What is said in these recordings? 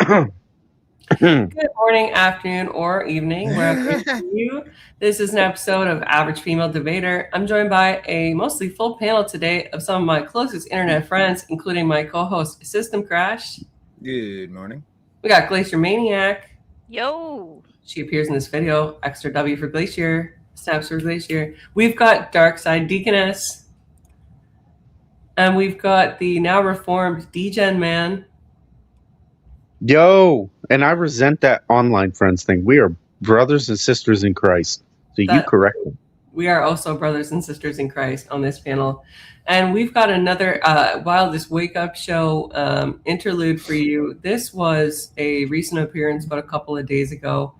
Good morning, afternoon, or evening, wherever you see you. This is an episode of Average Female Debater. I'm joined by a mostly full panel today of some of my closest internet friends, including my co-host System Crash. Good morning. We got Glacier Maniac. Yo. She appears in this video. Extra W for Glacier. Snaps for Glacier. We've got Dark Side Deaconess. And we've got the now reformed D-Gen Man. Yo, and I resent that online friends thing. We are brothers and sisters in Christ. So you correct me. We are also brothers and sisters in Christ on this panel. And we've got another Wildest Wake Up Show interlude for you. This was a recent appearance about a couple of days ago.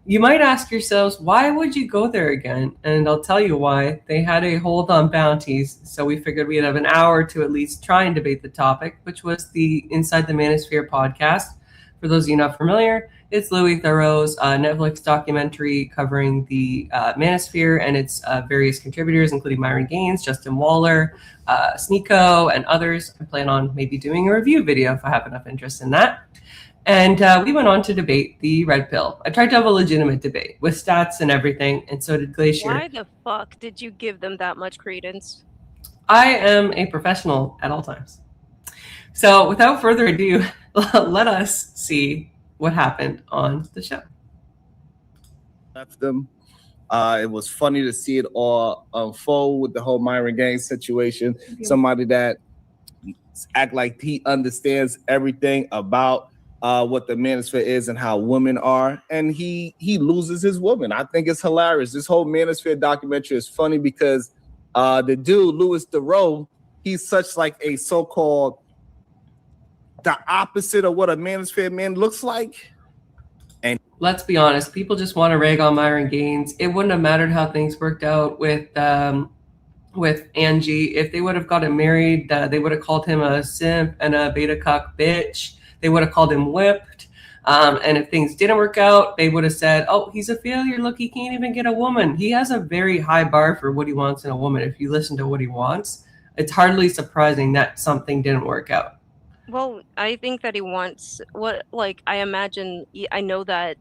You might ask yourselves, why would you go there again? And I'll tell you why. They had a hold on bounties, so we figured we'd have an hour to at least try and debate the topic, which was the Inside the Manosphere podcast. For those of you not familiar, it's Louis Theroux's Netflix documentary covering the Manosphere and its various contributors, including Myron Gaines, Justin Waller, Sneeko, and others. I plan on maybe doing a review video if I have enough interest in that. And we went on to debate the red pill. I tried to have a legitimate debate with stats and everything, and so did Glacier. Why the fuck did you give them that much credence? I am a professional at all times. So without further ado, let us see what happened on the show. Left them. It was funny to see it all unfold with the whole Myron Gaines situation. Somebody that act like he understands everything about what the manosphere is and how women are, and he loses his woman. I think it's hilarious. This whole manosphere documentary is funny because the dude Louis Theroux, he's such like a so-called the opposite of what a manosphere man looks like. And let's be honest, people just want to rag on Myron Gaines. It wouldn't have mattered how things worked out with Angie. If they would have gotten married, they would have called him a simp and a beta cock bitch. They would have called him whipped. And if things didn't work out, they would have said, oh, he's a failure. Look, he can't even get a woman. He has a very high bar for what he wants in a woman. If you listen to what he wants, it's hardly surprising that something didn't work out. Well, I think that he wants I know that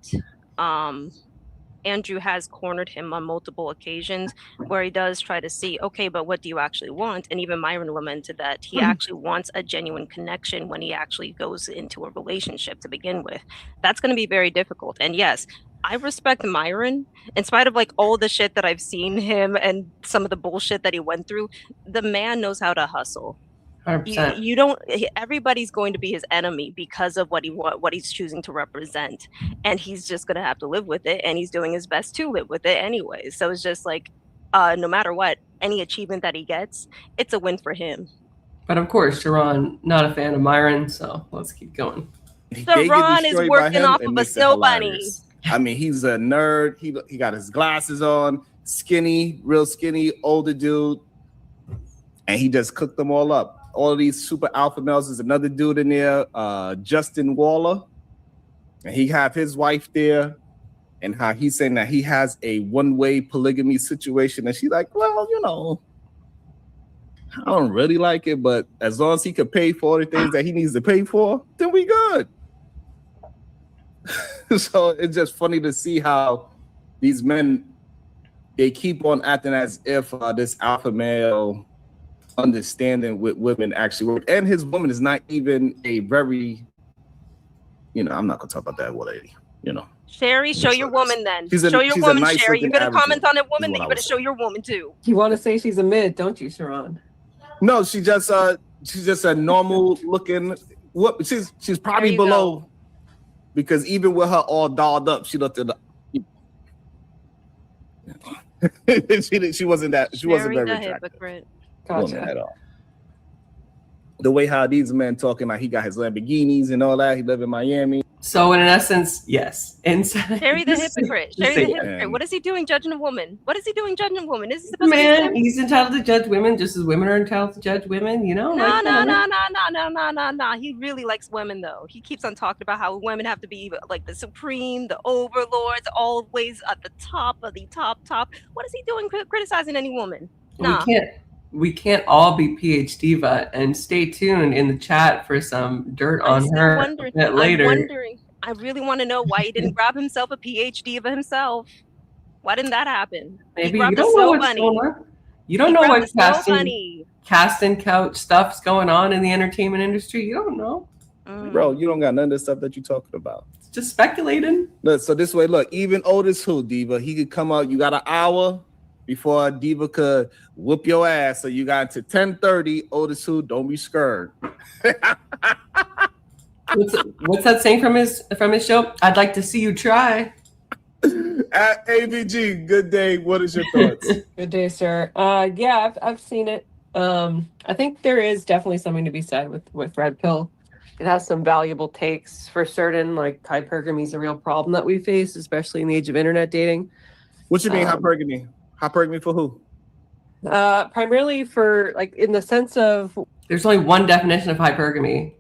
Andrew has cornered him on multiple occasions where he does try to see, okay, but what do you actually want? And even Myron lamented that he actually wants a genuine connection when he actually goes into a relationship to begin with. That's going to be very difficult. And yes, I respect Myron in spite of like all the shit that I've seen him and some of the bullshit that he went through. The man knows how to hustle. You don't. Everybody's going to be his enemy because of what he's choosing to represent, and he's just gonna have to live with it. And he's doing his best to live with it anyway. So it's just like, no matter what, any achievement that he gets, it's a win for him. But of course, Sharon, not a fan of Myron, so let's keep going. Sharon is working off of a snow bunny. I mean, he's a nerd. He got his glasses on, skinny, real skinny, older dude, and he just cooked them all up. All of these super alpha males. There's another dude in there, Justin Waller, and he have his wife there, and how he's saying that he has a one-way polygamy situation, and she's like, well, you know, I don't really like it, but as long as he could pay for the things that he needs to pay for, then we good. So it's just funny to see how these men, they keep on acting as if this alpha male understanding with women actually work, and his woman is not even a very, I'm not gonna talk about that lady, Sherry, show your woman then. Show your woman, Sherry. You're gonna comment on that woman, then you better show your woman too. You want to say she's a mid, don't you, Sharon? No, she's just a normal looking. What she's probably below, because even with her all dolled up, she looked at the. she wasn't that. She wasn't very attractive. Hypocrite. Gotcha. At all. The way how these men talking, like he got his Lamborghinis and all that. He live in Miami. So in essence, yes. Sherry the hypocrite. Sherry the hypocrite. What is he doing judging a woman? What is he doing judging a woman? Is he supposed to he's entitled to judge women just as women are entitled to judge women, No. He really likes women though. He keeps on talking about how women have to be like the supreme, the overlords, always at the top of the top. What is he doing criticizing any woman? We can't we can't all be PH Diva. And stay tuned in the chat for some dirt on her a bit later. I'm wondering. I really want to know why he didn't grab himself a PH Diva himself. Why didn't that happen? Maybe you don't know what's going on. You don't know what casting couch stuff's going on in the entertainment industry. You don't know. Bro, you don't got none of the stuff that you're talking about. It's just speculating. Look, so this way, look, even Otis Who, Diva, he could come out. You got an hour before Diva could whoop your ass. So you got to 10:30. Otis Who, don't be scared. What's that saying from his show? I'd like to see you try. At AVG, good day. What is your thoughts? Good day, sir. Yeah, I've seen it. I think there is definitely something to be said with Red Pill. It has some valuable takes for certain, like hypergamy is a real problem that we face, especially in the age of internet dating. What you mean hypergamy? Hypergamy for who? Primarily for, like, in the sense of there's only one definition of hypergamy.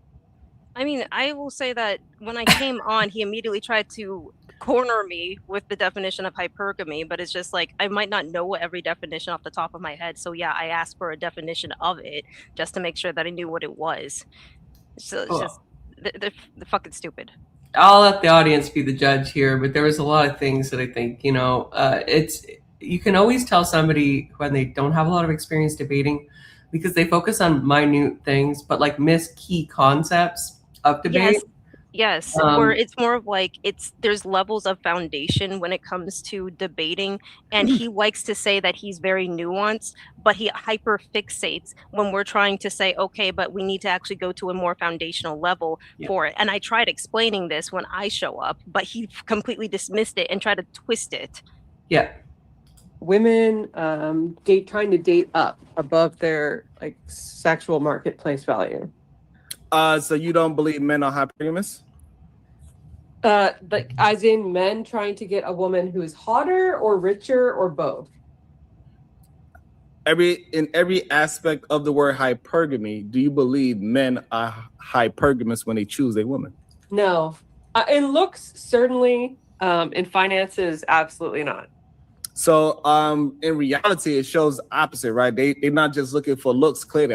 I mean, I will say that when I came on, he immediately tried to corner me with the definition of hypergamy, but it's just like I might not know every definition off the top of my head. So yeah, I asked for a definition of it just to make sure that I knew what it was. So it's just they're fucking stupid. I'll let the audience be the judge here, but there was a lot of things that I think, it's you can always tell somebody when they don't have a lot of experience debating because they focus on minute things, but like miss key concepts of debate. Yes, or it's more of like there's levels of foundation when it comes to debating, and he likes to say that he's very nuanced, but he hyper fixates when we're trying to say, okay, but we need to actually go to a more foundational level for it. And I tried explaining this when I show up, but he completely dismissed it and tried to twist it. Yeah. Women trying to date up above their like sexual marketplace value. So you don't believe men are hypergamous? Like as in men trying to get a woman who is hotter or richer or both? In every aspect of the word hypergamy, do you believe men are hypergamous when they choose a woman? No. In looks, certainly. In finances, absolutely not. So in reality, it shows the opposite, right? They're not just looking for looks. Clearly,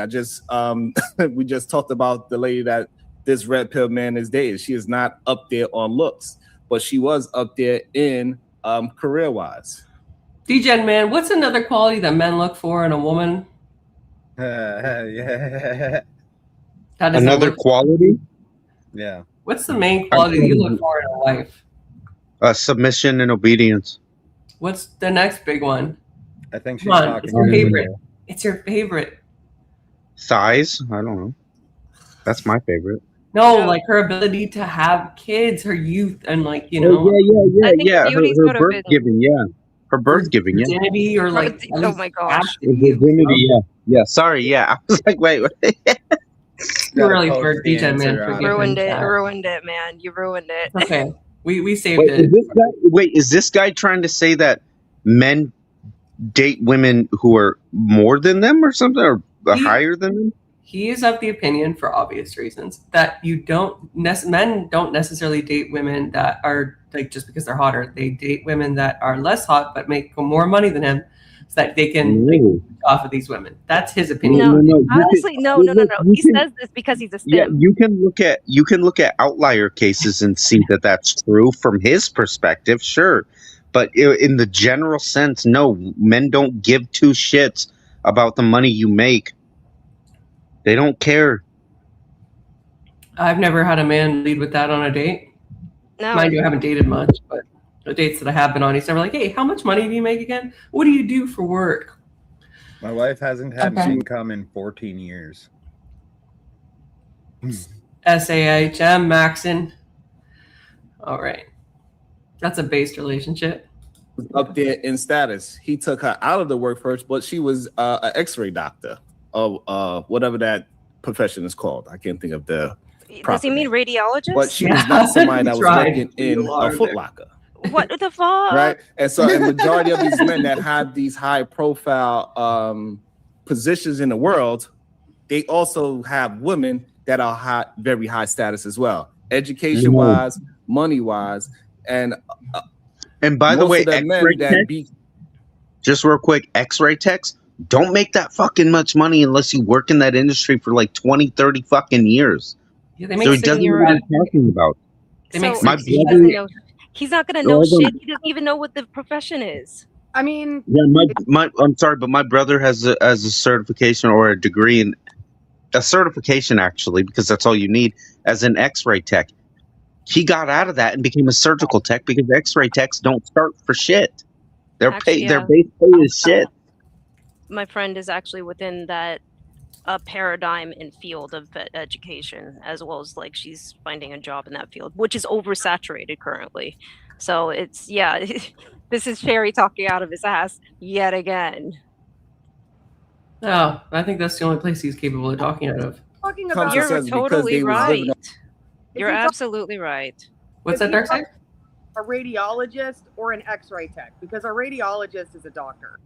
we just talked about the lady that this red pill man is dating. She is not up there on looks, but she was up there in career wise. DJ man, what's another quality that men look for in a woman? Yeah. Another quality? Yeah. What's the main quality you look for in a wife? Submission and obedience. What's the next big one? I think she's talking. It's your favorite. It's your favorite. Thighs? I don't know. That's my favorite. No, like her ability to have kids, her youth, and like, Yeah. Her birth giving, Her birth giving, virginity or like. Oh my gosh. Virginity, yeah. Sorry, yeah. I was like, wait. You're really for DJ man. Ruined it, man. You ruined it. Okay. We saved it. Is this guy trying to say that men date women who are more than them or something, or higher than them? He is of the opinion, for obvious reasons, that men don't necessarily date women that are like just because they're hotter. They date women that are less hot but make more money than him, so that they can like, off of these women. That's his opinion. No. Honestly, no. He says this because he's a sim. Yeah, you can look at outlier cases and see that that's true from his perspective, sure. But in the general sense, no, men don't give two shits about the money you make. They don't care. I've never had a man lead with that on a date. No. Mind you, I haven't dated much, but the dates that I have been on, he's never like, hey, how much money do you make again? What do you do for work? My wife hasn't had an income in 14 years. SAHM, Maxon. All right. That's a based relationship. Up there in status. He took her out of the workforce, but she was an x-ray doctor. Whatever that profession is called. I can't think of the Does he mean radiologist? But she was not somebody that was working in a Foot Locker. What the fuck? Right? And so the majority of these men that have these high profile positions in the world, they also have women that are very high status as well. Education wise, money wise, and by the way, just real quick, X-ray techs don't make that fucking much money unless you work in that industry for like 20, 30 fucking years. Yeah, they So make he doesn't know what he's talking about. They make So My he brother, doesn't know. He's not gonna know hold on. shit. He doesn't even know what the profession is. I mean, Yeah, my I'm sorry, but my brother has a certification or a degree in a certification actually, because that's all you need as an X-ray tech. He got out of that and became a surgical tech because X-ray techs don't start for shit. Their Actually, their yeah. base pay is shit. My friend is actually within that paradigm and field of education, as well as like she's finding a job in that field, which is oversaturated currently. So it's this is Sherry talking out of his ass yet again. No, I think that's the only place he's capable of talking out of. talking Comes about to You're says because totally they was right. living You're he talk- absolutely right. What's Is that, he Darkseid? a radiologist or an X-ray tech, because a radiologist is a doctor.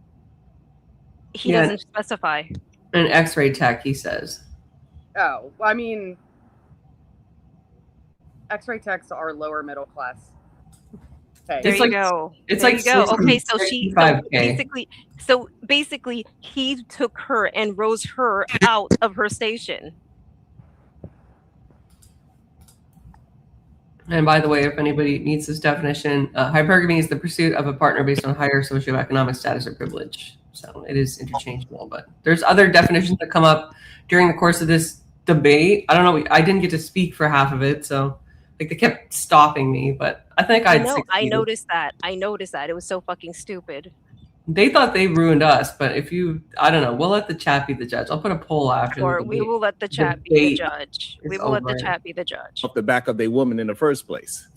He Yeah. doesn't specify. An X-ray tech, he says. Oh, I mean, X-ray techs are lower middle class. There It's you like- go. it's There like you go. Okay, so she 65K. so basically he took her and rose her out of her station. And by the way, if anybody needs this definition, hypergamy is the pursuit of a partner based on higher socioeconomic status or privilege. So it is interchangeable, but there's other definitions that come up during the course of this debate. I don't know. I didn't get to speak for half of it, so like they kept stopping me. But I think I I'd know. I succeeded. noticed that. I noticed that. It was so fucking stupid. They thought they ruined us, but I don't know. We'll let the chat be the judge. I'll put a poll after. Or the we debate. will let the chat be the debate judge. is We will let the over. chat be the judge. off the back of their woman in the first place.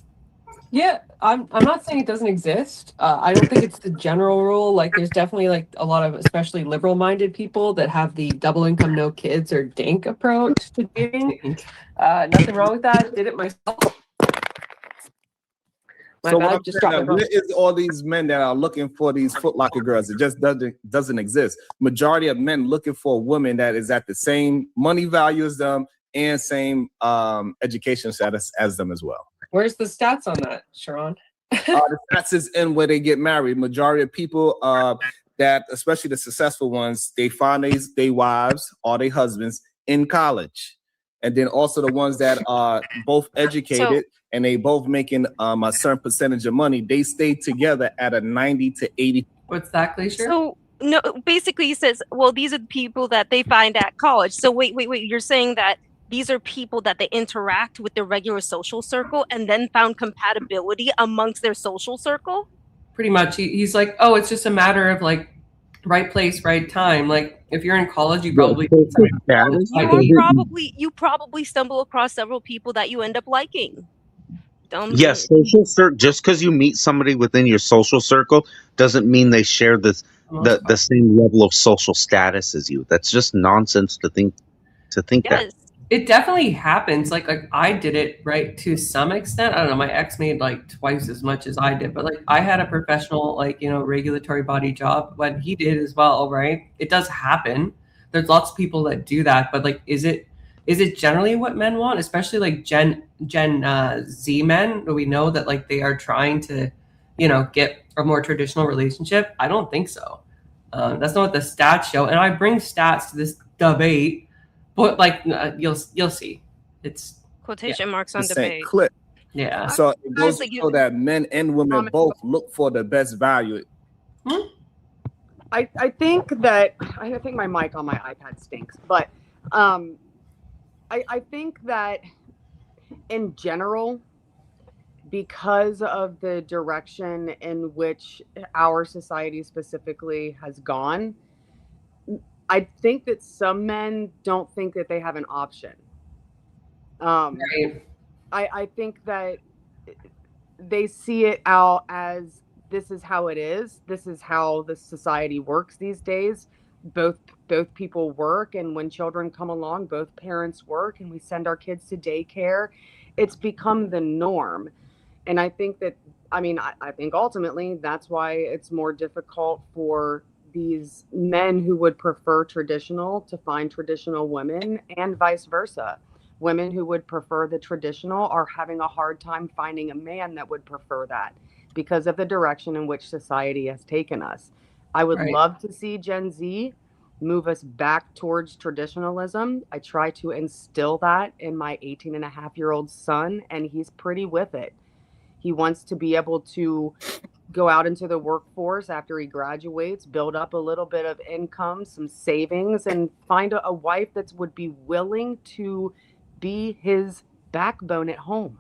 Yeah, I'm not saying it doesn't exist. I don't think it's the general rule. Like, there's definitely like a lot of, especially liberal-minded people that have the double income, no kids or DINK approach to dating. Nothing wrong with that. Did it myself. My So bad, what I'm just saying, dropped my where is all these men that are looking for these Foot Locker girls? It just doesn't exist. Majority of men looking for a woman that is at the same money value as them and same education status as them as well. Where's the stats on that, Sharon? The stats is in where they get married. Majority of people that, especially the successful ones, they find their wives or their husbands in college. And then also the ones that are both educated and they both making a certain percentage of money, they stay together at a 90 to 80. What's that, Glacier? So no, basically he says, well, these are the people that they find at college. So wait, you're saying that these are people that they interact with their regular social circle and then found compatibility amongst their social circle? Pretty much. He's like, oh, it's just a matter of like right place, right time. Like if you're in college, you probably You probably stumble across several people that you end up liking. Yes, social circle. Just because you meet somebody within your social circle doesn't mean they share the same level of social status as you. That's just nonsense to think that. It definitely happens. Like I did it, right, to some extent. I don't know. My ex made like twice as much as I did, but like I had a professional, like, you know, regulatory body job, but he did as well, right? It does happen. There's lots of people that do that, but like, is it generally what men want, especially like Gen Z men? We know that like they are trying to, you know, get a more traditional relationship. I don't think so. That's not what the stats show. And I bring stats to this debate. But like you'll see, it's quotation marks on the same debate. clip. Yeah. So it goes to show that men and women both look for the best value. I think that I think my mic on my iPad stinks, but I think that in general, because of the direction in which our society specifically has gone, I think that some men don't think that they have an option. Right. I think that they see it out as this is how it is. This is how the society works these days. Both people work, and when children come along, both parents work, and we send our kids to daycare. It's become the norm. And I think that, I think ultimately that's why it's more difficult for these men who would prefer traditional to find traditional women, and vice versa. Women who would prefer the traditional are having a hard time finding a man that would prefer that because of the direction in which society has taken us. I would love to see Gen Z move us back towards traditionalism. I try to instill that in my 18-and-a-half-year-old son, and he's pretty with it. He wants to be able to go out into the workforce after he graduates, build up a little bit of income, some savings, and find a wife that would be willing to be his backbone at home.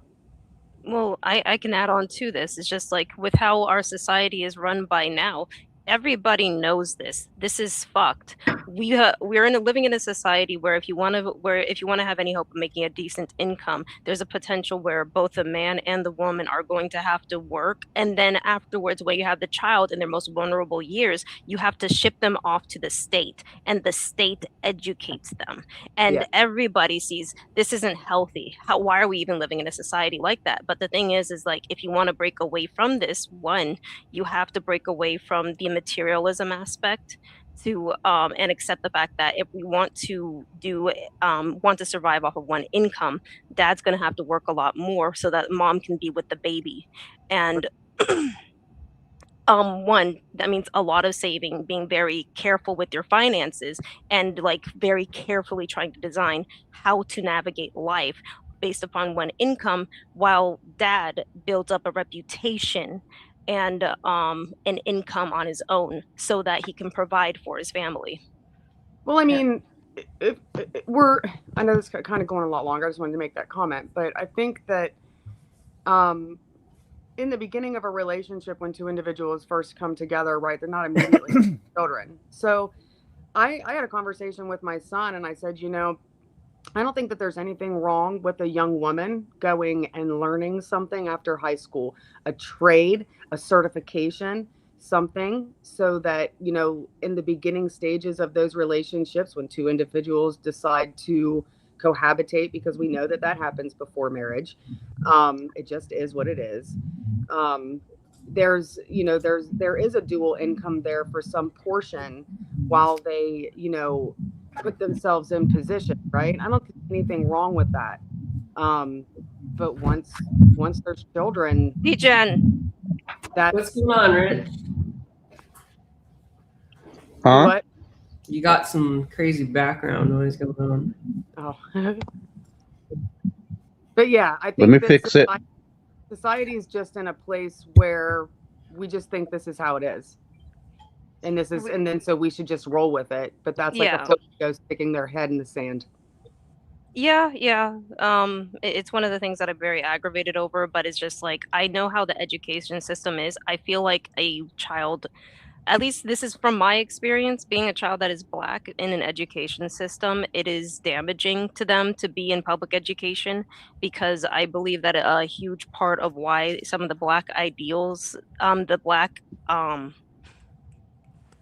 Well, I can add on to this. It's just like with how our society is run by now, everybody knows this. This is fucked. We're living in a society where if you want to have any hope of making a decent income, there's a potential where both the man and the woman are going to have to work, and then afterwards, when you have the child in their most vulnerable years, you have to ship them off to the state, and the state educates them, and Yeah. everybody sees this isn't healthy. Why are we even living in a society like that? But the thing is like if you want to break away from this, one, you have to break away from the materialism aspect to and accept the fact that if we want to survive off of one income, dad's going to have to work a lot more so that mom can be with the baby. And one, that means a lot of saving, being very careful with your finances, and like very carefully trying to design how to navigate life based upon one income, while dad builds up a reputation and an income on his own so that he can provide for his family. Well, I mean, I know this is kind of going a lot longer. I just wanted to make that comment, but I think that in the beginning of a relationship, when two individuals first come together, right, they're not immediately children. So I had a conversation with my son, and I said, I don't think that there's anything wrong with a young woman going and learning something after high school, a trade, a certification, something, so that, in the beginning stages of those relationships, when two individuals decide to cohabitate, because we know that happens before marriage, it just is what it is. There is a dual income there for some portion while they, put themselves in position, right? I don't think anything wrong with that. But once there's children, Jen, What's going on, Rich? Huh? What? You got some crazy background noise going on. Oh. But yeah, I think Let me fix it. Society is just in a place where we just think this is how it is. And then so we should just roll with it. But that's like a flamingo sticking their head in the sand. Yeah. It's one of the things that I'm very aggravated over, but it's just like, I know how the education system is. I feel like a child, at least this is from my experience, being a child that is Black in an education system, it is damaging to them to be in public education, because I believe that a huge part of why some of the Black ideals, the Black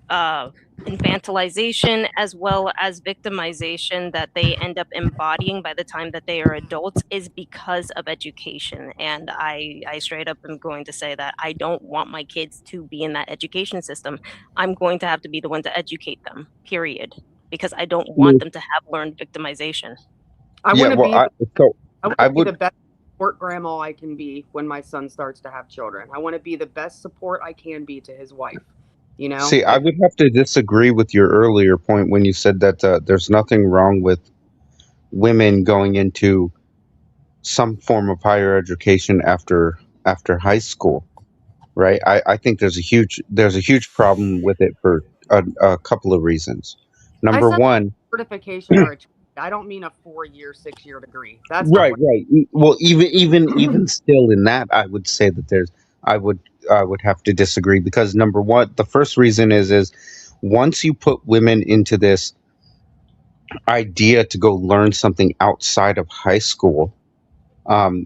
infantilization as well as victimization that they end up embodying by the time that they are adults, is because of education. And I straight up am going to say that I don't want my kids to be in that education system. I'm going to have to be the one to educate them, period, because I don't want them to have learned victimization. I want to be the best support grandma I can be when my son starts to have children. I want to be the best support I can be to his wife. See, I would have to disagree with your earlier point when you said that there's nothing wrong with women going into some form of higher education after high school, right? I think there's a huge problem with it for a couple of reasons. Number one, certification or I don't mean a 4-year, 6-year degree. That's right. Well, even still in that, I would say that I would have to disagree, because number one, the first reason is once you put women into this idea to go learn something outside of high school, I've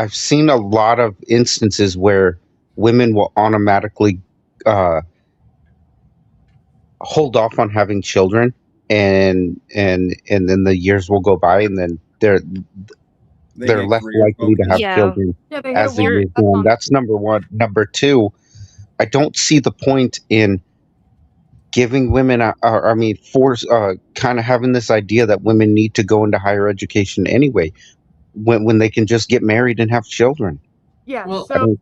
seen a lot of instances where women will automatically hold off on having children, and then the years will go by, and then they're less likely to have children as the years go on. That's number one. Number two, I don't see the point in giving women, kind of having this idea that women need to go into higher education anyway, when they can just get married and have children. Yeah. Well, so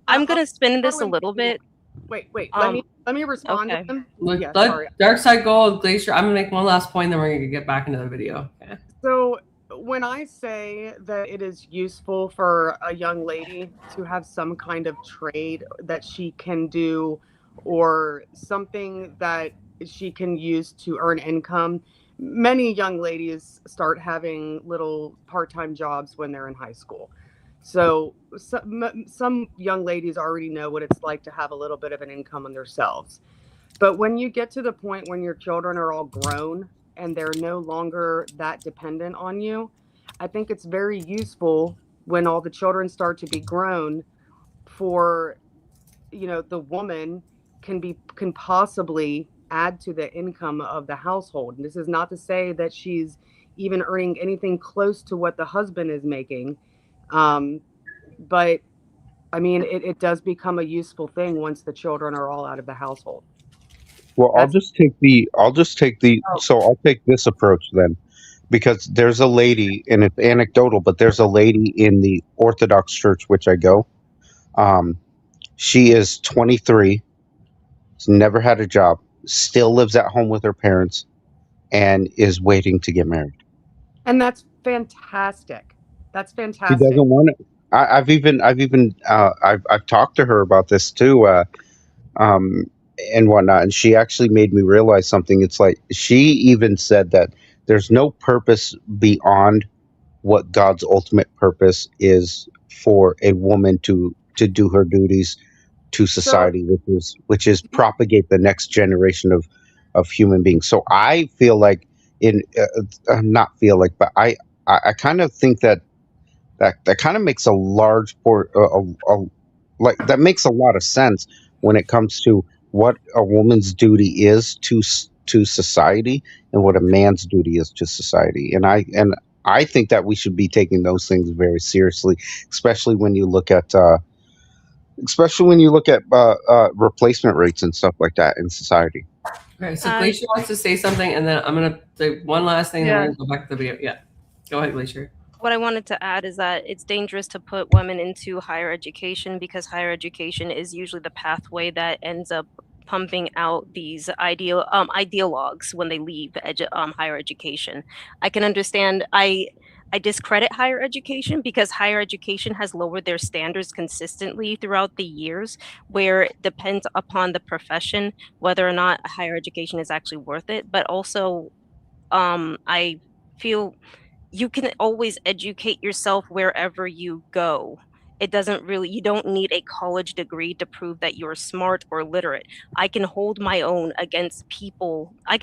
I'm going to spin this a little bit. Wait. Let me respond okay. to them. Let Sorry. Dark Side Gold, Glacier. I'm gonna make one last point, then we're gonna get back into the video. Okay. So when I say that it is useful for a young lady to have some kind of trade that she can do or something that she can use to earn income, many young ladies start having little part-time jobs when they're in high school. So some young ladies already know what it's like to have a little bit of an income on themselves. But when you get to the point when your children are all grown and they're no longer that dependent on you, I think it's very useful when all the children start to be grown for, the woman can possibly add to the income of the household. And this is not to say that she's even earning anything close to what the husband is making. But I mean, it does become a useful thing once the children are all out of the household. Well, I'll just take this approach then, because there's a lady, and it's anecdotal, but there's a lady in the Orthodox church which I go. She is 23, has never had a job, still lives at home with her parents, and is waiting to get married. And that's fantastic. That's She fantastic. doesn't want it. I've talked to her about this too, and whatnot, and she actually made me realize something. It's like she even said that there's no purpose beyond what God's ultimate purpose is for a woman to do her duties to society, which is propagate the next generation of human beings. So I feel like not feel like, but I kind of think that kind of makes a large like that makes a lot of sense when it comes to what a woman's duty is to society and what a man's duty is to society. And I think that we should be taking those things very seriously, especially when you look at replacement rates and stuff like that in society. Okay, so Glacier wants to say something, and then I'm gonna say one last thing, and we're gonna go back to the video. Yeah, go ahead, Glacier. What I wanted to add is that it's dangerous to put women into higher education, because higher education is usually the pathway that ends up pumping out these ideologues when they leave higher education. I can understand. I discredit higher education because higher education has lowered their standards consistently throughout the years, where it depends upon the profession whether or not higher education is actually worth it. But also, I feel you can always educate yourself wherever you go. You don't need a college degree to prove that you're smart or literate. I can hold my own against people. In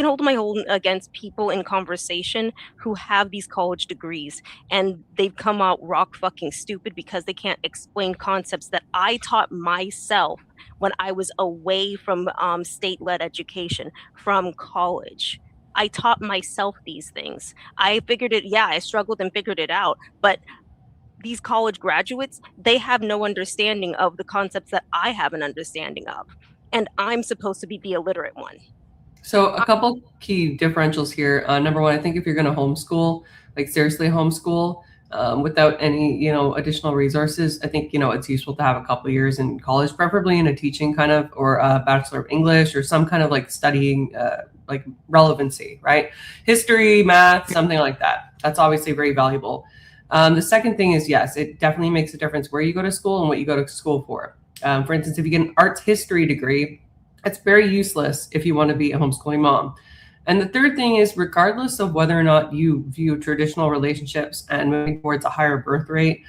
conversation who have these college degrees, and they've come out rock fucking stupid because they can't explain concepts that I taught myself when I was away from state-led education, from college. I taught myself these things. I figured it. Yeah, I struggled and figured it out. But these college graduates, they have no understanding of the concepts that I have an understanding of. And I'm supposed to be the illiterate one. So a couple key differentials here. Number one, I think if you're going to homeschool, like seriously homeschool, without any, additional resources, I think, it's useful to have a couple years in college, preferably in a teaching kind of, or a Bachelor of English, or some kind of like studying, like relevancy, right? History, math, something like that. That's obviously very valuable. The second thing is, yes, it definitely makes a difference where you go to school and what you go to school for. For instance, if you get an arts history degree, it's very useless if you want to be a homeschooling mom. And the third thing is, regardless of whether or not you view traditional relationships and moving towards a higher birth rate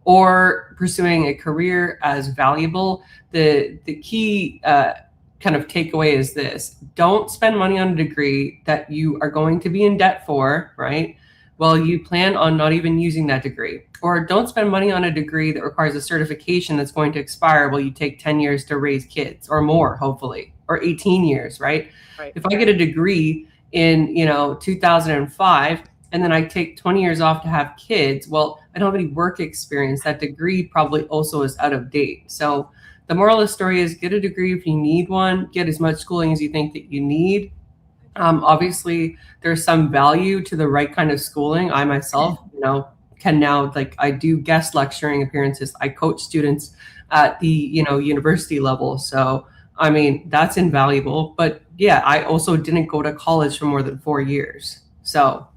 or pursuing a career as valuable, the key kind of takeaway is this: don't spend money on a degree that you are going to be in debt for, right? Well, you plan on not even using that degree. Or don't spend money on a degree that requires a certification that's going to expire while you take 10 years to raise kids, or more, hopefully, or 18 years, right? If I get a degree in 2005 and then I take 20 years off to have kids, well, I don't have any work experience. That degree probably also is out of date. So the moral of the story is, get a degree if you need one, get as much schooling as you think that you need. Obviously, there's some value to the right kind of schooling. I myself, can now, like, I do guest lecturing appearances. I coach students at the, university level. So I mean, that's invaluable. But yeah, I also didn't go to college for more than 4 years. So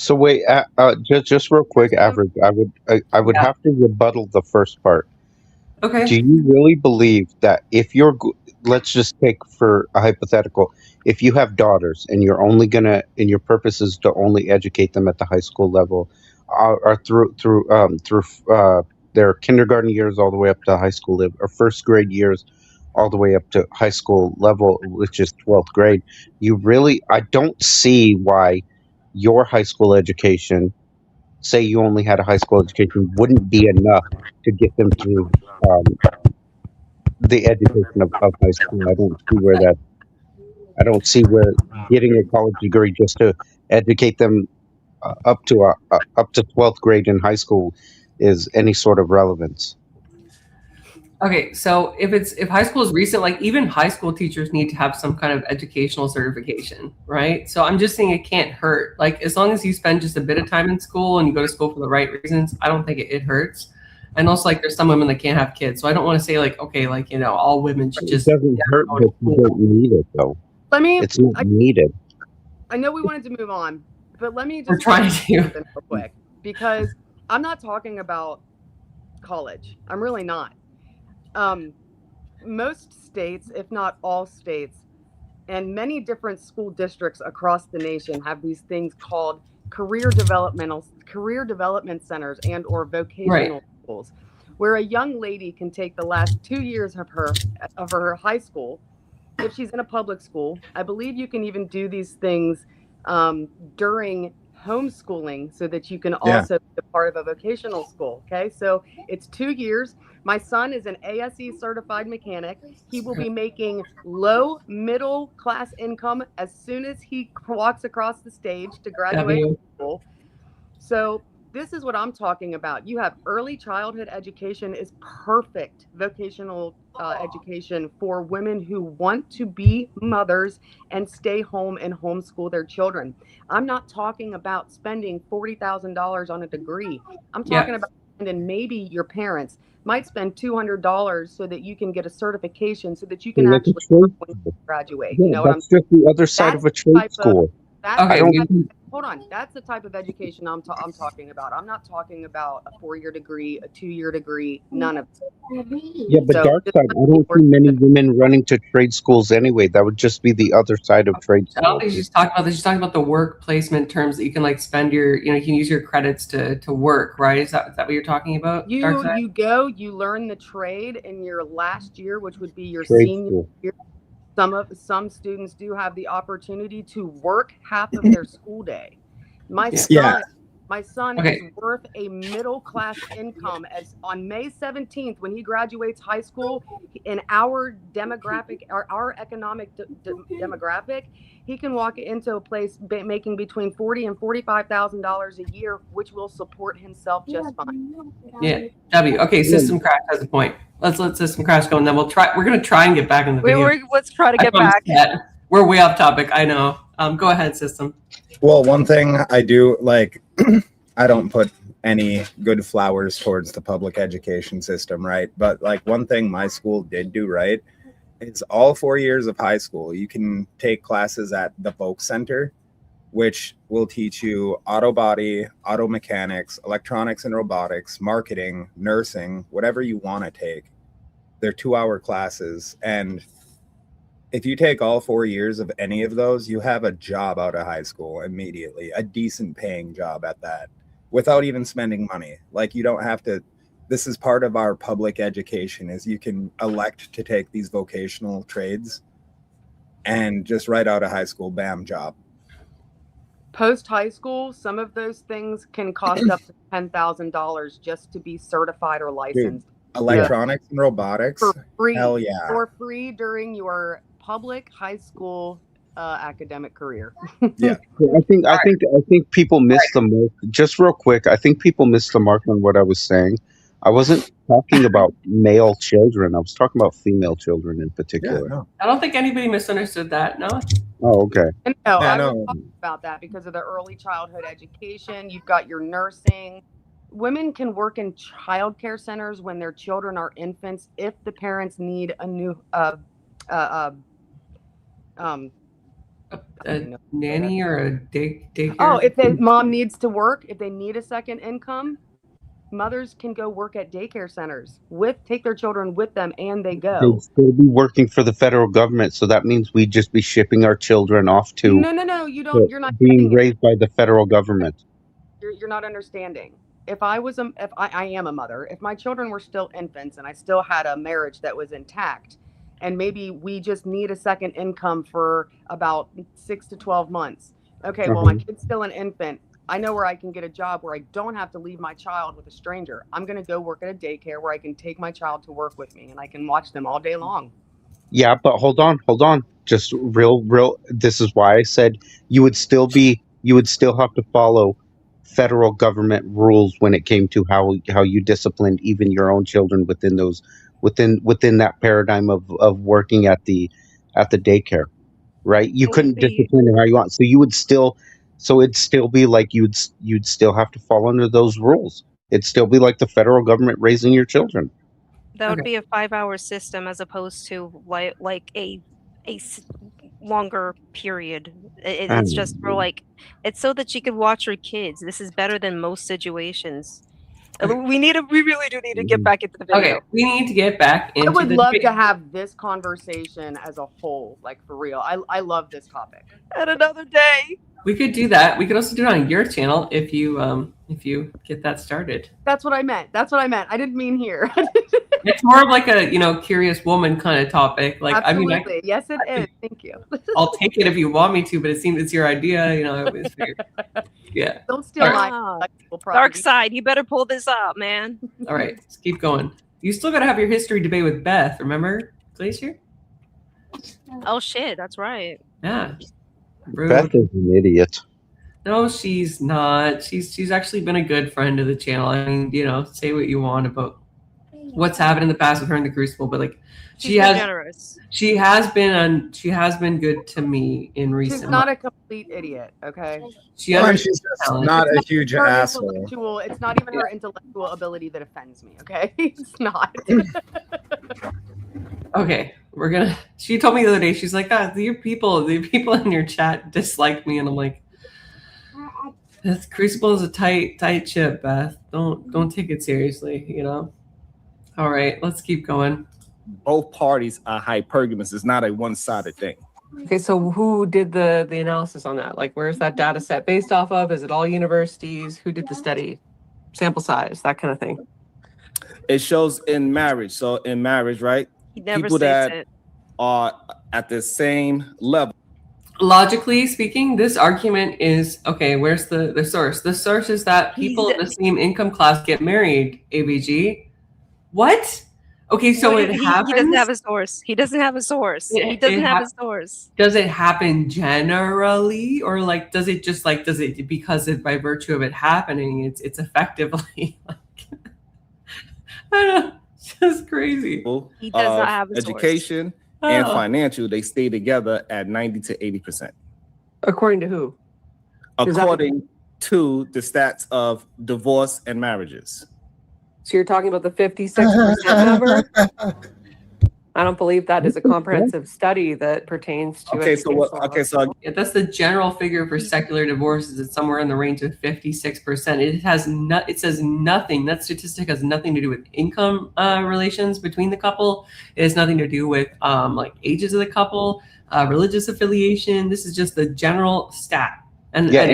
wait, just real quick, average. I would yeah. have to rebuttal the first part. Okay. Do you really believe that if let's just take for a hypothetical, if you have daughters and you're only gonna, and your purpose is to only educate them at the high school level, or through their kindergarten years all the way up to high school level, or first grade years all the way up to high school level, which is 12th grade, I don't see why your high school education, say you only had a high school education, wouldn't be enough to get them through um, the education of high school. I don't see where getting a college degree just to educate them up to 12th grade in high school is any sort of relevance. Okay, so if high school is recent, like even high school teachers need to have some kind of educational certification, right? So I'm just saying it can't hurt. Like as long as you spend just a bit of time in school and you go to school for the right reasons, I don't think it hurts. And also, like there's some women that can't have kids, so I don't want to say like, okay, like all women should just. It doesn't hurt, but you don't need it though. It's not needed. I know we wanted to move on, but let me just We're trying to real quick, because I'm not talking about college. I'm really not. Most states, if not all states, and many different school districts across the nation have these things called career development centers and or vocational schools, where a young lady can take the last 2 years of her high school. If she's in a public school, I believe you can even do these things during homeschooling so that you can also be a part of a vocational school. Okay, so it's 2 years. My son is an ASE certified mechanic. He will be making low middle class income as soon as he walks across the stage to graduate school. So this is what I'm talking about. You have early childhood education is perfect vocational education for women who want to be mothers and stay home and homeschool their children. I'm not talking about spending $40,000 on a degree. I'm talking about, and maybe your parents might spend $200 so that you can get a certification so that you can actually work when you graduate. Yeah, you know what I'm saying? That's just the other side of a trade school. Hold on. That's the type of education I'm talking about. I'm not talking about a 4-year degree, a 2-year degree, none of it. Yeah, but dark side, I don't see many women running to trade schools anyway. That would just be the other side of trade school. I don't think she's talking about this. She's talking about the work placement terms that you can like spend your, you can use your credits to work, right? Is that what you're talking about? You learn the trade in your last year, which would be your trade senior school. year. Some students do have the opportunity to work half of their school day. My son is worth a middle class income as on May 17th when he graduates high school in our demographic, our economic demographic, he can walk into a place making between $40,000 and $45,000 a year, which will support himself just fine. Yeah, W. Okay, System Crash has a point. Let's let System Crash go, and then we're gonna try and get back in the video. Let's try to get back. We're way off topic. I know. Go ahead, System. Well, one thing I do like, I don't put any good flowers towards the public education system, right? But like one thing my school did do right, it's all 4 years of high school. You can take classes at the Voc Center, which will teach you auto body, auto mechanics, electronics and robotics, marketing, nursing, whatever you want to take. They're 2-hour classes. And if you take all 4 years of any of those, you have a job out of high school immediately, a decent paying job at that, without even spending money. Like you don't have to, this is part of our public education, is you can elect to take these vocational trades and just right out of high school, bam, job. Post high school, some of those things can cost up to $10,000 just to be certified or licensed. Dude, electronics and robotics, for free. Hell yeah, for free during your public high school academic career. Yeah, I think people miss the mark. Just real quick, I think people missed the mark on what I was saying. I wasn't talking about male children. I was talking about female children in particular. Yeah, no. I don't think anybody misunderstood that. No. Oh, okay. No, I was talking about that because of the early childhood education. You've got your nursing. Women can work in child care centers when their children are infants if the parents need a new A nanny or a daycare? Oh, if the mom needs to work, if they need a second income, mothers can go work at daycare centers take their children with them, and they They'd go. still be working for the federal government, so that means we'd just be shipping our children off to No, you don't. You're not being getting it. raised by the federal government. You're not understanding. If I am a mother, if my children were still infants and I still had a marriage that was intact, and maybe we just need a second income for about 6 to 12 months. Okay, well, my kid's still an infant. I know where I can get a job where I don't have to leave my child with a stranger. I'm going to go work at a daycare where I can take my child to work with me and I can watch them all day long. Yeah, but hold on. Just real. This is why I said you would still have to follow federal government rules when it came to how you disciplined even your own children within that paradigm of working at the daycare, right? You couldn't discipline them how you want, so it'd still be like you'd still have to fall under those rules. It'd still be like the federal government raising your children. That would be a 5-hour system as opposed to like a longer period. It's just for it's so that she could watch her kids. This is better than most situations. We really do need to get back into the video. Okay, we need to get back into I would love to have this conversation as a whole, like for real. I love this topic. At another day. We could do that. We could also do it on your channel if you get that started. That's what I meant. I didn't mean here. It's more of like a curious woman kind of topic. Like absolutely. Yes, it is. Thank you. I'll take it if you want me to, but it seems it's your idea. I always figure. Yeah. Don't steal my dark side. You better pull this up, man. All right, let's keep going. You still got to have your history debate with Beth. Remember, Glacier? Oh shit, that's right. Yeah. Rude. Beth is an idiot. No, she's not. She's actually been a good friend of the channel. I mean, say what you want about what's happened in the past with her in the Crucible, but she has been good to me in recent. She's not a complete idiot, okay? She's just not a huge asshole. It's not even her intellectual ability that offends me, okay? It's not. Okay, she told me the other day, she's like, the people in your chat dislike me, and I'm like, this Crucible is a tight ship, Beth. Don't take it seriously, All right, let's keep going. Both parties are hypergamous. It's not a one-sided thing. Okay, so who did the analysis on that? Like, where's that data set based off of? Is it all universities? Who did the study? Sample size, that kind of thing. It shows in marriage. So in marriage, right? He never people states that it. are at the same level. Logically speaking, this argument is, okay, where's the source? The source is that people in the same income class get married, AVG. What? Okay, so it happens. He doesn't have a source. He doesn't have a source. Does it happen generally, or does it because by virtue of it happening, it's effectively I don't know, it's just crazy. He does not have a education and financial. They stay together at 90 to 80%. According to who? According to the stats of divorce and marriages. So you're talking about the 56% number? I don't believe that is a comprehensive study that pertains to. Yeah, that's the general figure for secular divorces. It's somewhere in the range of 56%. It says nothing. That statistic has nothing to do with income relations between the couple. It has nothing to do with ages of the couple, religious affiliation. This is just the general stat. And that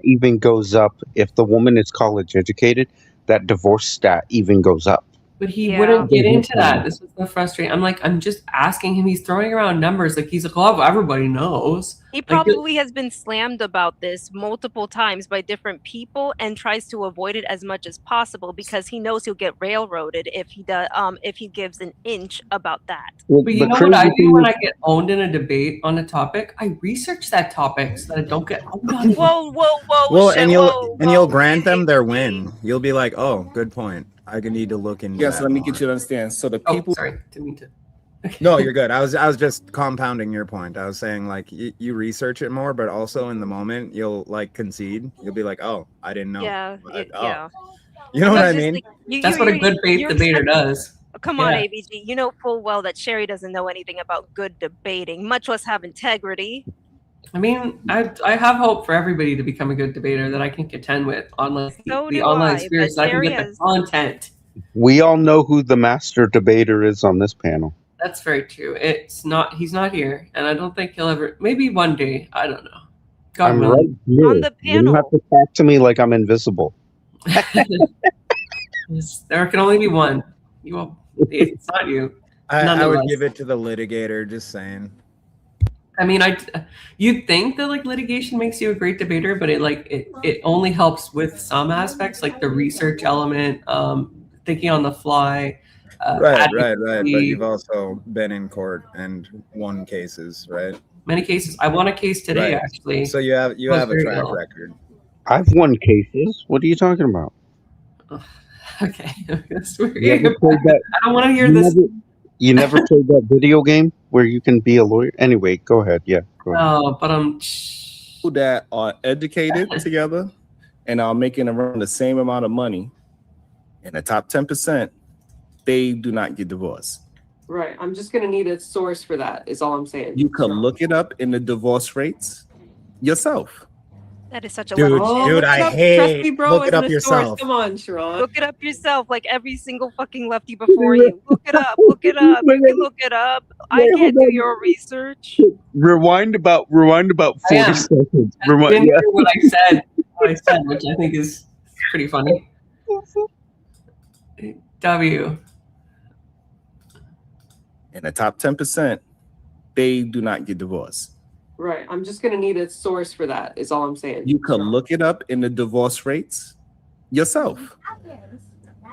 even goes up if the woman is college educated. That divorce stat even goes up. But he wouldn't get into that. This was so frustrating. I'm just asking him. He's throwing around numbers he's like, oh, everybody knows. He probably has been slammed about this multiple times by different people and tries to avoid it as much as possible because he knows he'll get railroaded if he gives an inch about that. But you know what I do when I get owned in a debate on a topic? I research that topic so that I don't get owned on it. Whoa. Well, you'll grant them their win. You'll be like, oh, good point. I need to look into. Yes, let me get you to understand. So the people. Sorry, didn't mean to. No, you're good. I was just compounding your point. I was saying you research it more, but also in the moment you'll concede. You'll be like, oh, I didn't know. Yeah, You know what I mean? That's what a good debater does. Come on, Yeah. AVG. You know full well that Sherry doesn't know anything about good debating, much less have integrity. I mean, I have hope for everybody to become a good debater that I can contend with on like So the do online I, but spirits, that I can Sherry get the has. content. We all know who the master debater is on this panel. That's very true. It's not. He's not here, and I don't think he'll ever. Maybe one day. I don't know. God I'm willing. right here. On the You don't have panel. to talk to me like I'm invisible. There can only be one. You will. It's not you. I would Nonetheless. give it to the litigator. Just saying. I mean, you'd think that like litigation makes you a great debater, but it only helps with some aspects, like the research element, thinking on the fly. Right. But advocacy. you've also been in court and won cases, right? Many cases. I won a case today, Right. actually. So you have Was a very track ill. record. I've won cases. What are you talking about? Okay, that's weird. You ever played that? I don't want to hear You this. You never played that video game where you can be a lawyer? Anyway, go ahead. Yeah, go ahead. Oh, but People that are educated together and are making around the same amount of money, in the top 10%, they do not get divorced. right. I'm just gonna need a source for that. Is all I'm saying. You can look it up in the divorce rates yourself. That is such a Dude, level. Oh, look it I up. hate- Trust me, bro. look it isn't up a source. yourself. Come on, Sharon. Look it up yourself, like every single fucking lefty before you. Look it up. Look it up. You can look it up. I can't do your research. Rewind about I 40 am. seconds. You Rewind. didn't Yeah. hear what I said, which I think is pretty funny. W. In the top 10%, they do not get divorced. Right. I'm just gonna need a source for that. Is all I'm saying. You can look it up in the divorce rates yourself.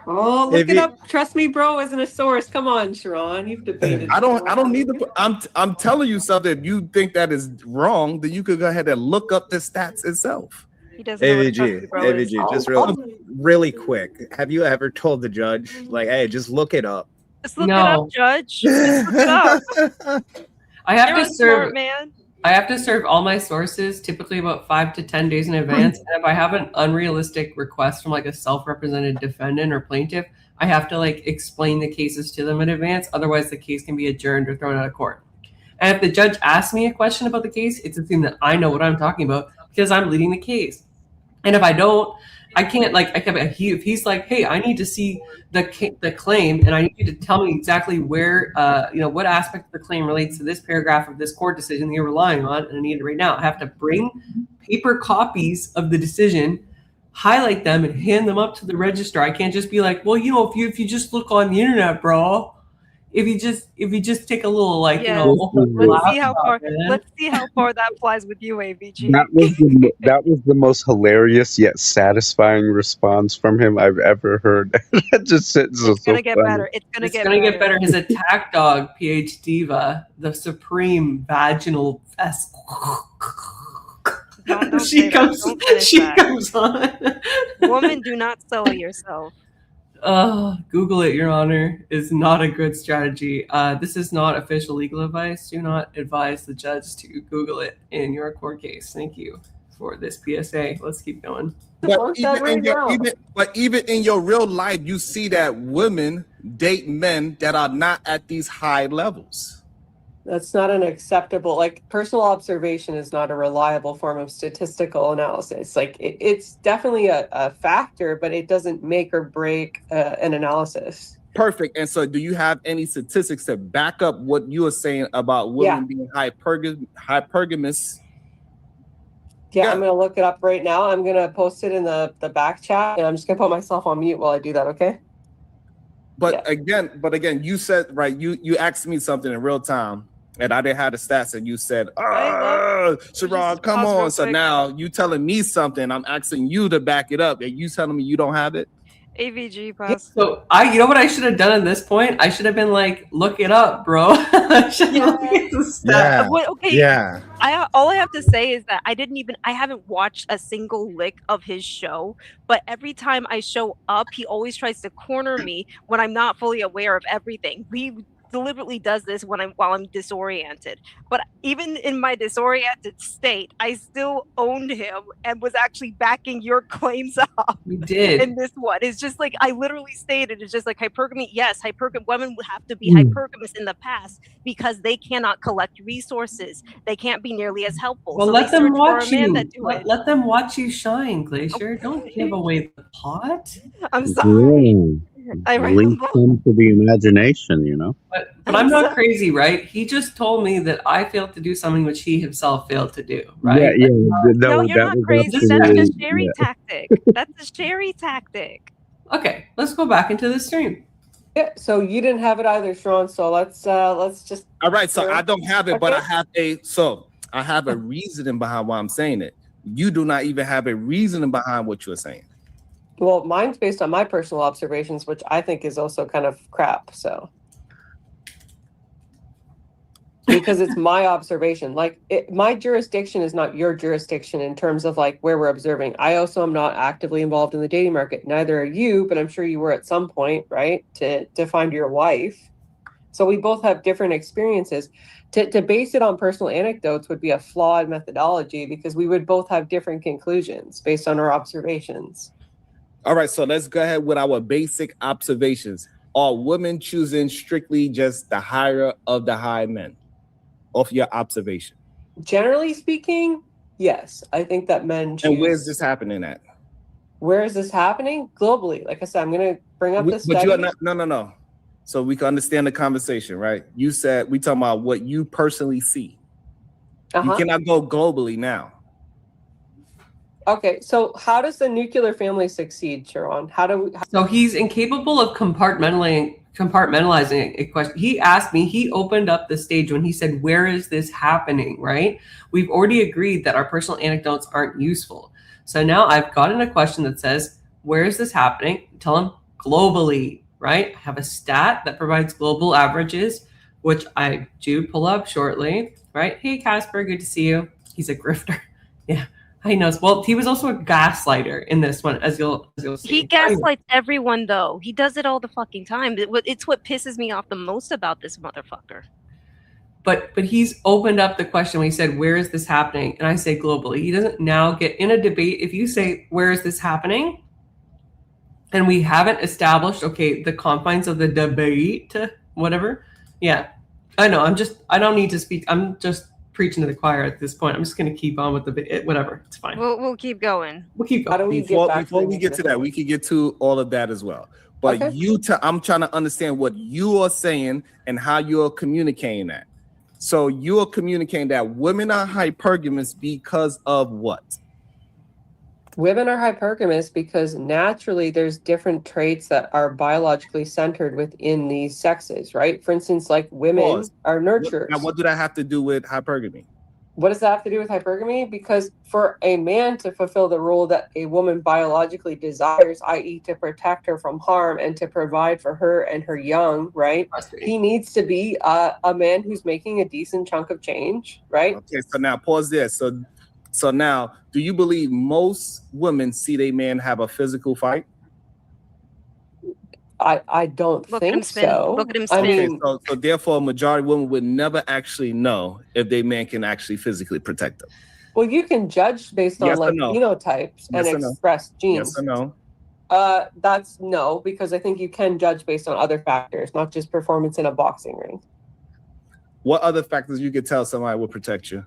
Oh, look If it you- up. Trust me, bro. Isn't a source. Come on, Sharon. You've debated. I don't need to. I'm telling you something. If you think that is wrong, then you could go ahead and look up the stats itself. He doesn't know what a trusty AVG, bro is. AVG, just really quick. Have you ever told the judge, like, hey, just look it up? Just look it No. up, Judge. Just look it up. I have You're to a serve. smart man. I have to serve all my sources typically about 5 to 10 days in advance. And if I have an unrealistic request from like a self-represented defendant or plaintiff, I have to like explain the cases to them in advance. Otherwise, the case can be adjourned or thrown out of court. And if the judge asks me a question about the case, it's assumed that I know what I'm talking about because I'm leading the case. And if I don't, I can't like if he's like, hey, I need to see the claim, and I need you to tell me exactly where what aspect of the claim relates to this paragraph of this court decision that you're relying on, and I need it right now. I have to bring paper copies of the decision, highlight them, and hand them up to the registrar. I can't just be like, well, if you just look on the internet, bro. If you just take a little Let's see how far. Let's see how far that flies with you, AVG. That was the most hilarious yet satisfying response from him I've ever heard. That just sits It's so gonna get funny. better. It's gonna get better. His attack dog, PH Diva, the supreme vaginal vest. Don't she say comes. that. Don't finish She that. comes on. Woman, do not sell yourself. Google it, Your Honor, is not a good strategy. This is not official legal advice. Do not advise the judge to Google it in your court case. Thank you for this PSA. Let's keep going. But even in your real life, you see that women date men that are not at these high levels. That's not an acceptable, like personal observation is not a reliable form of statistical analysis. Like it's definitely a factor, but it doesn't make or break an analysis. Perfect. And so do you have any statistics to back up what you are saying about women being hypergamous? Yeah, I'm going to look it up right now. I'm going to post it in the back chat, and I'm just going to put myself on mute while I do that, okay? But again, you said, right, you asked me something in real time, and I didn't have the stats, and you said, Sharon, come on. So now you telling me something, I'm asking you to back it up, and you telling me you don't have it? AVG pass. So you know what I should have done at this point? I should have been like, look it up, bro. All I have to say is that I haven't watched a single lick of his show, but every time I show up, he always tries to corner me when I'm not fully aware of everything. We deliberately does this while I'm disoriented. But even in my disoriented state, I still owned him and was actually backing your claims up. You did. In this one, it's just like I literally stated, it's just like hypergamy. Yes, women would have to be hypergamous in the past because they cannot collect resources. They can't be nearly as helpful. Well, so let they them search for watch a man you. that do it. Let them watch you shine, Glacier. Don't give away the pot. I'm sorry. Yeah. I Leave ramble. some to the imagination, you know. But I'm not crazy, right? He just told me that I failed to do something which he himself failed to do, right? Yeah. No, you're not crazy. That's a Sherry tactic. That's a Sherry tactic. Okay, let's go back into the stream. Yeah, so you didn't have it either, Sharon. So let's just. All right, so I don't have it, but Okay. I have a reasoning behind why I'm saying it. You do not even have a reasoning behind what you're saying. Well, mine's based on my personal observations, which I think is also kind of crap. So, because it's my observation, like my jurisdiction is not your jurisdiction in terms of like where we're observing. I also am not actively involved in the dating market. Neither are you, but I'm sure you were at some point, right? To find your wife. So we both have different experiences. To base it on personal anecdotes would be a flawed methodology because we would both have different conclusions based on our observations. All right, so let's go ahead with our basic observations. Are women choosing strictly just the higher of the high men? Of your observation. Generally speaking, yes. I think that men choose. And where's this happening at? Where is this happening? Globally. Like I said, I'm going to bring up this But study. you are not, no. So we can understand the conversation, right? You said we talking about what you personally see. You cannot go globally now. Okay, so how does the nuclear family succeed, Sharon? So he's incapable of compartmentalizing a question. He asked me, he opened up the stage when he said, where is this happening, right? We've already agreed that our personal anecdotes aren't useful. So now I've gotten a question that says, where is this happening? Tell him globally, right? I have a stat that provides global averages, which I do pull up shortly, right? Hey, Casper, good to see you. He's a grifter. Yeah. He knows. Well, he was also a gaslighter in this one, as you'll see. He gaslights everyone, though. He does it all the fucking time. It's what pisses me off the most about this motherfucker. But he's opened up the question when he said, where is this happening? And I say globally. He doesn't now get in a debate. If you say, where is this happening? And we haven't established, okay, the confines of the debate, whatever. Yeah, I know. I don't need to speak. I'm just preaching to the choir at this point. I'm just going to keep on with whatever. It's fine. We'll keep going. We'll keep going. How do we Before we get to that, we can get to all of that as well. But Okay. I'm trying to understand what you are saying and how you're communicating that. So you are communicating that women are hypergamous because of what? Women are hypergamous because naturally there's different traits that are biologically centered within these sexes, right? For instance, like women are nurturers. Now, what do that have to do with hypergamy? What does that have to do with hypergamy? Because for a man to fulfill the role that a woman biologically desires, i.e. to protect her from harm and to provide for her and her young, right? He needs to be a man who's making a decent chunk of change, right? Okay, so now pause there. So now, do you believe most women see their man have a physical fight? I don't Look at him think spin. so. Look at him I spin. mean, So therefore, a majority of women would never actually know if their man can actually physically protect them. well, you can judge based on Yes or like no? phenotypes Yes or and no? expressed genes. Yes or no? That's no, because I think you can judge based on other factors, not just performance in a boxing ring. What other factors you could tell somebody will protect you?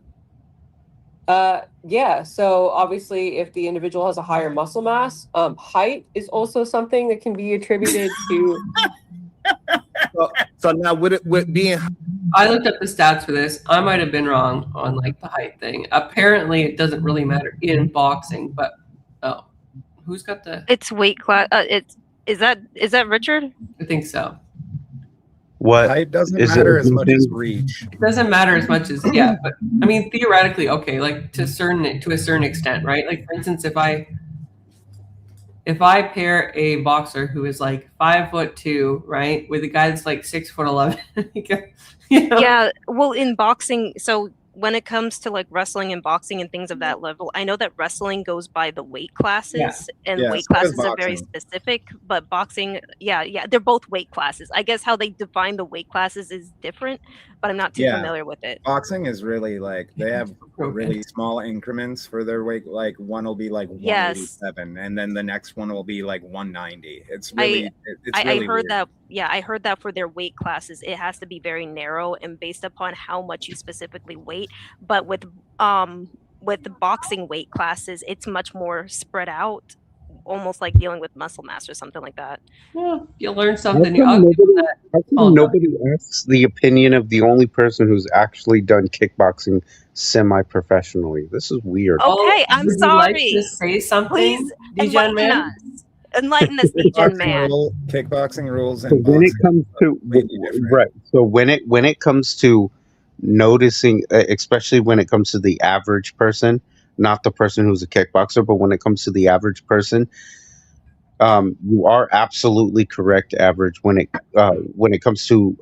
Yeah, so obviously if the individual has a higher muscle mass, height is also something that can be attributed to. So now with being, I looked up the stats for this. I might have been wrong on like the height thing. Apparently, it doesn't really matter in boxing. But who's got the? It's weight class. Is that Richard? I think so. What Height doesn't is matter it? as much as reach. It doesn't matter as much as but I mean theoretically, okay, like to a certain extent, right? Like for instance, if I pair a boxer who is like 5'2", right, with a guy that's like 6'11", you know? Yeah. Well, in boxing, so when it comes to like wrestling and boxing and things of that level, I know that wrestling goes by the weight classes, and Yeah, weight so does classes are very boxing. specific. But boxing, yeah, they're both weight classes. I guess how they define the weight classes is different, but I'm not too Yeah. familiar with it. Boxing is really like they have really small increments for their weight. Like one will be like 187, and then the next one will be like 190. It's really I really heard weird. that. Yeah, I heard that for their weight classes, it has to be very narrow and based upon how much you specifically weight. But with the boxing weight classes, it's much more spread out, almost like dealing with muscle mass or something like that. Well, you learn How something. come I'll give them that. how come Oh, no. nobody asks the opinion of the only person who's actually done kickboxing semi-professionally? This is weird. Okay, I'm Would you like to sorry. say something, Please DJ enlighten man? us. Enlighten us, Degen man. Kickboxing rules So and when it boxing comes are to completely different. right, so when it comes to noticing, especially when it comes to the average person, not the person who's a kickboxer, but when it comes to the average person, you are absolutely correct, average, when it comes to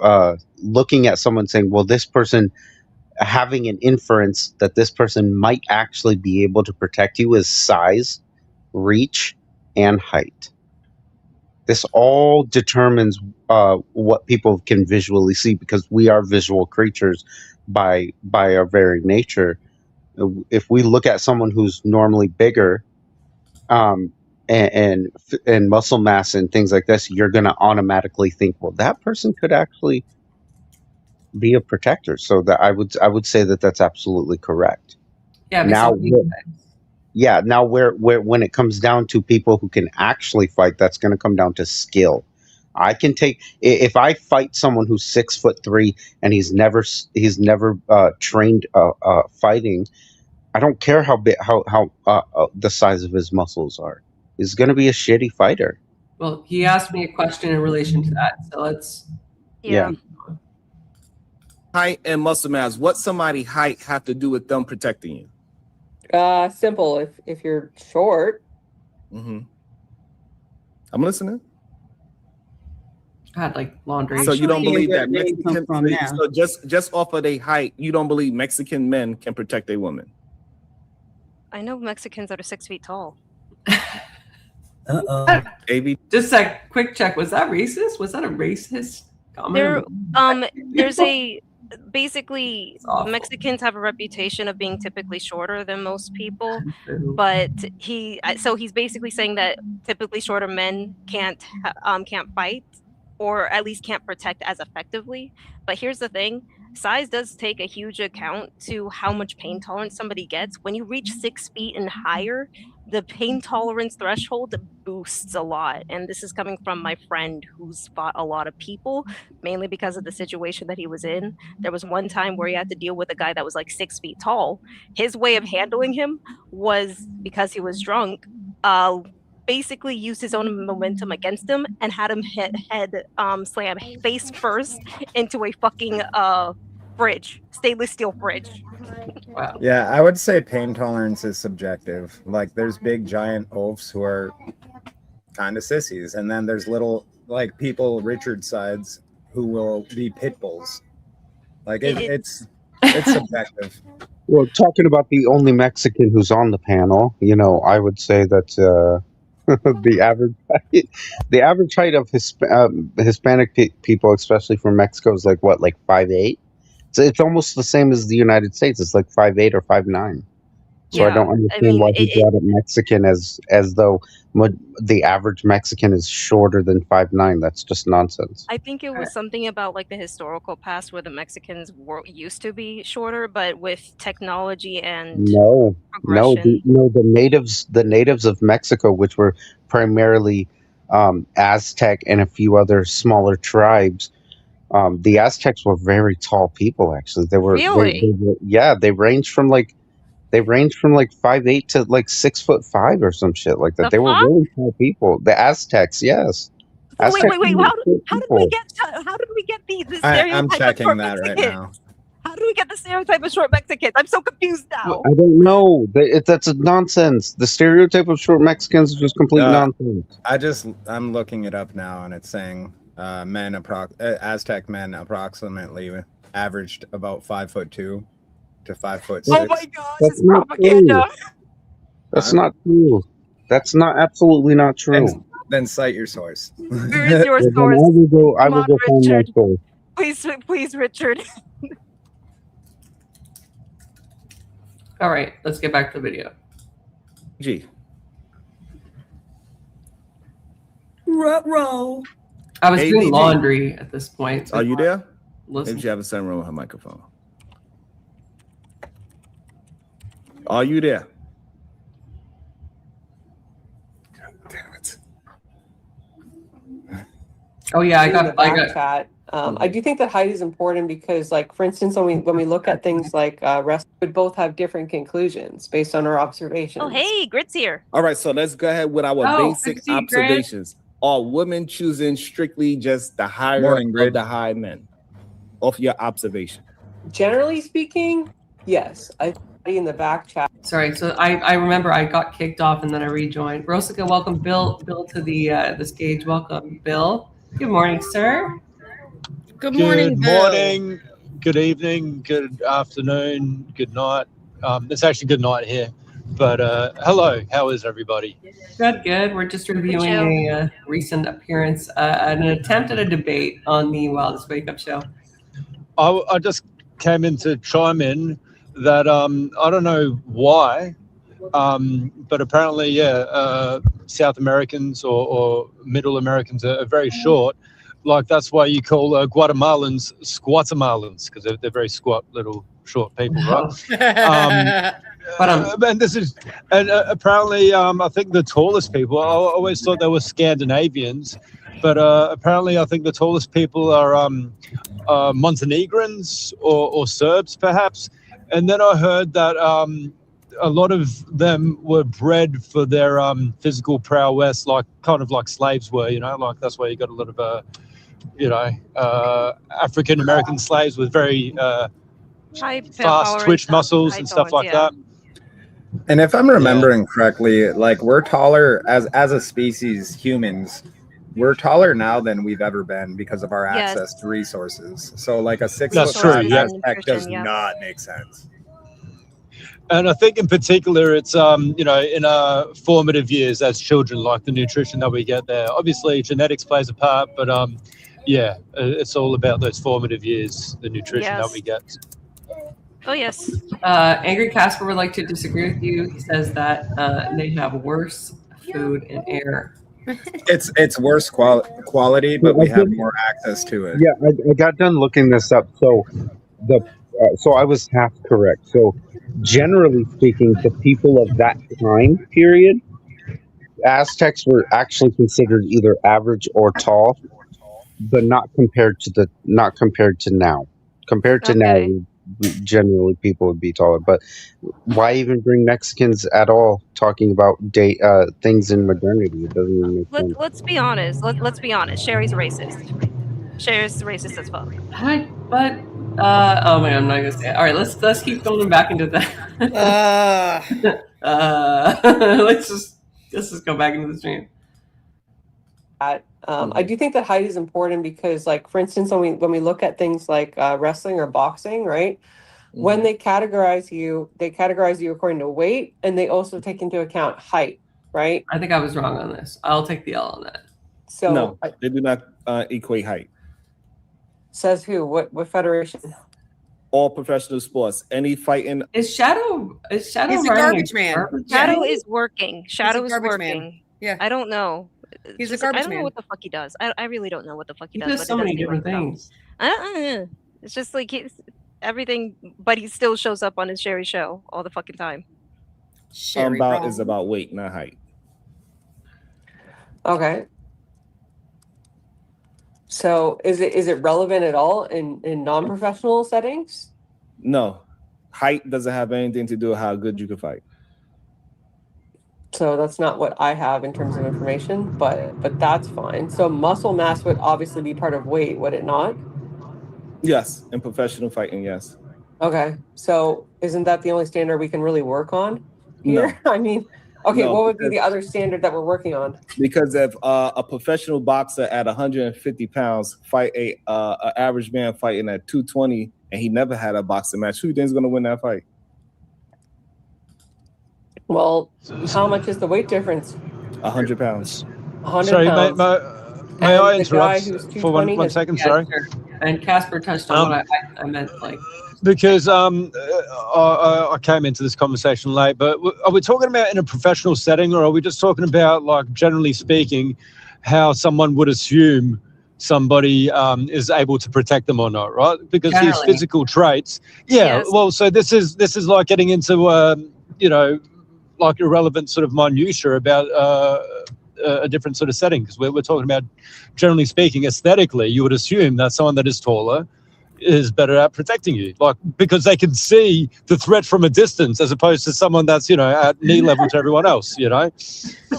looking at someone saying, well, this person, having an inference that this person might actually be able to protect you is size, reach, and height. This all determines what people can visually see, because we are visual creatures by our very nature. If we look at someone who's normally bigger, um, and muscle mass and things like this, you're going to automatically think, well, that person could actually be a protector. So that I would say that that's absolutely correct. Yeah, Now, now where when it comes down to people who can actually fight, that's going to come down to skill. I can take, if I fight someone who's 6'3" and he's never trained fighting. I don't care how big how the size of his muscles are. He's going to be a shitty fighter. Well, he asked me a question in relation to that, so let's. Yeah. Height and muscle mass. What somebody height have to do with them protecting you? Simple. If you're short, I'm listening. God, like laundry. So you don't Actually- believe that Where you come Mexican? from now. So just off of their height, you don't believe Mexican men can protect a woman? I know Mexicans that are 6 feet tall. AV. Just a quick check. Was that racist? Was that a racist comment? There's a basically It's awful. Mexicans have a reputation of being typically shorter than most people, but he's basically saying that typically shorter men can't fight, or at least can't protect as effectively. But here's the thing. Size does take a huge account to how much pain tolerance somebody gets. When you reach 6 feet and higher, the pain tolerance threshold boosts a lot. And this is coming from my friend who's fought a lot of people, mainly because of the situation that he was in. There was one time where he had to deal with a guy that was like 6 feet tall. His way of handling him was, because he was drunk, basically used his own momentum against him and had him slam face first into a fucking stainless steel fridge. Wow. Yeah, I would say pain tolerance is subjective. Like, there's big giant oafs who are kind of sissies, and then there's little like people Richard sides who will be pit bulls. Like it's subjective. Well, talking about the only Mexican who's on the panel, I would say that the average height of Hispanic people, especially from Mexico, is like 5'8". So it's almost the same as the United States. It's like 5'8" or 5'9". So I don't understand why he brought up Mexican as though the average Mexican is shorter than 5'9". That's just nonsense. I think it was something about like the historical past where the Mexicans used to be shorter, but with technology and progression. The natives of Mexico, which were primarily Aztec and a few other smaller tribes. The Aztecs were very tall people. Actually, they were really. They ranged from like 5'8" to like 6'5" or some shit like that. They were really tall people. The Aztecs, yes. So Aztecs wait. How did we get the stereotype I'm checking of short that right Mexicans? now. How do we get the stereotype of short Mexicans? I'm so confused now. I don't know. That's a nonsense. The stereotype of short Mexicans is just complete nonsense. I'm looking it up now, and it's saying Aztec men approximately averaged about 5'2". to 5'6". Oh my gosh, That's it's not propaganda. That's not true. That's not absolutely not true. Then cite your source. Where is your Well, then source? I Come will on, go find my Richard. source. Please, Richard. All right, let's get back to the video. Gee. Row. I was doing AVG. laundry at this point. so Are you there? Listen. Maybe she have a something wrong with her microphone. Are you there? God damn it. Oh yeah, I In the got back chat. I do think that height is important because, like, for instance, when we look at things like rest, we both have different conclusions based on our observations. Oh, hey, Grit's here. All right, so let's go ahead with our Oh, basic good to see you, Greg. observations. Are women choosing strictly just the higher Morning, of Grid. the high men? Off your observation. Generally speaking, yes. I in the back chat. Sorry, so I remember I got kicked off and then I rejoined. Rosika, welcome Bill to the stage. Welcome, Bill. Good morning, sir. Good morning, Good Bill. morning, good evening, good afternoon, good night. It's actually good night here. But hello, how is everybody? Good. We're just reviewing a recent appearance, an attempt at a debate on the Wildest Wake Up Show. I just came in to chime in that I don't know why, but apparently, South Americans or Middle Americans are very short. Like that's why you call Guatemalans Squatemalans, because they're very squat little short people, right? And this is, and apparently, I think the tallest people. I always thought they were Scandinavians, but apparently, I think the tallest people are Montenegrins or Serbs, perhaps. And then I heard that a lot of them were bred for their physical prowess, like kind of like slaves were. You know, like that's why you got a lot of African American slaves with very High fast power twitch and muscles high and stuff tolerance, like yeah. that. And if I'm remembering correctly, like we're taller as a species, humans, we're taller now than we've ever been because of our Yes. access to resources. So like a 6 That's foot true, five yeah. Aztec does Nutrition, yeah. not make sense. And I think in particular, it's, in our formative years as children, like the nutrition that we get there. Obviously, genetics plays a part, but it's all about those formative years, the nutrition that Yes. we get. Oh, yes. Angry Casper would like to disagree with you. He says that they have worse food and air. It's worse quality, but we have more access to it. Yeah, I got done looking this up. So so I was half correct. So generally speaking, the people of that time period, Aztecs were actually considered either average or tall, but not compared to now. Compared to now, Okay. generally people would be taller. But why even bring Mexicans at all? Talking about things in modernity, it doesn't even make sense. Let's be honest. Let's be honest. Sherry's racist. Sherry's racist as fuck. But oh man, I'm not gonna say it. All right, let's keep going back into that. Let's just go back into the stream. I do think that height is important because, like, for instance, when we look at things like wrestling or boxing, right? When they categorize you according to weight, and they also take into account height, right? I think I was wrong on this. I'll take the L on that. So No, they do not equate height. says who? What federation? All professional sports, any fighting. Is Shadow He's a running garbage man. garbage Shadow man? is working. Shadow is garbage working. man. Yeah. I don't know. He's a Just- garbage I don't know man. what the fuck he does. I really don't know what the fuck He he does. does but so it many seem different like dumb. things. It's just like he's everything, but he still shows up on his Sherry show all the fucking time. Sherry Is wrong. about weight, not height. Okay. So is it relevant at all in non-professional settings? No, height doesn't have anything to do with how good you can fight. So that's not what I have in terms of information, but that's fine. So muscle mass would obviously be part of weight, would it not? Yes, in professional fighting, yes. Okay. So isn't that the only standard we can really work on here? I mean, okay, No, what would be because- the other standard that we're working on? Because if a professional boxer at 150 pounds fight a average man fighting at 220, and he never had a boxing match. Who do you think is going to win that fight? Well, how much is the weight difference? 100 pounds. 100 Sorry, pounds. may And I the guy interrupt who's for 220 one has- second? Yeah, Sorry. sure. And Casper touched on what I meant, like, Because I came into this conversation late, but are we talking about in a professional setting, or are we just talking about, like, generally speaking, how someone would assume somebody is able to protect them or not, right? Because these Generally. physical traits, yeah. Yes. Well, so this is like getting into you know, like irrelevant sort of minutia about a different sort of setting, because we're talking about, generally speaking, aesthetically, you would assume that someone that is taller is better at protecting you, like, because they can see the threat from a distance as opposed to someone that's, you know, at knee level to everyone else, you know.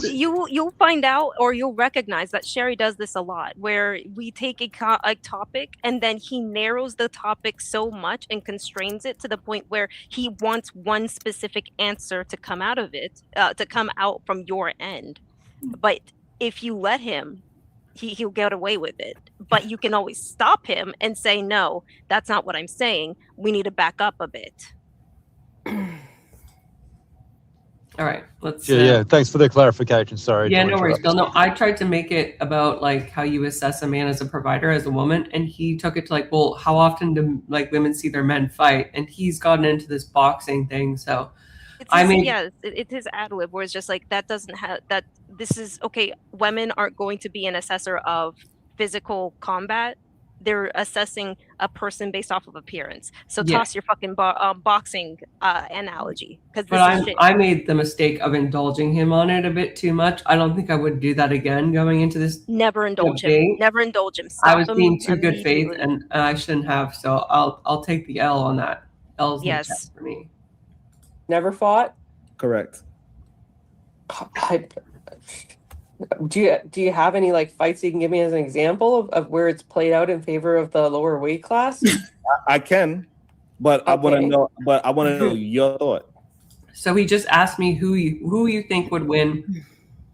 You'll find out, or you'll recognize that Sherry does this a lot, where we take a topic and then he narrows the topic so much and constrains it to the point where he wants one specific answer to come out of it, to come out from your end. But if you let him, he'll get away with it. But you can always stop him and say, no, that's not what I'm saying. We need to back up a bit. all right, let's. Yeah. Thanks for the clarification. Sorry. Yeah, to no worries, interrupt. Bill. No, I tried to make it about like how you assess a man as a provider, as a woman, and he took it to like, well, how often do like women see their men fight? And he's gotten into this boxing thing, so. It's his ad lib where it's just like, that doesn't have that. This is okay. Women aren't going to be an assessor of physical combat. They're assessing a person based off of appearance. So Yeah. toss your fucking boxing analogy, because this But is shit. I made the mistake of indulging him on it a bit too much. I don't think I would do that again going into this. Never indulge him. debate. Never indulge him. I Stop was him being too good faith, immediately. and I shouldn't have. So I'll take the L on that. L's in the Yes. chat for me. Never fought? Correct. Do you have any like fights you can give me as an example of where it's played out in favor of the lower weight class? I can, but I want to Okay. know. But I want to know your thought. So he just asked me who you think would win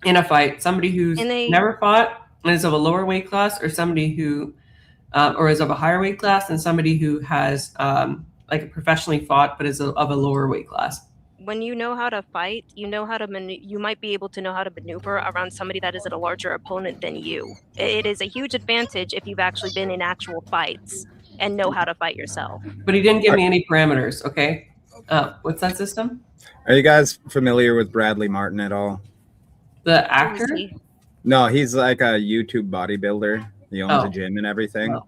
in a fight. Somebody who's never fought and is of a lower weight class, or somebody who or is of a higher weight class, and somebody who has like professionally fought but is of a lower weight class. When you know how to fight, you know how to you might be able to know how to maneuver around somebody that is a larger opponent than you. It is a huge advantage if you've actually been in actual fights and know how to fight yourself. But he didn't give me any parameters. Okay, what's that system? Are you guys familiar with Bradley Martin at all? The actor? No, he's like a YouTube bodybuilder. He owns a gym and everything. Oh.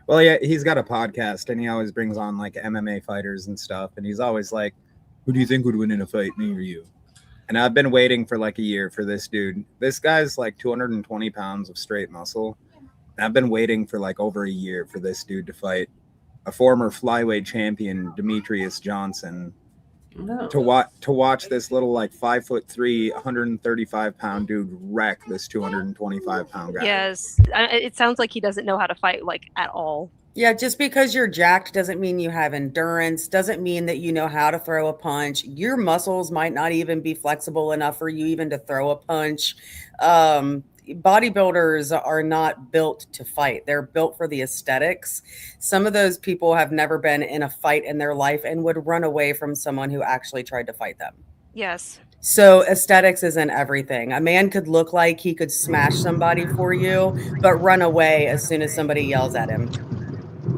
Well, yeah, he's got a podcast and he always brings on like MMA fighters and stuff. And he's always like, who do you think would win in a fight, me or you? And I've been waiting for like a year for this dude. This guy's like 220 pounds of straight muscle. And I've been waiting for like over a year for this dude to fight a former flyweight champion, Demetrius Johnson. No. To watch this little like 5'3", 135-pound dude wreck this 225-pound guy. Yes, it sounds like he doesn't know how to fight like at all. Yeah, just because you're jacked doesn't mean you have endurance, doesn't mean that you know how to throw a punch. Your muscles might not even be flexible enough for you even to throw a punch. Bodybuilders are not built to fight. They're built for the aesthetics. Some of those people have never been in a fight in their life and would run away from someone who actually tried to fight them. Yes. So aesthetics isn't everything. A man could look like he could smash somebody for you, but run away as soon as somebody yells at him.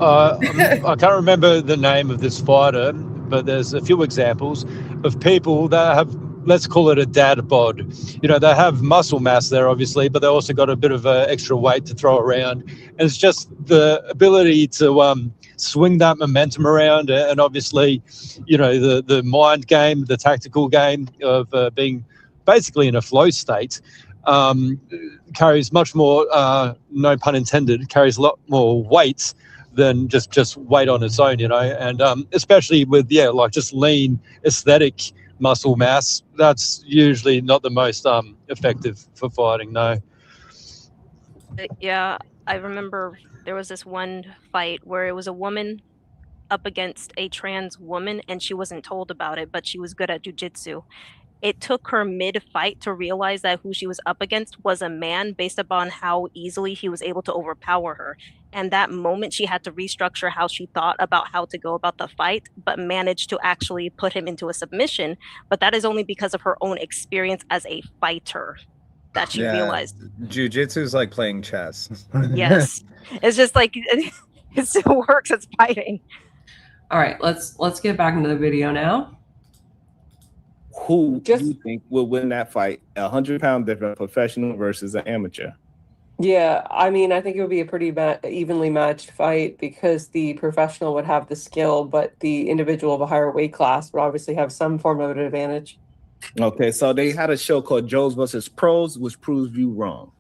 I can't remember the name of this fighter, but there's a few examples of people that have, let's call it a dad bod. You know, they have muscle mass there, obviously, but they also got a bit of extra weight to throw around. And it's just the ability to swing that momentum around, and obviously, you know, the mind game, the tactical game of being basically in a flow state carries much more, no pun intended, carries a lot more weight than just weight on its own, you know. And especially with, like just lean aesthetic muscle mass, that's usually not the most effective for fighting, no. Yeah, I remember there was this one fight where it was a woman up against a trans woman, and she wasn't told about it, but she was good at jujitsu. it took her mid-fight to realize that who she was up against was a man based upon how easily he was able to overpower her. And that moment she had to restructure how she thought about how to go about the fight, but managed to actually put him into a submission. But that is only because of her own experience as a fighter that she realized. Jiu-jitsu is like playing chess. Yes. It's just like, it still works as fighting. All right, let's get back into the video now. Who do you think will win that fight? 100-pound difference, professional versus an amateur? Yeah, I mean, I think it would be a pretty evenly matched fight because the professional would have the skill, but the individual of a higher weight class would obviously have some form of an advantage. Okay, so they had a show called Joes versus Pros, which proves you wrong.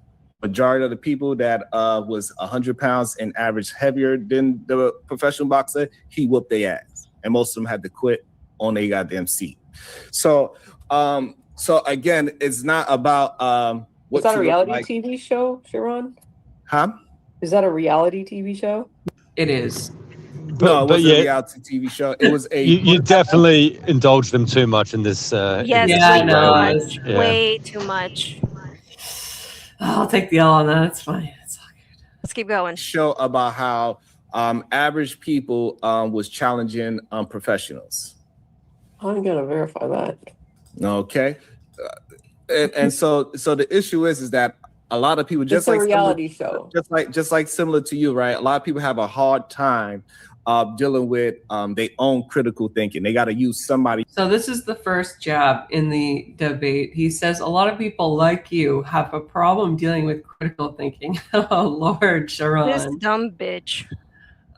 Majority of the people that was 100 pounds and average heavier than the professional boxer, he whooped their ass. And most of them had to quit on their goddamn seat. So again, it's not about what is that a reality like. TV show, Sharon? Huh? Is that a reality TV show? It is. No, it wasn't a reality TV show. It was a. You definitely indulge them too much in this. Yes, way too much. I'll take the L on that. It's fine. It's all good. Let's keep going. Show about how average people was challenging professionals. I'm gonna verify that. Okay, and so the issue is that a lot of people It's a reality show, just like similar to you, right? A lot of people have a hard time dealing with their own critical thinking. They got to use somebody. So this is the first jab in the debate. He says a lot of people like you have a problem dealing with critical thinking. Oh Lord, Sharon, this dumb bitch.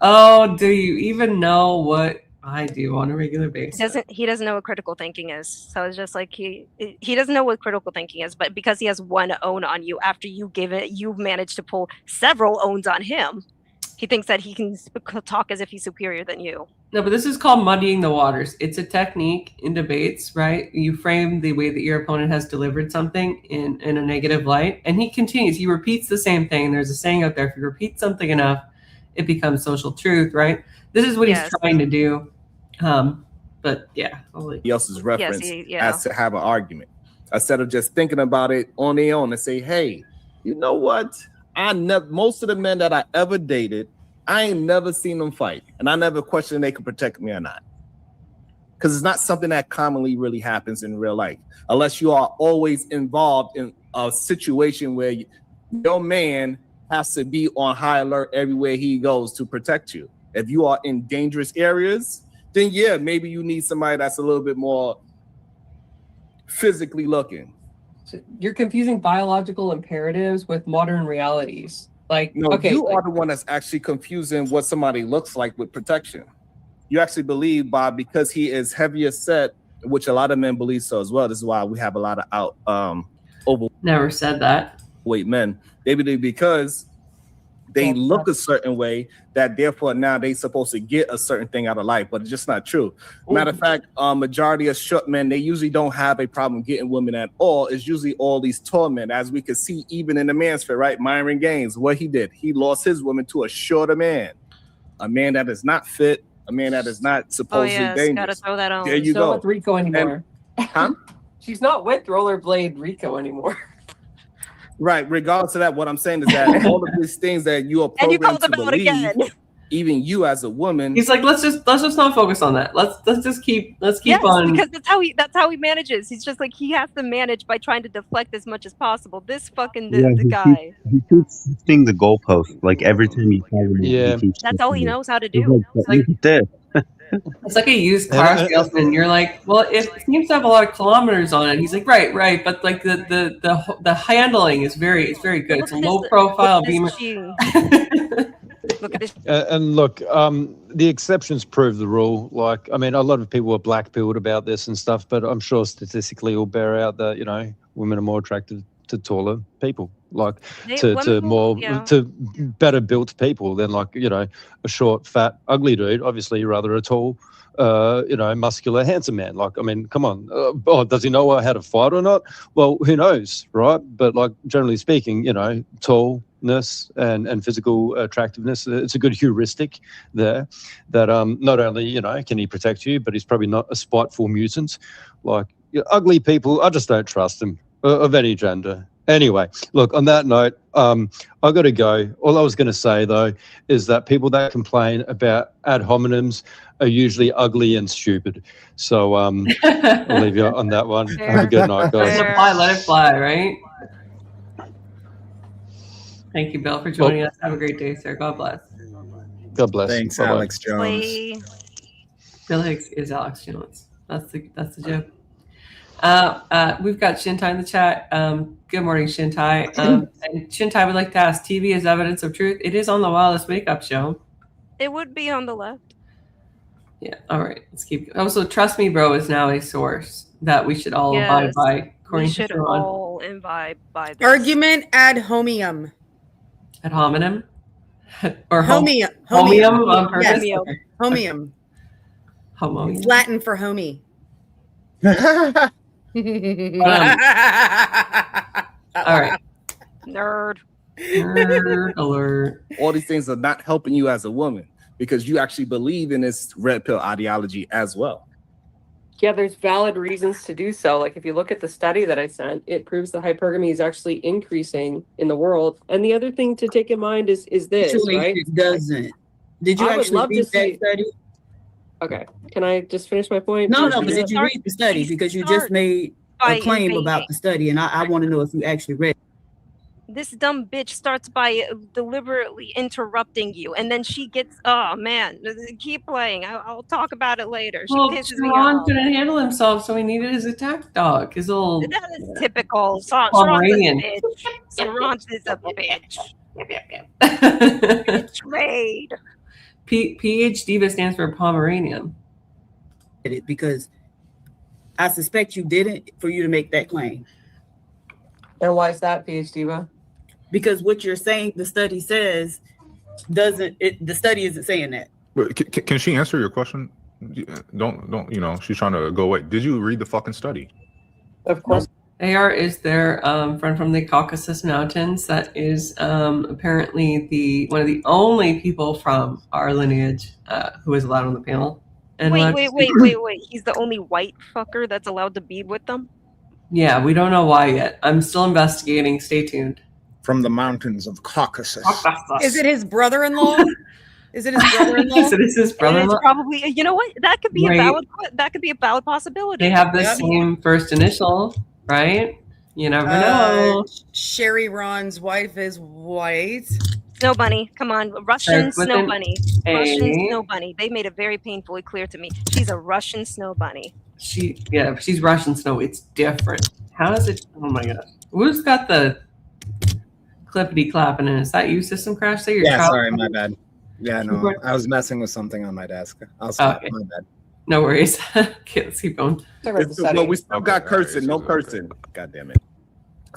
Oh, do you even know what I do on a regular basis? He doesn't know what critical thinking is. So it's just like he doesn't know what critical thinking is, but because he has one own on you after you've managed to pull several owns on him, he thinks that he can talk as if he's superior than you. No, but this is called muddying the waters. It's a technique in debates, right? You frame the way that your opponent has delivered something in a negative light, and he continues. He repeats the same thing. There's a saying out there, if you repeat something enough, it becomes social truth, right? This is what he's trying to do. But yeah, somebody else's reference as to have an argument instead of just thinking about it on their own and say, hey, you know what? Most of the men that I ever dated, I ain't never seen them fight, and I never questioned if they could protect me or not, because it's not something that commonly really happens in real life unless you are always involved in a situation where your man has to be on high alert everywhere he goes to protect you. If you are in dangerous areas, then yeah, maybe you need somebody that's a little bit more physically looking. So you're confusing biological imperatives with modern realities. Like, no, okay, you are the one that's actually confusing what somebody looks like with protection. You actually believe because he is heavier set, which a lot of men believe so as well. This is why we have a lot of overweight. Never said that. Men. They believe because they look a certain way that therefore now they supposed to get a certain thing out of life, but it's just not true. Matter of fact, majority of short men, they usually don't have a problem getting women at all. It's usually all these tall men, as we can see even in the Mansfield, right? Myron Gaines, what he did, he lost his woman to a shorter man, a man that is not fit, a man that is not supposedly dangerous. Gotta throw that on. There you go. Not with Rico anymore. She's not with Rollerblade Rico anymore. Right. Regardless of that, what I'm saying is that all of these things that you are programmed to believe, even you as a woman. He's like, let's just not focus on that. Let's keep on. Because that's how he manages. He's just like, he has to manage by trying to deflect as much as possible. This fucking the guy. He keeps shifting the goalpost like every time you try to That's all he knows how to do. It's like a used car salesman. You're like, well, it seems to have a lot of kilometers on it. He's like, right, but like the handling is very good. It's a low profile Beamer. Look at this. And look, the exceptions prove the rule. Like, I mean, a lot of people are black-pilled about this and stuff, but I'm sure statistically it'll bear out that women are more attracted to taller people, like to better built people than a short, fat, ugly dude. Obviously, rather a tall, muscular, handsome man. Like, I mean, come on. Does he know how to fight or not? Well, who knows, right? But like, generally speaking, tallness and physical attractiveness, it's a good heuristic there that not only, can he protect you, but he's probably not a spiteful mutant. Like, ugly people, I just don't trust them of any gender. Anyway, look, on that note, I got to go. All I was going to say, though, is that people that complain about ad hominems are usually ugly and stupid. So I'll leave you on that one. Fair. Have a good night, guys. Let it fly, let it fly, right? Thank you, Bill, for joining us. Have a great day, sir. God bless. God bless. Thanks, Bye-bye. Alex Jones. Play. Bill Hicks is Alex Jones. That's the joke. We've got Shintai in the chat. Good morning, Shintai. And Shintai would like to ask, TV is evidence of truth. It is on the Wildest Wake Up Show. It would be on the left. Yeah. All right. Let's keep. Also, Trust Me, Bro is now a source that we should all abide Yes. by. We According to should Sharon. all imbibe by this. Argument ad hominem. Ad hominem or Homium. homium on purpose. Yes. Homium. Okay. Homium. Homium. It's Latin for homie. All right. Nerd. Nerd alert. All these things are not helping you as a woman because you actually believe in this red pill ideology as well. Yeah, there's valid reasons to do so. Like if you look at the study that I sent, it proves that hypergamy is actually increasing in the world. And the other thing to take in mind is this, Actually, right? it doesn't. Did you I would actually love to read that see- study? Okay, can I just finish my point? No, but Yeah. did you read the study? Because you just made By a claim invading. about the study, and I want to know if you actually read it. This dumb bitch starts by deliberately interrupting you, and then she gets, oh man, keep playing. I'll talk about it later. She Well, pisses me Sharon off. couldn't handle himself, so he needed his attack dog. His little That is typical. Pomeranian. Saran's is a bitch. PhD Trade. stands for Pomeranian. It because I suspect you didn't for you to make that claim. And why is that, PhD? Because what you're saying, the study says, doesn't it? The study isn't saying that. But can she answer your question? Don't you know? She's trying to go away. Did you read the fucking study? Of course. AR is their friend from the Caucasus Mountains. That is apparently one of the only people from our lineage who is allowed on the panel. And Wait. He's the only white fucker that's allowed to be with them? Yeah, we don't know why yet. I'm still investigating. Stay tuned. From the mountains of Caucasus. Is it his brother-in-law? Is it his brother-in-law? So this is And brother-in-law. it's probably, you know what? That could be Right. a valid possibility. They have the Yeah. same first initial, right? You never know. Sherry Ron's wife is white. Snow Bunny, come on. Russian Starts with Snow an Bunny. A. Russian Snow Bunny. They made it very painfully clear to me. She's a Russian Snow Bunny. She's Russian Snow. It's different. How is it? Oh my god. Who's got the clippity clapping in? Is that you, System Crash? Say your Yeah, child- sorry, my bad. Yeah, no, I was messing with something on my desk. I'll stop. Okay. My bad. No worries. Okay, let's keep going. Talk about the study. Well, we still got Okay, cursing, no alright, cursing. God damn it.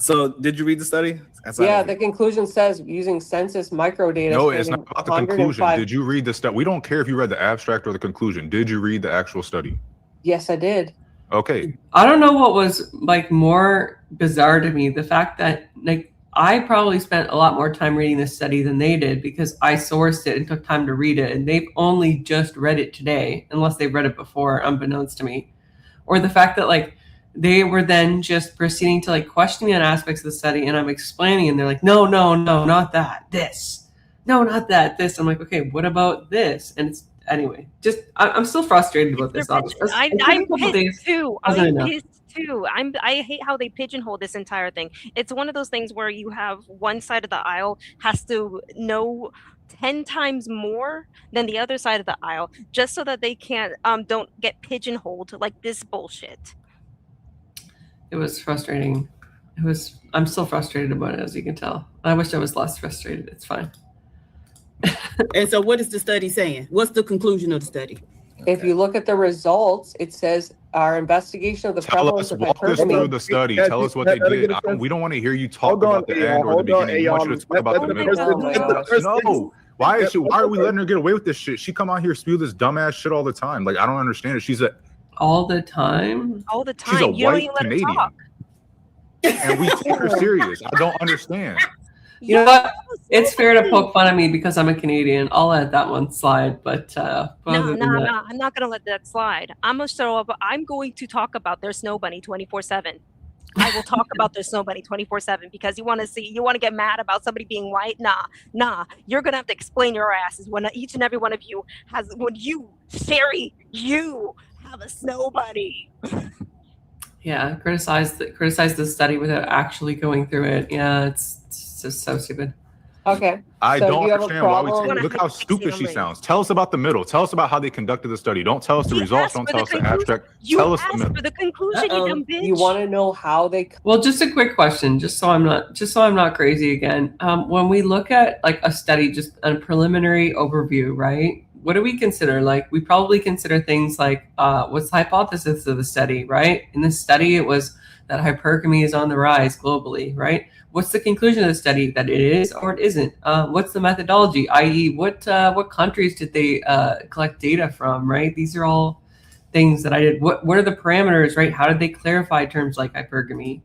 So, did you read the study? Yeah, the conclusion says using census microdata. No, it's spanning not about the conclusion. 105 Did you read the study? We don't care if you read the abstract or the conclusion. Did you read the actual study? Yes, I did. Okay. I don't know what was like more bizarre to me. The fact that like I probably spent a lot more time reading this study than they did because I sourced it and took time to read it, and they've only just read it today, unless they've read it before, unbeknownst to me. Or the fact that like they were then just proceeding to like questioning aspects of the study, and I'm explaining, and they're like, no, not that, this, no, not that, this. I'm like, okay, what about this? And it's anyway, just I'm still frustrated about this. Obviously, I'm pissed too. wasn't I'm enough. pissed too. I hate how they pigeonhole this entire thing. It's one of those things where you have one side of the aisle has to know 10 times more than the other side of the aisle just so that they can't don't get pigeonholed like this bullshit. It was frustrating. I'm still frustrated about it, as you can tell. I wish I was less frustrated. It's fine. And so, what is the study saying? What's the conclusion of the study? If you look at the results, it says our investigation of the Tell prevalence us, of walk us through hypergamy. the study. Yeah, Tell us what let- they let me did. get a sense. We don't want to hear you talk Hold on, about the Ayon, end or the hold on, beginning. We want you to Ayon. talk about Let the the middle. person- Oh my let the gosh. person- No. Why let- are we let- letting her get away with this shit? She come out here spew this dumbass shit all the time. Like I don't understand it. She's a All the time. All the she's time. a You don't white even let her Canadian. talk. And we take her serious. I don't understand. You know what? It's fair to poke fun at me because I'm a Canadian. I'll let that one slide. But No, I'm not gonna let that slide. I'm going to talk about their snow bunny 24/7. I will talk about their snow bunny 24/7 because you want to get mad about somebody being white. Nah. You're gonna have to explain your asses when each and every one of you Sherry, you have a snow bunny. Yeah, criticize the study without actually going through it. Yeah, it's just so stupid. Okay. I So don't you have a understand why we problem? look how stupid she sounds. Tell us about the middle. Tell us about how they conducted the study. Don't tell us the results. Don't tell us the abstract. Tell us the middle. For the conclusion, you dumb bitch. You want to know how they? Well, just a quick question, just so I'm not crazy again. When we look at like a study, just a preliminary overview, right? What do we consider? Like, we probably consider things like what's the hypothesis of the study, right? In this study, it was that hypergamy is on the rise globally, right? What's the conclusion of the study? That it is or it isn't? What's the methodology? I.e., what countries did they collect data from, right? These are all things that I did. What are the parameters, right? How did they clarify terms like hypergamy?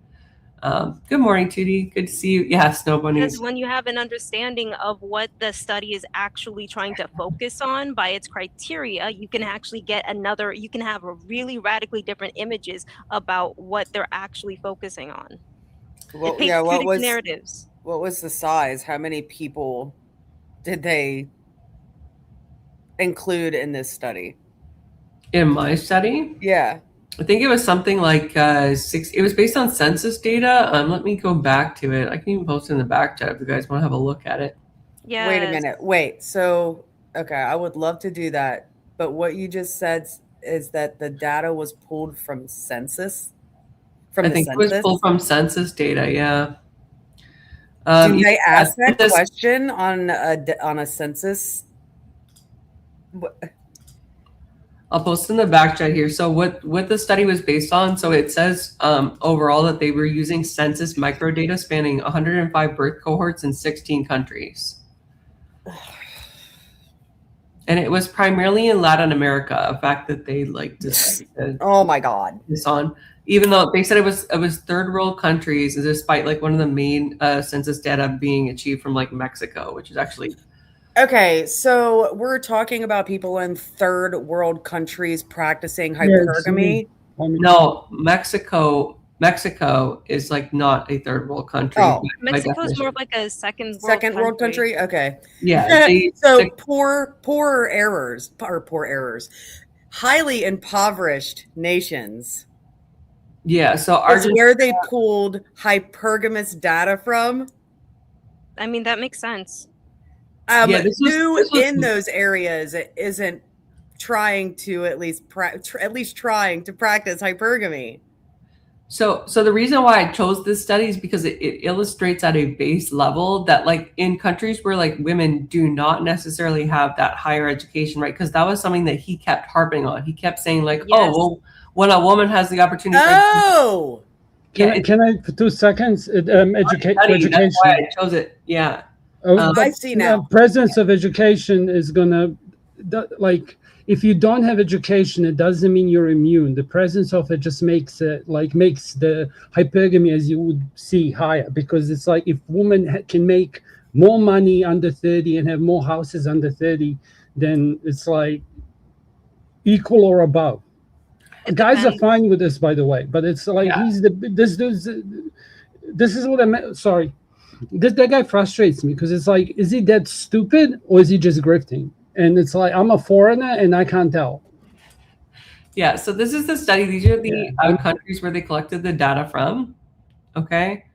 Good morning, Tootie. Good to see you. Yeah, snow bunnies. Because when you have an understanding of what the study is actually trying to focus on by its criteria, you can actually you can have a really radically different images about what they're actually focusing on. Well, it takes yeah, two different narratives. What was the size? How many people did they include in this study? In my study? Yeah. I think it was something like 6. It was based on census data. Let me go back to it. I can even post it in the back chat if you guys want to have a look at it. Yeah. Wait a minute. Wait. So, okay, I would love to do that. But what you just said is that the data was pulled from census? I think it was pulled from census data, yeah. Did they ask that question on a census? I'll post in the back chat here. So what the study was based on, so it says overall that they were using census microdata spanning 105 birth cohorts in 16 countries. And it was primarily in Latin America, a fact that they like to oh my God. This on. Even though they said it was third world countries, despite like one of the main census data being achieved from like Mexico, which is actually okay. So we're talking about people in third world countries practicing hypergamy. No, Mexico is like not a third world country. Oh, Mexico is more of like a second world country. Okay. Yeah. So poor errors, highly impoverished nations. Yeah, so where they pulled hypergamous data from. I mean, that makes sense. Who in those areas isn't trying to at least trying to practice hypergamy? So the reason why I chose this study is because it illustrates at a base level that like in countries where like women do not necessarily have that higher education, right? Because that was something that he kept harping on. He kept saying like, yes. Oh, well, when a woman has the opportunity. Can I for 2 seconds educate education? That's why I chose it. Yeah. I see now. Presence of education is gonna like. If you don't have education, it doesn't mean you're immune. The presence of it just makes the hypergamy, as you would see, higher, because it's like if women can make more money under 30 and have more houses under 30, then it's like equal or above. Guys are fine with this, by the way, but it's like this is what I meant. Sorry, that guy frustrates me because it's like, is he that stupid or is he just grifting? And it's like, I'm a foreigner and I can't tell. Yeah, so this is the study. These are the countries where they collected the data from. Okay.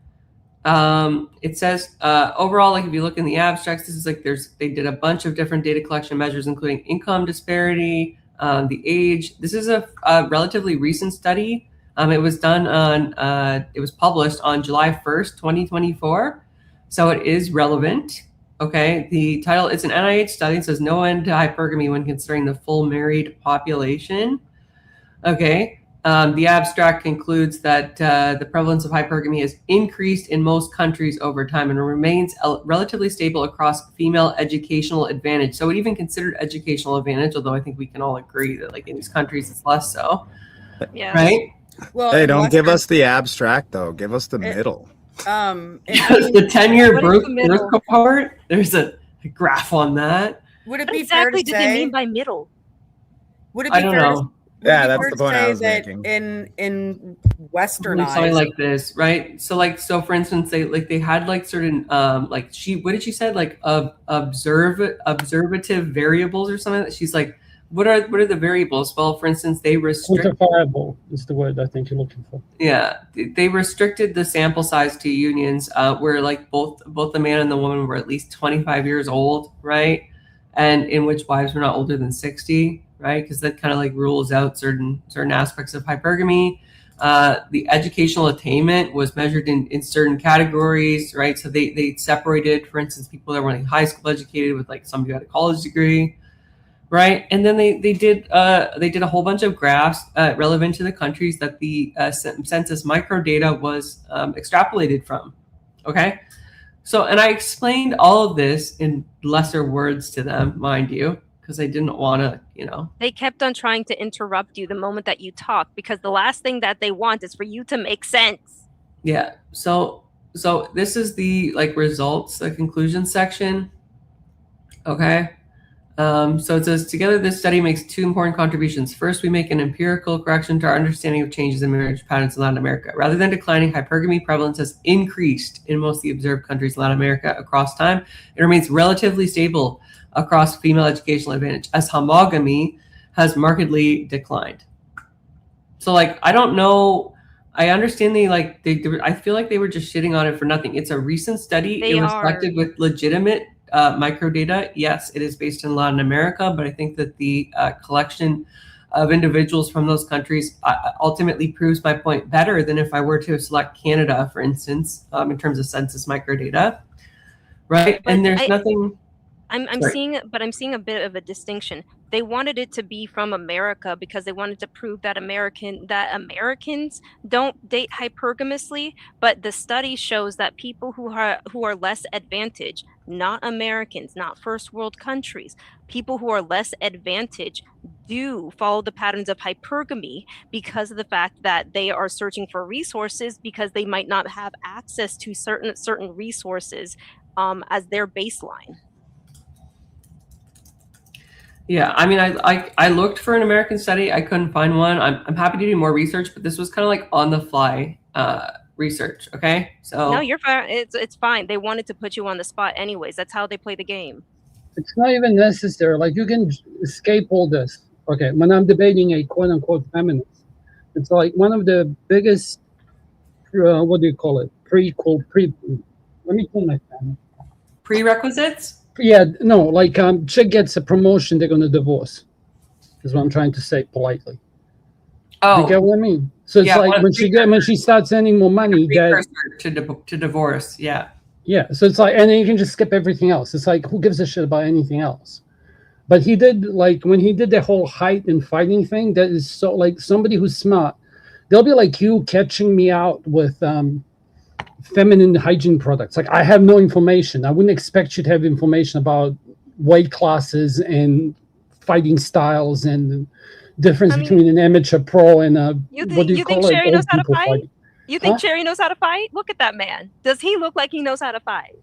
It says overall, like if you look in the abstracts, this is like they did a bunch of different data collection measures, including income disparity, the age. This is a relatively recent study. It was published on July 1st, 2024. So it is relevant. Okay, the title, it's an NIH study. It says no end to hypergamy when considering the full married population. Okay, the abstract concludes that the prevalence of hypergamy has increased in most countries over time and remains relatively stable across female educational advantage. So it even considered educational advantage, although I think we can all agree that like in these countries it's less so. Yes. Right? Well, hey, don't give us the abstract though. Give us the middle. The 10-year birth cohort. There's a graph on that. Would it What be fair to exactly did they mean say? by middle? Would it I be don't fair to know. Yeah, would it be that's fair the to point I say was that making. in Something westernized like this, right? So for instance, they had like certain what did she say, like observative variables or something. She's like, what are the variables? Well, for instance, they restrict. Quantifiable is the word I think you're looking for. Yeah, they restricted the sample size to unions where like both the man and the woman were at least 25 years old, right? And in which wives were not older than 60, right? Because that kind of like rules out certain aspects of hypergamy. The educational attainment was measured in certain categories, right? So they separated, for instance, people that were like high school educated with like somebody who had a college degree, right? And then they did a whole bunch of graphs relevant to the countries that the census microdata was extrapolated from. Okay, so and I explained all of this in lesser words to them, mind you, because I didn't want to, They kept on trying to interrupt you the moment that you talk, because the last thing that they want is for you to make sense. Yeah. So this is the like results, the conclusion section. Okay. So it says, together this study makes two important contributions. First, we make an empirical correction to our understanding of changes in marriage patterns in Latin America. Rather than declining, hypergamy prevalence has increased in most of the observed countries in Latin America across time. It remains relatively stable across female educational advantage, as homogamy has markedly declined. So like, I don't know. I understand I feel like they were just shitting on it for nothing. It's a recent study. It was collected with legitimate microdata. Yes, it is based in Latin America, but I think that the collection of individuals from those countries ultimately proves my point better than if I were to select Canada, for instance, in terms of census microdata, right? But and there's nothing. I'm seeing a bit of a distinction. They wanted it to be from America because they wanted to prove that Americans don't date hypergamously, but the study shows that people who are less advantaged, not Americans, not first world countries, people who are less advantaged do follow the patterns of hypergamy because of the fact that they are searching for resources because they might not have access to certain resources as their baseline. Yeah, I mean, I looked for an American study. I couldn't find one. I'm happy to do more research, but this was kind of like on the fly research. Okay, so no, you're fine. It's fine. They wanted to put you on the spot, anyways. That's how they play the game. It's not even necessary. Like, you can escape all this. Okay, when I'm debating a quote unquote feminist, it's like one of the biggest what do you call it? Let me call my family. Prerequisites. Yeah, no, like chick gets a promotion, they're gonna divorce. Is what I'm trying to say politely. Oh, you get what I mean? So it's like when she starts earning more money, to divorce. Yeah. Yeah. So it's like, and then you can just skip everything else. It's like, who gives a shit about anything else? But he did, like, when he did the whole height and fighting thing, that is so, like, somebody who's smart, they'll be like you catching me out with feminine hygiene products. Like, I have no information. I wouldn't expect you to have information about weight classes and fighting styles and difference between an amateur pro and a what do you call it? Sherry knows how to fight? Fighting. You think Sherry knows how to fight? Look at that man. Does he look like he knows how to fight?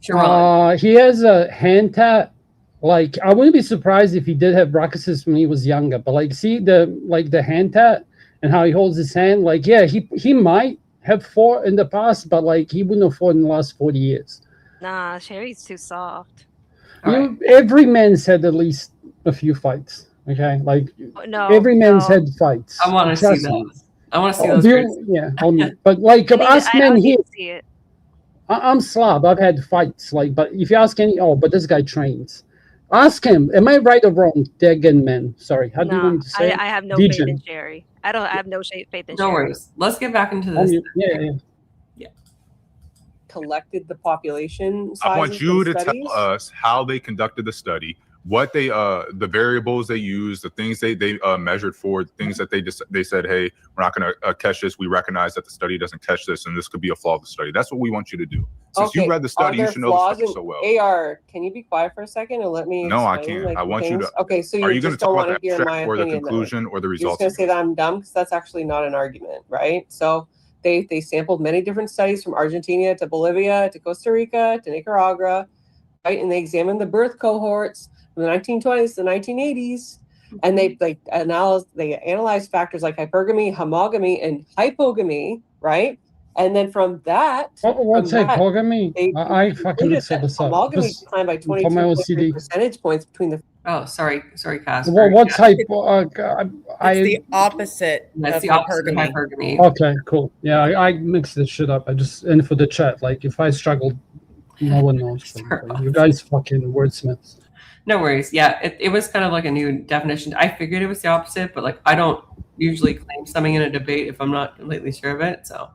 He has a hand tat. Like, I wouldn't be surprised if he did have bruxism when he was younger. But like, see the hand tat and how he holds his hand. Like, yeah, he might have fought in the past, but like, he wouldn't have fought in the last 40 years. Nah, Sherry's too soft. Every man's had at least a few fights. Okay, like every man's had fights. I want to see those. I want to see those. Yeah, but like us men here, I'm Slav. I've had fights. Like, but if you ask but this guy trains. Ask him. Am I right or wrong? Degen men. Sorry, how do you want to say? I have no faith in Sherry. I have no faith in Sherry. No worries. Let's get back into this. Yeah. Collected the population. I want you to tell us how they conducted the study, what they the variables they used, the things they measured for, things that they said, hey, we're not going to catch this. We recognize that the study doesn't catch this, and this could be a flaw of the study. That's what we want you to do. Since you read the study, you should know the study so well. AR, can you be quiet for a second and let me? No, I can't. Like, I want you to. Okay, so are you going to talk about the hear my abstract or the opinion, conclusion or the You're results? just going to say that I'm dumb because that's actually not an argument, right? So they sampled many different studies from Argentina to Bolivia to Costa Rica to Nicaragua, right? And they examined the birth cohorts from the 1920s to the 1980s. And they analyzed factors like hypergamy, homogamy, and hypogamy, right? And then from that, What's hypogamy? I fucking looked this up. Homogamy declined by For my 22.3 percentage points between the. Oh, sorry, Casper. Well, what's hypo? It's the opposite That's of the opposite of hypergamy. hypergamy. Okay, cool. Yeah, I mixed this shit up. And for the chat, like if I struggled, no one knows. You guys fucking wordsmiths. No worries. Yeah, it was kind of like a new definition. I figured it was the opposite, but like I don't usually claim something in a debate if I'm not completely sure of it. So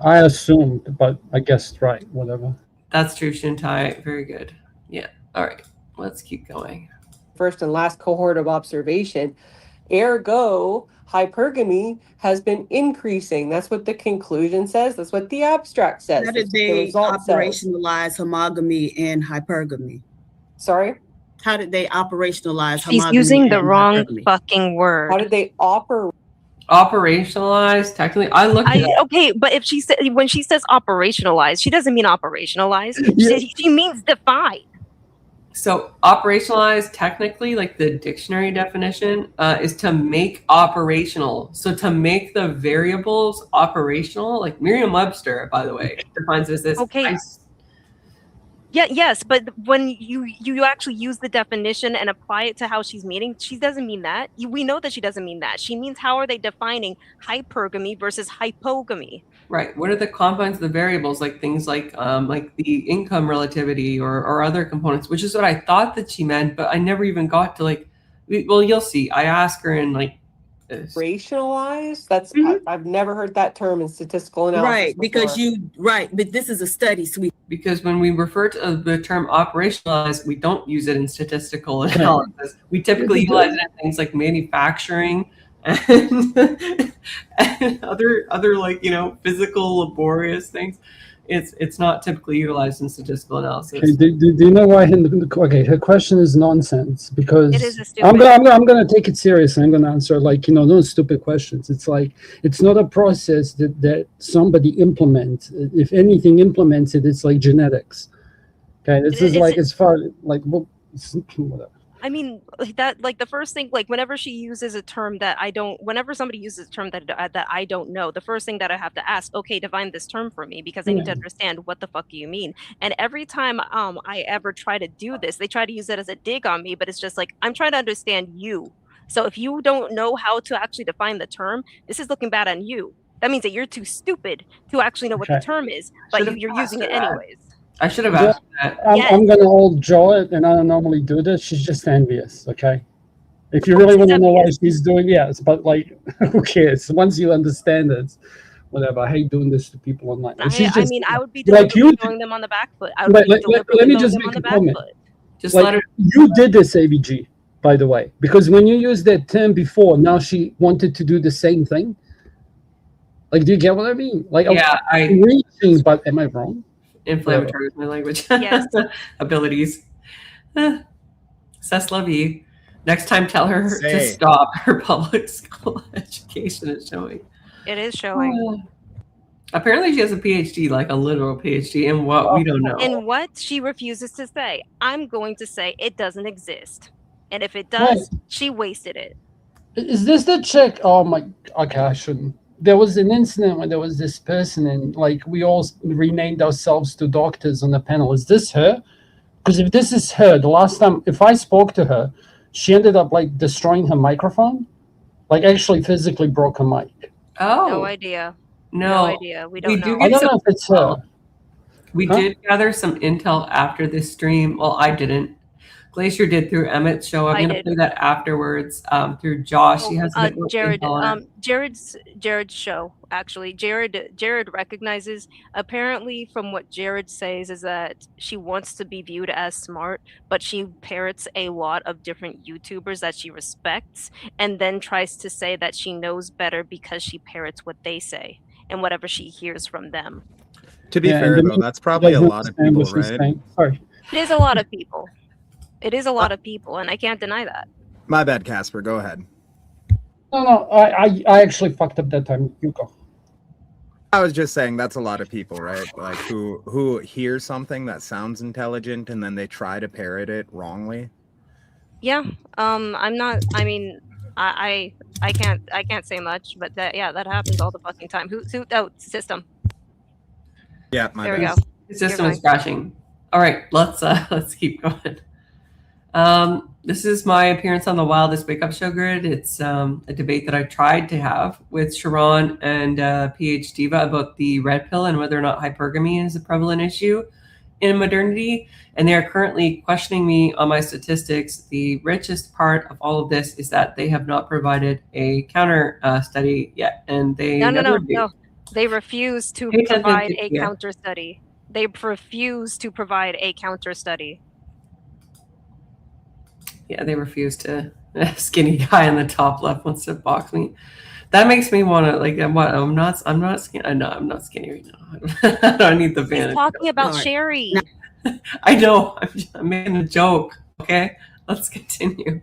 I assumed, but I guessed right. Whatever. that's true, Shintai. Very good. Yeah. All right. Let's keep going. First and last cohort of observation, ergo hypergamy has been increasing. That's what the conclusion says. That's what the abstract says. How did That's what the they result says. operationalize homogamy and hypergamy? Sorry? How did they operationalize She's homogamy using the and wrong hypergamy? fucking word. How did they operate? Operationalized, technically, I looked at it. Okay, but if she said when she says operationalize, she doesn't mean operationalize. She means define. So operationalized, technically, like the dictionary definition, is to make operational. So to make the variables operational, like Merriam-Webster, by the way, defines it as this. Okay. Yeah, yes, but when you actually use the definition and apply it to how she's meaning, she doesn't mean that. We know that she doesn't mean that. She means how are they defining hypergamy versus hypogamy? Right. What are the compounds of the variables, like things like the income relativity or other components, which is what I thought that she meant, but I never even got to like. Well, you'll see. I asked her and like. Rationalize? That's I've never heard that term in statistical analysis. Right, because but this is a study, sweet. Because when we refer to the term operationalize, we don't use it in statistical analysis. We typically utilize it in things like manufacturing and other like physical laborious things. It's not typically utilized in statistical analysis. Okay, do you know why? Okay, her question is nonsense because it is a stupid. I'm gonna take it seriously. I'm gonna answer like no stupid questions. It's like it's not a process that somebody implements. If anything implements it, it's like genetics. Okay, this is like as far like whatever. I mean that like the first thing like whenever she uses a term that whenever somebody uses a term that I don't know, the first thing that I have to ask, okay, define this term for me because I need to understand what the fuck you mean. And every time I ever try to do this, they try to use it as a dig on me, but it's just like I'm trying to understand you. So if you don't know how to actually define the term, this is looking bad on you. That means that you're too stupid to actually know what the term is, but you're using it anyways. I should have asked that. I'm going to hold Joe it, and I don't normally do this. She's just envious, okay? If you really want to know why she's doing, yes, but like, who cares? Once you understand it, whatever. I hate doing this to people online. I mean, I would be like throwing them on the back foot. Let me just make a comment. Just like, let her. You did this, AVG, by the way, because when you used that term before, now she wanted to do the same thing. Like, do you get what I mean? Like, yeah, I'm reaching, but am I wrong? Inflammatory with my language. Yes. Abilities. C'est la vie. Next time, tell her to stop. Her public school education is showing. It is showing. Apparently, she has a PhD, like a literal PhD, in what we don't know. In what she refuses to say. I'm going to say it doesn't exist. And if it does, she wasted it. Is this the chick? Oh my. Okay, I shouldn't. There was an incident when there was this person and like we all renamed ourselves to doctors on the panel. Is this her? Because if this is her, the last time, if I spoke to her, she ended up like destroying her microphone, like actually physically broke her mic. Oh. No idea. No idea. We don't know. I don't know if it's her. We did gather some intel after this stream. Well, I didn't. Glacier did through Emmett's show. I'm going to play that afterwards through Josh. He has a bit more intel on it. Jared's show, actually. Jared recognizes, apparently from what Jared says, is that she wants to be viewed as smart, but she parrots a lot of different YouTubers that she respects and then tries to say that she knows better because she parrots what they say and whatever she hears from them. To be fair, though, that's probably a lot of people, right? Sorry. It is a lot of people. It is a lot of people, and I can't deny that. My bad, Casper. Go ahead. No, I actually fucked up that time. You go. I was just saying that's a lot of people, right? Like who hear something that sounds intelligent and then they try to parrot it wrongly. Yeah. I'm not. I mean, I can't say much, but that happens all the fucking time. Who? Oh, system. Yeah, my There we bad. go. The system You're is crashing. All right, let's keep going. This is my appearance on the Wildest Wake Up Show grid. It's a debate that I tried to have with Sharon and PH Diva about the red pill and whether or not hypergamy is a prevalent issue in modernity. And they are currently questioning me on my statistics. The richest part of all of this is that they have not provided a counter study yet, and they No. They refuse to Pay attention provide to- a yeah. counter study. They refuse to provide a counter study. Yeah, they refuse to. Skinny guy in the top left wants to box me. That makes me want to like. I'm not skinny. No, I'm not skinny right now. I don't need the He's vanity. talking about Sorry. Sherry. I know. I'm making a joke. Okay, let's continue.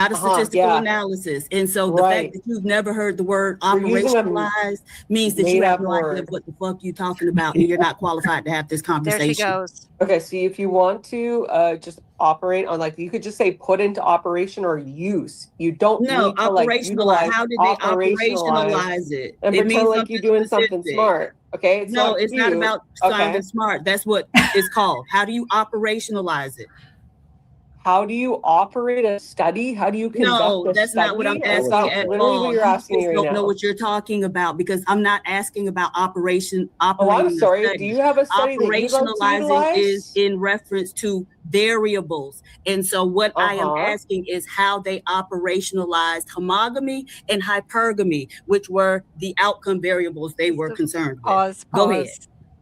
Not a statistical yeah. analysis. And so the Right. fact that you've never heard the word We're using a operationalized means that you made have up no idea word. what the fuck you're talking about and you're not qualified to have this There conversation. she goes. Okay, so if you want to just operate on, like, you could just say put into operation or use. You don't No, need to like operationalize. utilize How did they operationalize it? and It pretend means like you're doing something specific. smart. Okay, it's No, not it's not cute. about Okay. sounding smart. That's what it's called. How do you operationalize it? How do you operate a study? How do you conduct No, a that's study? not what I'm That's asking not at literally all. what you're You asking just me don't right know now. what you're talking about because I'm not asking about Oh, operating I'm a sorry. study. Do you have a study that you'd like to Operationalizing is utilize? in reference to variables. And so what I am asking is how they operationalized homogamy and hypergamy, which were the outcome variables they were concerned with. Pause. Go ahead.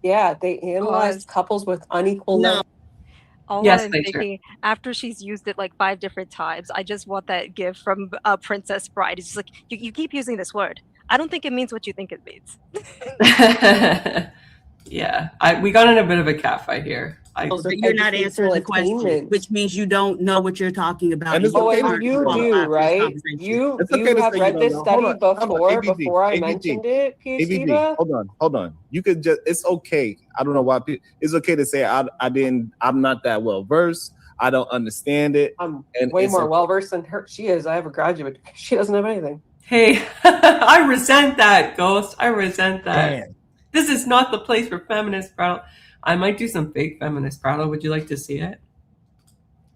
Yeah, they analyzed couples with unequal No. All Yes, I'm Glacier. thinking, after she's used it like 5 different times, I just want that gif from Princess Bride. It's just like, you keep using this word. I don't think it means what you think it means. Yeah, we got in a bit of a catfight here. But you're not answering the question, attainment. which means you don't know what you're talking about. And it's You okay aren't to- You qualified do, for this right? conversation. You It's okay to have say you read don't this know. study Hold on, before I AVG. mentioned it, PhD AVG, Diva? hold on. You could just, it's okay. I don't know why it's okay to say I'm not that well versed. I don't understand it. I'm And way it's more okay. well versed than her. She is. I have a graduate. She doesn't have anything. Hey, I resent that, Ghost. I resent that. Damn. This is not the place for feminist prattle. I might do some fake feminist prattle. Would you like to see it?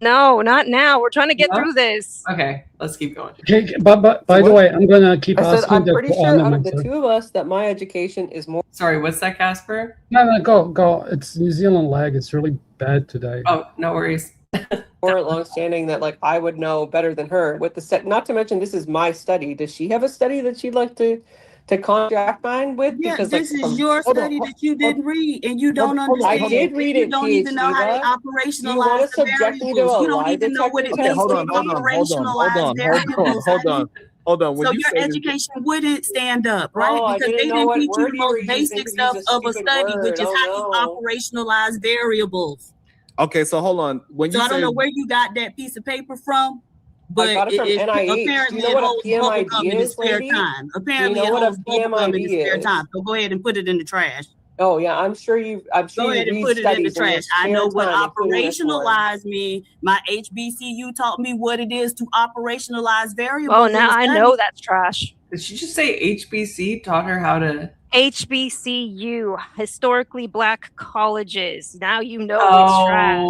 No, not now. We're trying to get No? through this. Okay, let's keep going. Okay, but by the way, I'm gonna keep I said asking I'm the pretty oh, sure no, out I'm of the sorry. two of us that my education is more. Sorry, what's that, Casper? No, go. It's New Zealand lag. It's really bad today. Oh, no worries. More long-standing that like I would know better than her with the set. Not to mention this is my study. Does she have a study that she'd like to contract mine with? Yeah, Because this like, is your study that you didn't read and you don't understand. I did read You it, don't even know how they PhD. operationalize Do you want to the subject me to variables. a You don't lie even know what it detector means test? to Hold on. operationalize variables. Hold on. When So you your say this- education wouldn't stand up, right? Oh, I Because didn't they know didn't what teach you word the you were most basic using to stuff use a of a stupid study, which word. is Oh, how you operationalize variables. Okay, so hold on. When So you I don't say know where you got that piece of paper from, but got it from it NIH. Do apparently you know it what a holds PMID bubblegum in its is, spare lady? time. Do you Apparently know it what a holds bubblegum in its spare PMID is? time. So go ahead and put it in the trash. Oh yeah, I'm sure Go you ahead and read put it in the studies in your trash. I spare know what time, including this one. operationalize mean. My HBCU taught me what it is to operationalize variables. Oh, in now a I study. know that's trash. Did she just say HBC taught her how to? HBCU, historically black colleges. Now you know it's trash.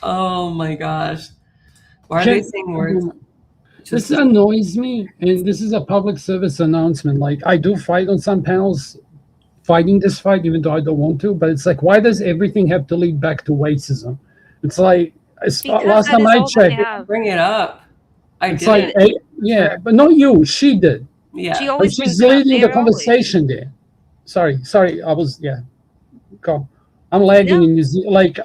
Oh my gosh. Why are Okay, they saying words? This annoys me, and this is a public service announcement. Like, I do fight on some panels, fighting this fight, even though I don't want to. But it's like, why does everything have to lead back to racism? It's like, Because last that time is I all that they checked, have. Bring it up. it's like, yeah, but not you. She did. Yeah. She But always she's brings it up. leading the They're always. conversation there. Sorry. I was, go. I'm lagging in New Zealand. Like,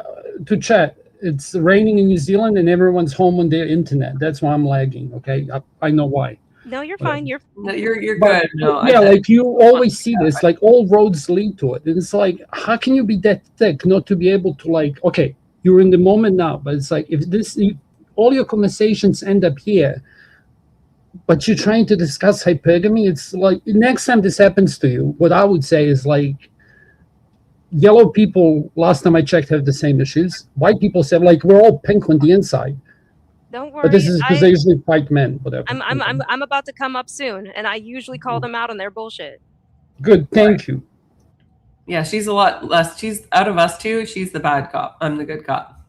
to chat, it's raining in New Zealand and everyone's home on their internet. That's why I'm lagging. Okay, I know why. No, you're fine. You're You're But, good. No, yeah, like you always see this, like all roads lead to it. And it's like, how can you be that thick not to be able to, like, okay, you're in the moment now, but it's like, if all your conversations end up here, but you're trying to discuss hypergamy. It's like, next time this happens to you, what I would say is like, yellow people, last time I checked, have the same issues. White people say like, we're all pink on the inside. Don't worry. But this is because they usually fight men, whatever. I'm about to come up soon, and I usually call them out on their bullshit. Good, thank you. Yeah, she's a lot less. She's out of us two. She's the bad cop. I'm the good cop.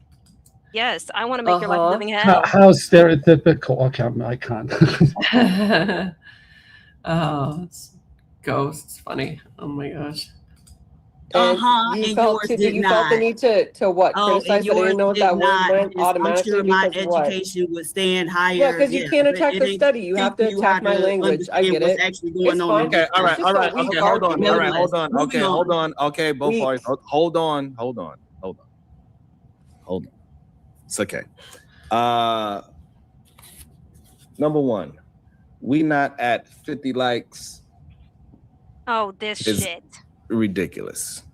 Yes, I want to make your life a living hell. How stereotypical. Okay, I can't. Oh, it's ghosts. Funny. Oh my gosh. And and you felt, yours you felt the not. need to what? Oh, Criticize and that I yours didn't know what did that word not, meant because I'm automatically sure my because of what? education would stand higher. Yeah, because you can't attack it the ain't study. You have to teaching you how attack my to language. I understand get what's it. actually going It's on. fine. in this Okay, all right, It's all just a right. weak Okay, hold on. argument. All right, hold on. Moving Okay, on. hold on. Okay, both Weak. parties. Hold on. Hold on. It's okay. Number one, we not at 50 likes. Oh, this It's shit. ridiculous.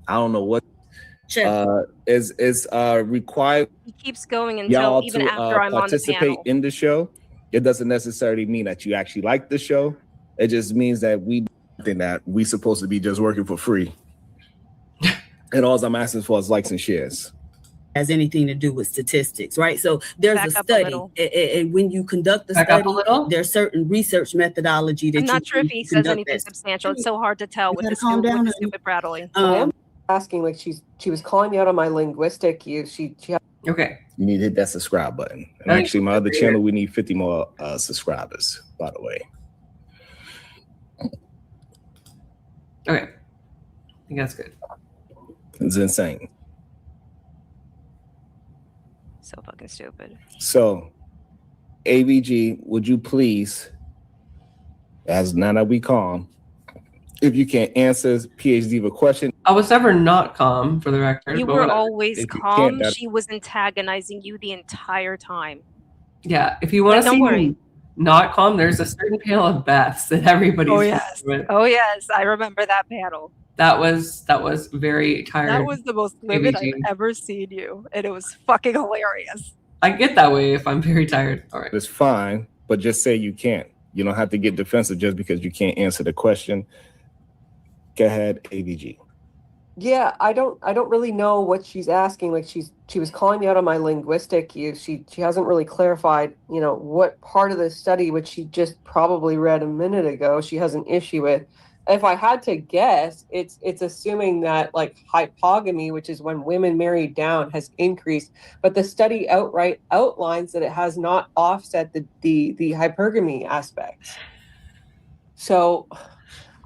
I don't know what Check. is required He keeps going until y'all even to after I'm on the participate panel. in the show. It doesn't necessarily mean that you actually like the show. It just means that we think that we supposed to be just working for free. And all I'm asking for is likes and shares. Has anything to do with statistics, right? So there's Back a up a study, little. and when you conduct the Back up a study, little. there's certain research methodology that I'm not sure if use he to says conduct anything that. substantial. It's so hard to tell You with gotta the, calm down, with the honey. stupid prattling. I am asking, like, she was calling me out on my linguistic use. She Okay. You need to hit that subscribe button. And Thank actually, my you. other channel, we need 50 more subscribers, by the way. Okay. I think that's good. It's insane. So fucking stupid. So, AVG, would you please, as now that we calm, if you can answer PhD of a question? I was never not calm, for the record. You but were whatever. always If you calm. can't, that- She was antagonizing you the entire time. Yeah, if you want But to don't see worry. me not calm, there's a certain panel of Beths that everybody's Oh yes. with. Oh yes, I remember that panel. That was very tired. That was the most livid I've AVG. ever seen you, and it was fucking hilarious. I get that way if I'm very tired. All right. It's fine, but just say you can't. You don't have to get defensive just because you can't answer the question. Go ahead, AVG. Yeah, I don't really know what she's asking. Like she was calling me out on my linguistic use. She hasn't really clarified, what part of the study, which she just probably read a minute ago, she has an issue with. If I had to guess, it's assuming that like hypogamy, which is when women marry down, has increased, but the study outright outlines that it has not offset the hypergamy aspects. So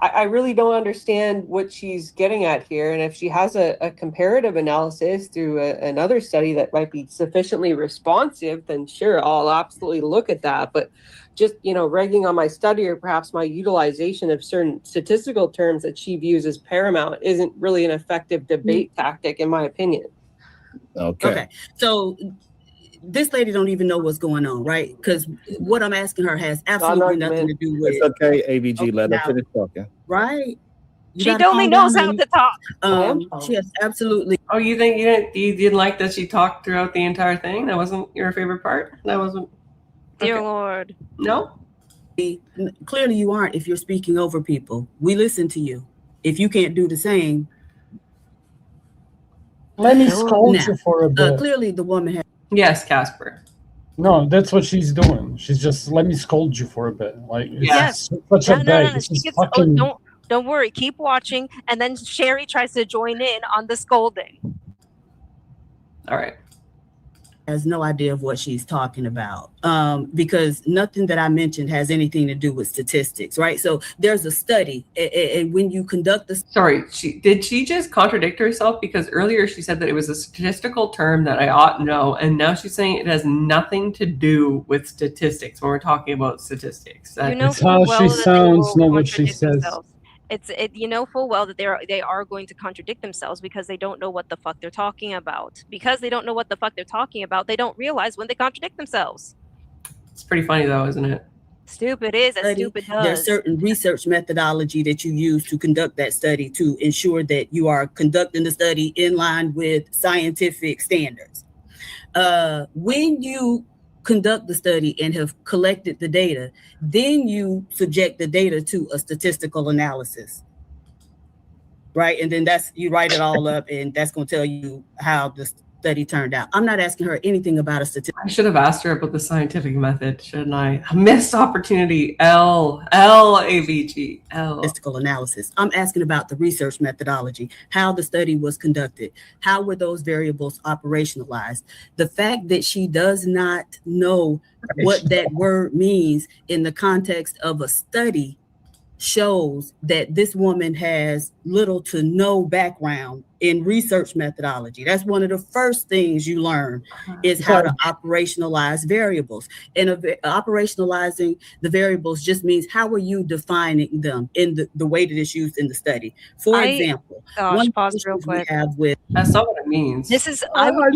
I really don't understand what she's getting at here. And if she has a comparative analysis through another study that might be sufficiently responsive, then sure, I'll absolutely look at that. But just, regging on my study or perhaps my utilization of certain statistical terms that she views as paramount isn't really an effective debate tactic, in my opinion. Okay. So this lady don't even know what's going on, right? Because what I'm asking her has absolutely nothing to do with. It's okay, AVG. Okay, Let her now- finish talking. Right? You She gotta only calm knows down, how honey. to talk. She has absolutely. Oh, you think you didn't like that she talked throughout the entire thing? That wasn't your favorite part? That wasn't. Dear Okay. Lord. No? Clearly, you aren't if you're speaking over people. We listen to you. If you can't do the same, Let me scold Now, you for a bit. clearly the woman has. Yes, Casper. No, that's what she's doing. She's just let me scold you for a bit. Like it's Yes. such a bait. No. This She is gets. fucking. Don't worry. Keep watching, and then Sherry tries to join in on the scolding. All right. Has no idea of what she's talking about, because nothing that I mentioned has anything to do with statistics, right? So there's a study, and when you conduct the Sorry, did she just contradict herself? Because earlier she said that it was a statistical term that I ought to know, and now she's saying it has nothing to do with statistics when we're talking about statistics. You know It's full how well she that they sounds, will not what she contradict says. themselves. You know full well that they are going to contradict themselves because they don't know what the fuck they're talking about. Because they don't know what the fuck they're talking about, they don't realize when they contradict themselves. It's pretty funny though, isn't it? Stupid is as study, stupid there's does. certain research methodology that you use to conduct that study to ensure that you are conducting the study in line with scientific standards. When you conduct the study and have collected the data, then you subject the data to a statistical analysis. Right. And then you write it all up, and that's going to tell you how the study turned out. I'm not asking her anything about a statistical. I should have asked her about the scientific method, shouldn't I? A missed opportunity. AVG. Statistical analysis. I'm asking about the research methodology, how the study was conducted, how were those variables operationalized. The fact that she does not know what that word means in the context of a study shows that this woman has little to no background in research methodology. That's one of the first things you learn is how to operationalize variables. And operationalizing the variables just means how are you defining them in the way that it's used in the study. For example, one pause real quick. That's not what it means. This is I would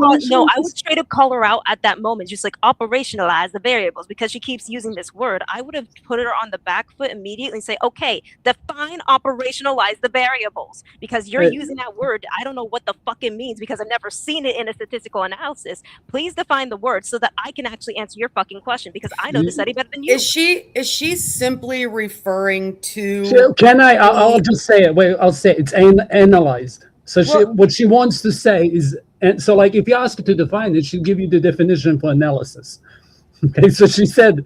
straight up call her out at that moment, just like operationalize the variables, because she keeps using this word. I would have put her on the back foot immediately and say, okay, define operationalize the variables, because you're using that word. I don't know what the fuck it means because I've never seen it in a statistical analysis. Please define the word so that I can actually answer your fucking question, because I know the study better than you. Is she simply referring to? Can I? I'll just say it. Wait, I'll say it. It's analyzed. So what she wants to say is, and so like if you ask her to define it, she'll give you the definition for analysis. Okay, so she said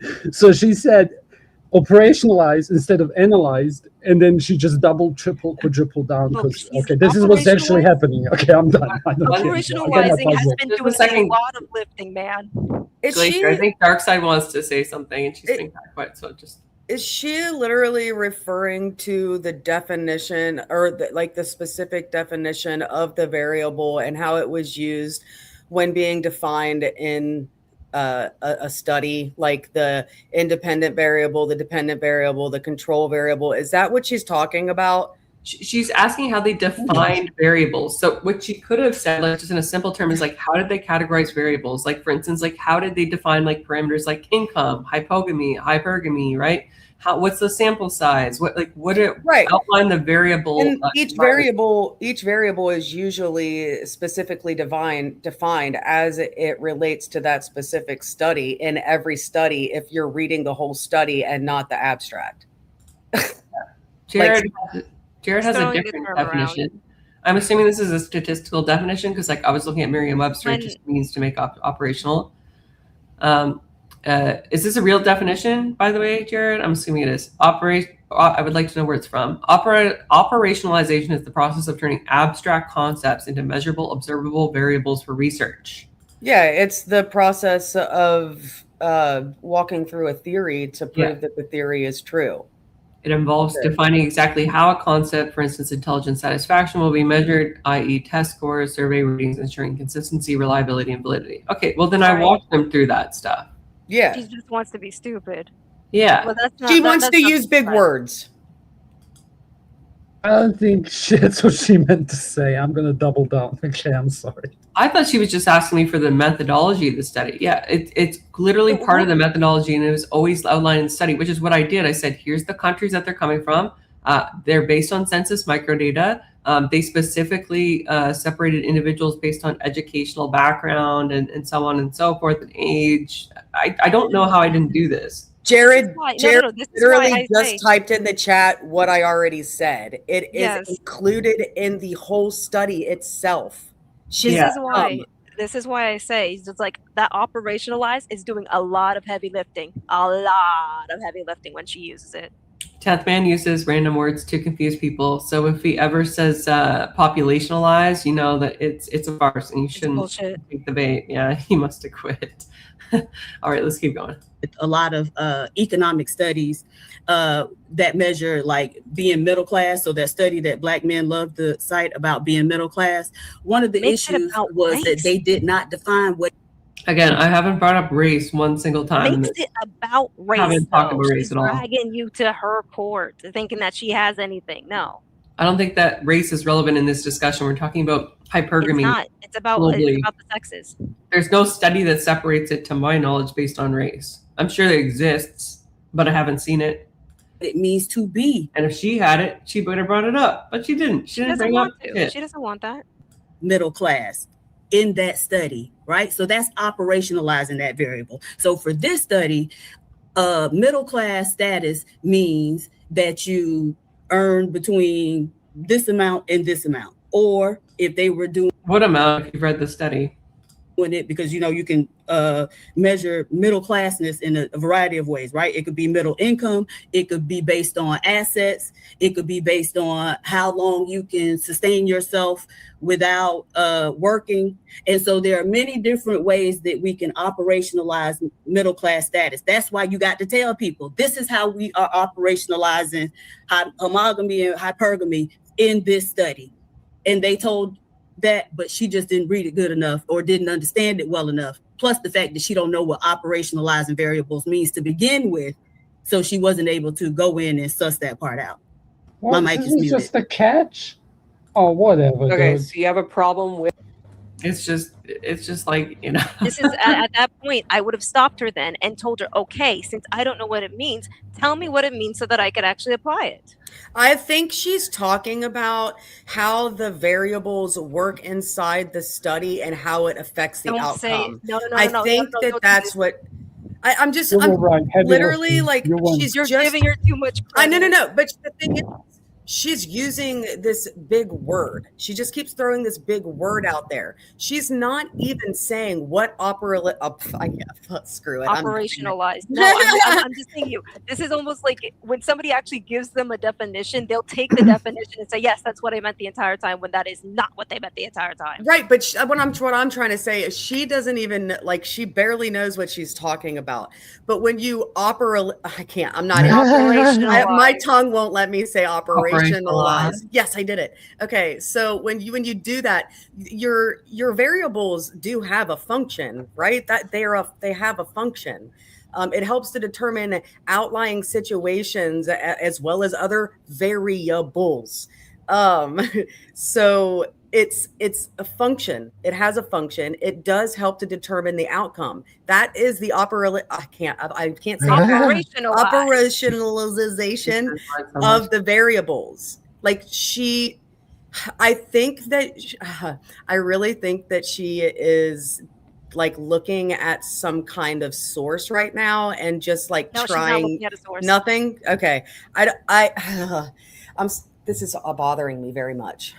operationalized instead of analyzed, and then she just double, triple, quadruple down because this is what's actually happening. Okay, I'm done. Operationalizing has been doing a lot of lifting, man. Glacier, I think Darkside wants to say something, and she's being quiet. So just. Is she literally referring to the definition or the specific definition of the variable and how it was used when being defined in a study, like the independent variable, the dependent variable, the control variable? Is that what she's talking about? She's asking how they defined variables. So what she could have said, like just in a simple term, is like, how did they categorize variables? Like, for instance, like how did they define like parameters like income, hypergamy, right? What's the sample size? Outline the variable? And each variable is usually specifically defined as it relates to that specific study in every study, if you're reading the whole study and not the abstract. Jared has a different definition. I'm assuming this is a statistical definition because like I was looking at Merriam-Webster, it just means to make operational. Is this a real definition, by the way, Jared? I'm assuming it is. I would like to know where it's from. Operationalization is the process of turning abstract concepts into measurable, observable variables for research. Yeah, it's the process of walking through a theory to prove that the theory is true. It involves defining exactly how a concept, for instance, intelligence satisfaction, will be measured, i.e. test scores, survey readings, ensuring consistency, reliability, and validity. Okay, well then I walked them through that stuff. Yeah. She just wants to be stupid. Yeah. Well, she wants to use big words. I don't think that's what she meant to say. I'm going to double down. Okay, I'm sorry. I thought she was just asking me for the methodology of the study. Yeah, it's literally part of the methodology, and it was always outlined in the study, which is what I did. I said, here's the countries that they're coming from. They're based on census microdata. They specifically separated individuals based on educational background and so on and so forth, and age. I don't know how I didn't do this. Jared literally just typed in the chat what I already said. It is included in the whole study itself. This is why I say it's just like that operationalized is doing a lot of heavy lifting. When she uses it. 10th Man uses random words to confuse people. So if he ever says populationalize, you know that it's a farce and you shouldn't take the bait. Yeah, he must have quit. All right, let's keep going. A lot of economic studies that measure like being middle class. So that study that Black men love to cite about being middle class. One of the issues was that they did not define what. Again, I haven't brought up race one single time. Makes it about race. Haven't talked about race She's at all. dragging you to her court, thinking that she has anything. No. I don't think that race is relevant in this discussion. We're talking about hypergamy. It's not. It's about the sexes. There's no study that separates it, to my knowledge, based on race. I'm sure it exists, but I haven't seen it. It means to be. And if she had it, she would have brought it up, but she didn't. She didn't bring up it. She doesn't want that. Middle class. in that study, right? So that's operationalizing that variable. So for this study, middle class status means that you earn between this amount and this amount. Or if they were doing what amount, if you've read the study? It because you can measure middle classness in a variety of ways, right? It could be middle income, it could be based on assets, it could be based on how long you can sustain yourself without working. And so there are many different ways that we can operationalize middle class status. That's why you got to tell people this is how we are operationalizing homogamy and hypergamy in this study. And they told that, but she just didn't read it good enough or didn't understand it well enough. Plus the fact that she don't know what operationalizing variables means to begin with. So she wasn't able to go in and suss that part out. Well, My mic this is muted. just a catch or whatever. Okay, dude. so you have a problem with It's just like, you know. This is at that point, I would have stopped her then and told her, okay, since I don't know what it means, tell me what it means so that I could actually apply it. I think she's talking about how the variables work inside the study and how it affects the outcome. I think that's what I'm just. You were I'm right. Heavy literally lifting. like You won. You're giving her too much credit. No. But the thing is, she's using this big word. She just keeps throwing this big word out there. She's not even saying what screw it. Operationalized. No, I'm just saying this is almost like when somebody actually gives them a definition, they'll take the definition and say, yes, that's what I meant the entire time, when that is not what they meant the entire time. Right, but what I'm trying to say is she doesn't even, like, she barely knows what she's talking about. But when you my tongue won't let me say operationalize. Yes, I did it. Okay, so when you do that, your variables do have a function, right? That they have a function. It helps to determine outlying situations as well as other variables. So it's a function. It has a function. It does help to determine the outcome. That is the I can't say operationalization of the variables. Like I really think that she is like looking at some kind of source right now and just like trying nothing. Okay. This is bothering me very much.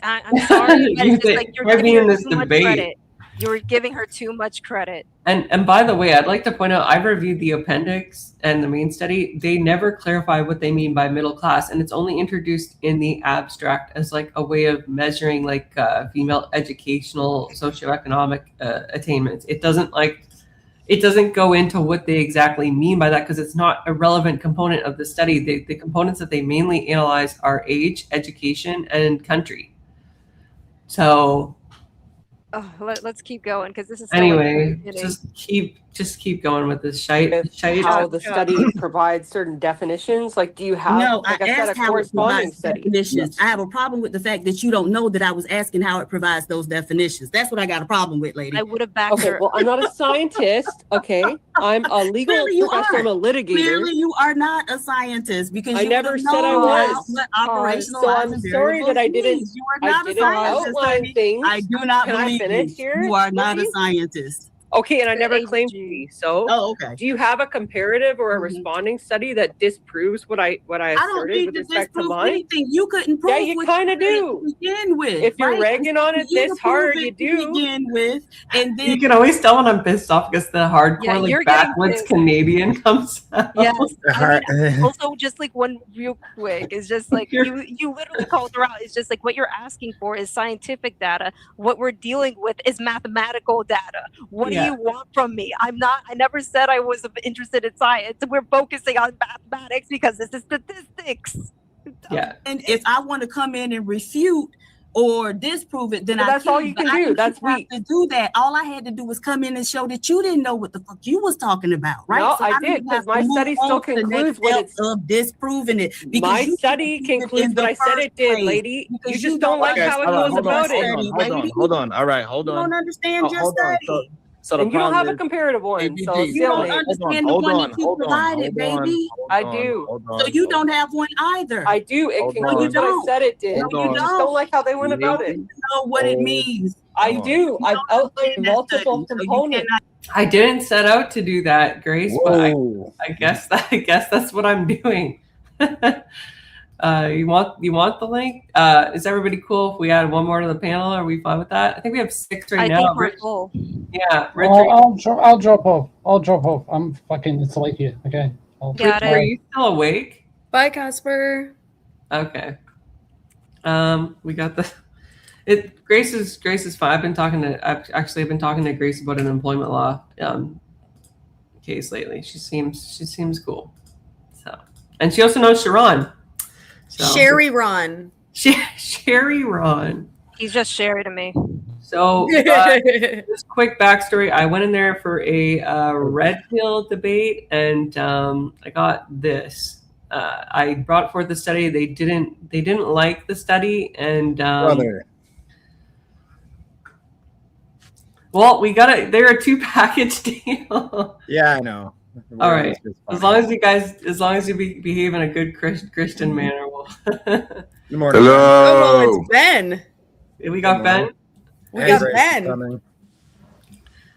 I'm sorry, but it's just like you're giving her this too much debate. credit. You're giving her too much credit. And by the way, I'd like to point out, I've reviewed the appendix and the main study. They never clarify what they mean by middle class, and it's only introduced in the abstract as like a way of measuring like female educational socioeconomic attainments. It doesn't go into what they exactly mean by that, because it's not a relevant component of the study. The components that they mainly analyze are age, education, and country. So let's keep going, because this is anyway. Just keep going with this shite. How the study provides certain definitions. Like, do you have? No, like I said, asked a how it corresponding provides study? definitions. I have a problem with the fact that you don't know that I was asking how it provides those definitions. That's what I got a problem with, lady. I would have backed her. Well, I'm not a scientist. Okay, I'm a legal professor. I'm a litigator. Clearly, you are not a scientist, because I you never don't said I know was. what operationalizing So I'm sorry that I didn't. means. You are not I a didn't scientist. outline things. I do not Can I believe finish you. here? You are not a please? scientist. Okay, and I never claimed to be. So, okay. Do you have a comparative or a responding study that disproves what I I don't asserted need with to respect to disprove mine? anything. You couldn't prove. Yeah, you what kind of said do. to begin with. If you're right? ragging on it You this to prove hard, it you to do. begin with, and then You can always tell when I'm pissed off because the hardcore, Yeah, you're like getting backwoods pissed. Canadian comes out. Yes. I mean, also, just like one real quick, it's just like you literally called her out. It's just like what you're asking for is scientific data. What we're dealing with is mathematical data. What do you want from me? I never said I was interested in science. We're focusing on mathematics because this is statistics. Yeah. And if I want to come in and refute or disprove it, then But that's all you can do. That's weak. to do that. All I had to do was come in and show that you didn't know what the fuck you was talking about, right? No, So I don't did, even have because my to move study still on to the concludes next what step of disproving it. Because My you study didn't do it in concludes the what I said first it did, place. lady. You Because just don't like how it goes about it. Hold on. All right, hold You on. don't understand your Hold on. study. So the And you don't problem have a is, comparative one, so AVG, You don't stalemate. understand the one that you provided, baby. I do. So you don't have one either. I do. It Hold concludes on. what I said it did. No, You you just don't. don't like how they went You about You it. don't know what it means. I do. I've outlined multiple components. I didn't set out to do that, Grace, but Whoa. I guess that's what I'm doing. You want the link? Is everybody cool if we add one more to the panel? Are we fine with that? I think we have 6 right now. think we're full. Yeah, Rich, I'll drop off. I'm fucking. It's late here. Okay. Got are it. you still awake? Bye, Casper. Okay. We got the. Grace is fine. I've been talking to Grace about an employment law case lately. She seems cool. So, and she also knows Sharon. So, Sherry Ron. Sherry Ron. He's just Sherry to me. So, just quick backstory. I went in there for a red pill debate, and I got this. I brought forth the study. They didn't like the study, and Brother. well, we got it. They're a 2-package deal. Yeah, I know. All right. As long as you behave in a good Christian manner, we'll. Good morning. Oh, it's Ben. We got Ben. We got Ben.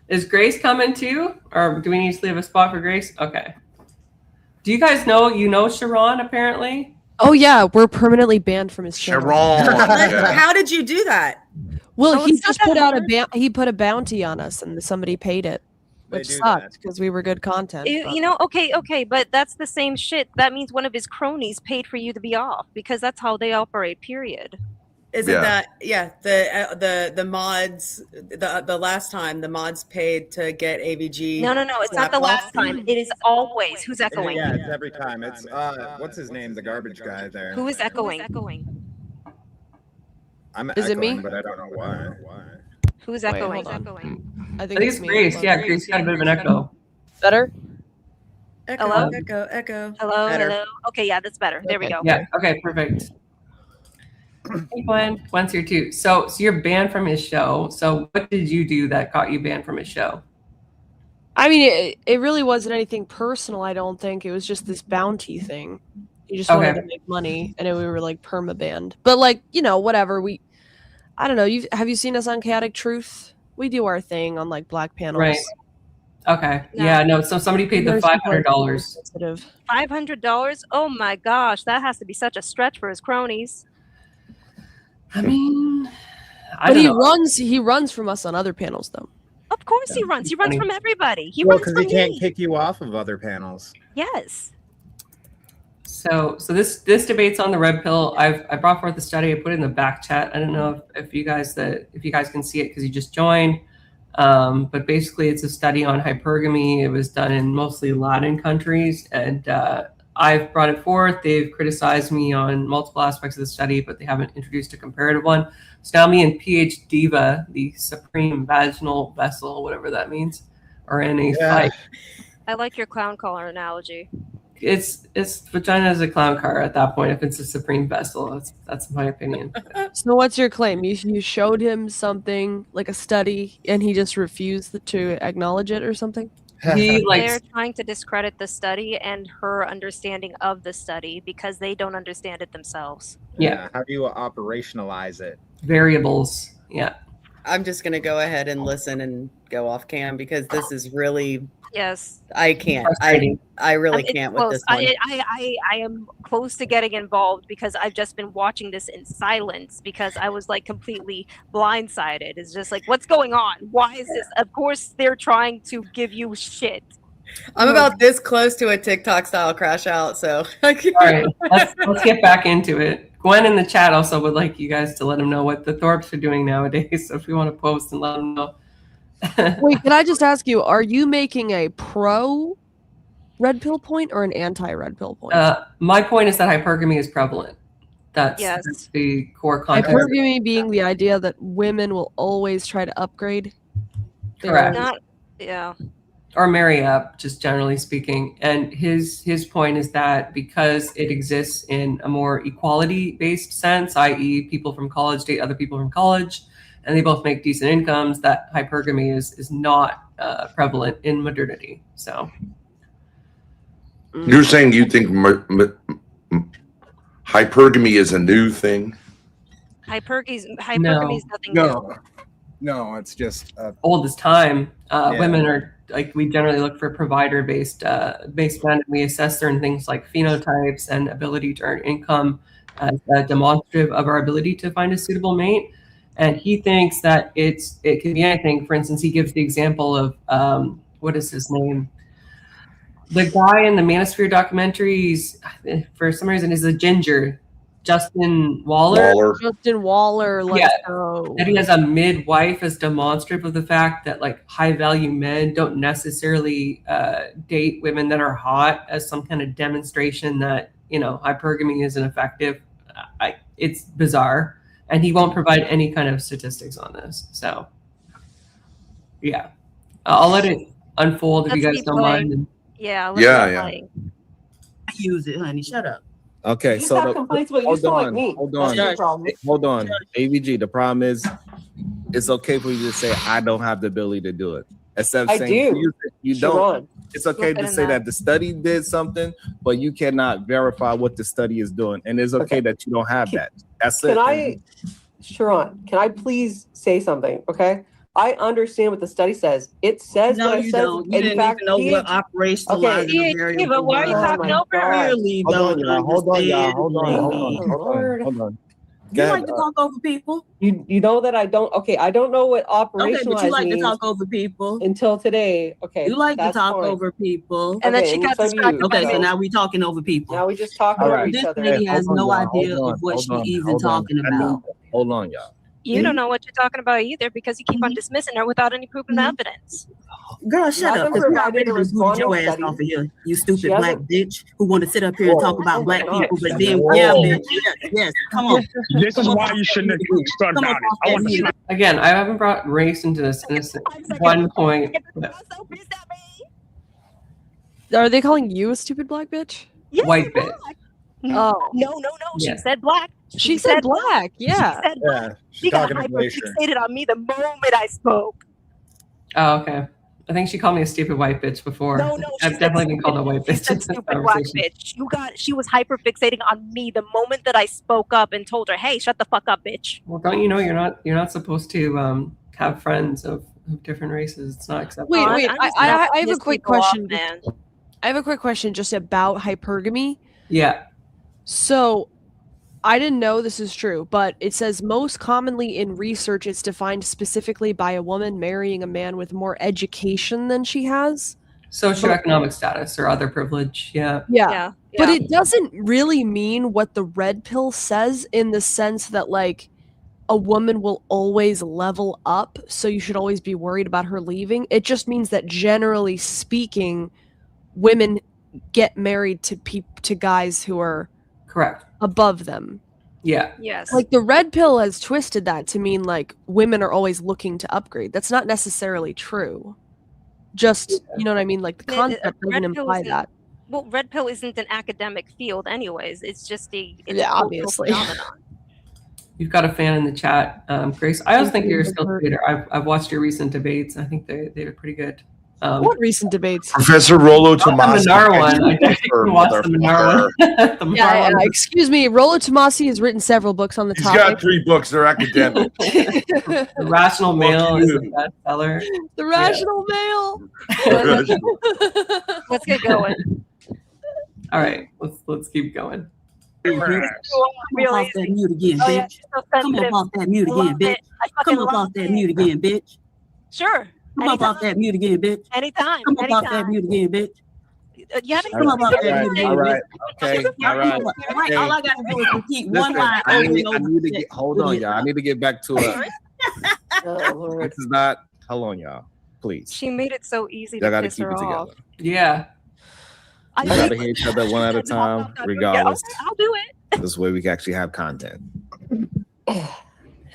Is Grace coming too, or do we need to leave a spot for Grace? Okay. Do you guys know Sharon apparently? Oh yeah, we're permanently banned from his channel. How did you do that? Well, Oh, he it's not just that put out hard. he put a bounty on us, and somebody paid it, They which do sucked that. because we were good content. You know, okay, but that's the same shit. That means one of his cronies paid for you to be off because that's how they operate. Period. Isn't that the mods the last time the mods paid to get AVG? No, it's not the last time. It is always. Who's echoing? Yeah, it's every time. It's what's his name? The garbage guy there. Who is echoing? I'm Is it me? echoing, but I don't know why. Who's Wait, echoing? hold on. I I think it's Grace. Yeah, Grace got a bit of an echo. Better? Echo, Hello? echo. Hello, Better. hello. Okay, yeah, that's better. There we go. Yeah. Okay. Perfect. Hey, Gwen's here too. So you're banned from his show. So what did you do that got you banned from his show? I mean, it really wasn't anything personal. I don't think it was just this bounty thing. He just wanted to make money, and then we were like perma banned. But like, whatever. I don't know. Have you seen us on Chaotic Truth? We do our thing on like black panels. Right. Okay. No. Yeah. No. So somebody paid the $500. $500? Oh my gosh, that has to be such a stretch for his cronies. I mean, But he runs from us on other panels though. Of course he runs. He runs from everybody. He Well, runs because from he can't me. kick you off of other panels. Yes. So this debate's on the red pill. I brought forth the study. I put it in the back chat. I don't know if you guys can see it because you just joined. But basically, it's a study on hypergamy. It was done in mostly Latin countries, and I've brought it forth. They've criticized me on multiple aspects of the study, but they haven't introduced a comparative one. So now me and PH Diva, the supreme vaginal vessel, whatever that means, are in a fight. I like your clown collar analogy. It's vagina is a clown car at that point if it's a supreme vessel. That's my opinion. So what's your claim? You showed him something like a study, and he just refused to acknowledge it or something? They're trying to discredit the study and her understanding of the study because they don't understand it themselves. Yeah. How do you operationalize it? Variables. Yeah. I'm just gonna go ahead and listen and go off cam because this is really Yes. I can't. I really It's can't with close. this one. I am close to getting involved because I've just been watching this in silence because I was like completely blindsided. It's just like, what's going on? Why is this? Of course, they're trying to give you shit. I'm about this close to a TikTok style crash out, so. All right, let's get back into it. Gwen in the chat also would like you guys to let them know what the Thorpes are doing nowadays. So if you want to post and let them know. Wait, can I just ask you, are you making a pro red pill point or an anti red pill point? My point is that hypergamy is prevalent. That's the core concept. Hypergamy being the idea that women will always try to upgrade. Correct. Yeah. Or marry up, just generally speaking. And his point is that because it exists in a more equality-based sense, i.e. people from college date other people from college, and they both make decent incomes, that hypergamy is not prevalent in modernity. So you're saying you think hypergamy is a new thing? Hypergamy is nothing new. No, it's just oldest time. Yeah. Women are like, we generally look for provider based men, and we assess certain things like phenotypes and ability to earn income as demonstrative of our ability to find a suitable mate. And he thinks that it can be anything. For instance, he gives the example of what is his name? The guy in the Manosphere documentaries, for some reason, is a ginger. Justin Waller. Justin Waller, let's go. That he has a midwife as demonstrative of the fact that like high value men don't necessarily date women that are hot as some kind of demonstration that, you know, hypergamy isn't effective. It's bizarre. And he won't provide any kind of statistics on this. So, yeah. I'll let it unfold if you guys don't mind. Yeah. Yeah. Use it, honey. Shut up. Okay, You so have complaints, but you sound like me. hold That's on, your problem. hold on. AVG, the problem is, it's okay for you to say I don't have the ability to do it. Instead of I saying do. you don't. Sharon. It's okay Look to at say that. that the study did something, but you cannot verify what the study is doing, and it's okay that you don't have that. That's it. Sharon, can I please say something? Okay. I understand what the study says. It says No, what it you says. don't. You In didn't fact, even know what PhD operationalizing Okay. a variable but why are you was. talking over her? Clearly Hold on, don't y'all. Hold on, y'all. Hold on, hold understand. on, hold on. You like to talk over people? You know that I don't. Okay, I don't know what operationalize Okay, but you like to means talk over people. until today. Okay, You like to that's talk fine. over people. And then Okay, she got so do distracted you, by Okay, so me. now we talking over people. Now we just talk All over right. each This other. lady has Hold on, no y'all. idea Hold of on, what hold she on, even hold on. talking about. Hold on, y'all. You don't know what you're talking about either because you keep on dismissing her without any proof and evidence. Girl, shut up. Nothing Because we provided already a done booted your responding ass study. off of here. You She stupid black hasn't- bitch who want to sit up here and talk Oh about my black God. people, but then, Whoa. yeah, bitch, yes, come on. This is Come up why off you that shouldn't mute have started Come up about it. off I that want to mute. Again, I haven't brought race into this. And this one point. Are they calling you a stupid black bitch? Yes, White bitch. Oh. No. Yeah. She said black. She said black. Yeah. She said black. Yeah, She she's got talking to Glacier. hyper-fixated on me the moment I spoke. Oh, okay. I think she called me a stupid white bitch before. No, she I've said definitely been stupid- called a white She bitch said in this stupid black conversation. bitch. She was hyper-fixating on me the moment that I spoke up and told her, "Hey, shut the fuck up, bitch." Well, don't you know you're not supposed to have friends of different races? It's not acceptable. Wait. I'm just I gonna have a piss quick people off, question. man. I have a quick question just about hypergamy. Yeah. So I didn't know this is true, but it says most commonly in research it's defined specifically by a woman marrying a man with more education than she has. Socioeconomic status or other privilege. Yeah. Yeah. But it doesn't really mean what the red pill says in the sense that like a woman will always level up, so you should always be worried about her leaving. It just means that generally speaking, women get married to guys who are correct above them. Yeah. Yes. Like the red pill has twisted that to mean like women are always looking to upgrade. That's not necessarily true. Just, you know what I mean? Like the concept doesn't Red pill imply isn't- that. Well, red pill isn't an academic field, anyways. It's just it's Yeah, a cultural obviously. phenomenon. You've got a fan in the chat, Grace. I also think you're a Thank you, skilled debater. I've watched your recent debates. I think they're pretty good. What recent debates? Professor Rollo Not the Tomasi. Minar one. I didn't watch the Minar one. The Minar Yeah, one. excuse me. Rollo Tomasi has written several books on the He's topic. got 3 books. They're academic. The Rational Male is a bestseller. The Rational Male. Let's get going. All right, let's keep going. Come up off that mute again, Oh, yeah, bitch. she's so Come sensitive. up off that mute again, Love bitch. it. I fucking Come up love off that it. mute again, bitch. Sure. Come up off that mute again, bitch. Anytime. Come up off that Anytime. mute again, bitch. You haven't Come up off that mute again, All bitch. right. Okay. All right. Right, all I gotta do is repeat one Listen, line I over need, and I over. need to get. Hold on, y'all. I need to get back to it. This is not. Hold on, y'all. Please. She made it so easy Y'all to gotta piss keep her it off. together. Yeah. We gotta hear each other one at a time, regardless. I'll do it. This way we can actually have content.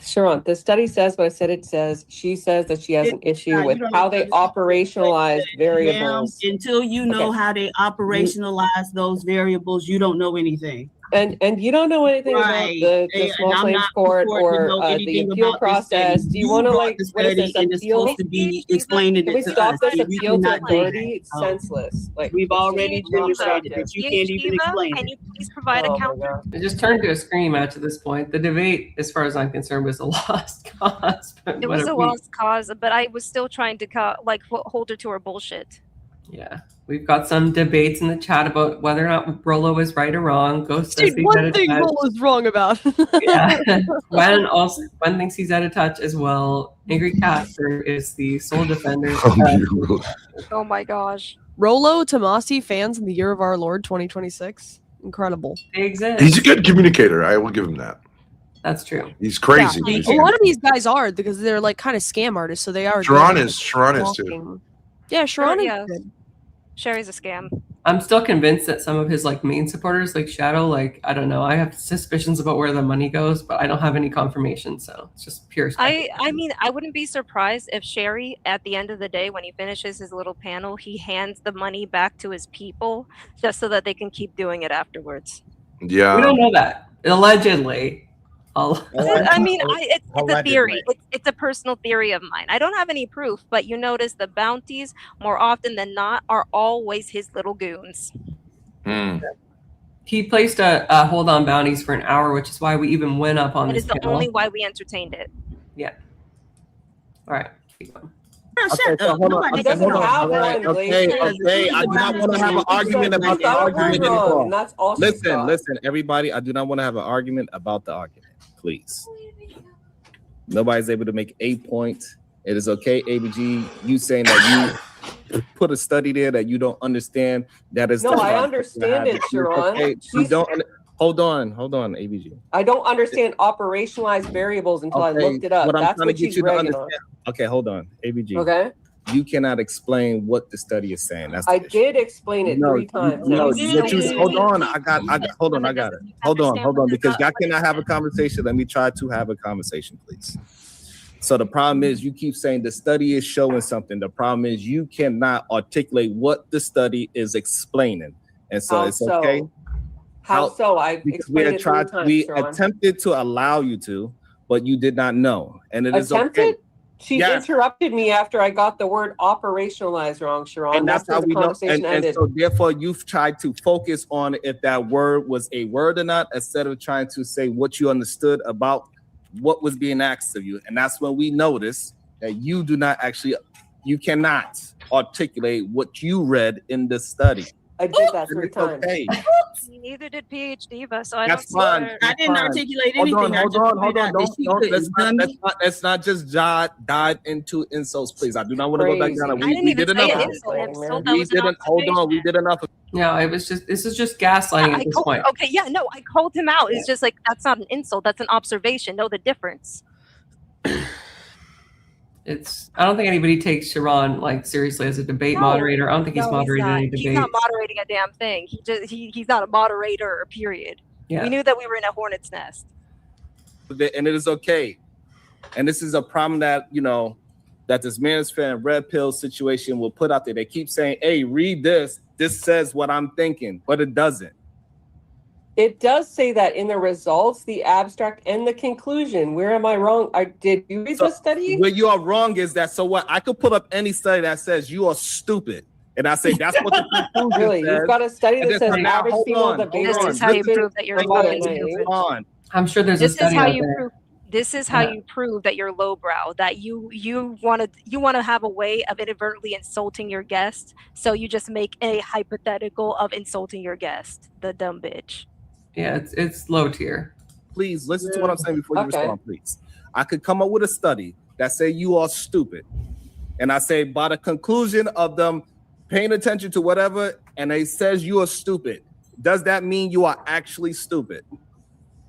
Sharon, the study says what I said it says. She says that she has an issue with how they operationalize variables. Until you know Okay. how they operationalize those variables, you don't know anything. And you don't know anything Right. about the And small I'm claims not court purporting to or know the anything appeal about this study. process. Do you want to brought like the what is study this and it's supposed to be explaining Can it we to stop us, this and we appeal to cannot do authority? that. It's senseless. Like We've it's already just not demonstrated productive. that you can't even explain Can it. you please provide a counter? It just turned to a scream match at this point. The debate, as far as I'm concerned, was a lost cause. But It was a whatever. lost cause, but I was still trying to hold her to her bullshit. Yeah, we've got some debates in the chat about whether or not Rolo was right or wrong. Ghost says Dude, he's out one of thing touch. Rolo's wrong about. Yeah, Gwen thinks he's out of touch as well. Angry Caster is the sole defender. Oh my gosh. Rolo Tomasi fans in the year of our Lord 2026. Incredible. They exist. He's a good communicator. I will give him that. That's true. He's crazy. Yeah, He's- a lot of these guys are because they're like kind of scam artists, so they are. Sharon good at is too. talking. Yeah, Sharon Yeah. is good. Sherry's a scam. I'm still convinced that some of his like main supporters, like Shadow, like I don't know. I have suspicions about where the money goes, but I don't have any confirmation, so it's just pure. I mean, I wouldn't be surprised if Sherry, at the end of the day, when he finishes his little panel, he hands the money back to his people just so that they can keep doing it afterwards. Yeah. We don't know that. Allegedly. I mean, it's a Allegedly. theory. It's a personal theory of mine. I don't have any proof, but you notice the bounties, more often than not, are always his little goons. He placed a hold on bounties for an hour, which is why we even went up on That this is the panel. only why we entertained it. Yeah. All right. Keep going. Okay, so hold on. Okay, hold on. All right. Okay. I do not want to have an argument about the argument anymore. Listen, everybody. I do not want to have an argument about the argument. Please. Nobody's able to make a point. It is okay, AVG. You saying that you put a study there that you don't understand. That is No, I understand it, Sharon. Okay, you don't. Hold on, AVG. I don't understand operationalized variables until I looked it up. What I'm That's trying to what get she's you to ragging on. understand. Okay, hold on, AVG. Okay. You cannot explain what the study is saying. That's I did explain it 3 times. No, now. hold on. I got it. Hold on. Because y'all cannot have a conversation. Let me try to have a conversation, please. So the problem is you keep saying the study is showing something. The problem is you cannot articulate what the study is explaining. And so How it's okay. so? How so? I explained it 3 times, we Sharon. attempted to allow you to, but you did not know. And it is Attempted? okay. She Yes. interrupted me after I got the word operationalized wrong, Sharon. And that's how when we the know. conversation And ended. so therefore you've tried to focus on if that word was a word or not, instead of trying to say what you understood about what was being asked of you. And that's when we notice that you cannot articulate what you read in the study. I did that And 3 it's times. okay. Neither did PhD Diva, so I That's don't fine. see where- I didn't articulate anything. Hold on. Let's not just dive into insults, please. I do not want to go back down. We did enough. We did enough. No, this is just gaslighting at this point. Okay, yeah, no, I called him out. It's just like that's not an insult, that's an observation. Know the difference. I don't think anybody takes Sharon like seriously as a debate moderator. I don't think he's moderated any debate. He's not moderating a damn thing. He's not a moderator, period. Yeah. We knew that we were in a hornet's nest. And it is okay. And this is a problem that, that this Manosphere and Red Pill situation will put out there. They keep saying, hey, read this. This says what I'm thinking, but it doesn't. It does say that in the results, the abstract, and the conclusion. Where am I wrong? Did you read the study? Where you are wrong is that, so what? I could put up any study that says you are stupid. And I say that's what the conclusion Really? says. You've got a study that says now, average hold female on, debate. hold on. This is how you prove that you're fucking stupid. I'm sure there's a study out there. This is how you prove that you're lowbrow, that you want to have a way of inadvertently insulting your guest, so you just make a hypothetical of insulting your guest, the dumb bitch. Yeah, it's low tier. Please listen to what I'm saying before you respond, please. I could come up with a study that say you are stupid. And I say by the conclusion of them paying attention to whatever, and it says you are stupid. Does that mean you are actually stupid?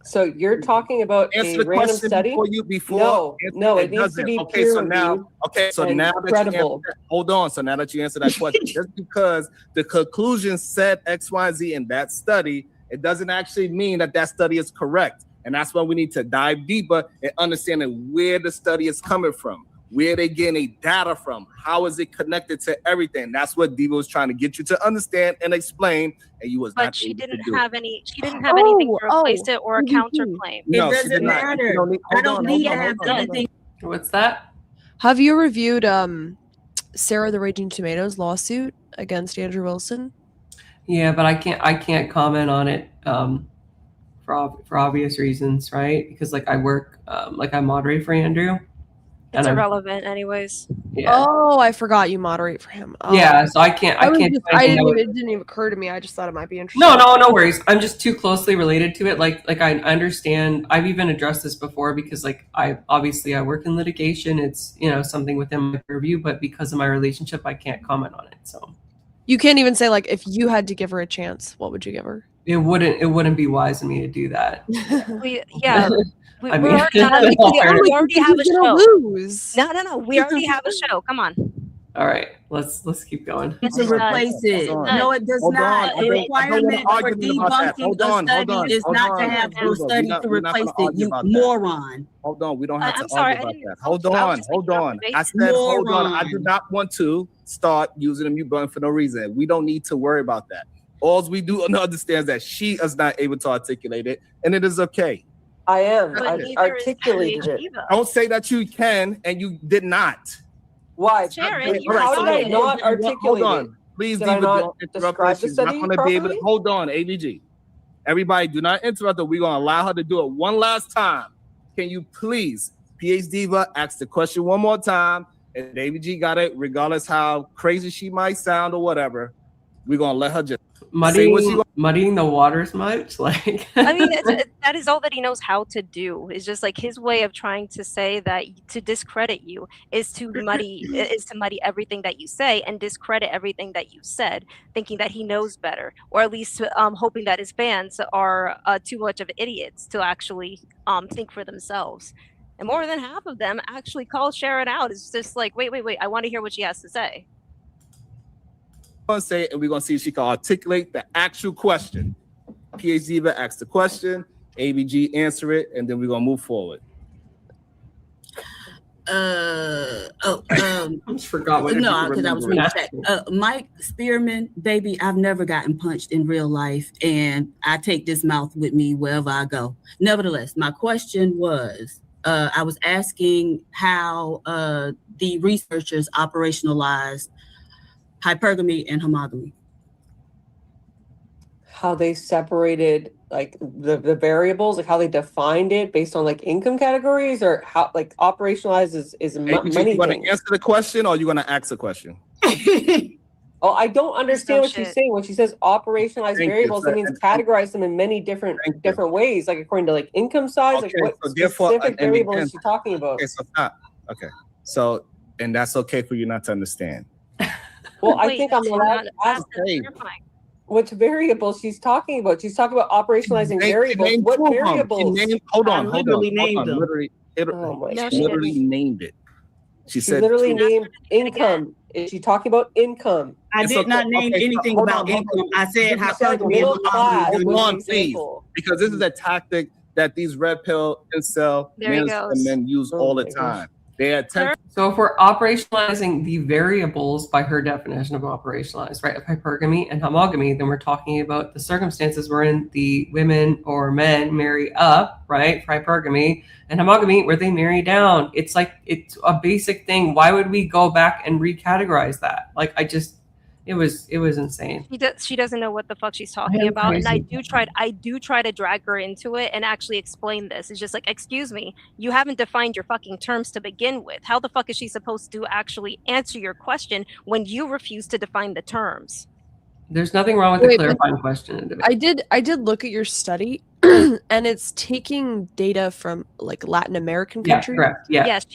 So you're talking about Answer a the random question study? before. No, it needs to be peer reviewed. So and now credible. hold on. So now that you answer that question, just because the conclusion said X, Y, Z in that study, it doesn't actually mean that study is correct. And that's why we need to dive deeper and understanding where the study is coming from. Where they getting data from? How is it connected to everything? That's what Diva was trying to get you to understand and explain, and you was But not she able didn't to do have it. any. She didn't have anything to replace it or a AVG. counterclaim. No, It she did doesn't not. matter. You I don't need to have hold on. anything. What's that? Have you reviewed Sarah the Raging Tomatoes lawsuit against Andrew Wilson? Yeah, but I can't comment on it for obvious reasons, right? Because like I work like I moderate for Andrew. It's I'm- irrelevant, anyways. Yeah. Oh, I forgot you moderate for him. Oh. Yeah, so I can't do anything It that would- didn't even occur to me. I just thought it might be interesting. No worries. I'm just too closely related to it. Like I understand. I've even addressed this before because like I work in litigation. It's something within my purview, but because of my relationship, I can't comment on it. So You can't even say like if you had to give her a chance, what would you give her? it wouldn't be wise of me to do that. We I mean, already on a- we we already have a show. Lose. No. We already have a show. Come on. all right, let's keep going. To replace it. Hold on. No, it does Hold not. on. A I don't requirement wanna for argue about that. debunking Hold a on, hold study on, is hold not to on. have Hold no on. study We're to not replace gonna it. argue You about that. moron. Hold on, we don't have I'm to sorry, argue I about didn't- that. Hold I was on, just hold making on. I observations. said hold on. I Moron. do not want to start using the mute button for no reason. We don't need to worry about that. All we do understand is that she is not able to articulate it, and it is okay. I am. But I neither is articulated it. Diva. Don't say that you can and you did not. Why? Sharon, you How did I decided. not articulate Hold it? on. Please, Did I Diva, not don't interrupt her. describe the She's not study going to be able to. properly? Hold on, AVG. Everybody, do not interrupt her. We're going to allow her to do it one last time. Can you please, PH Diva, ask the question one more time? And AVG got it, regardless how crazy she might sound or whatever. We're going to let her just say what she Muddying the waters much? Like I mean, that is all that he knows how to do. Is just like his way of trying to say that to discredit you is to muddy everything that you say and discredit everything that you said, thinking that he knows better, or at least hoping that his fans are too much of idiots to actually think for themselves. And more than half of them actually call Sharon out. It's just like, wait, I want to hear what she has to say. going to say it, and we're going to see if she can articulate the actual question. PH Diva asks the question, AVG answer it, and then we're going to move forward. I just forgot what No, because I was reading that. Mike Spearman, baby, I've never gotten punched in real life, and I take this mouth with me wherever I go. Nevertheless, my question was, I was asking how the researchers operationalized hypergamy and homogamy. How they separated like the variables, like how they defined it based on like income categories, or how like operationalized is AVG, many you want things. to answer the question, or you going to ask a question? Oh, I don't understand what she's saying when she says operationalized Thank you. variables. It means categorize them in many different ways, like according to like income size. Okay, like what so therefore, specific and variable again- is she talking about? Okay, so stop. Okay, so and that's okay for you not to understand. Well, I Wait, think I'm you're allowed not- to ask that's Okay. terrifying. which variables she's talking about. She's talking about operationalizing variables. Name What two of them. variables? She named- hold I on. literally named them. Literally, Oh my No, God. she literally didn't. named it. She She said literally two. named income. Is she talking about income? I It's did not okay. name Okay, so anything hold about on, hold income. on. I said You said hypergamy middle and class. homogamy. Hold on, was the please, example. because this is a tactic that these red pill incel There he men goes. and men use Oh all the my gosh. time. They attempt. So if we're operationalizing the variables by her definition of operationalized, right, of hypergamy and homogamy, then we're talking about the circumstances wherein the women or men marry up, right, for hypergamy, and homogamy where they marry down. It's like, it's a basic thing. Why would we go back and recategorize that? Like, it was insane. She doesn't know what the fuck she's talking am about, and I crazy. do try to drag her into it and actually explain this. It's just like, excuse me, you haven't defined your fucking terms to begin with. How the fuck is she supposed to actually answer your question when you refuse to define the terms? There's nothing wrong with the Wait, but clarifying question. I did look at your study, and it's taking data from like Latin American Yeah, countries. correct. Yeah. Yes,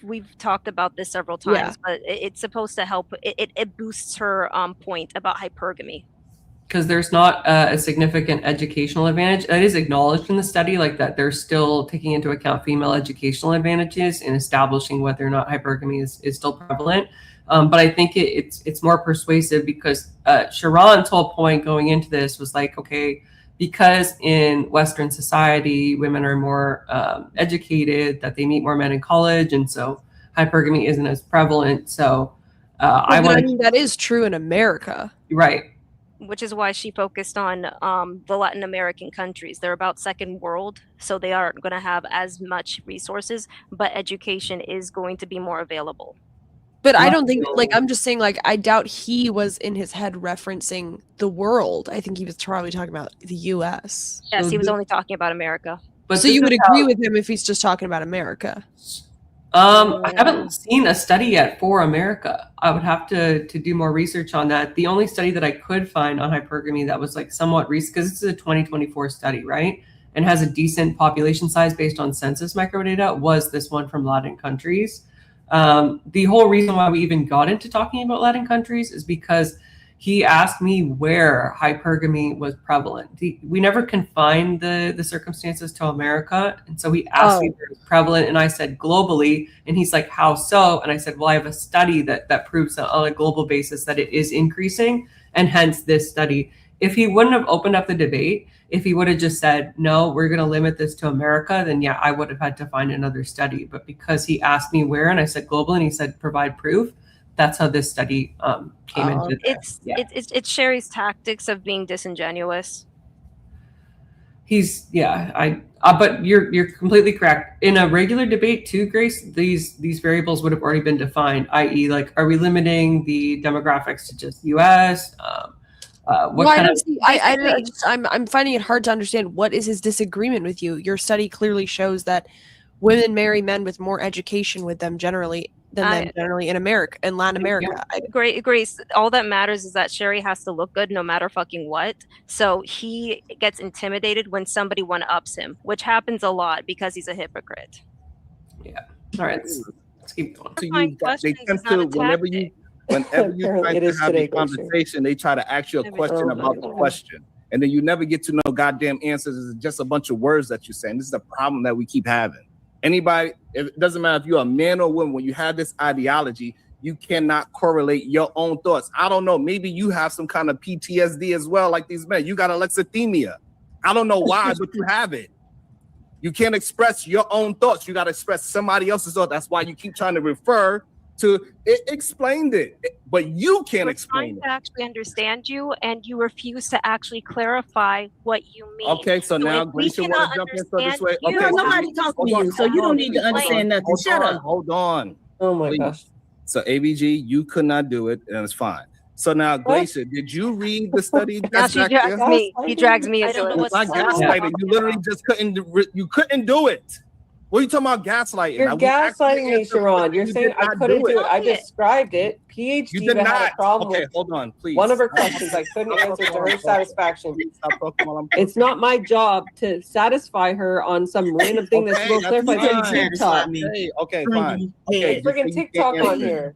we've talked about this several Yeah. times, but it's supposed to help. It boosts her point about hypergamy. Because there's not a significant educational advantage. That is acknowledged in the study, like that they're still taking into account female educational advantages in establishing whether or not hypergamy is still prevalent. But I think it's more persuasive because Sharon's whole point going into this was like, okay, because in Western society, women are more educated, that they meet more men in college. And so hypergamy isn't as prevalent. So I mean, that is true in America. Right. Which is why she focused on the Latin American countries. They're about second world, so they aren't going to have as much resources, but education is going to be more available. But I don't think, like, I'm just saying, like, I doubt he was in his head referencing the world. I think he was probably talking about the U.S. Yes, he was only talking about America. But so you would agree with him if he's just talking about America? I haven't seen a study yet for America. I would have to do more research on that. The only study that I could find on hypergamy that was like somewhat recent, because this is a 2024 study, right? And has a decent population size based on census microdata, was this one from Latin countries. The whole reason why we even got into talking about Latin countries is because he asked me where hypergamy was prevalent. We never confined the circumstances to America. And so he asked me where it was prevalent, and I said globally. And he's like, how so? And I said, well, I have a study that proves on a global basis that it is increasing, and hence this study. If he wouldn't have opened up the debate, if he would have just said, no, we're going to limit this to America, then yeah, I would have had to find another study. But because he asked me where, and I said global, and he said provide proof, that's how this study came into it. It's Sherry's tactics of being disingenuous. But you're completely correct. In a regular debate too, Grace, these variables would have already been defined, i.e. like, are we limiting the demographics to just US? I'm finding it hard to understand what is his disagreement with you. Your study clearly shows that women marry men with more education with them generally than men generally in America, in Latin America. Grace, all that matters is that Sherry has to look good no matter fucking what. So he gets intimidated when somebody one-ups him, which happens a lot because he's a hypocrite. Yeah. All right. Let's keep going. They tend to, whenever you try to have a conversation, they try to ask you a question about the question. And then you never get to know goddamn answers. It's just a bunch of words that you're saying. This is the problem that we keep having. Anybody, it doesn't matter if you're a man or woman, when you have this ideology, you cannot correlate your own thoughts. I don't know. Maybe you have some kind of PTSD as well, like these men. You got alexithymia. I don't know why, but you have it. You can't express your own thoughts. You got to express somebody else's thoughts. That's why you keep trying to refer to it. Explained it, but you can't explain it. To actually understand you, and you refuse to actually clarify what you mean. Okay, so now Glacier want to jump in this way. Okay, nobody talking to you, so you don't need to understand nothing. Shut up. Hold on. Oh my gosh. So AVG, you could not do it, and it's fine. So now, Glacier, did you read the study? Now she drags me. He drags me into it. It's not gaslighting. You literally just couldn't do it. What are you talking about gaslighting? You're gaslighting me, Sharon. You're saying I couldn't do it. I described it. PhD had a problem. Okay, hold on, please. One of her questions I couldn't answer to her satisfaction. It's not my job to satisfy her on some random thing that's real clarified on TikTok. Okay, fine. Okay, freaking TikTok on here.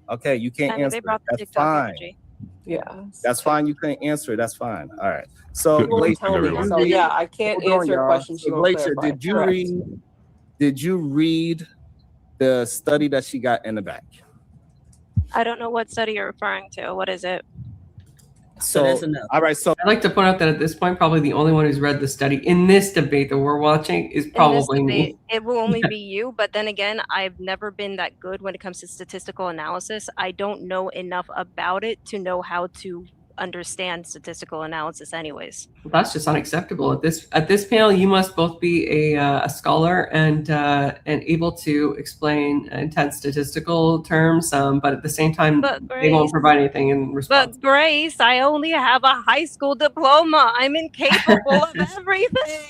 Okay, you can't answer. That's fine. Yeah, that's fine. You can't answer it. That's fine. All right. So, Glacier, so yeah, I can't answer a question. So Glacier, did you read the study that she got in the back? I don't know what study you're referring to. What is it? So that's enough. All right. So I'd like to point out that at this point, probably the only one who's read the study in this debate that we're watching is probably me. It will only be you. But then again, I've never been that good when it comes to statistical analysis. I don't know enough about it to know how to understand statistical analysis anyways. Well, that's just unacceptable. At this panel, you must both be a scholar and able to explain intense statistical terms, but at the same time, they won't provide anything in response. But Grace, I only have a high school diploma. I'm incapable of everything.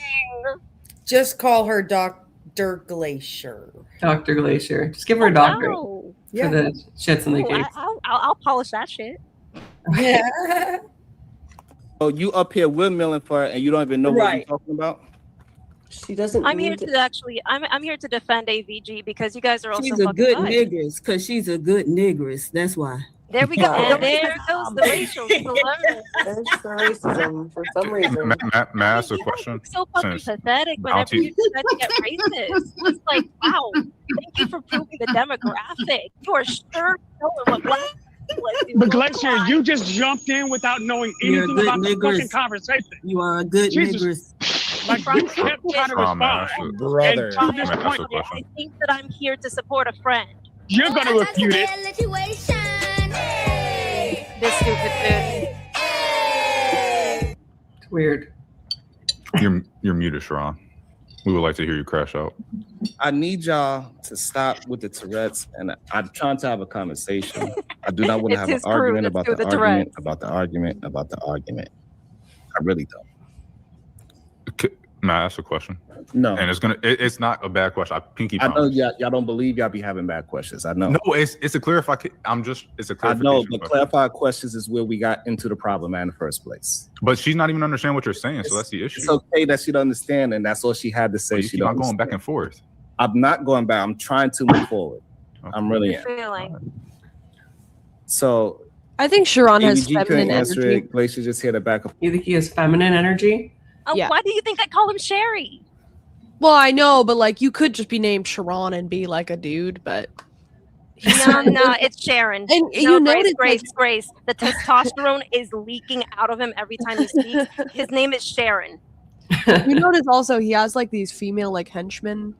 Just call her Dr. Glacier. Dr. Glacier. Just give her a doctorate for the shits and the gigs. I'll polish that shit. Yeah. So you up here windmilling for her and you don't even know what you're talking about? She doesn't. I'm here to defend AVG because you guys are also. She's a good niggers because she's a good niggers. That's why. There we go. And there goes the racial slur. There's the racism for some reason. May I ask a question? So fucking pathetic whenever you try to get racist. It's like, wow, thank you for proving the demographic. You are sure knowing what. But Glacier, you just jumped in without knowing anything about the fucking conversation. You are a good Jesus. Like you kept trying to respond. Brother. And to this point, I think that I'm here to support a friend. you're gonna refute it. This stupid dude. It's weird. You're muted, Sharon. We would like to hear you crash out. I need y'all to stop with the Tourette's, and I'm trying to have a conversation. I do not want to have an argument about the argument, about the argument, about the argument. I really don't. May I ask a question? No. And it's not a bad question. I pinky I promise. know y'all don't believe y'all be having bad questions. I know. No, it's a clarification. It's a clarification. I know, but question. clarified questions is where we got into the problem in the first place. But she's not even understanding what you're saying, so that's the issue. It's okay that she don't understand, and that's all she had to say. Well, you keep on going back and forth. I'm not going back. I'm trying to move forward. Okay. I'm really feeling. So I think Sharon has AVG couldn't feminine answer energy. it. Glacier just hit it back. You think he has feminine energy? Oh, Yeah. why do you think I call him Sherry? Well, I know, but like you could just be named Sharon and be like a dude, but No, it's Sharon. And no, you notice, Grace. The testosterone is leaking out of him every time he speaks. His name is Sharon. you notice also he has like these female like henchwomen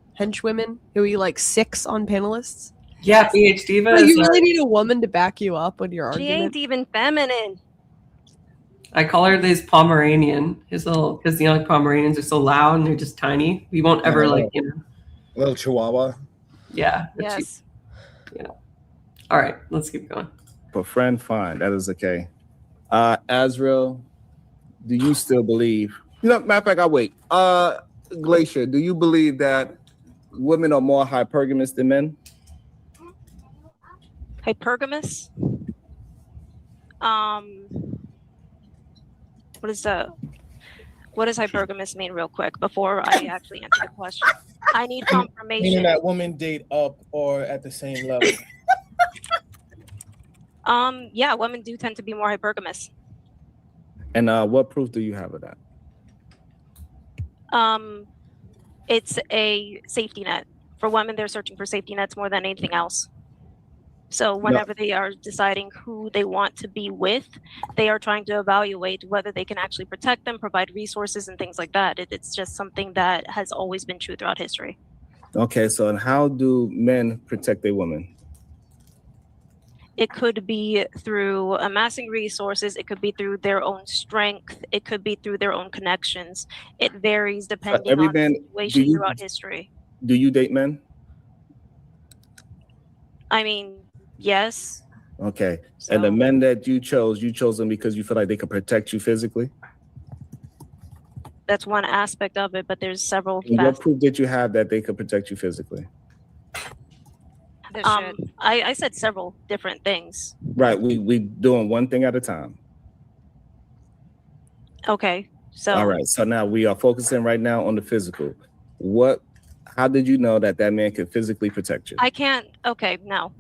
who he like six on panelists. Yeah, PhD. So you really need a woman to back you up with your She argument. ain't even feminine. I call her this Pomeranian. Because the young Pomeranians are so loud and they're just tiny. We won't ever little Chihuahua. Yeah. Yes. All right, let's keep going. But friend, fine. That is okay. Azrael, do you still believe? Matter of fact, I'll wait. Glacier, do you believe that women are more hypergamous than men? Hypergamous? What does hypergamous mean real quick before I actually answer the question? I need confirmation. Meaning that women date up or at the same level. Yeah, women do tend to be more hypergamous. And what proof do you have of that? It's a safety net. For women, they're searching for safety nets more than anything else. So whenever they are deciding who they want to be with, they are trying to evaluate whether they can actually protect them, provide resources and things like that. It's just something that has always been true throughout history. Okay, so and how do men protect their women? It could be through amassing resources. It could be through their own strength. It could be through their own connections. It varies depending on the situation throughout history. Do you date men? I mean, yes. Okay. And the men that you chose them because you feel like they could protect you physically? That's one aspect of it, but there's several And what facets. proof did you have that they could protect you physically? I said several different things. Right. We doing one thing at a time. Okay. So All right. So now we are focusing right now on the physical. How did you know that man could physically protect you? I can't. Okay, no.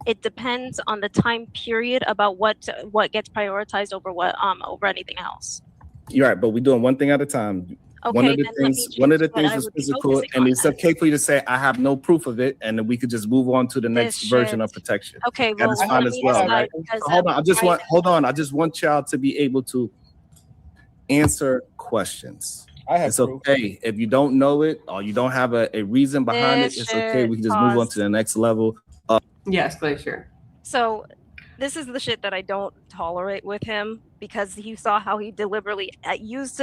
It depends on the time period about what gets prioritized over over anything else. You're right, but we're doing one thing at a time. Okay, one of the then let me things choose was what I would be physical, focusing and on it's okay for you to say I have no proof of it, and then we could just move on to the next version of protection. Okay, that is well, fine let as me well, decide, right? because, So hold on, I just want y'all to be able to answer questions. It's okay if you don't know it or you don't have a reason behind it. It's okay. We can just move on to the next level. Yes, Glacier. So this is the shit that I don't tolerate with him, because he saw how he deliberately used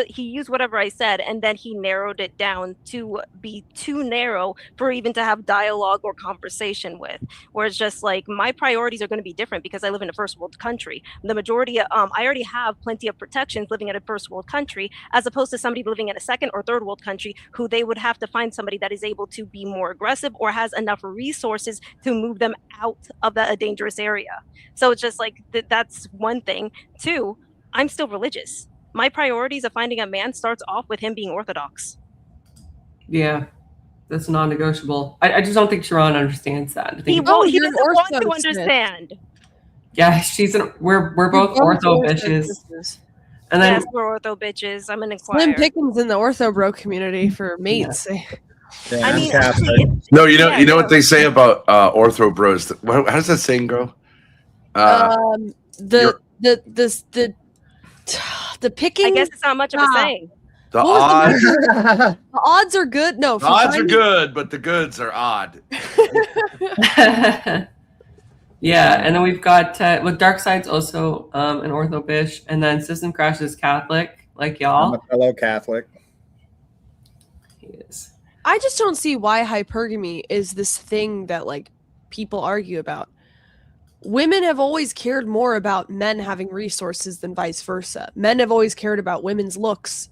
whatever I said, and then he narrowed it down to be too narrow for even to have dialogue or conversation with, where it's just like my priorities are going to be different because I live in a first world country. The majority of I already have plenty of protections living in a first world country, as opposed to somebody living in a second or third world country who they would have to find somebody that is able to be more aggressive or has enough resources to move them out of a dangerous area. So it's just like that's one thing. Two, I'm still religious. My priorities of finding a man starts off with him being Orthodox. Yeah, that's non-negotiable. I just don't think Sharon understands that. He doesn't want to understand. Yeah, we're both ortho bitches. And then Yes, we're ortho bitches. I'm an inquirer. Slim pickings in the ortho bro community for mates. I mean, No, you know what they say about ortho bros. How does that saying go? The picking. I guess it's not much of a saying. The What was odds, the odds are good. No, the odds are good, but the goods are odd. Yeah, and then we've got with Dark Side's also an ortho bish, and then System Crash is Catholic, like I'm y'all. a fellow Catholic. He is. I just don't see why hypergamy is this thing that like people argue about. Women have always cared more about men having resources than vice versa. Men have always cared about women's looks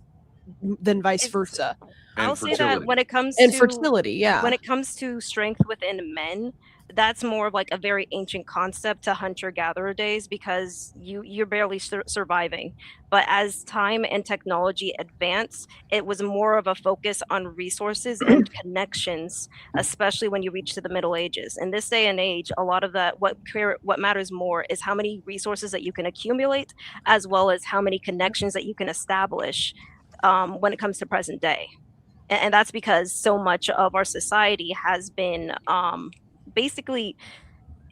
than vice versa. I'll say that when it comes and to fertility, yeah. when it comes to strength within men, that's more of like a very ancient concept to hunter-gatherer days because you're barely surviving. But as time and technology advance, it was more of a focus on resources and connections, especially when you reach to the Middle Ages. In this day and age, a lot of that what matters more is how many resources that you can accumulate, as well as how many connections that you can establish when it comes to present day. And that's because so much of our society has been basically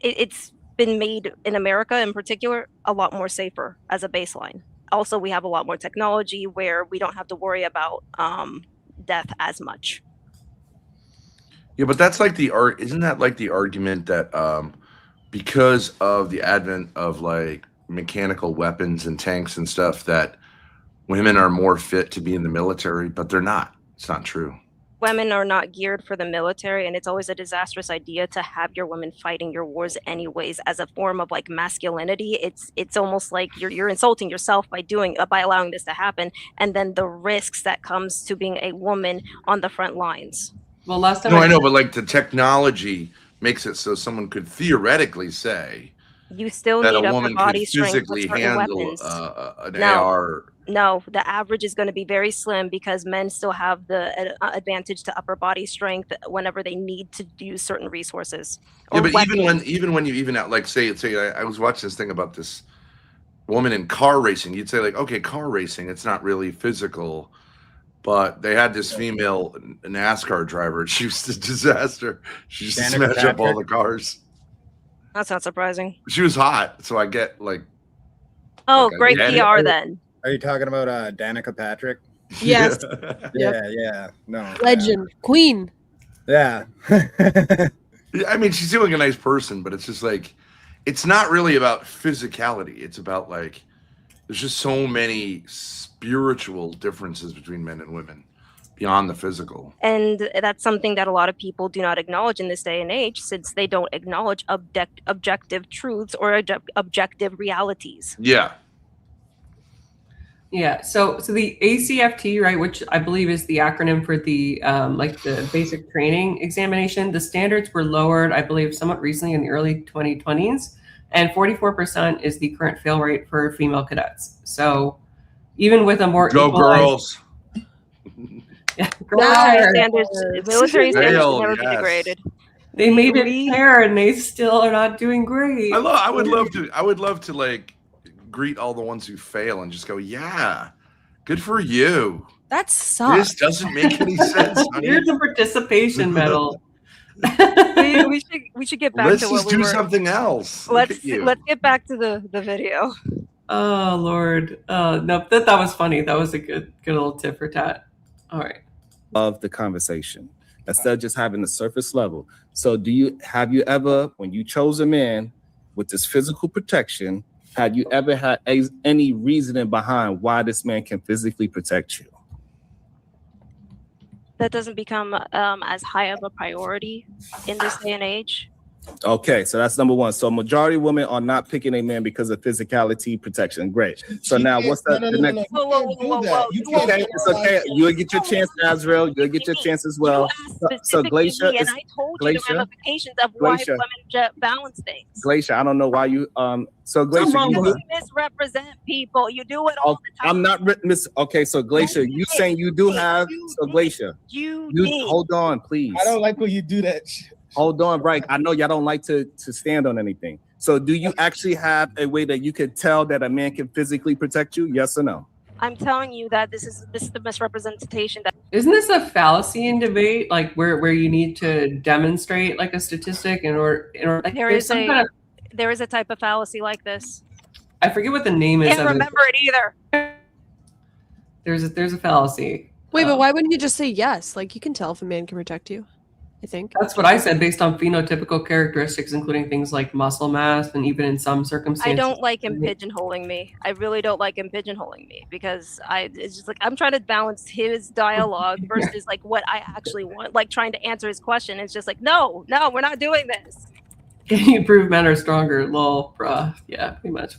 it's been made in America in particular a lot more safer as a baseline. Also, we have a lot more technology where we don't have to worry about death as much. Yeah, but that's like isn't that like the argument that because of the advent of like mechanical weapons and tanks and stuff that women are more fit to be in the military, but they're not. It's not true. Women are not geared for the military, and it's always a disastrous idea to have your women fighting your wars anyways as a form of like masculinity. It's almost like you're insulting yourself by allowing this to happen, and then the risks that comes to being a woman on the front lines. Well, last time I know, but like the technology makes it so someone could theoretically say you still that need a upper woman body could strength physically with certain handle weapons. an AR. No, the average is going to be very slim because men still have the advantage to upper body strength whenever they need to use certain resources. Yeah, but even when you even out like say I was watching this thing about this woman in car racing, you'd say like, okay, car racing, it's not really physical, but they had this female NASCAR driver. She was a disaster. She just smashed up all the cars. That's not surprising. She was hot, so I get like. Oh, great PR then. Are you talking about Danica Patrick? Yes. Yeah. No. Legend. Queen. Yeah. I mean, she's doing a nice person, but it's just like, it's not really about physicality. It's about like, there's just so many spiritual differences between men and women beyond the physical. And that's something that a lot of people do not acknowledge in this day and age, since they don't acknowledge objective truths or objective realities. Yeah. Yeah, so the ACFT, right, which I believe is the acronym for the like the basic training examination, the standards were lowered, I believe, somewhat recently in the early 2020s, and 44% is the current fail rate for female cadets. So even with a more girls. Yeah, military standards should never be degraded. They made it fair, and they still are not doing great. I would love to like greet all the ones who fail and just go, yeah, good for you. That sucks. This doesn't make any sense, honey. Here's a participation medal. we should get back Let's to just what we do were. something else. Let's get back to the video. Oh Lord. No, that was funny. That was a good little tip for Tat. All right. Of the conversation instead of just having the surface level. So have you ever, when you chose a man with this physical protection, had you ever had any reasoning behind why this man can physically protect you? That doesn't become as high of a priority in this day and age. Okay, so that's number one. So majority of women are not picking a man because of physicality protection. Great. So now what's the next? Okay, it's okay. You'll get your chance, Azrael. You'll get your chance as well. So Glacier, and I told you the ramifications of why women balance things. Glacier, I don't know why you so Glacier, you misrepresent people. You do it all the time. I'm not okay, so Glacier, you saying you do have so Glacier. You hold on, please. I don't like when you do that. Hold on, right? I know y'all don't like to stand on anything. So do you actually have a way that you could tell that a man can physically protect you? Yes or no? I'm telling you that this is the misrepresentation. Isn't this a fallacy in debate, like where you need to demonstrate like a statistic in order like there is a type of fallacy like this. I forget what the name is. Can't remember it either. There's a fallacy. Wait, but why wouldn't you just say yes? Like, you can tell if a man can protect you, I think. That's what I said, based on phenotypical characteristics, including things like muscle mass, and even in some circumstances. I don't like him pigeonholing me. I really don't like him pigeonholing me because it's just like I'm trying to balance his dialogue versus like what I actually want. Like trying to answer his question. It's just like, no, we're not doing this. Can you prove men are stronger? Lol, bruh. Yeah, pretty much.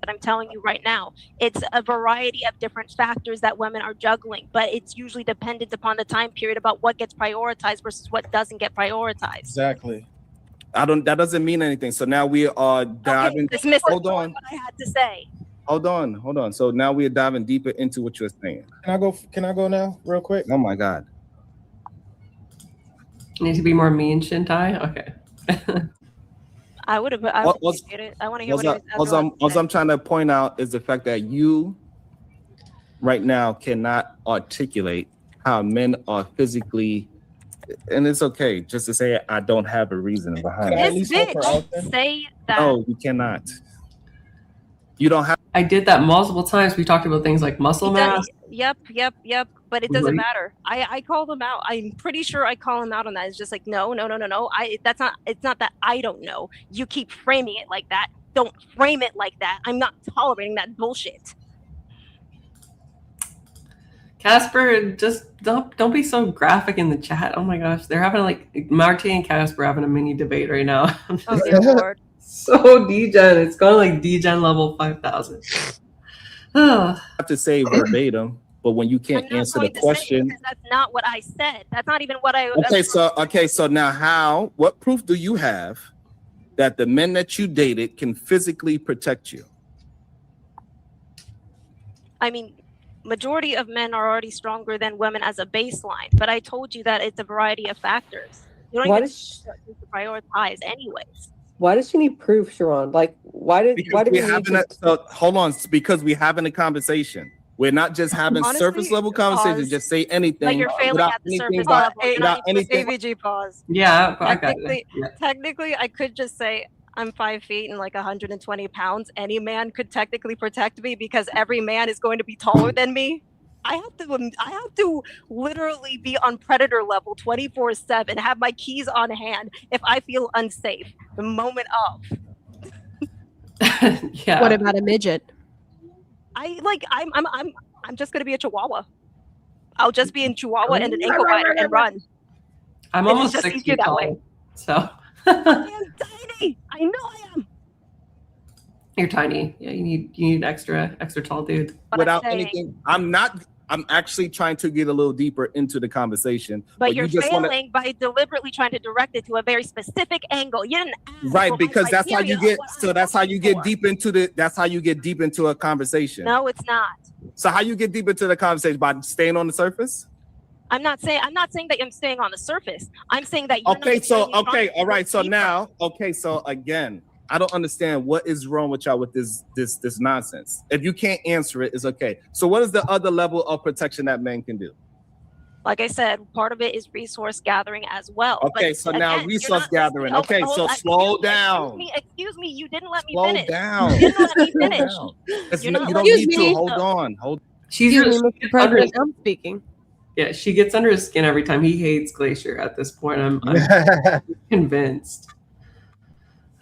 But I'm telling you right now, it's a variety of different factors that women are juggling, but it's usually dependent upon the time period about what gets prioritized versus what doesn't get prioritized. Exactly. That doesn't mean anything. So now we are diving. Hold on. What I had to say. Hold on. So now we are diving deeper into what you're saying. Can I go now, real quick? Oh my God. Need to be more mean, Shintai? Okay. I would appreciate it. I want to hear what he was What I'm trying to point out is the fact that you right now cannot articulate how men are physically, and it's okay just to say I don't have a reason behind it. This bitch say that. No, you cannot. You don't have. I did that multiple times. We talked about things like muscle mass. Yep. But it doesn't matter. I called him out. I'm pretty sure I call him out on that. It's just like, no. It's not that I don't know. You keep framing it like that. Don't frame it like that. I'm not tolerating that bullshit. Casper, just don't be so graphic in the chat. Oh my gosh, they're having like Marty and Casper having a mini debate right now. Oh dear Lord. So degen. It's going like degen level 5,000. I have to say verbatim, but when you can't answer the question, that's not what I said. That's not even what I. Okay, so now what proof do you have that the men that you dated can physically protect you? I mean, majority of men are already stronger than women as a baseline, but I told you that it's a variety of factors. You don't even have to prioritize anyways. Why does she need proof, Sharon? Like, why did we need to... Hold on, because we're having a conversation. We're not just having surface level conversations. Just say anything. Like you're failing at the surface level. Without anything. AVG pause. Yeah, technically, I could just say I'm 5 feet and like 120 pounds. Any man could technically protect me because every man is going to be taller than me. I have to literally be on predator level 24/7, have my keys on hand if I feel unsafe the moment of. Yeah. What about a midget? I'm just gonna be a chihuahua. I'll just be in chihuahua and an ankle biter and run. I'm almost 6 feet tall, so. I am tiny. I know I am. You're tiny. Yeah, you need extra tall dude. Without anything, I'm actually trying to get a little deeper into the conversation. But you're just failing by deliberately trying to direct it to a very specific angle. You didn't ask right, because that's how you get. So that's how you get deep into That's how you get deep into a conversation. No, it's not. So how you get deep into the conversation? By staying on the surface? I'm not saying that I'm staying on the surface. I'm saying that. All right. So again, I don't understand what is wrong with y'all with this nonsense. If you can't answer it, it's okay. So what is the other level of protection that men can do? Like I said, part of it is resource gathering as well. Okay, so now resource gathering. Okay, so slow down. Excuse me, you didn't let me slow finish. Down. You didn't let me finish. You don't need to. Hold on. Mr. President, I'm speaking. Yeah, she gets under his skin every time. He hates Glacier at this point. I'm convinced.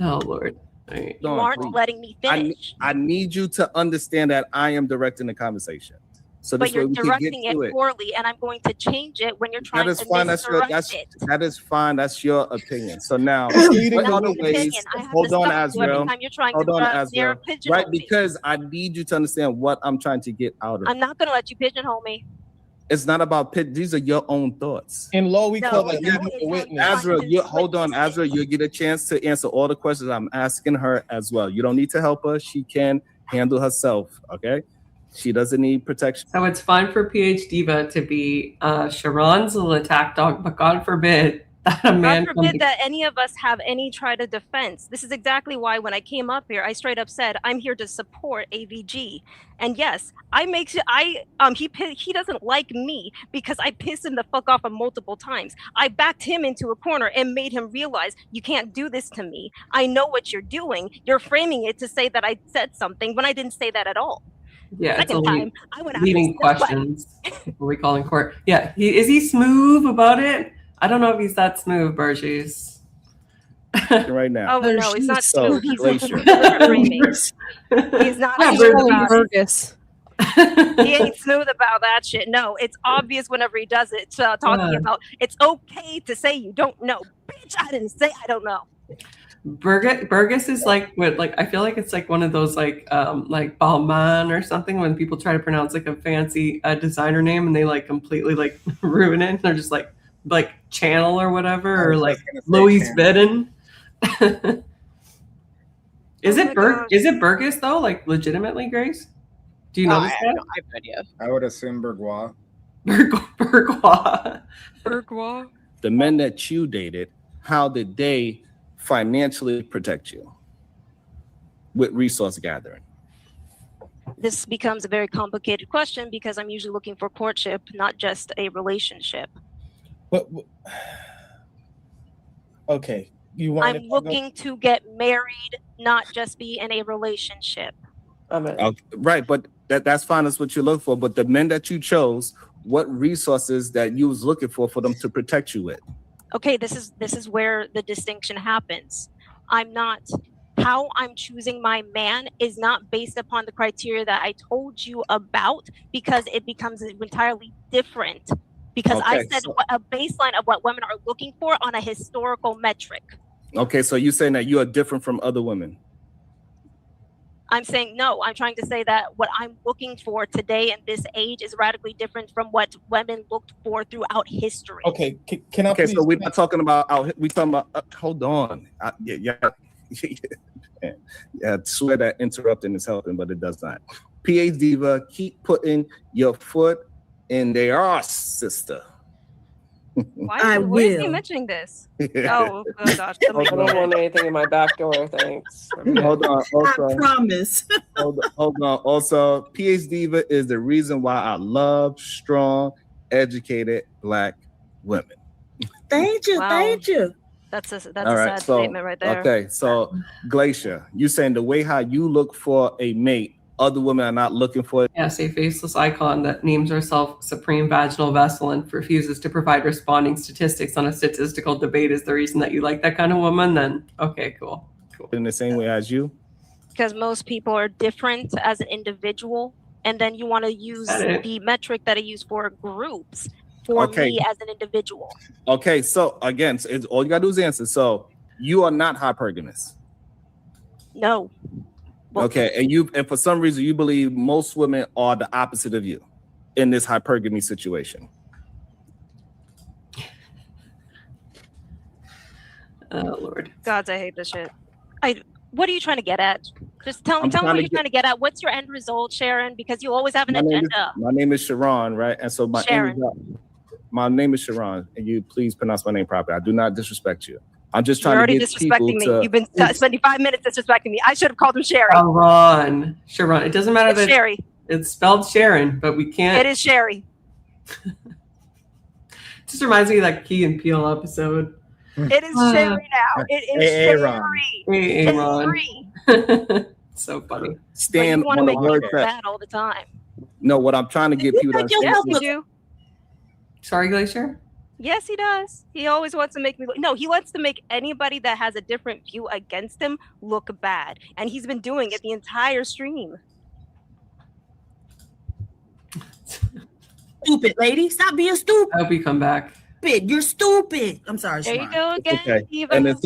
Oh Lord! Right. You aren't letting me finish. I need you to understand that I am directing the conversation. So but you're directing it poorly, and I'm going to change it when you're trying to misdirect it. That is fine. That's your opinion. So now, what other ways? Hold on, Azrael. Hold on, Azrael. Right, because I need you to understand what I'm trying to get out of it. I'm not going to let you pigeonhole me. It's not about these are your own thoughts. In law, we call it a witness. Azrael, hold on, Azrael. You'll get a chance to answer all the questions I'm asking her as well. You don't need to help her. She can handle herself. Okay. She doesn't need protection. So it's fine for PH Diva to be Sharon's little attack dog, but God forbid that a man. God forbid that any of us have any try to defense. This is exactly why when I came up here, I straight up said I'm here to support AVG. And yes, he doesn't like me because I pissed him the fuck off multiple times. I backed him into a corner and made him realize you can't do this to me. I know what you're doing. You're framing it to say that I said something when I didn't say that at all. Yeah, it's Second only time, I went after leading this way. questions. What we call in court. Yeah, is he smooth about it? I don't know if he's that smooth, Burgess. Right now. Oh no, he's not So, smooth. He's Glacier. deliberate framing. He's not I just smooth call him about it. Burgess. He ain't smooth about that shit. No, it's obvious whenever he does it. Talking about it's okay to say you don't know. Bitch, I didn't say I don't know. Burgess is like what, like I feel like it's like one of those like Balmain or something when people try to pronounce like a fancy designer name and they like completely like ruin it. They're just like Channel or whatever, or like Louise Vuitton. Is it Burgess though? Like legitimately, Grace? Do you notice that? I have no idea. I would assume Bourgeois. Bourgeois. The men that you dated, how did they financially protect you with resource gathering? This becomes a very complicated question because I'm usually looking for courtship, not just a relationship. Okay, you want? I'm looking to get married, not just be in a relationship. Okay, right, but that's fine. That's what you look for. But the men that you chose, what resources that you was looking for them to protect you with? Okay, this is where the distinction happens. How I'm choosing my man is not based upon the criteria that I told you about, because it becomes entirely different. Because I said a baseline of what women are looking for on a historical metric. Okay, so you're saying that you are different from other women. I'm saying no. I'm trying to say that what I'm looking for today in this age is radically different from what women looked for throughout history. Okay, can I? Okay, please? so we're not talking about. We talking about. Hold on. Yeah. I swear that interrupting is helping, but it does not. PH Diva, keep putting your foot in their ass, sister. Why is he mentioning this? Oh gosh. I don't want anything in my back door, thanks. Hold on. Also, I promise. hold on. Also, PH Diva is the reason why I love strong, educated Black women. Thank you. Wow. Thank you. That's a All right, sad so, statement right there. Okay, so Glacier, you saying the way how you look for a mate, other women are not looking for it? Yes, a faceless icon that names herself Supreme Vaginal Vessel and refuses to provide responding statistics on a statistical debate is the reason that you like that kind of woman, then okay, cool. In the same way as you? Because most people are different as an individual, and then you want to use the metric that I use for groups for me as an individual. Okay, so again, it's all you gotta do is answer. So you are not hypergamous. No. Okay, and for some reason you believe most women are the opposite of you in this hypergamy situation. Oh Lord. Gods, I hate this shit. What are you trying to get at? Just tell me what you're trying to get at. What's your end result, Sharon? Because you always have an agenda. My name is Sharon, right? And so my name is Sharon, and you please pronounce my name properly. I do not disrespect you. I'm just trying to get people to. You've been spending 5 minutes disrespecting me. I should have called him Sherry. Sharon. It doesn't matter that Sherry. It's spelled Sharon, but we can't. It is Sherry. Just reminds me of that Key and Peele episode. It is Sherry now. It is Sherry. So funny. Stand on the word bad all the time. No, what I'm trying to get people to understand. Yes, you do. Sorry, Glacier? Yes, he does. He always wants to make me look. No, he wants to make anybody that has a different view against him look bad. And he's been doing it the entire stream. Stupid lady. Stop being stupid. I hope you come back. You're stupid. I'm sorry. There you go again. Okay. And then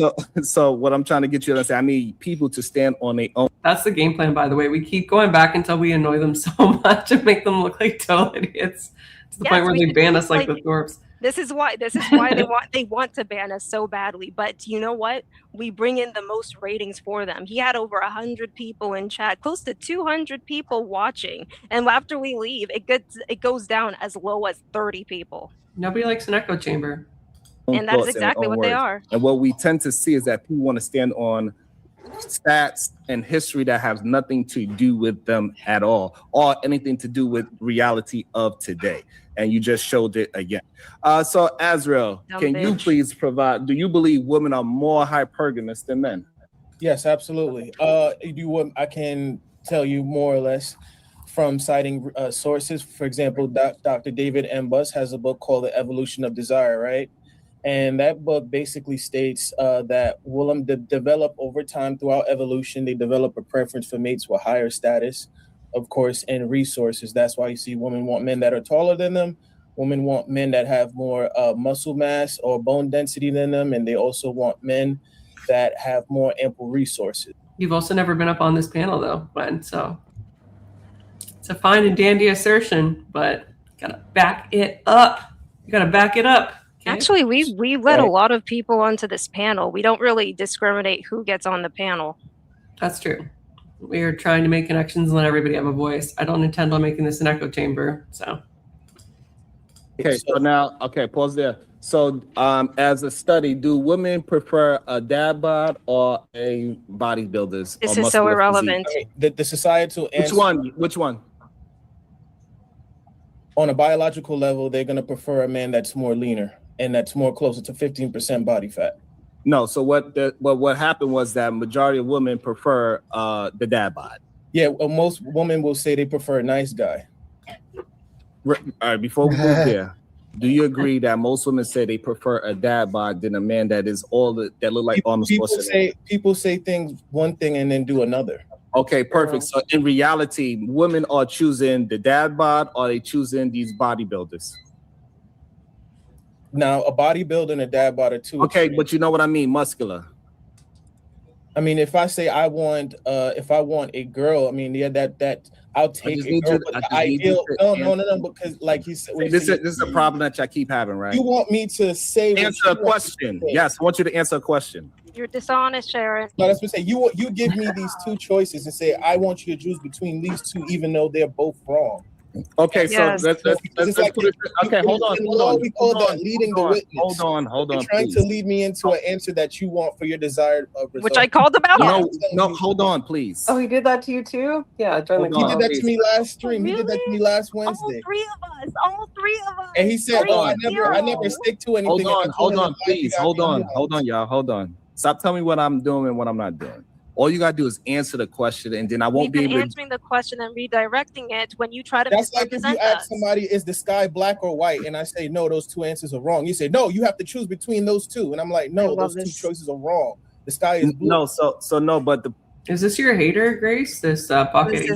so what I'm trying to get you to say, I need people to stand on their own. That's the game plan, by the way. We keep going back until we annoy them so much and make them look like total idiots to the point where they ban us like the Thorpes. This is why they want to ban us so badly. But you know what? We bring in the most ratings for them. He had over 100 people in chat, close to 200 people watching. And after we leave, it goes down as low as 30 people. Nobody likes an echo chamber. And that's exactly what they are. And what we tend to see is that people want to stand on stats and history that has nothing to do with them at all, or anything to do with reality of today. And you just showed it again. So Azrael, can you please provide, do you believe women are more hypergamous than men? Yes, absolutely. I can tell you more or less from citing sources. For example, Dr. David M. Buss has a book called The Evolution of Desire, right? And that book basically states that women develop over time throughout evolution. They develop a preference for mates with higher status, of course, and resources. That's why you see women want men that are taller than them. Women want men that have more muscle mass or bone density than them. And they also want men that have more ample resources. You've also never been up on this panel, though, Gwen. So it's a fine and dandy assertion, but you gotta back it up. You gotta back it up. Okay? Actually, we let a lot of people onto this panel. We don't really discriminate who gets on the panel. That's true. We are trying to make connections and let everybody have a voice. I don't intend on making this an echo chamber. So. Okay, so now, pause there. So, as a study, do women prefer a dad bod or a bodybuilder's? This is so irrelevant. The societal answer. Which one? On a biological level, they're going to prefer a man that's more leaner and that's more closer to 15% body fat. No. So what happened was that majority of women prefer the dad bod. Yeah, most women will say they prefer a nice guy. All right. Before we move there, do you agree that most women say they prefer a dad bod than a man that is that look like Arnold Schwarzenegger? People say things one thing and then do another. Okay, perfect. So in reality, women are choosing the dad bod or they choosing these bodybuilders? Now, a bodybuilder and a dad bod are two. Okay, but you know what I mean, muscular. I mean, if I say I want a girl, I mean, yeah, that I'll take a girl. But the ideal, no, because like he said, this is a problem that y'all keep having, right? You want me to say answer a question? Yes, I want you to answer a question. You're dishonest, Sharon. No, that's what I'm saying. You give me these two choices and say I want you to choose between these two, even though they're both wrong. Okay, yes. So let's put it. Okay, hold on. We call that leading the witness. Hold on. You're trying to lead me into an answer that you want for your desired result. Which I called about. No, hold on, please. Oh, he did that to you too? Yeah, he did that to me last stream. He did that to me last Wednesday. All three of us. And he said, I never stick to anything. Hold on, please. Hold on, y'all. Hold on. Stop telling me what I'm doing and what I'm not doing. All you gotta do is answer the question, and then I won't be able to answering the question and redirecting it when you try to. That's like if you ask somebody, "Is the sky black or white?" and I say, "No, those two answers are wrong." You say, "No, you have to choose between those two," and I'm like, "No, those two choices are wrong. The sky is blue." No, so no, but is this your hater, Grace? This pocket.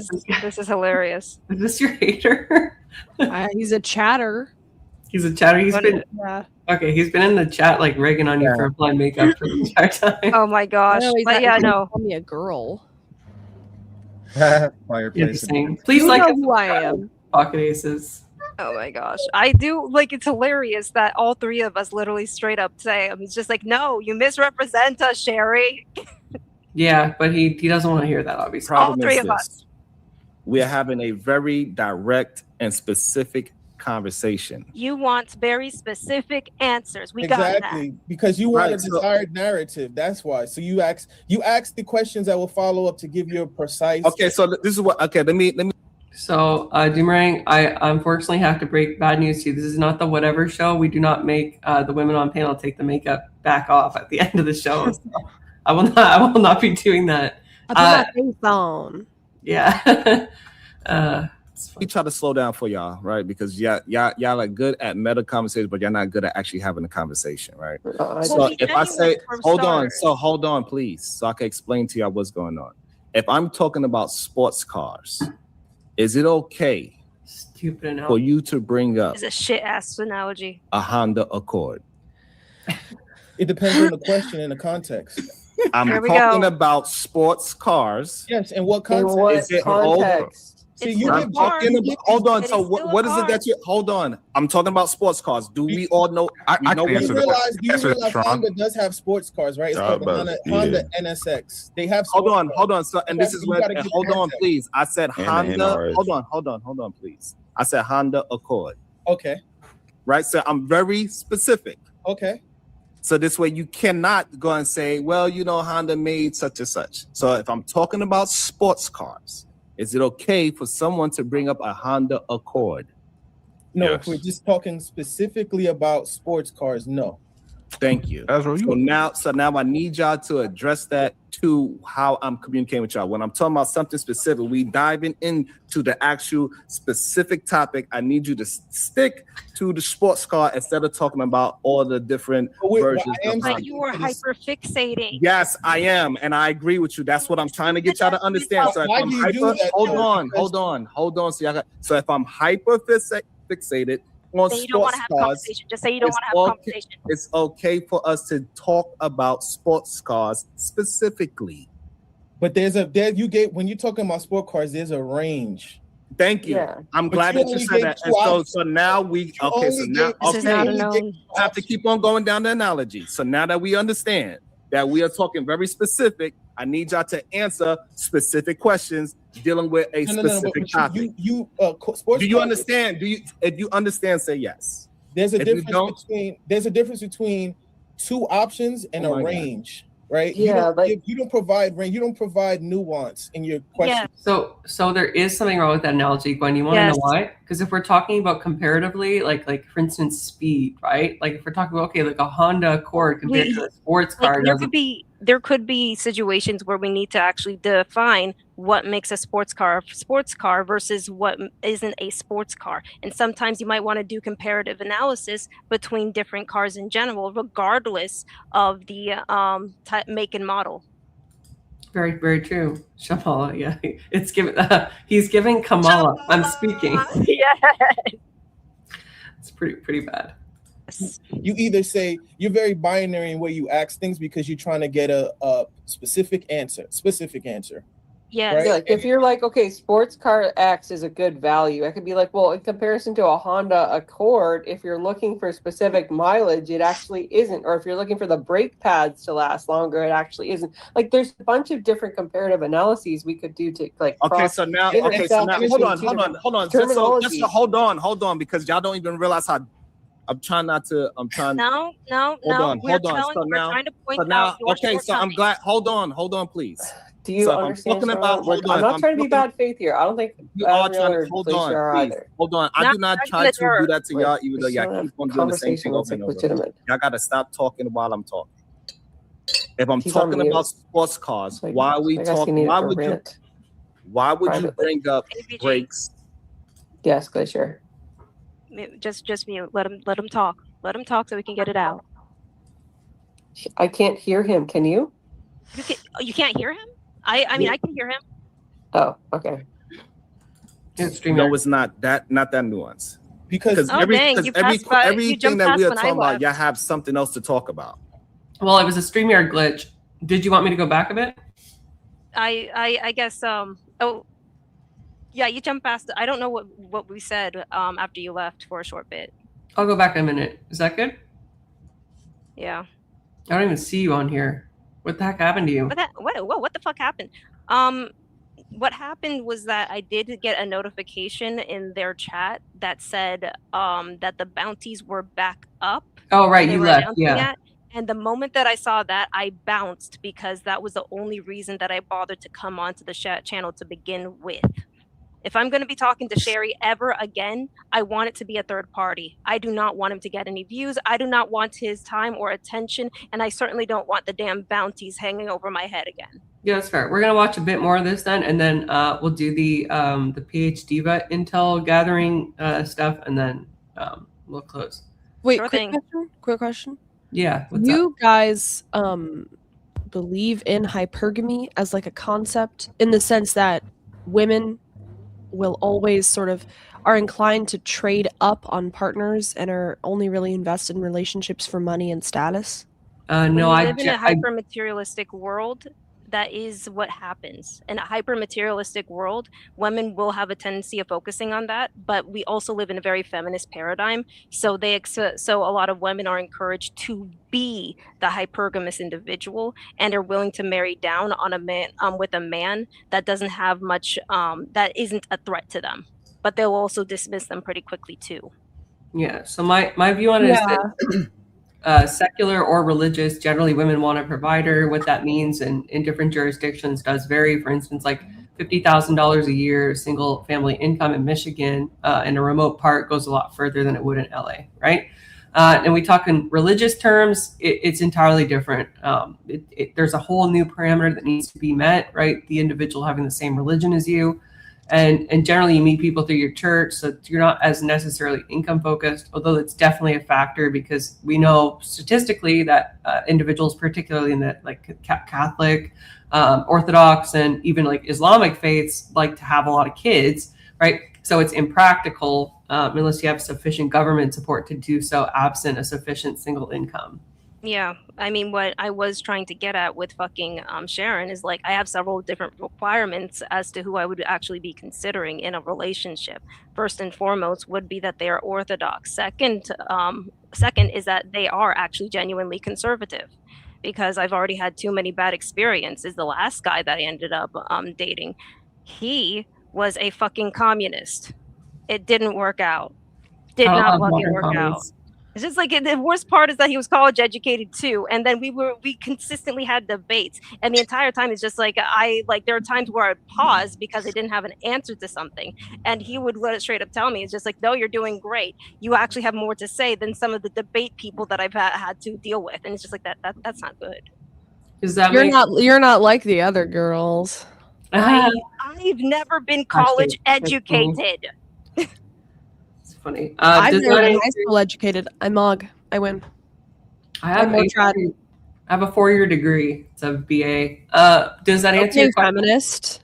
This is hilarious. Is this your hater? He's a chatter. He's a chatter. He's been in the chat like ragging on you for applying makeup for the entire time. Oh my gosh! But yeah, no. Call me a girl. Fireplace. Please you like know who I am. Pocket Aces. Oh my gosh, I do like. It's hilarious that all three of us literally straight up say, "He's just like, no, you misrepresent us, Sherry." Yeah, but he doesn't want to hear that. Obviously, all three of us. We are having a very direct and specific conversation. You want very specific answers. We got that. Because you want a desired narrative. That's why. So you ask the questions that will follow up to give you a precise. Okay, so this is what. Okay, let me. So, Doomerang, I unfortunately have to break bad news to you. This is not the whatever show. We do not make the women on panel take the makeup back off at the end of the show. So I will not be doing that. I put my face on. Yeah. We try to slow down for y'all, right? Because y'all are good at meta conversations, but you're not good at actually having a conversation, right? So if I say, hold on, please, so I can explain to y'all what's going on. If I'm talking about sports cars, is it okay for you to bring up It's a shit ass analogy. a Honda Accord? It depends on the question and the context. I'm talking about sports cars. Yes, and what context? Is it context? See, hold on. So what is it that you hold on? I'm talking about sports cars. Do we all know? I can answer the question. Do you realize Honda does have sports cars, right? It's called the Honda NSX. They have. Hold on. So, and this is where. Hold on, please. I said Honda. Hold on, please. I said Honda Accord. Okay. Right. So I'm very specific. Okay. So this way you cannot go and say, well, Honda made such and such. So if I'm talking about sports cars, is it okay for someone to bring up a Honda Accord? No, if we're just talking specifically about sports cars, no. Thank you. So now I need y'all to address that to how I'm communicating with y'all. When I'm talking about something specific, we diving into the actual specific topic. I need you to stick to the sports car instead of talking about all the different versions. But you were hyper fixating. Yes, I am, and I agree with you. That's what I'm trying to get y'all to understand. So if I'm hyper, hold on. So if I'm hyper fixated on Then you don't want sports to have cars, conversation. Just say you don't want to have conversation. it's okay for us to talk about sports cars specifically. But when you're talking about sport cars, there's a range. Thank you. Yeah. I'm But glad you that you only said gave that. two And options. so now we have to keep on going down the analogy. So now that we understand that we are talking very specific, I need y'all to answer specific questions dealing with a specific topic. Sports Do you cars- understand? If you understand, say yes. There's a If you difference don't- between two options and Oh a my God. range, right? Yeah, you don't provide range. You don't provide nuance in your question. So there is something wrong with that analogy, Gwen. You want to know why? Because if we're talking about comparatively, like for instance, speed, right? Like if we're talking about like a Honda Accord compared to a sports car, There could be situations where we need to actually define what makes a sports car versus what isn't a sports car. And sometimes you might want to do comparative analysis between different cars in general, regardless of the make and model. Very, very true. Shamala, yeah. It's given he's giving Kamala. I'm speaking. Yes. It's pretty bad. You either say you're very binary in where you ask things because you're trying to get a specific answer. Yes. Right? Yeah, like if you're like, okay, sports car X is a good value, I could be like, well, in comparison to a Honda Accord, if you're looking for specific mileage, it actually isn't. Or if you're looking for the brake pads to last longer, it actually isn't. Like there's a bunch of different comparative analyses we could do to like hold on. Just hold on, because y'all don't even realize how I'm trying not to. I'm trying. No. Hold on. We're trying to point now, out your okay. So I'm glad. Hold on, please. Do you So understand? I'm talking about. Hold on. I'm not trying to be bad faith here. I don't think you are Adriel trying or to hold Glacier on, are please. either. Hold on. I do not try to do that to y'all, even though y'all keep on doing the same thing over and over. Legitimate. Y'all gotta stop talking while I'm talking. If I'm He's on talking mute. about sports cars, Like, why are we I guess you talking? need it Why for would you? rant. Why would you Privately. bring up brakes? Yes, Glacier. Just mute. Let him talk. Let him talk so we can get it out. I can't hear him. Can you? You can't hear him? I mean I can hear him. Oh, okay. No, it's not that nuance. Because Oh, dang, you passed by- you everything jumped that we are past when I talking about, left. y'all have something else to talk about. Well, it was a StreamYard glitch. Did you want me to go back a bit? I guess oh yeah, you jumped past I don't know what we said after you left for a short bit. I'll go back in a minute. Is that good? Yeah. I don't even see you on here. What the heck happened to you? What the fuck happened? What happened was that I did get a notification in their chat that said that the bounties were back up. Oh, right, they you were left, announcing yeah. it. And the moment that I saw that, I bounced because that was the only reason that I bothered to come onto the channel to begin with. If I'm going to be talking to Sherry ever again, I want it to be a third party. I do not want him to get any views. I do not want his time or attention. And I certainly don't want the damn bounties hanging over my head again. Yeah, that's fair. We're gonna watch a bit more of this then, and then we'll do the PH Diva intel gathering stuff, and then we'll close. Wait, Sure quick thing. question. Quick question. Yeah. What's You up? guys believe in hypergamy as like a concept in the sense that women will always sort of are inclined to trade up on partners and are only really invested in relationships for money and status? No, When you I live in a hyper materialistic world, that is what happens. In a hyper materialistic world, women will have a tendency of focusing on that, but we also live in a very feminist paradigm. So so a lot of women are encouraged to be the hypergamous individual and are willing to marry down on a man with a man that doesn't have much that isn't a threat to them. But they'll also dismiss them pretty quickly too. Yeah. So my view on it is that secular or religious, generally women want a provider. What that means in different jurisdictions does vary. For instance, like $50,000 a year single family income in Michigan in a remote part goes a lot further than it would in LA, right? And we talk in religious terms, it's entirely different. There's a whole new parameter that needs to be met, right? The individual having the same religion as you. And generally you meet people through your church, so you're not as necessarily income focused, although it's definitely a factor because we know statistically that individuals, particularly in the like Catholic, Orthodox, and even like Islamic faiths, like to have a lot of kids, right? So it's impractical unless you have sufficient government support to do so absent a sufficient single income. Yeah, I mean, what I was trying to get at with fucking Sharon is like I have several different requirements as to who I would actually be considering in a relationship. First and foremost would be that they are Orthodox. Second is that they are actually genuinely conservative, because I've already had too many bad experiences. The last guy that I ended up dating, he was a fucking communist. It didn't work out. Did not fucking work out. It's just like the worst part is that he was college educated too, and then we consistently had debates, and the entire time it's just like there are times where I'd pause because I didn't have an answer to something, and he would let it straight up tell me, it's just like, no, you're doing great. You actually have more to say than some of the debate people that I've had to deal with, and it's just like that's not good. Is that you're not like the other girls? I've never been college educated. Funny. I've never been high school educated. I'm Mog. I win. I have a 4-year degree. It's a BA. Does that answer your question? Feminist?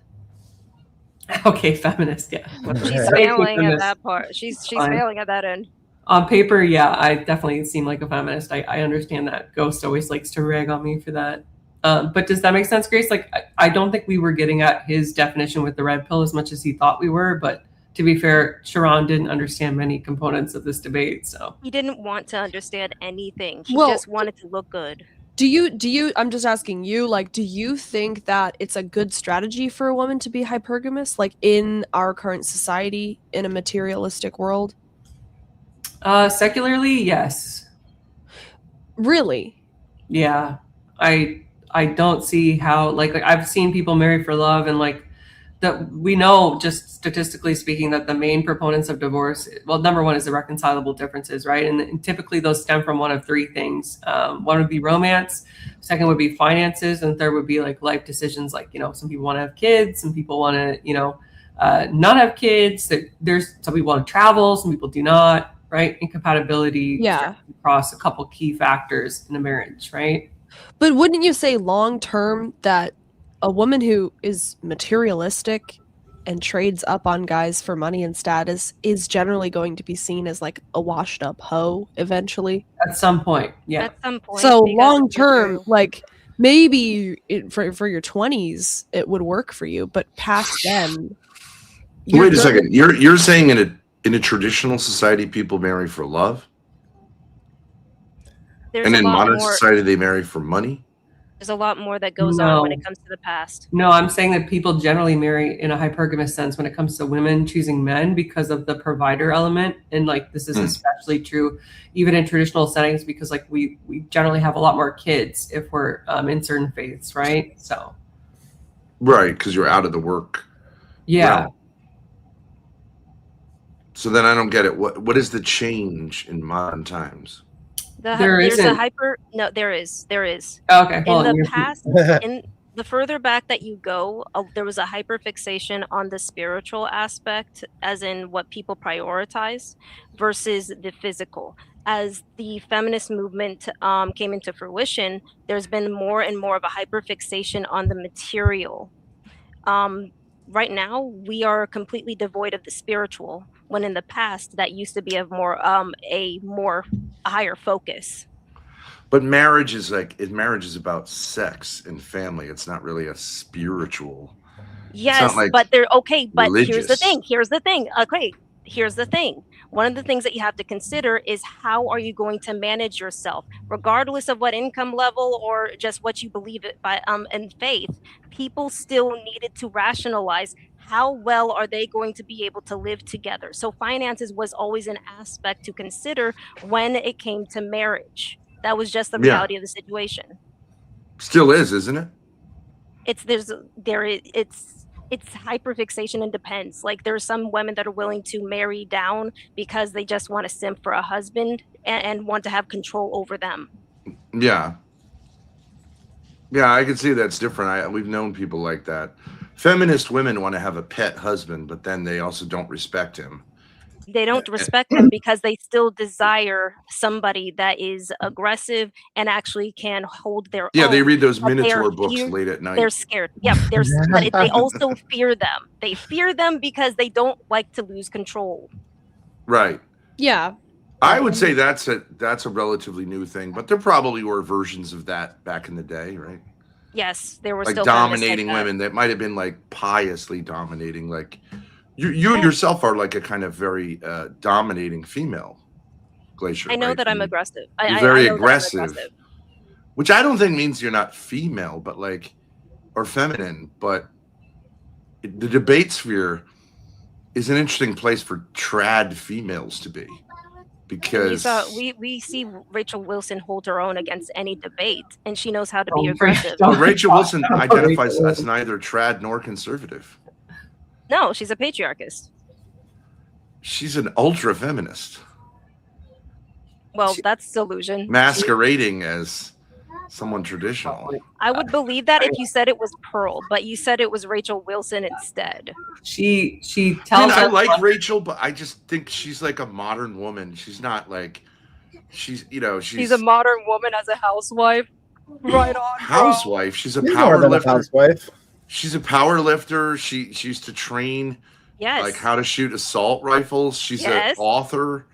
Okay, feminist. Yeah. She's failing at that part. She's failing at that end. On paper, yeah, I definitely seem like a feminist. I understand that. Ghost always likes to rag on me for that. But does that make sense, Grace? Like, I don't think we were getting at his definition with the red pill as much as he thought we were, but to be fair, Sharon didn't understand many components of this debate, so he didn't want to understand anything. He just wanted to look good. Do you? I'm just asking you. Like, do you think that it's a good strategy for a woman to be hypergamous, like in our current society, in a materialistic world? Secularly, yes. Really? Yeah, I don't see how. Like I've seen people marry for love, and like. That we know, just statistically speaking, that the main proponents of divorce, well, number one is the reconcilable differences, right? And typically those stem from one of three things. One would be romance, second would be finances, and third would be like life decisions. Like, some people want to have kids, some people want to, not have kids. There's some people want to travel, some people do not, right? Incompatibility across a couple key factors in a marriage, right? But wouldn't you say long term that a woman who is materialistic and trades up on guys for money and status is generally going to be seen as like a washed up hoe eventually? At some point, yeah. At some point. So long term, like maybe for your 20s, it would work for you, but past then. Wait a second. You're saying in a traditional society, people marry for love? And in modern society, they marry for money? There's a lot more that goes on when it comes to the past. No, I'm saying that people generally marry in a hypergamous sense when it comes to women choosing men because of the provider element. And like, this is especially true even in traditional settings, because like we generally have a lot more kids if we're in certain faiths, right? So. Right, because you're out of the work. Yeah. Realm. So then I don't get it. What is the change in modern times? There is. There is. Okay. In the past, in the further back that you go, there was a hyperfixation on the spiritual aspect, as in what people prioritize, versus the physical. As the feminist movement came into fruition, there's been more and more of a hyperfixation on the material. Right now, we are completely devoid of the spiritual, when in the past that used to be a more higher focus. But marriage is about sex and family. It's not really a spiritual. Yes, like but they're okay. But religious. here's the thing. Okay, here's the thing. One of the things that you have to consider is how are you going to manage yourself, regardless of what income level or just what you believe it by in faith. People still needed to rationalize how well are they going to be able to live together. So finances was always an aspect to consider when it came to marriage. That was just the reality of the situation. Still is, isn't it? It's it's hyperfixation and depends. Like there's some women that are willing to marry down because they just want to simp for a husband and want to have control over them. Yeah. Yeah, I can see that's different. We've known people like that. Feminist women want to have a pet husband, but then they also don't respect him. They don't respect them because they still desire somebody that is aggressive and actually can hold their Yeah, own. they read those But they are Minotaur books feared- late at night. They're scared. Yep, but they also fear them. They fear them because they don't like to lose control. Right. Yeah. I would say that's a relatively new thing, but there probably were versions of that back in the day, right? Yes, there were Like still feminists dominating like that. women that might have been like piously dominating. Like you yourself are like a kind of very dominating female, Glacier. I know right? that I'm aggressive. You're I very know that I'm aggressive, which I don't think means you're not female, but like, or feminine. But the debate sphere is an interesting place for trad females to be, because we see Rachel Wilson hold her own against any debate, and she knows how to be Well, aggressive. Rachel Wilson identifies as neither trad nor conservative. No, she's a patriarchist. She's an ultra feminist, Well, that's delusion. masquerading as someone traditional. I would believe that if you said it was Pearl, but you said it was Rachel Wilson instead. She I tells mean, I us like Rachel, but I just think she's like a modern woman. She's not like she's She's a modern woman as a housewife. Right on. housewife. She's a She's power more than a lifter. housewife. She's a power lifter. She used to train Yes. like how to shoot assault rifles. She's Yes. an author.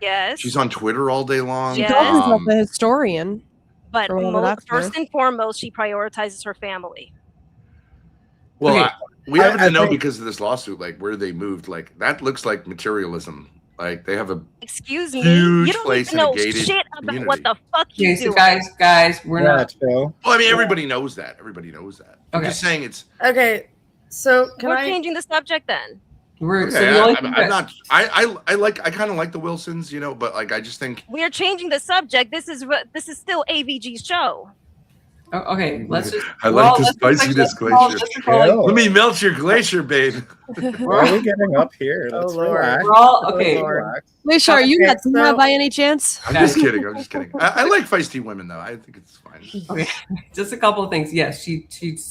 Yes. She's on Twitter all day long. She calls herself a historian. But From what I've first heard. and foremost, she prioritizes her family. Well, Okay. we happen I to know think- because of this lawsuit, like where they moved. Like that looks like materialism. Like they have a Excuse me. Huge You don't place even in a know gated shit about community. what the fuck you Okay, so do. guys, we're not. Well, I mean, everybody knows that. Everybody knows that. I'm Okay. just saying it's. Okay, so can We're I? changing the subject then. We're so Okay, the only I'm thing not. I kind of like the Wilsons, you know, but like I just think. We are changing the subject. This is still AVG's show. okay, let's just. I well, like the let's spiciness, just call- Glacier. let's call it- Chill. Let me melt your glacier, babe. Where are we getting up here? Oh, Let's Lord. relax. We're all okay. Relax. Glacier, are you Okay, nuts so- by any chance? I'm just kidding. I'm just kidding. I like feisty women, though. I think it's fine. Okay, just a couple of things. Yes, she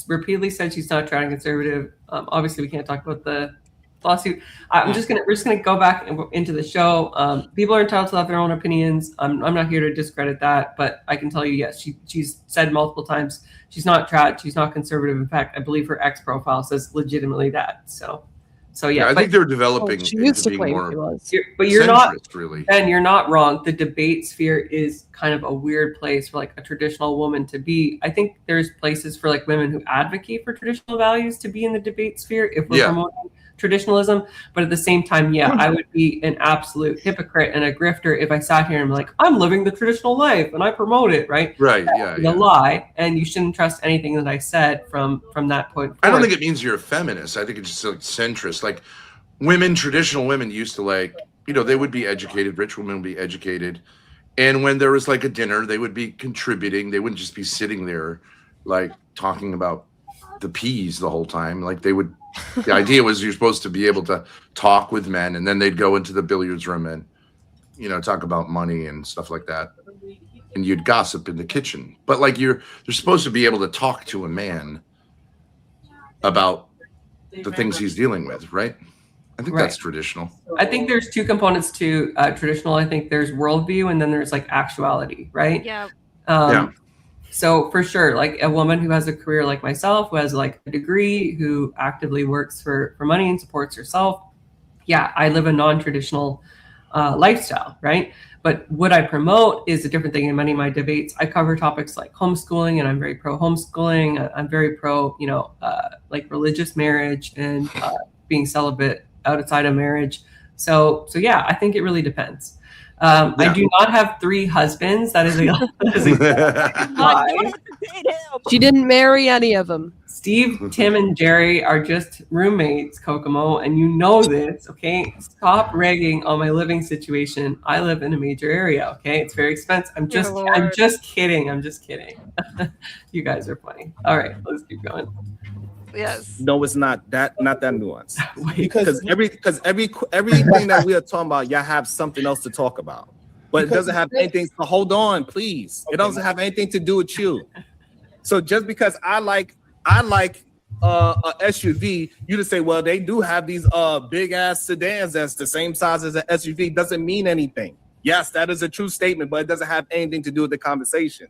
repeatedly said she's not trying conservative. Obviously, we can't talk about the lawsuit. We're just gonna go back into the show. People are entitled to have their own opinions. I'm not here to discredit that, but I can tell you, yes, she's said multiple times she's not trad, she's not conservative. In fact, I believe her X profile says legitimately that. So yeah, Yeah, I but think they're developing She used into to being claim more she was. you're not. centrist, really. Ben, you're not wrong. The debate sphere is kind of a weird place for like a traditional woman to be. I think there's places for like women who advocate for traditional values to be in the debate sphere if we're Yeah. promoting traditionalism. But at the same time, yeah, I would be an absolute hypocrite and a grifter if I sat here and I'm like, I'm living the traditional life and I promote it, right? Right? Yeah. The yeah. lie, and you shouldn't trust anything that I said from that point forward. I don't think it means you're a feminist. I think it's just like centrist. Like women, traditional women used to like, you know, they would be educated. Rich women would be educated. And when there was like a dinner, they would be contributing. They wouldn't just be sitting there like talking about the peas the whole time. Like they would, the idea was you're supposed to be able to talk with men, and then they'd go into the billiards room and, you know, talk about money and stuff like that. And you'd gossip in the kitchen. But like you're supposed to be able to talk to a man about the things he's dealing with, right? I think that's traditional. I think there's two components to traditional. I think there's worldview and then there's like actuality, right? Yeah. Yeah. So for sure, like a woman who has a career like myself, who has like a degree, who actively works for money and supports herself. Yeah, I live a non-traditional lifestyle, right? But what I promote is a different thing. In many of my debates, I cover topics like homeschooling, and I'm very pro homeschooling. I'm very pro, like religious marriage and being celibate outside of marriage. So yeah, I think it really depends. I do not have 3 husbands. That is a lie. She didn't marry any of them. Steve, Tim, and Jerry are just roommates, Kokomo, and you know this, okay? Stop ragging on my living situation. I live in a major area, okay? It's very expensive. I'm just kidding. I'm just kidding. You guys are funny. All right, let's keep going. Yes. No, it's not that nuance. Because everything that we are talking about, y'all have something else to talk about. But it doesn't have anything. So hold on, please. It doesn't have anything to do with you. So just because I like a SUV, you just say, well, they do have these big ass sedans that's the same size as an SUV, doesn't mean anything. Yes, that is a true statement, but it doesn't have anything to do with the conversation.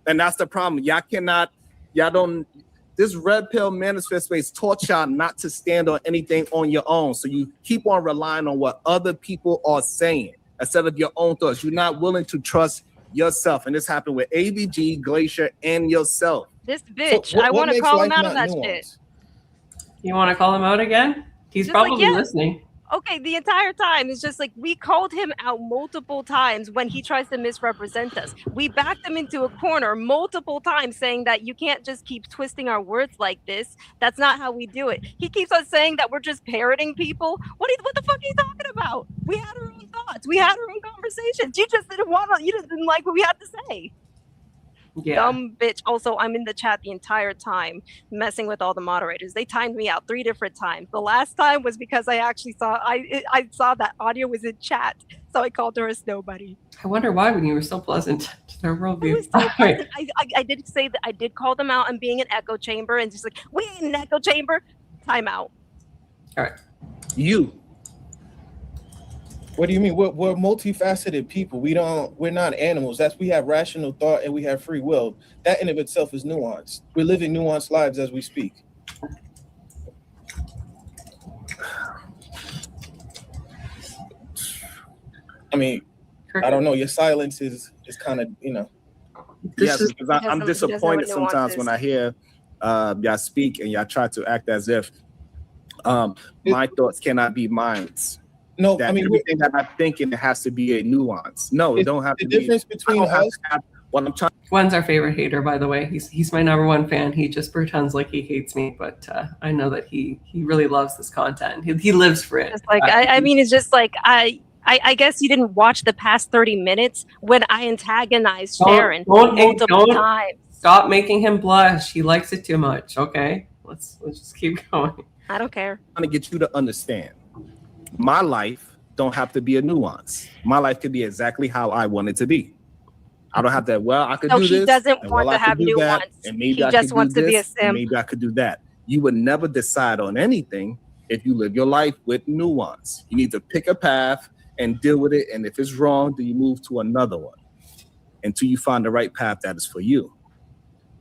And that's the problem. This red pill manifest space taught y'all not to stand on anything on your own. So you keep on relying on what other people are saying instead of your own thoughts. You're not willing to trust yourself. And this happened with AVG, Glacier, and yourself. This bitch, I want to call him out on that shit. You want to call him out again? He's Just probably listening. Okay, the entire time it's just like we called him out multiple times when he tries to misrepresent us. We backed him into a corner multiple times saying that you can't just keep twisting our words like this. That's not how we do it. He keeps on saying that we're just parroting people. What the fuck are you talking about? We had our own thoughts. We had our own conversations. You just didn't like what we had to say. Yeah. Dumb bitch. Also, I'm in the chat the entire time messing with all the moderators. They timed me out 3 different times. The last time was because I actually saw I saw that audio was in chat, so I called her a nobody. I wonder why when you were so pleasant to their worldview. I did say that I did call them out on being an echo chamber and just like, we ain't an echo chamber. Time out. All right. What do you mean? We're multifaceted people. We're not animals. We have rational thought and we have free will. That in of itself is nuance. We're living nuanced lives as we speak. I mean, I don't know. Your silence is kind of, Yes, because I'm disappointed sometimes when I hear y'all speak and y'all try to act as if my thoughts cannot be mine. No, I mean everything that I'm thinking, it has to be a nuance. No, it don't have to be. The difference between us. What I'm trying. Gwen's our favorite hater, by the way. He's my #1 fan. He just pretends like he hates me, but I know that he really loves this content. He lives for it. It's like I mean, it's just like I guess you didn't watch the past 30 minutes when I antagonized Sharon multiple times. Stop making him blush. He likes it too much. Okay, let's just keep going. I don't care. I'm trying to get you to understand. My life don't have to be a nuance. My life could be exactly how I want it to be. I don't have that. Well, I could do this. He doesn't want to have nuance. And maybe he just wants to be a sim. Maybe I could do that. You would never decide on anything if you live your life with nuance. You need to pick a path and deal with it. And if it's wrong, then you move to another one until you find the right path that is for you.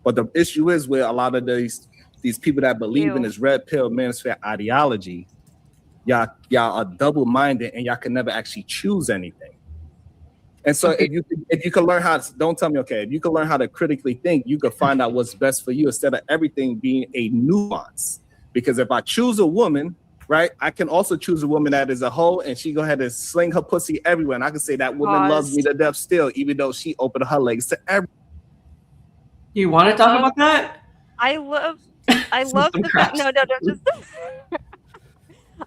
But the issue is with a lot of these people that believe in this red pill manosphere ideology, y'all are double-minded and y'all can never actually choose anything. And so if you can learn how to, don't tell me, okay, if you can learn how to critically think, you can find out what's best for you instead of everything being a nuance. Because if I choose a woman, right, I can also choose a woman that is a hoe and she go ahead and sling her pussy everywhere. And I can say that woman loves me to death still, even though she opened her legs to everyone. You want to talk about that? I love the fact. No, just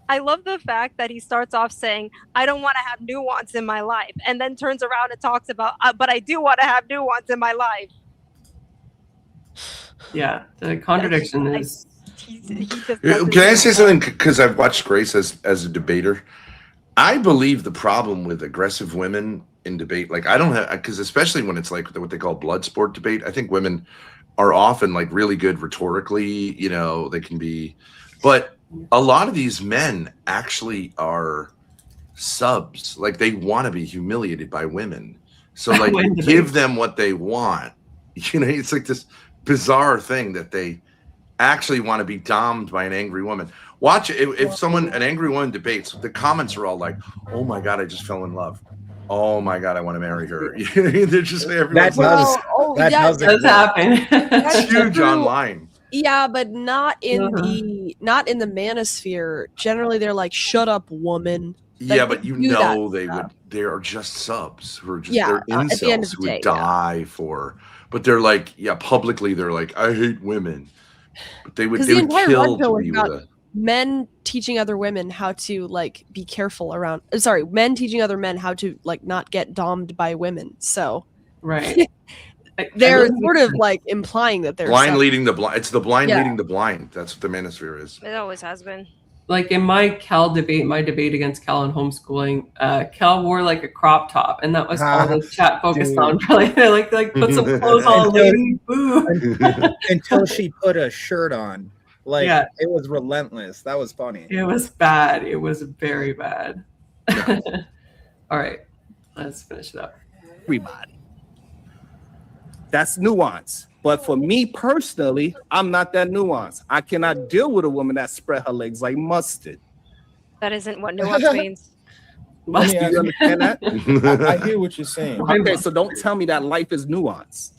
I love the fact that he starts off saying, I don't want to have nuance in my life, and then turns around and talks about, but I do want to have nuance in my life. Yeah, the contradiction is. Can I say something? Because I've watched Grace as a debater. I believe the problem with aggressive women in debate, like I don't have, because especially when it's like what they call blood sport debate, I think women are often like really good rhetorically, they can be, but a lot of these men actually are subs. Like they want to be humiliated by women. So like give them what they want. It's like this bizarre thing that they actually want to be domed by an angry woman. Watch if an angry woman debates, the comments are all like, oh my God, I just fell in love. Oh my God, I want to marry her. They're just everyone's that does happen. It's huge online. Yeah, but not in the manosphere. Generally, they're like, "Shut up, woman." Yeah, but they are just subs who are just they're incels who would die for. But they're like, publicly they're like, I hate women. But they would kill to be with a men teaching other women how to like be careful around. Men teaching other men how to like not get domed by women. So right. They're sort of like implying that they're blind separate. leading the blind. It's the blind Yeah. leading the blind. That's what the manosphere is. It always has been. Like in my debate against Cal on homeschooling, Cal wore like a crop top, and that was all the chat focused Dude. on. Like put some clothes on, lady. Boo. Until she put a shirt on. Like, Yeah. it was relentless. That was funny. It was bad. It was very bad. All right, let's finish it up. Everybody. That's nuance. But for me personally, I'm not that nuanced. I cannot deal with a woman that spread her legs like mustard. That isn't what nuance means. Let me Do ask you understand that? I hear what you're saying. Okay, so don't tell me that life is nuanced.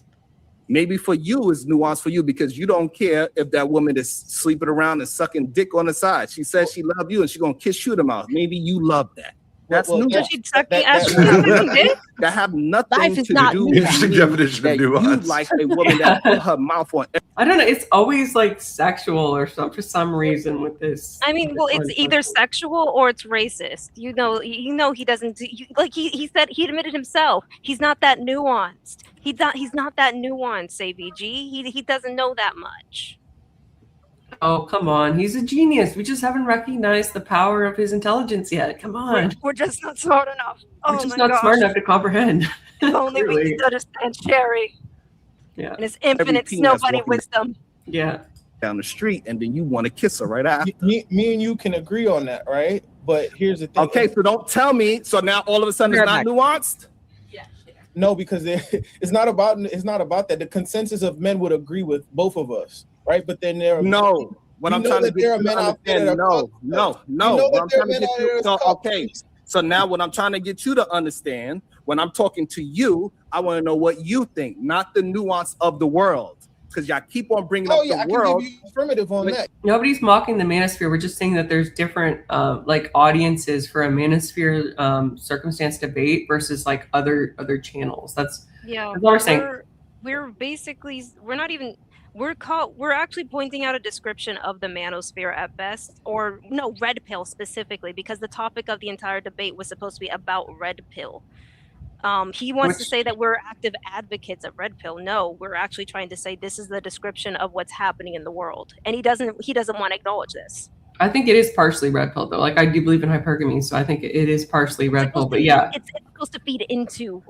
Maybe for you it's nuanced for you because you don't care if that woman is sleeping around and sucking dick on the side. She says she loves you and she's gonna kiss you in the mouth. Maybe you love that. That's Well, nuanced. She'd suck the ass dick. That have nothing Life is to not do Interesting with definition of that you nuance. like a woman that put her mouth on. I don't know. It's always like sexual or some for some reason with this. I mean, well, it's either sexual or it's racist. You know, he doesn't like he said he admitted himself. He's not that nuanced. He's not that nuanced, AVG. He doesn't know that much. Oh, come on. He's a genius. We just haven't recognized the power of his intelligence yet. Come on. We're just not smart enough. We're Oh just my not gosh. smart enough to comprehend. If only we Clearly. could understand Sherry Yeah. and his infinite teen that's snowbunny walking wisdom. Yeah. down the street and then you want to kiss her right after. Me and you can agree on that, right? But here's the thing. Okay, so don't tell me. So now all of a sudden it's not nuanced. No, because it's not about that. The consensus of men would agree with both of us, right? But then there are No. What You I'm know trying to that get there are you to men out there understand, that are no. You know What that I'm there are trying to men get out you, there so, that's okay. So now what I'm trying to get you to understand, when I'm talking to you, I want to know what you think, not the nuance of the world. Because y'all keep on bringing Oh up yeah, the I can world. give you affirmative on that. Nobody's mocking the manosphere. We're just saying that there's different like audiences for a manosphere circumstance debate versus like other channels. That's what we're saying. We're basically we're actually pointing out a description of the manosphere at best, or no, red pill specifically, because the topic of the entire debate was supposed to be about red pill. He wants to say that we're active advocates of red pill. No, we're actually trying to say this is the description of what's happening in the world, and he doesn't want to acknowledge this. I think it is partially red pill though. Like I do believe in hypergamy, so I think it is partially red pill. But yeah, it's supposed to feed into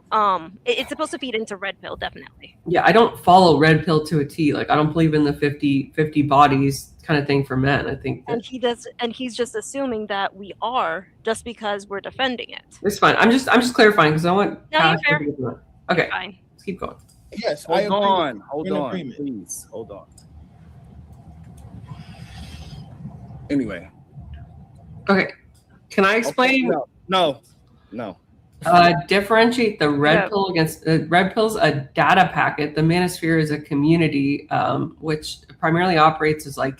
it's supposed to feed into red pill, definitely. yeah, I don't follow red pill to a T. Like I don't believe in the 50 bodies kind of thing for men. I think that, And he does, and he's just assuming that we are just because we're defending it. it's fine. I'm just clarifying because I want. No, you're fair. Okay, Fine. let's keep going. Yes, I agree. Hold In on, agreement. please, hold on. Anyway, Okay, can I explain? No. Differentiate the red Yeah. pill against red pill's a data packet. The manosphere is a community which primarily operates as like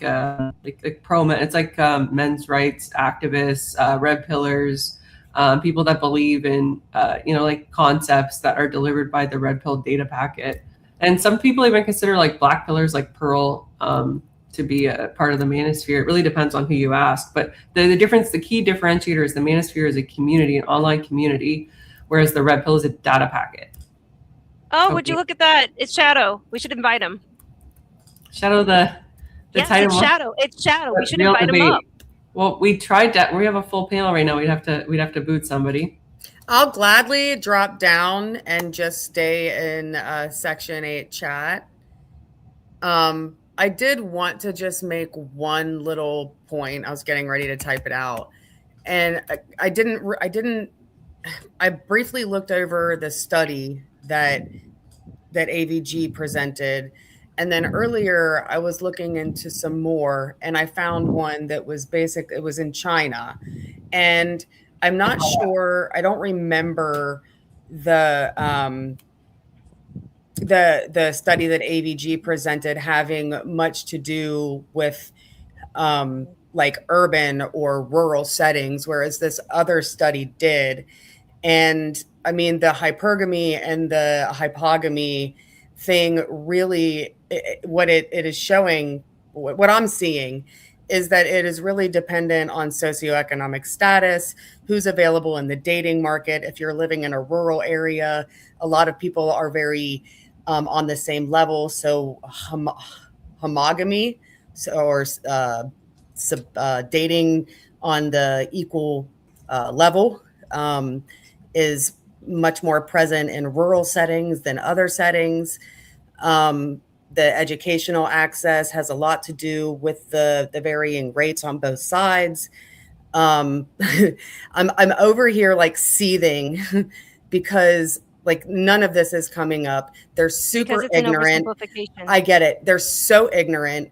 pro men. It's like men's rights activists, red pillars, people that believe in like concepts that are delivered by the red pill data packet. And some people even consider like black pillars like Pearl to be a part of the manosphere. It really depends on who you ask. But the key differentiator is the manosphere is a community, an online community, whereas the red pill is a data packet. Oh, would you look at that? It's Shadow. We should invite him. Shadow, the Yes, title. it's Shadow. It's Shadow. We should Real invite him debate. up. Well, we tried that. We have a full panel right now. We'd have to boot somebody. I'll gladly drop down and just stay in Section 8 chat. I did want to just make one little point. I was getting ready to type it out, and I briefly looked over the study that AVG presented, and then earlier I was looking into some more, and I found one that was it was in China, and I'm not sure. I don't remember the study that AVG presented having much to do with like urban or rural settings, whereas this other study did. And I mean, the hypergamy and the hypogamy thing really, what it is showing, what I'm seeing is that it is really dependent on socioeconomic status, who's available in the dating market. If you're living in a rural area, a lot of people are very on the same level. So homogamy, or dating on the equal level is much more present in rural settings than other settings. The educational access has a lot to do with the varying rates on both sides. I'm over here like seething because like none of this is coming up. They're super ignorant. I get it. They're so ignorant.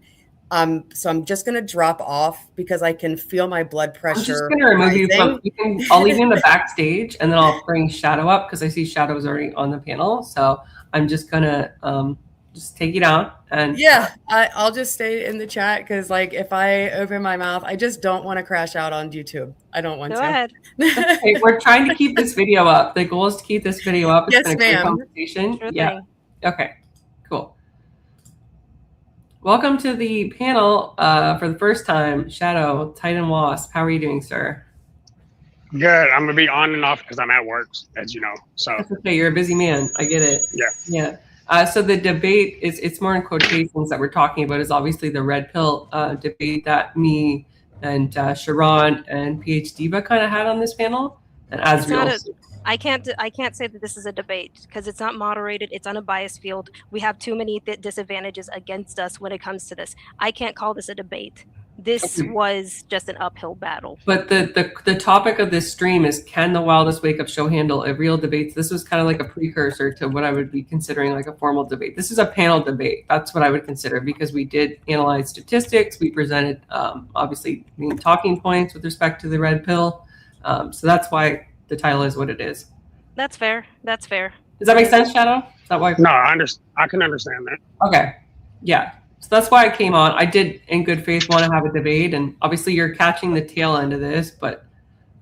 So I'm just gonna drop off because I can feel my blood pressure. I'm just gonna remove you from. I'll leave you in the backstage, and then I'll bring Shadow up because I see Shadow's already on the panel. So I'm just gonna just take you down. And yeah, I'll just stay in the chat because like if I open my mouth, I just don't want to crash out on YouTube. I don't want to. Go ahead. Okay, we're trying to keep this video up. The goal is to keep this video up. It's Yes, been a great ma'am. conversation. Sure Yeah. thing. Okay. Cool. Welcome to the panel for the first time, Shadow, Titan Wasp. How are you doing, sir? Good. I'm gonna be on and off because I'm at work, as you know. So That's okay. You're a busy man. I get it. yeah. Yeah. So the debate it's more in quotations that we're talking about is obviously the red pill debate that me and Sharon and PH Diva kind of had on this panel. And as It's not I can't say that this is a debate because it's not moderated. It's on a biased field. We have too many disadvantages against us when it comes to this. I can't call this a debate. This was just an uphill battle. But the topic of this stream is, can the Wildest Wake Up Show handle a real debate? This was kind of like a precursor to what I would be considering like a formal debate. This is a panel debate. That's what I would consider because we did analyze statistics. We presented obviously talking points with respect to the red pill. So that's why the title is what it is. That's fair. That's fair. Does that make sense, Shadow? Is that why? No, I can understand that. Okay. Yeah. So that's why I came on. I did, in good faith, want to have a debate, and obviously you're catching the tail end of this, but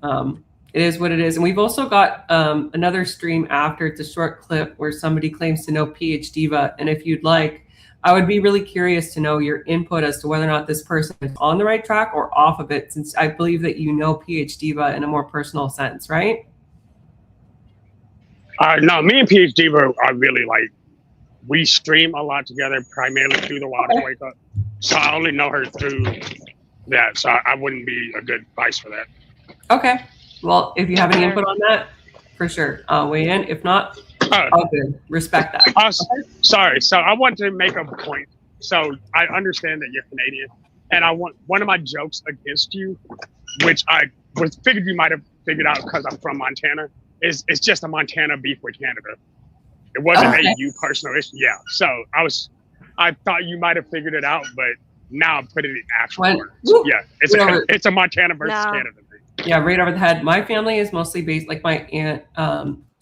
it is what it is. And we've also got another stream after. It's a short clip where somebody claims to know PH Diva, and if you'd like, I would be really curious to know your input as to whether or not this person is on the right track or off of it, since I believe that you know PH Diva in a more personal sense, right? No, me and PH Diva are really like, we stream a lot together, primarily through the Wildest Wake Up. So I only know her through that. So I wouldn't be a good vice for that. Okay. Well, if you have any input on that, for sure, weigh in. If not, all good. Respect that. Sorry. So I want to make a point. So I understand that you're Canadian, and I want one of my jokes against you, which I figured you might have figured out because I'm from Montana. It's just a Montana beef with Canada. It wasn't a you personal issue. Yeah. So I thought you might have figured it out, but now I'm putting it in actual words. Yeah. It's a Montana versus Canada thing. Yeah, right over the head. My family is mostly based, like my aunt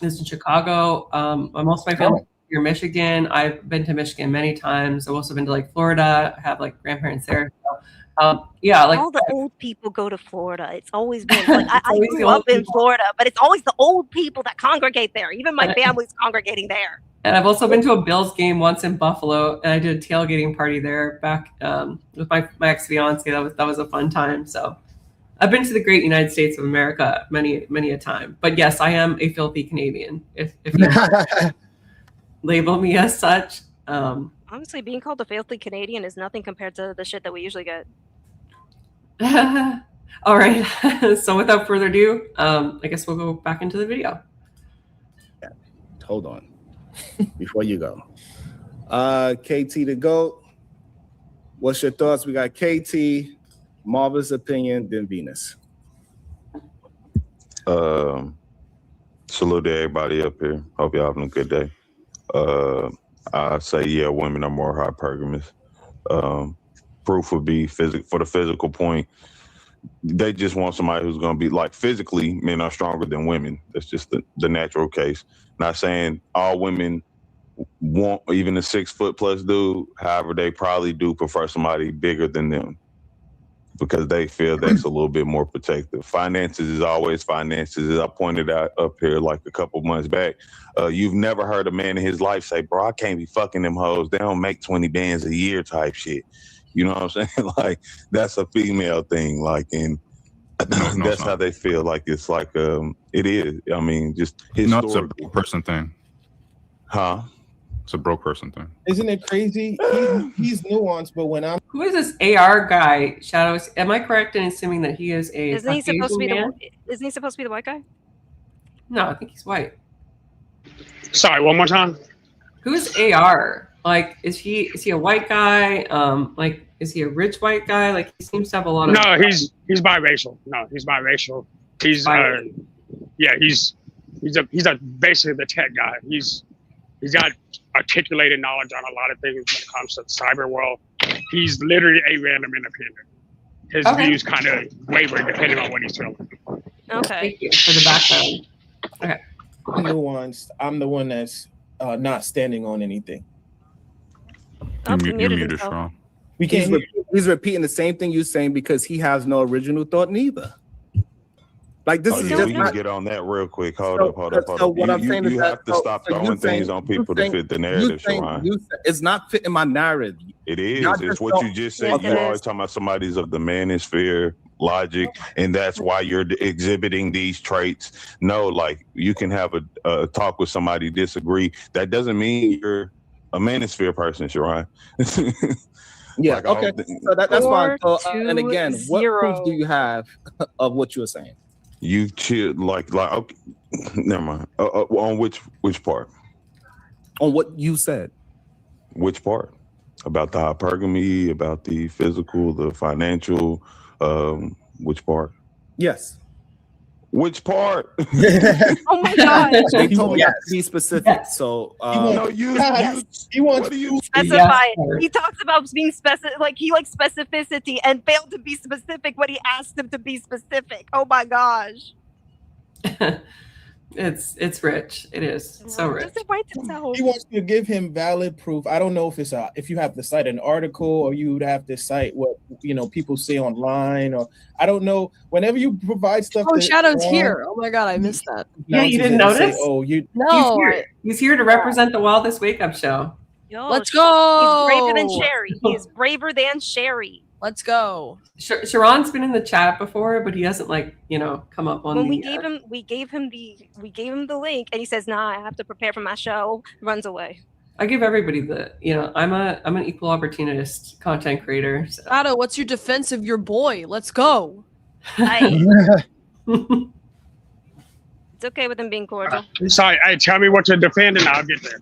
is in Chicago. Most of my family is here in Michigan. I've been to Michigan many times. I've also been to like Florida. I have like grandparents there. So, yeah, like all the old people go to Florida. It's always been like I grew up in Florida, but it's always the old people that congregate there. Even my family's congregating there. And I've also been to a Bills game once in Buffalo, and I did a tailgating party there back with my ex-fiance. That was a fun time. So I've been to the great United States of America many a time. But yes, I am a filthy Canadian. If you label me as such. Honestly, being called a filthy Canadian is nothing compared to the shit that we usually get. All right. So without further ado, I guess we'll go back into the video. Yeah. Hold on. Before you go. KT the GOAT. What's your thoughts? We got KT, Marvelous Opinion, then Venus. Salute to everybody up here. Hope y'all having a good day. I say, yeah, women are more hypergamous. Proof would be for the physical point. They just want somebody who's going to be like physically, men are stronger than women. That's just the natural case. Not saying all women want even a 6 foot plus dude. However, they probably do prefer somebody bigger than them because they feel that's a little bit more protective. Finances is always finances. As I pointed out up here like a couple months back, you've never heard a man in his life say, bro, I can't be fucking them hoes. They don't make 20 bands a year type shit. You know what I'm saying? Like, that's a female thing. Like, and that's how they feel. Like, it's like, it is. I mean, just historical. It's a person thing. Huh? It's a broke person thing. Isn't it crazy? He's nuanced, but when I'm Who is this AR guy, Shadows? Am I correct in assuming that he is a Isn't he supposed to be Caucasian man? Isn't he supposed to be the white guy? No, I think he's white. Sorry, one more time. Who's AR? Like, is he a white guy? Like, is he a rich white guy? Like, he seems to have a lot of. No, he's biracial. No, he's biracial. He's he's basically the tech guy. He's got articulated knowledge on a lot of things when it comes to the cyber world. He's literally a random independent. His views kind of waver depending on what he's feeling. Okay. Thank you for the background. Okay. nuanced, I'm the one that's not standing on anything. You're muted, Sean. We can't. He's repeating the same thing you're saying because he has no original thought neither. Like this is just we not, can get on that real quick. Hold So- up. so what I'm saying is you that- have to so- stop so you throwing things saying- on people you to saying- fit the you narrative, saying- Sharon. it's not fitting my narrative. It is. Y'all It's just what don't- you just said. Yes, You're it always is. talking about somebody's of the manosphere logic, and that's why you're exhibiting these traits. No, like you can have a talk with somebody, disagree. That doesn't mean you're a manosphere person, Sharon. Yeah. Like, I okay. don't think- So that's fine. So, 4-2-0. and again, what proof do you have of what you were saying? You chill, like okay, never mind. On which part? On what you said. Which part? About the hypergamy, about the physical, the financial, which part? Yes. Which part? Oh my God. They told me not to be specific. So No, you he wants what do you Specify. Yes. He talks about being specific, like he likes specificity and failed to be specific when he asked him to be specific. Oh my gosh. It's rich. It is so rich. Just invite himself. He wants to give him valid proof. I don't know if it's if you have to cite an article or you would have to cite what people say online, or I don't know. Whenever you provide stuff, Oh, that- Shadow's here. Oh my God, I missed that. Yeah, you didn't and say, notice? oh, you No, He's here to represent the Wildest Wake Up Show. Yo, Let's He's braver than go. Sherry. He is braver than Sherry. Let's go. Sharon's been in the chat before, but he hasn't come up on When the. we gave him the link, and he says, "Nah, I have to prepare for my show." Runs away. I give everybody I'm an equal opportunist content creator. So. Shadow, what's your defense of your boy? Let's go. It's okay with him being cordial. Sorry, hey, tell me what you're defending. I'll get there.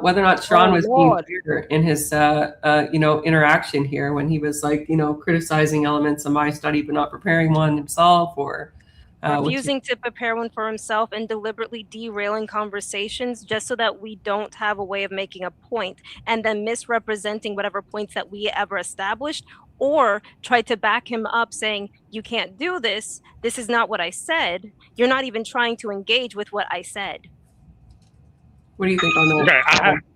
Whether or not Sharon Oh, was Lord. being clear in his interaction here when he was criticizing elements of my study but not preparing one himself, or Refusing to prepare one for himself and deliberately derailing conversations just so that we don't have a way of making a point, and then misrepresenting whatever points that we ever established, or try to back him up saying, you can't do this. This is not what I said. You're not even trying to engage with what I said. What do you think on that?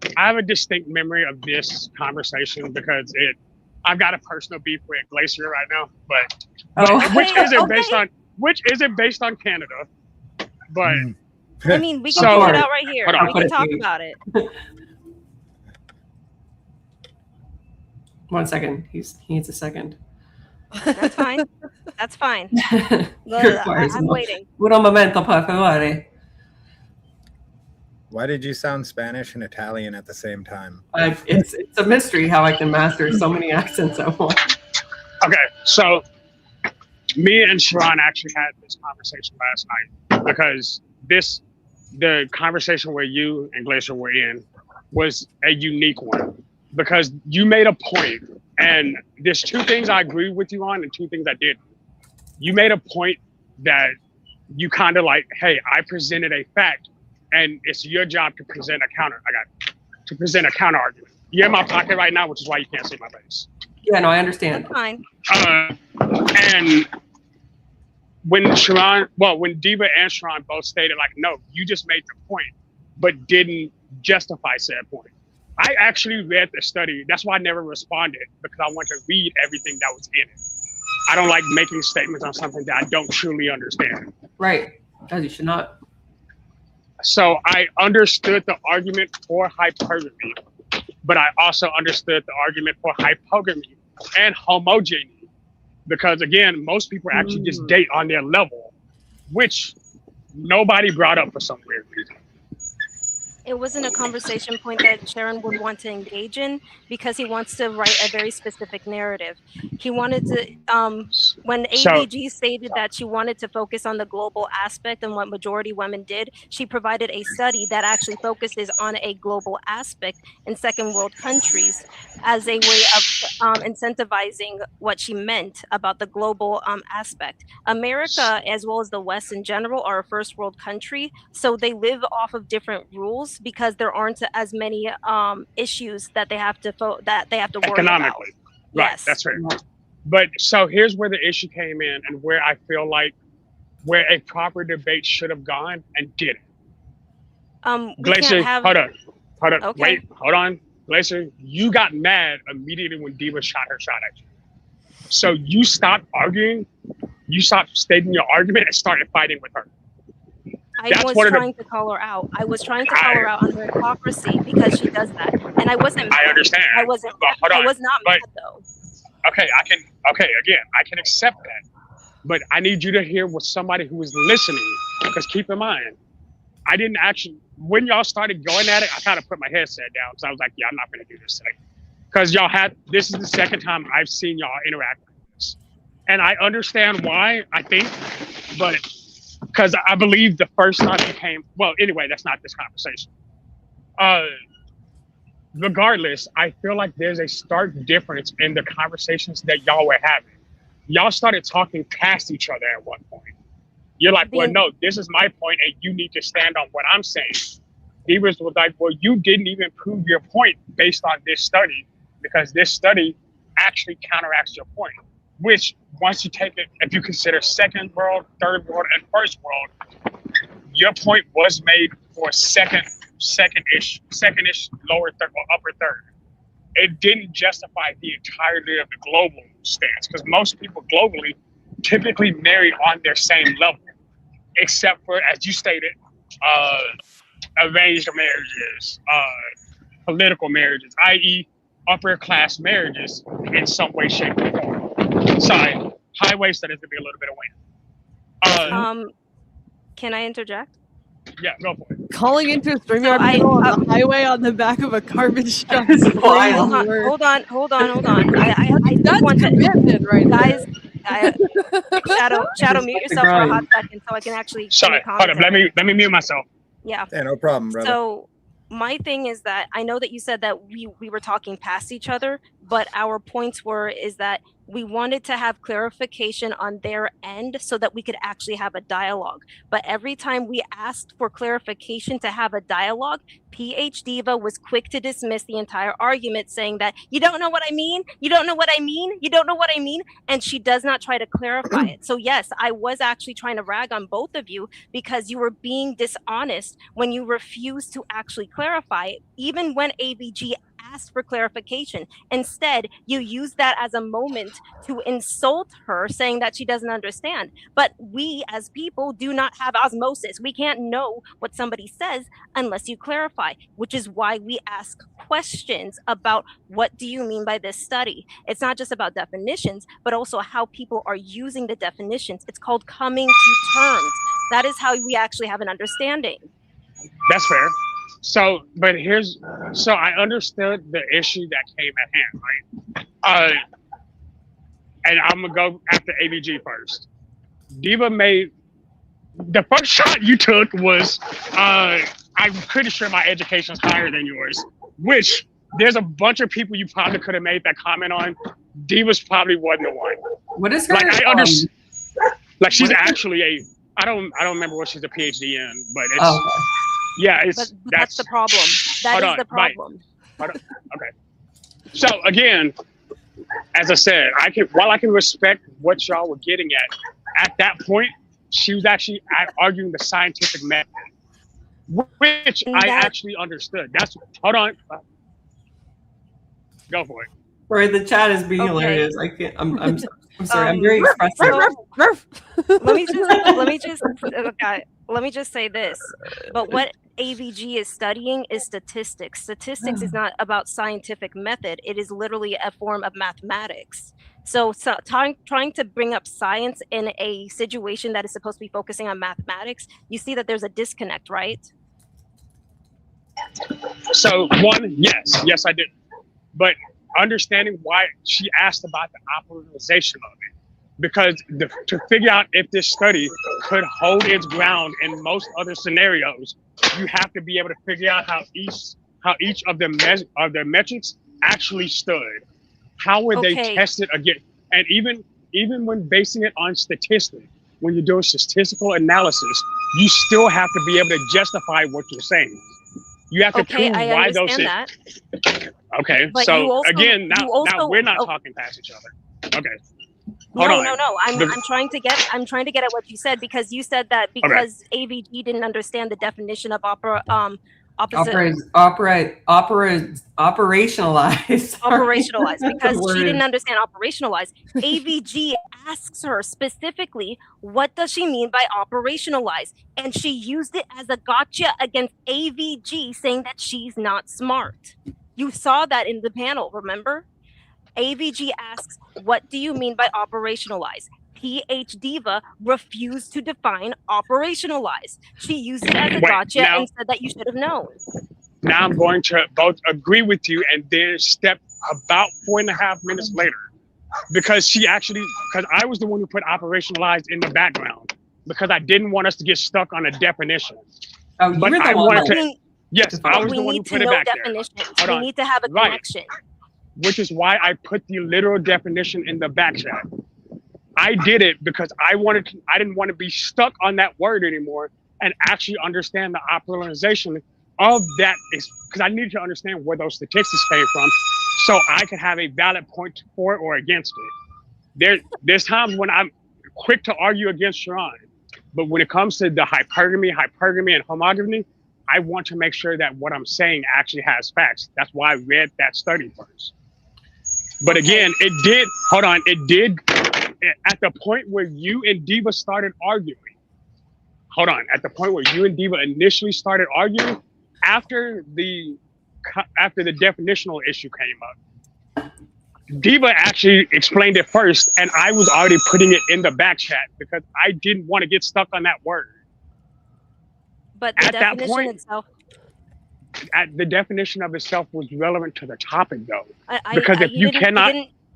Okay, I have a distinct memory of this conversation because I've got a personal beef with Glacier right now, but which isn't based on Canada, but I mean, we can So- pull it out right here. Hold on. We can talk about it. 1 second. He needs a second. That's fine. That's fine. I'm waiting. Un momento, por favore. Why did you sound Spanish and Italian at the same time? It's a mystery how I can master so many accents at once. okay. So me and Sharon actually had this conversation last night because the conversation where you and Glacier were in was a unique one because you made a point, and there's two things I agree with you on and two things I didn't. You made a point that you kind of like, hey, I presented a fact, and it's your job to present a counter. To present a counter argument. You're in my pocket right now, which is why you can't see my face. Yeah, no, I understand. Fine. And when Diva and Sharon both stated, like, no, you just made the point, but didn't justify said point. I actually read the study. That's why I never responded, because I want to read everything that was in it. I don't like making statements on something that I don't truly understand. Right. As you should not. So I understood the argument for hypergamy, but I also understood the argument for hypogamy and homogamy. Because again, most people actually just date on their level, which nobody brought up for some weird reason. It wasn't a conversation point that Sharon would want to engage in because he wants to write a very specific narrative. He wanted to, when AVG stated that she wanted to focus on the global aspect and what majority women did, she provided a study that actually focuses on a global aspect in second world countries as a way of incentivizing what she meant about the global aspect. America, as well as the West in general, are a first world country, so they live off of different rules because there aren't as many issues that they have to worry economically. about. Right, Yes. that's right. But so here's where the issue came in, and where I feel like where a proper debate should have gone and didn't. Glacier, hold on, Okay. wait, hold on, Glacier. You got mad immediately when Diva shot her shot at you. So you stopped arguing, you stopped stating your argument, and started fighting with her. I was trying to call her out. I was trying to call her out on her hypocrisy because she does that, and I wasn't mad. I understand. I wasn't. Hold on, I was not mad though. Okay, again, I can accept that. But I need you to hear what somebody who is listening, because keep in mind, I didn't actually, when y'all started going at it, I kind of put my headset down because I was like, yeah, I'm not going to do this today. Because this is the second time I've seen y'all interact like this. And I understand why, I think, but because I believe the first time you came, well, anyway, that's not this conversation. Regardless, I feel like there's a stark difference in the conversations that y'all were having. Y'all started talking past each other at one point. You're like, well, no, this is my point, and you need to stand on what I'm saying. Divas was like, well, you didn't even prove your point based on this study, because this study actually counteracts your point. Which, once you take it, if you consider second world, third world, and first world, your point was made for second-ish, lower third, or upper third. It didn't justify the entirety of the global stance, because most people globally typically marry on their same level, except for, as you stated, arranged marriages, political marriages, i.e. upper class marriages in some way, shape, or form. Sorry, high-waisted is to be a little bit of wind. Can I interject? Yeah, go for it. Calling into a StreamYard panel on the highway on the back of a garbage truck. Hold on. I just want commitment right guys. Shadow, mute yourself for a hot second so I can actually. Sorry, hold up. Let me mute myself. Yeah. Yeah, no problem, brother. So my thing is that I know that you said that we were talking past each other, but our points is that we wanted to have clarification on their end so that we could actually have a dialogue. But every time we asked for clarification to have a dialogue, PH Diva was quick to dismiss the entire argument, saying that you don't know what I mean, you don't know what I mean, you don't know what I mean, and she does not try to clarify it. So yes, I was actually trying to rag on both of you because you were being dishonest when you refused to actually clarify it, even when AVG asked for clarification. Instead, you use that as a moment to insult her, saying that she doesn't understand. But we as people do not have osmosis. We can't know what somebody says unless you clarify, which is why we ask questions about what do you mean by this study. It's not just about definitions, but also how people are using the definitions. It's called coming to terms. That is how we actually have an understanding. That's fair. So I understood the issue that came at hand, right? And I'm gonna go after AVG first. Diva made the first shot you took was, I'm pretty sure my education's higher than yours, which there's a bunch of people you probably could have made that comment on. Diva's probably wasn't the one. What is her? Like I understand. Like she's actually I don't remember what she's a PhD in, but it's. Oh, okay. Yeah, but that's the problem. That is the problem. Right. Okay. So again, as I said, while I can respect what y'all were getting at that point, she was actually arguing the scientific method, which I actually understood. Hold on. Go for it. Sorry, the chat is being hilarious. I can't. I'm sorry. I'm very expressive. Let me just say this. But what AVG is studying is statistics. Statistics is not about scientific method. It is literally a form of mathematics. So trying to bring up science in a situation that is supposed to be focusing on mathematics, you see that there's a disconnect, right? So one, yes, I did. But understanding why she asked about the operationalization of it, because to figure out if this study could hold its ground in most other scenarios, you have to be able to figure out how each of the metrics actually stood. How were they tested again? And even when basing it on statistics, when you're doing statistical analysis, you still have to be able to justify what you're saying. You have to prove I why those things. That. Okay, But so you also, again, now we're not oh. talking past each other. Okay. No. I'm trying to get at what you said, because you said that because AVG didn't understand the definition of operationalize. Sorry. Because she didn't understand operationalize. AVG asks her specifically, what does she mean by operationalize? And she used it as a gotcha against AVG, saying that she's not smart. You saw that in the panel, remember? AVG asks, what do you mean by operationalize? PH Diva refused to define operationalize. She used it as a gotcha and said that you should have known. Now I'm going to both agree with you and then step about 4.5 minutes later. Because I was the one who put operationalized in the background, because I didn't want us to get stuck on a definition. Oh, but you're I the one. wanted to. Yes, I was the one who put it back there. We need to have a connection. Which is why I put the literal definition in the back chat. I did it because I didn't want to be stuck on that word anymore and actually understand the operationalization of that, because I needed to understand where those statistics came from so I could have a valid point for or against it. There's times when I'm quick to argue against Sharon, but when it comes to the hypergamy, and homogamy, I want to make sure that what I'm saying actually has facts. That's why I read that study first. But again, it did, at the point where you and Diva started arguing, at the point where you and Diva initially started arguing, after the definitional issue came up, Diva actually explained it first, and I was already putting it in the back chat because I didn't want to get stuck on that word. But the definition itself. The definition of itself was relevant to the topic, though.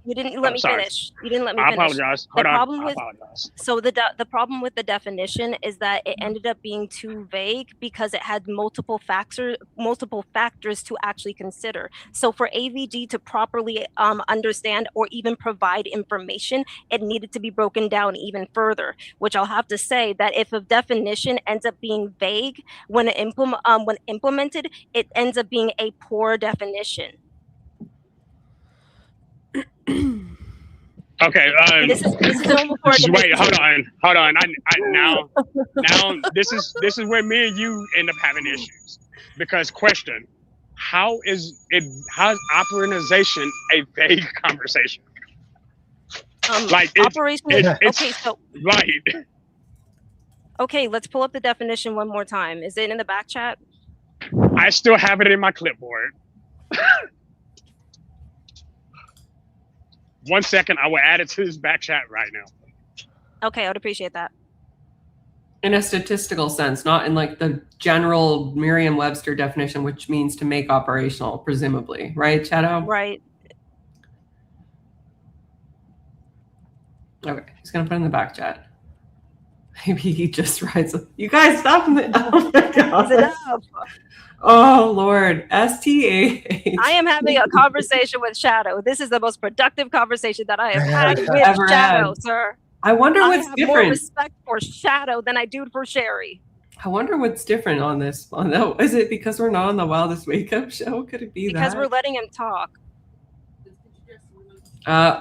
You didn't let me finish. You didn't let me finish. I apologize. I apologize. So the problem with the definition is that it ended up being too vague because it had multiple factors to actually consider. So for AVG to properly understand or even provide information, it needed to be broken down even further. Which I'll have to say that if a definition ends up being vague when implemented, it ends up being a poor definition. Okay. This is almost for wait. Hold on. Now this is where me and you end up having issues, because question: how is operationalization a vague conversation? Okay, let's pull up the definition one more time. Is it in the back chat? I still have it in my clipboard. 1 second, I will add it to this back chat right now. Okay, I would appreciate that. In a statistical sense, not in like the general Merriam-Webster definition, which means to make operational, presumably, right, Shadow? Right. Okay, he's gonna put it in the back chat. Maybe he just writes. You guys, stop! Oh my God. Oh Lord, STAH. I am having a conversation with Shadow. This is the most productive conversation that I have had with Shadow, sir. I wonder what's I have different. More respect for Shadow than I do for Sherry. I wonder what's different on this one. Though, is it because we're not on the Wildest Wake Up Show? Could it be because that? we're letting him talk.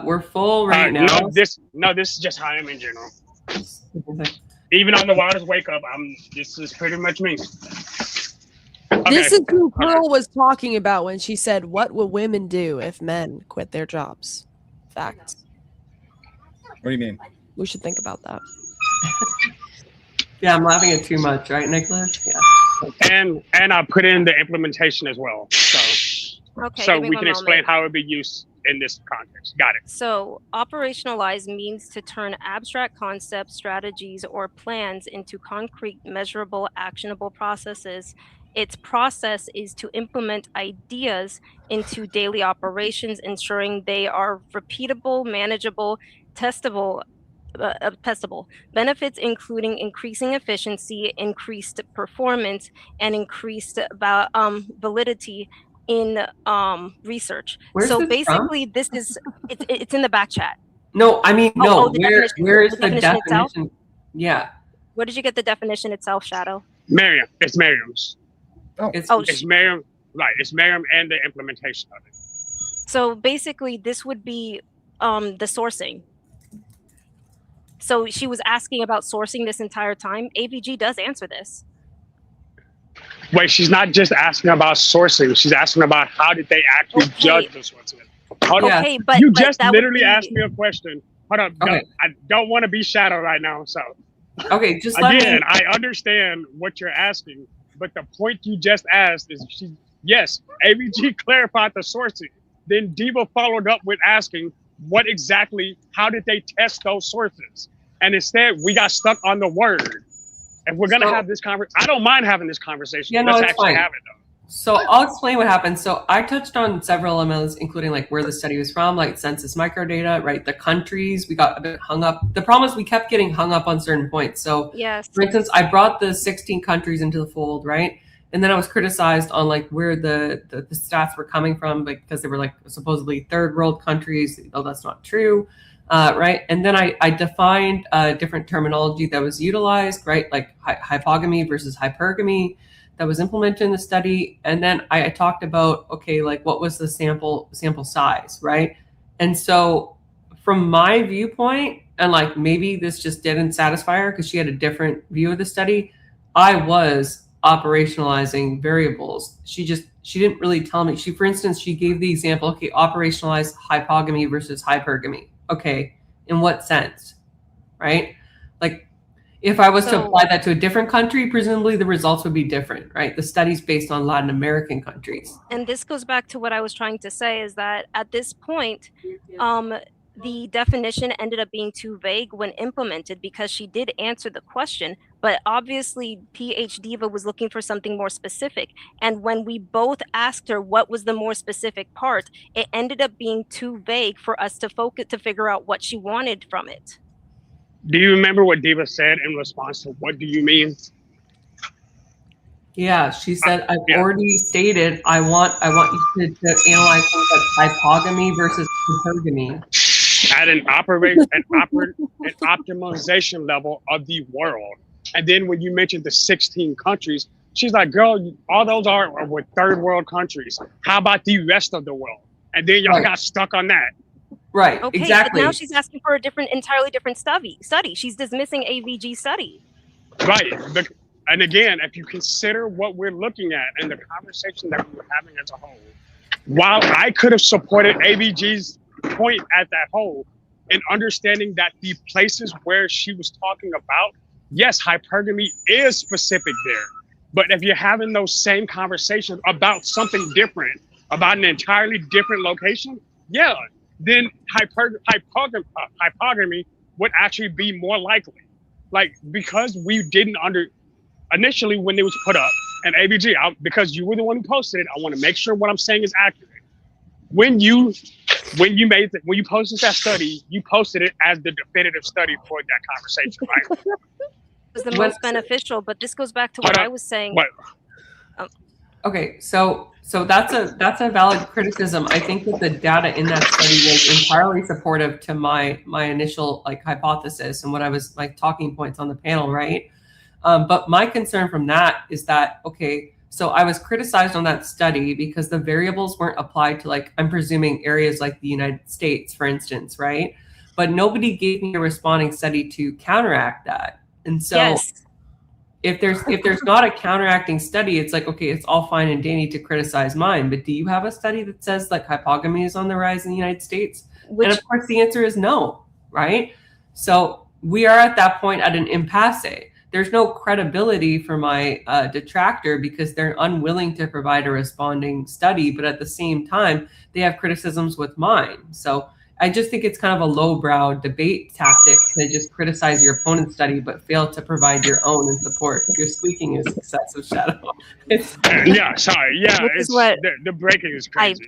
We're full right now. This is just how I am in general. Even on the Wildest Wake Up, this is pretty much me. Okay. This is who Pearl was talking about when she said, "What will women do if men quit their jobs?" Facts. What do you mean? We should think about that. Yeah, I'm laughing at too much, right, Nicholas? Yeah. And I put in the implementation as well. So we can explain how it would be used in this context. Got it. So operationalize means to turn abstract concepts, strategies, or plans into concrete, measurable, actionable processes Its process is to implement ideas into daily operations, ensuring they are repeatable, manageable, testable, benefits including increasing efficiency, increased performance, and increased validity in research. Where's So this basically, this is it's in the back chat. No, I mean, no. The Where is the definition itself? definition? Yeah. Where did you get the definition itself, Shadow? Merriam. It's Merriam's. It's Merriam. Right. It's Merriam and the implementation of it. So basically, this would be the sourcing. So she was asking about sourcing this entire time. AVG does answer this. Wait, she's not just asking about sourcing. She's asking about how did they actually judge the sourcing. Hold on. Okay, but you but just that would literally be- asked me a question. Hold on. No, Okay. I don't want to be Shadow right now. So Okay, just let again, me. I understand what you're asking, but the point you just asked is yes, AVG clarified the sourcing. Then Diva followed up with asking how did they test those sources? And instead, we got stuck on the word. If we're gonna have this conversation, I don't mind having this conversation. Yeah, no, Let's it's actually fine. have it though. So I'll explain what happened. So I touched on several elements, including like where the study was from, like census microdata, right? The countries. We got a bit hung up. The problem is we kept getting hung up on certain points. So yes, for instance, I brought the 16 countries into the fold, right? And then I was criticized on like where the stats were coming from, because they were like supposedly third world countries. Oh, that's not true. Right. And then I defined different terminology that was utilized, right? Like hypogamy versus hypergamy that was implemented in the study. And then I talked about, okay, like what was the sample size, right? And so from my viewpoint, and like maybe this just didn't satisfy her because she had a different view of the study, I was operationalizing variables. She didn't really tell me. For instance, she gave the example, okay, operationalize hypogamy versus hypergamy. Okay, in what sense, right? Like, if I was to apply that to a different country, presumably the results would be different, right? The study's based on Latin American countries. And this goes back to what I was trying to say, is that at this point, the definition ended up being too vague when implemented, because she did answer the question, but obviously PH Diva was looking for something more specific. And when we both asked her what was the more specific part, it ended up being too vague for us to figure out what she wanted from it. Do you remember what Diva said in response to what do you mean? Yeah, she said, I've already stated I want you to analyze things like hypogamy versus hypergamy. At an optimization level of the world. And then when you mentioned the 16 countries, she's like, girl, all those are with third world countries. How about the rest of the world? And then y'all got stuck on that. Right, Okay, exactly. but now she's asking for entirely different study. She's dismissing AVG study. Right. And again, if you consider what we're looking at and the conversation that we were having as a whole, while I could have supported AVG's point at that whole, in understanding that the places where she was talking about, yes, hypergamy is specific there. But if you're having those same conversations about something different, about an entirely different location, yeah, then hypogamy would actually be more likely. Like, because we didn't initially when it was put up, and AVG, because you were the one who posted it, I want to make sure what I'm saying is accurate. When you posted that study, you posted it as the definitive study for that conversation, right? It was the most beneficial, but this goes back to what I was saying. Okay, so that's a valid criticism. I think that the data in that study was entirely supportive to my initial hypothesis and what I was talking points on the panel, right? But my concern from that is that, okay, so I was criticized on that study because the variables weren't applied to I'm presuming areas like the United States, for instance, right? But nobody gave me a responding study to counteract that. And so yes. if there's not a counteracting study, it's okay, it's all fine and dandy to criticize mine, but do you have a study that says hypogamy is on the rise in the United States? And of course the answer is no, right? So we are at that point at an impasse. There's no credibility for my detractor because they're unwilling to provide a responding study, but at the same time, they have criticisms with mine. So I just think it's kind of a lowbrow debate tactic to just criticize your opponent's study but fail to provide your own and support. Your squeaking is excessive, Shadow. Yeah, sorry. Yeah, Which is it's what the breaking is crazy.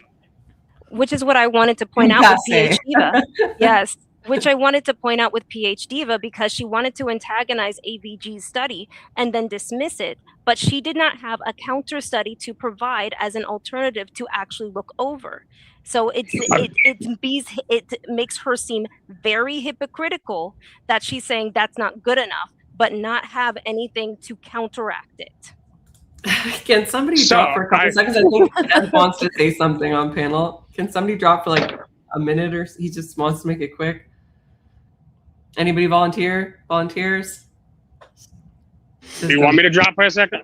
Which is what I wanted to point out with PH Diva. Yes, which I wanted to point out with PH Diva because she wanted to antagonize AVG's study and then dismiss it, but she did not have a counter study to provide as an alternative to actually look over. So it makes her seem very hypocritical that she's saying that's not good enough, but not have anything to counteract it. Can somebody drop for a couple seconds? I think Ed wants to say something on panel. Can somebody drop for like a minute or he just wants to make it quick? Anybody volunteer? Volunteers? Do you want me to drop for a second?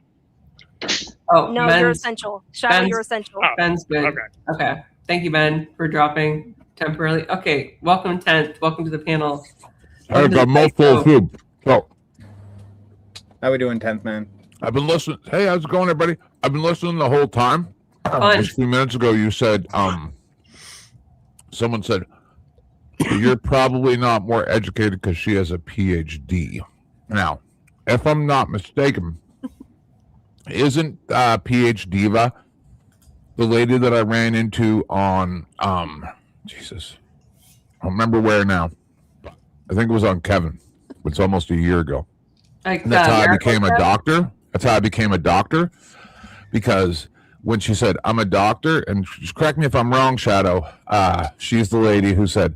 Oh, No, you're essential. Shadow, you're essential. Ben's good. Okay. Thank you, Ben, for dropping temporarily. Okay. Welcome, 10th. Welcome to the panel. I got multiple food. So, how we doing, 10th man? I've been listening. Hey, how's it going, everybody? I've been listening the whole time. Just a few minutes ago, you said, someone said, you're probably not more educated because she has a PhD. Now, if I'm not mistaken, isn't PH Diva the lady that I ran into on, Jesus, I don't remember where now. I think it was on Kevin. It's almost a year ago. Like, and that's how I became a doctor. That's how I became a doctor, because when she said, I'm a doctor, and just correct me if I'm wrong, Shadow, she's the lady who said,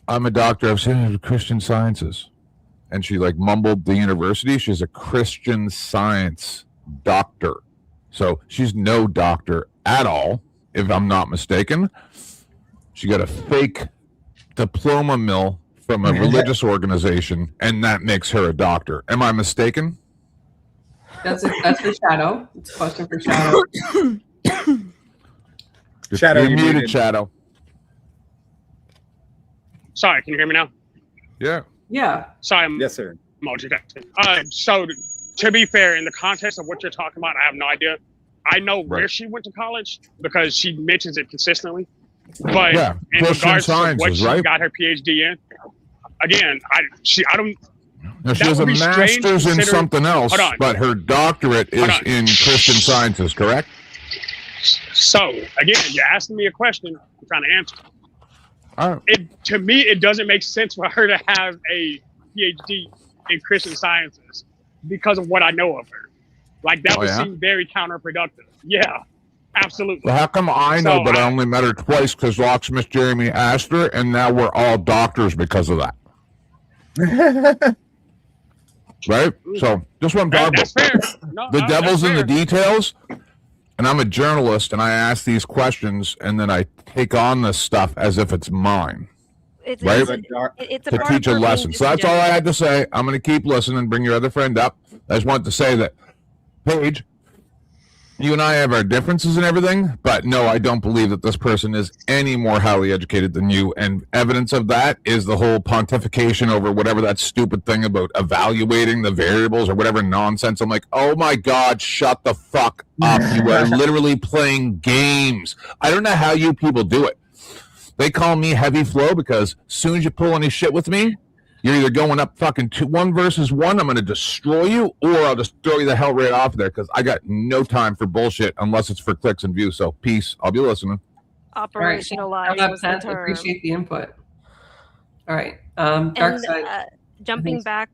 I'm a doctor of Christian Sciences. And she like mumbled the university. She's a Christian Science doctor. So she's no doctor at all, if I'm not mistaken. She got a fake diploma mill from a religious organization, and that makes her a doctor. Am I mistaken? That's for Shadow. It's a question for Shadow. Shadow, you're muted, Shadow. Sorry, can you hear me now? Yeah. Yeah. Sorry. Yes, sir. Multitasking. So, to be fair, in the context of what you're talking about, I have no idea. I know where she went to college because she mentions it consistently. But yeah, in regards to what Sciences, she right? got her PhD in, again, I don't. Now, she has a master's in something else, but her doctorate is in Christian Sciences, correct? So, again, you're asking me a question. I'm trying to answer. To me, it doesn't make sense for her to have a PhD in Christian Sciences because of what I know of her. Like, that would seem very counterproductive. Yeah, absolutely. Well, how come I know, but I only met her twice because Locksmith Jeremy asked her, and now we're all doctors because of that. Right? So, just what I'm talking That's about. Fair. No, The devil's in the details, and I'm a journalist, and I ask these questions, and then I take on this stuff as if it's mine. It's to teach a lesson. So that's all I had to say. I'm going to keep listening. Bring your other friend up. I just wanted to say that, Paige, you and I have our differences and everything, but no, I don't believe that this person is any more highly educated than you. And evidence of that is the whole pontification over whatever that stupid thing about evaluating the variables or whatever nonsense. I'm like, oh my God, shut the fuck up. You are literally playing games. I don't know how you people do it. They call me heavy flow because as soon as you pull any shit with me, you're either going up fucking 1 versus 1, I'm going to destroy you, or I'll just throw you the hell right off there because I got no time for bullshit unless it's for clicks and views. So peace. I'll be listening. Operationalize was the term. Appreciate the input. All right. Dark side. Jumping back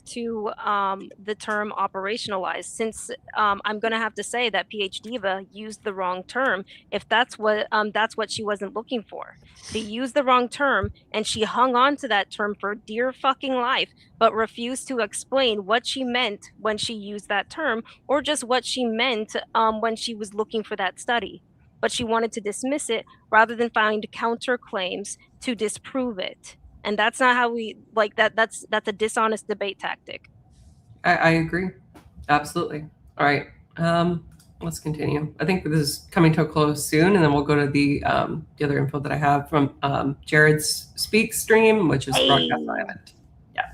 to the term operationalized, since I'm going to have to say that PH Diva used the wrong term if that's what she wasn't looking for. She used the wrong term and she hung on to that term for dear fucking life, but refused to explain what she meant when she used that term, or just what she meant when she was looking for that study. But she wanted to dismiss it rather than find counterclaims to disprove it. And that's not how we like that. That's a dishonest debate tactic. I agree. Absolutely. All right. Let's continue. I think this is coming to a close soon, and then we'll go to the other info that I have from Jared's Speak stream, which is broadcast live. Yeah.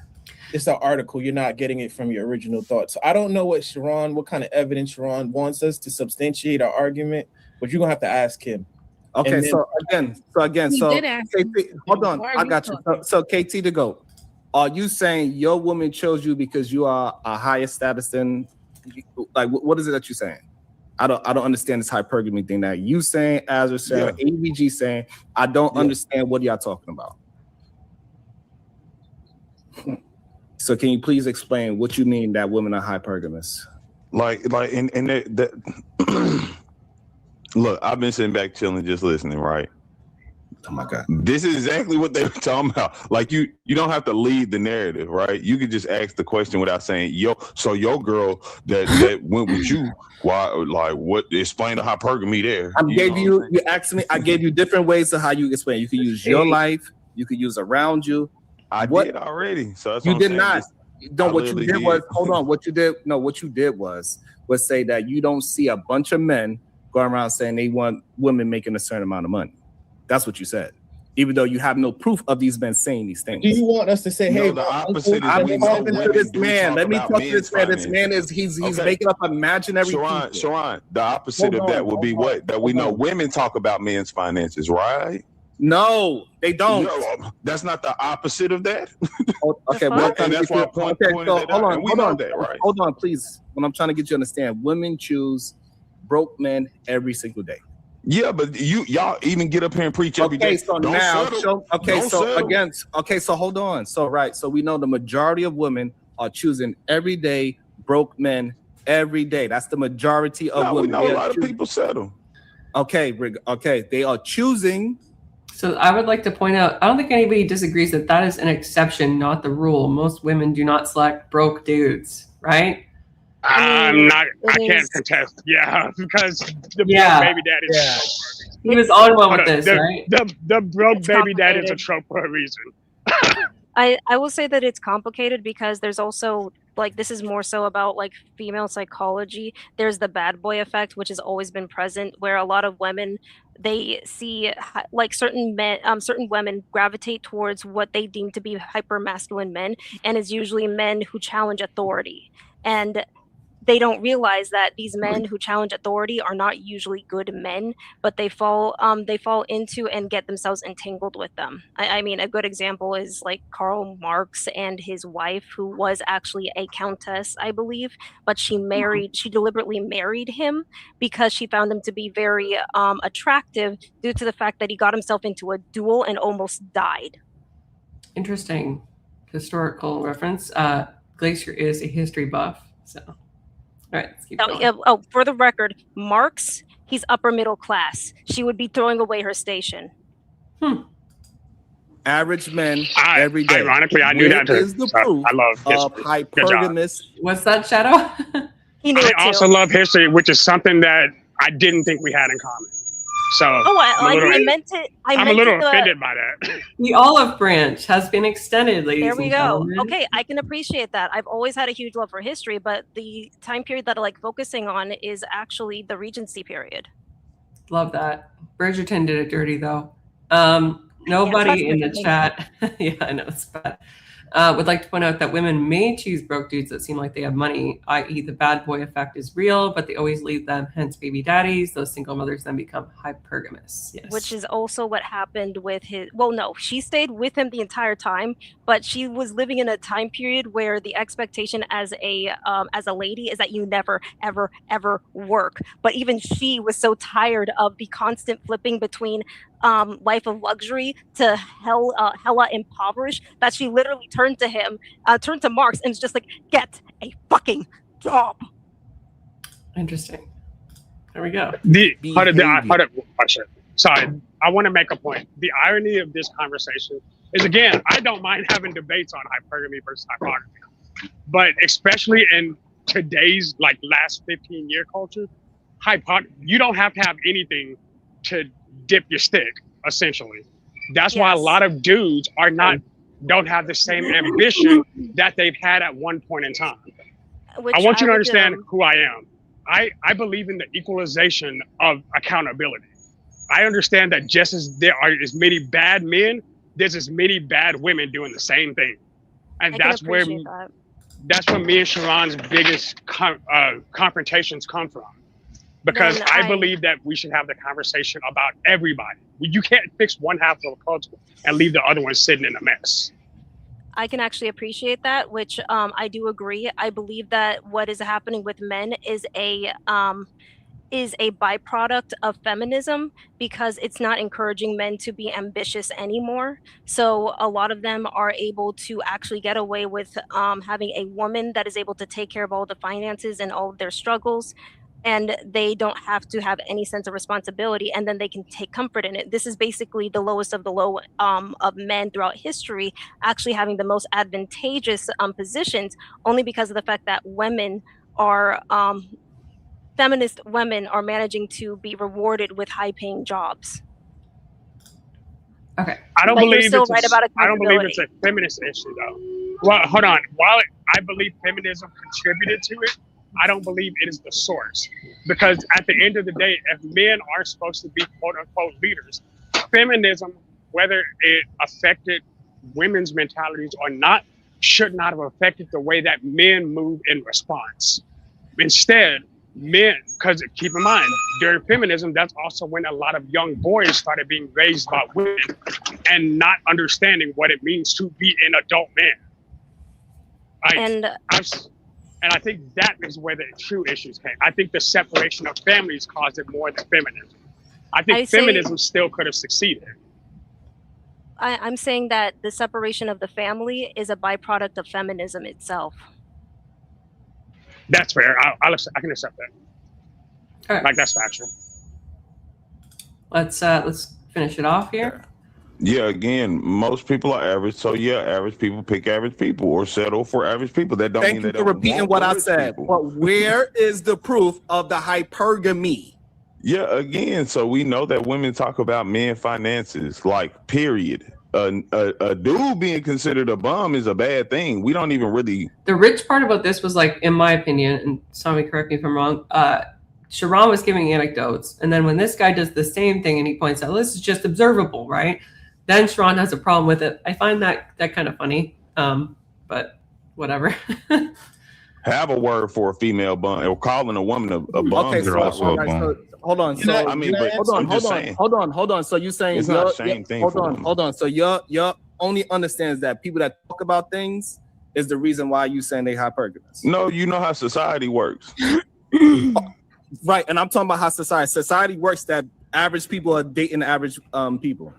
It's an article. You're not getting it from your original thoughts. So I don't know what kind of evidence Sharon wants us to substantiate our argument, but you're gonna have to ask him. Okay, And then- so again, He so did ask KT, me, hold on, why are I you got you. talking? So KT to go. Are you saying your woman chose you because you are a higher status than, like, what is it that you're saying? I don't understand this hypergamy thing that you saying, Azra saying, AVG saying. I don't understand what y'all talking about. So can you please explain what you mean that women are hypergamous? Like, and that look, I've been sitting back chilling, just listening, right? Oh my God. This is exactly what they were talking about. Like, you don't have to lead the narrative, right? You could just ask the question without saying, so your girl that went with you, why, like, what, explain the hypergamy there. You asked me, I gave you different ways of how you explain. You could use your life, you could use around you. I did already. So that's you what I'm did saying. not. No, I what you literally did was, hold on, what you did was say that you don't see a bunch of men going around saying they want women making a certain amount of money. That's what you said. Even though you have no proof of these men saying these things. Do you want us to say, hey, the opposite is I'm we know talking to this women do man. talk Let me about talk to this man. men's This man is he's making up imaginary people. Sharon, the opposite Hold of that on, would be hold on, what? That we know women talk about men's finances, right? No, they don't. No, that's not the opposite of that. Okay, well, and that's why I pointed that out. And we know that, right? Hold on, please. What I'm trying to get you to understand, women choose broke men every single day. Yeah, but y'all even get up here and preach every day. So Don't now, settle. so hold on. So we know the majority of women are choosing every day broke men every day. That's the majority of women. We know a lot of people settle. Okay, they are choosing. So I would like to point out, I don't think anybody disagrees that is an exception, not the rule. Most women do not select broke dudes, right? I can't contest. Yeah, because the broke baby dad is. He was on one with this, right? The broke baby dad is a trope for a reason. I will say that it's complicated because there's also, like, this is more so about like female psychology. There's the bad boy effect, which has always been present, where a lot of women, they see like certain women gravitate towards what they deem to be hyper masculine men, and it's usually men who challenge authority. And they don't realize that these men who challenge authority are not usually good men, but they fall into and get themselves entangled with them. I mean, a good example is like Karl Marx and his wife, who was actually a countess, I believe, but she deliberately married him because she found him to be very attractive due to the fact that he got himself into a duel and almost died. Interesting historical reference. Glacier is a history buff, so. All right, let's keep going. For the record, Marx, he's upper middle class. She would be throwing away her station. Average men every day. Ironically, I knew that too. Is the proof I love of hypergamous. What's that, Shadow? I also love history, which is something that I didn't think we had in common. So I meant it. I'm a little offended by that. The olive branch has been extended, ladies There we and go. gentlemen. Okay, I can appreciate that. I've always had a huge love for history, but the time period that I like focusing on is actually the Regency period. Love that. Bridgerton did it dirty, though. Nobody in the chat, yeah, I know it's bad, would like to point out that women may choose broke dudes that seem like they have money, i.e. the bad boy effect is real, but they always leave them, hence baby daddies. Those single mothers then become hypergamous. Yes. Which is also what happened with his, well, no, she stayed with him the entire time, but she was living in a time period where the expectation as a lady is that you never, ever, ever work. But even she was so tired of the constant flipping between life of luxury to hella impoverished that she literally turned to Marx and was just like, get a fucking job. Interesting. There we go. Sorry, I want to make a point. The irony of this conversation is, again, I don't mind having debates on hypergamy versus hypogamy, but especially in today's like last 15-year culture, you don't have to have anything to dip your stick, essentially. That's why a lot of dudes don't have the same ambition that they've had at one point in time. I want you to understand who I am. I believe in the equalization of accountability. I understand that just as there are as many bad men, there's as many bad women doing the same thing. And that's where me and Sharon's biggest confrontations come from. because Then I believe that we should have the conversation about everybody. You can't fix one half of a culture and leave the other one sitting in a mess. I can actually appreciate that, which I do agree. I believe that what is happening with men is a byproduct of feminism, because it's not encouraging men to be ambitious anymore. So a lot of them are able to actually get away with having a woman that is able to take care of all the finances and all of their struggles, and they don't have to have any sense of responsibility, and then they can take comfort in it. This is basically the lowest of the low of men throughout history, actually having the most advantageous positions, only because of the fact that women are feminist women are managing to be rewarded with high-paying jobs. Okay. I don't But you're believe still it's right about I don't believe it's accountability. a feminist issue though. Well, hold on. While I believe feminism contributed to it, I don't believe it is the source. Because at the end of the day, if men are supposed to be quote unquote leaders, feminism, whether it affected women's mentalities or not, should not have affected the way that men move in response. Instead, men, because keep in mind, during feminism, that's also when a lot of young boys started being raised by women and not understanding what it means to be an adult man. And I think that is where the true issues came. I think the separation of families caused it more than feminism. I think feminism still could have succeeded. I'm saying that the separation of the family is a byproduct of feminism itself. That's fair. I can accept that. All right. Like that's factual. Let's finish it off here. Yeah, again, most people are average, so yeah, average people pick average people or settle for average people. That don't Thank mean you they for don't repeating want what I rich said. people. But where is the proof of the hypergamy? Yeah, again, so we know that women talk about men finances, like period. A dude being considered a bum is a bad thing. We don't even really. The rich part about this was, like, in my opinion, and somebody correct me if I'm wrong, Sharon was giving anecdotes, and then when this guy does the same thing and he points out, this is just observable, right? Then Sharon has a problem with it. I find that kind of funny, but whatever. Have a word for a female bum or calling a woman a bum. Okay, so, hold on. So I mean, but hold I'm just saying. on. So you saying It's not a shame thing Hold for on, women. hold on. So your only understands that people that talk about things is the reason why you saying they hypergamous. No, you know how society works. Right, and I'm talking about how society works. That average people are dating average people.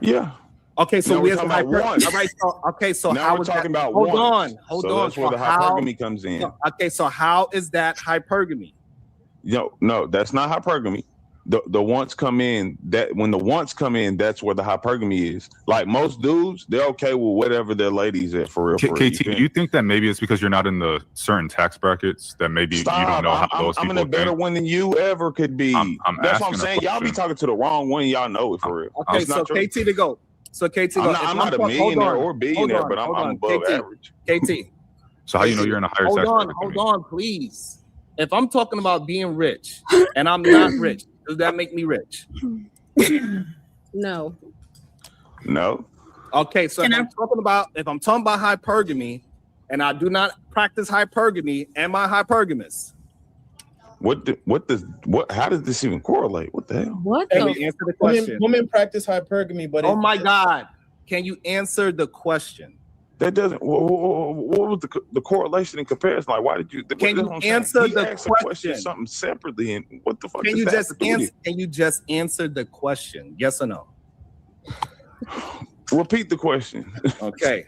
Yeah. Okay, so Now we're where's the talking about one. All right, so okay, so Now how we're is talking that? about Hold one. on. So that's where the hypergamy comes in. Okay, so how is that hypergamy? No, that's not hypergamy. The wants come in. That when the wants come in, that's where the hypergamy is. Like most dudes, they're okay with whatever their ladies at for real. KT, do you think that maybe it's because you're not in the certain tax brackets that maybe you don't know how those I'm people in a better think? one than you ever could be. That's what I'm asking a saying. Y'all be question. talking to the wrong one. Y'all know it for real. Okay, It's not so true. KT to go. So KT, I'm not a millionaire or billionaire, but I'm above average. KT. So how you know you're in a higher tax bracket? Hold on, please. If I'm talking about being rich and I'm not rich, does that make me rich? No. No. Okay, so if I'm talking about hypergamy and I do not practice hypergamy, am I hypergamous? How does this even correlate? What the hell? What? Can you answer the question? Women practice hypergamy, but oh my God, can you answer the question? That doesn't. What was the correlation and comparison? Like, why did you? Can you answer He the asked a question? something separately, and what the fuck? Can does you that just have to do with answer? Can you just answer the question? Yes or no? Repeat the question. Okay.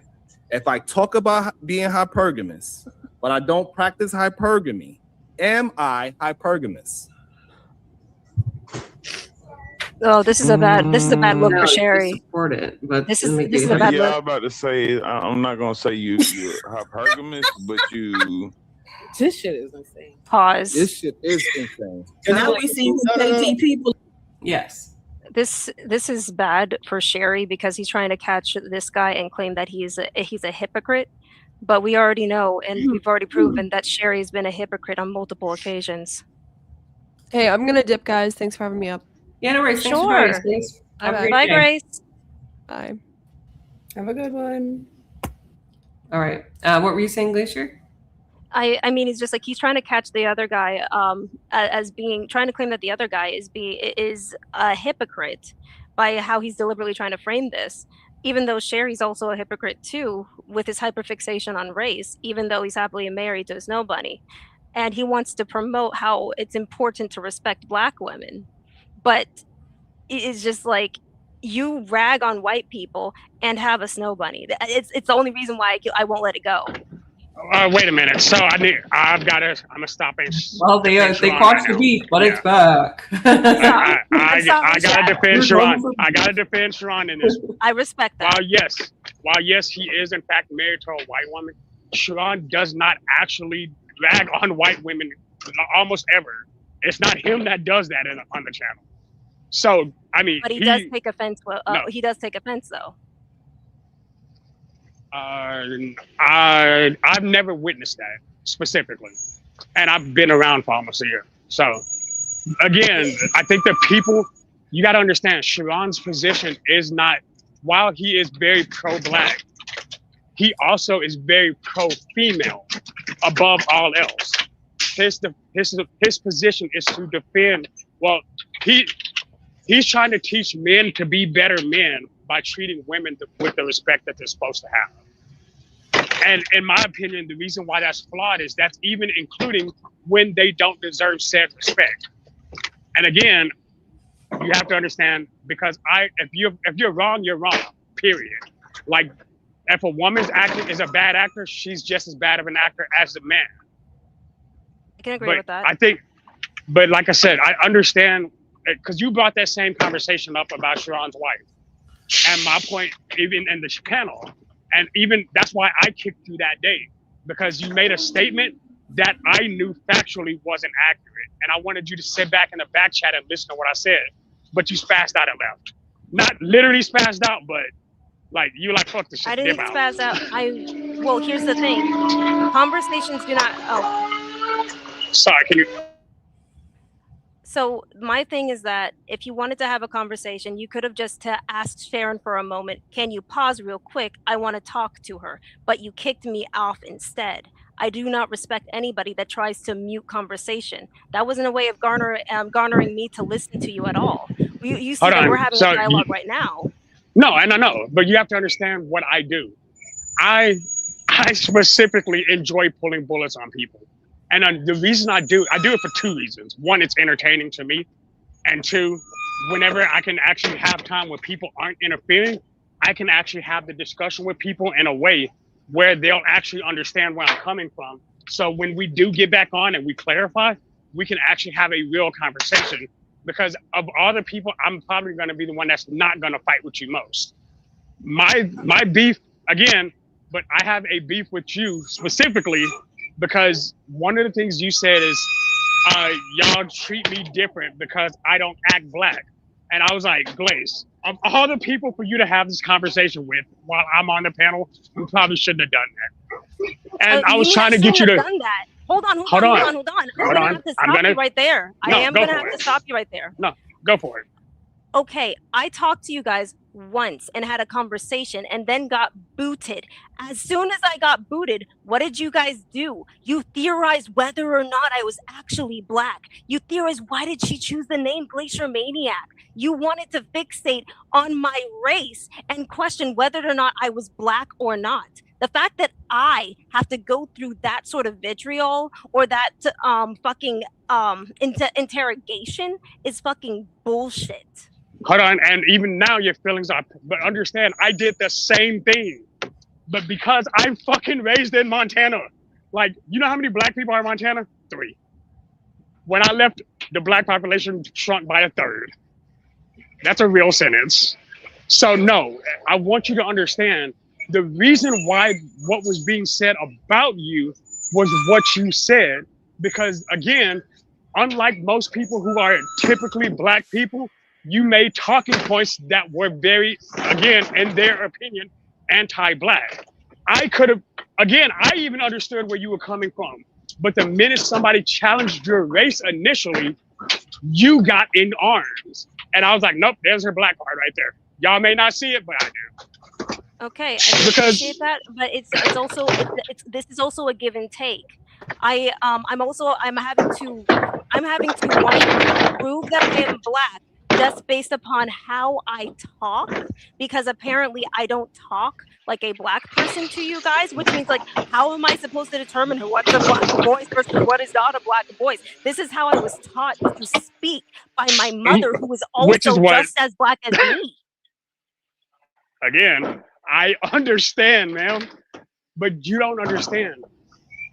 If I talk about being hypergamous, but I don't practice hypergamy, am I hypergamous? Oh, this is a bad look for Sherry. Support it, but this is a bad Yeah, I'm look. about to say. I'm not gonna say you're hypergamous, but you. This shit is insane. Pause. This shit is insane. Now we see KT people. Yes. This is bad for Sherry because he's trying to catch this guy and claim that he's a hypocrite. But we already know, and we've already proven that Sherry's been a hypocrite on multiple occasions. Hey, I'm gonna dip, guys. Thanks for having me up. Yeah, no worries. Thanks for Sure. joining us. Thanks. Have a Bye, great Bye, day. Grace. Bye. Have a good one. All right. What were you saying, Glacier? I mean, it's just like he's trying to catch the other guy as being trying to claim that the other guy is a hypocrite by how he's deliberately trying to frame this. Even though Sherry's also a hypocrite too, with his hyperfixation on race, even though he's happily married to a snow bunny. And he wants to promote how it's important to respect Black women. But it's just like, you rag on white people and have a snow bunny. It's the only reason why I won't let it go. Wait a minute. So I'm gonna stop it. Well, they quashed the beef, but it's back. I gotta defend Sharon. I gotta defend Sharon in this. I respect that. While yes, he is in fact married to a white woman, Sharon does not actually rag on white women almost ever. It's not him that does that on the channel. So I mean, but he does take offense. He does take offense though. I've never witnessed that specifically, and I've been around for almost a year. So again, I think that people, you got to understand, Sharon's position is not, while he is very pro-Black, he also is very pro-female above all else. His position is to defend, well, he's trying to teach men to be better men by treating women with the respect that they're supposed to have. And in my opinion, the reason why that's flawed is that's even including when they don't deserve said respect. And again, you have to understand, because if you're wrong, you're wrong, period. Like, if a woman's actor is a bad actor, she's just as bad of an actor as the man. I can agree with that. I think, but like I said, I understand, because you brought that same conversation up about Sharon's wife. And my point, even in the panel, and even that's why I kicked you that day, because you made a statement that I knew factually wasn't accurate. And I wanted you to sit back in the back chat and listen to what I said, but you spazzed out and left. Not literally spazzed out, but like, you were like, fuck this shit. I didn't spazz out. Well, here's the thing. Conversations do not, Sorry, can you? So my thing is that if you wanted to have a conversation, you could have just asked Sharon for a moment, can you pause real quick? I want to talk to her. But you kicked me off instead. I do not respect anybody that tries to mute conversation. That wasn't a way of garnering me to listen to you at all. You see that we're having a dialogue right now. No, and I know, but you have to understand what I do. I specifically enjoy pulling bullets on people. And the reason I do it for two reasons. One, it's entertaining to me. And two, whenever I can actually have time where people aren't interfering, I can actually have the discussion with people in a way where they'll actually understand where I'm coming from. So when we do get back on and we clarify, we can actually have a real conversation. Because of all the people, I'm probably going to be the one that's not going to fight with you most. My beef, again, but I have a beef with you specifically because one of the things you said is, y'all treat me different because I don't act Black. And I was like, Glace, of all the people for you to have this conversation with while I'm on the panel, you probably shouldn't have done that. And I was trying to get you to done that. Hold on. I'm gonna have to stop you right there. I am gonna have to stop you right there. No, go for it. Okay, I talked to you guys once and had a conversation and then got booted. As soon as I got booted, what did you guys do? You theorized whether or not I was actually Black. You theorized, why did she choose the name Glacier Maniac? You wanted to fixate on my race and question whether or not I was Black or not. The fact that I have to go through that sort of vitriol or that interrogation is fucking bullshit. Hold on, and even now your feelings are, but understand, I did the same thing. But because I'm fucking raised in Montana, like, you know how many Black people are in Montana? 3. When I left, the Black population shrunk by 1/3. That's a real sentence. So no, I want you to understand the reason why what was being said about you was what you said, because again, unlike most people who are typically Black people, you made talking points that were very, again, in their opinion, anti-Black. I could have, again, I even understood where you were coming from. But the minute somebody challenged your race initially, you got in arms. And I was like, nope, there's her Black card right there. Y'all may not see it, but I do. Okay, I appreciate that, but it's also this is also a give and take. I'm having to want to prove that I am Black just based upon how I talk, because apparently I don't talk like a Black person to you guys, which means, like, how am I supposed to determine what's a Black voice versus what is not a Black voice? This is how I was taught to speak by my mother, who is Which is also what- just as Black as me. Again, I understand, ma'am, but you don't understand.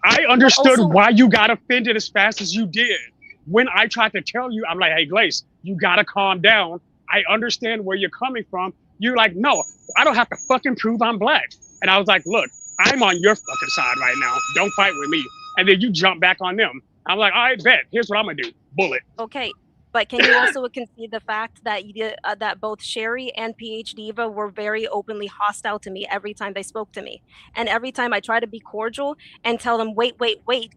I understood also- why you got offended as fast as you did. When I tried to tell you, I'm like, hey, Glace, you gotta calm down. I understand where you're coming from. You're like, no, I don't have to fucking prove I'm Black. And I was like, look, I'm on your fucking side right now. Don't fight with me. And then you jump back on them. I'm like, all right, bet. Here's what I'm gonna do. Bullet. Okay, but can you also concede the fact that that both Sherry and PH Diva were very openly hostile to me every time they spoke to me, and every time I try to be cordial and tell them, wait,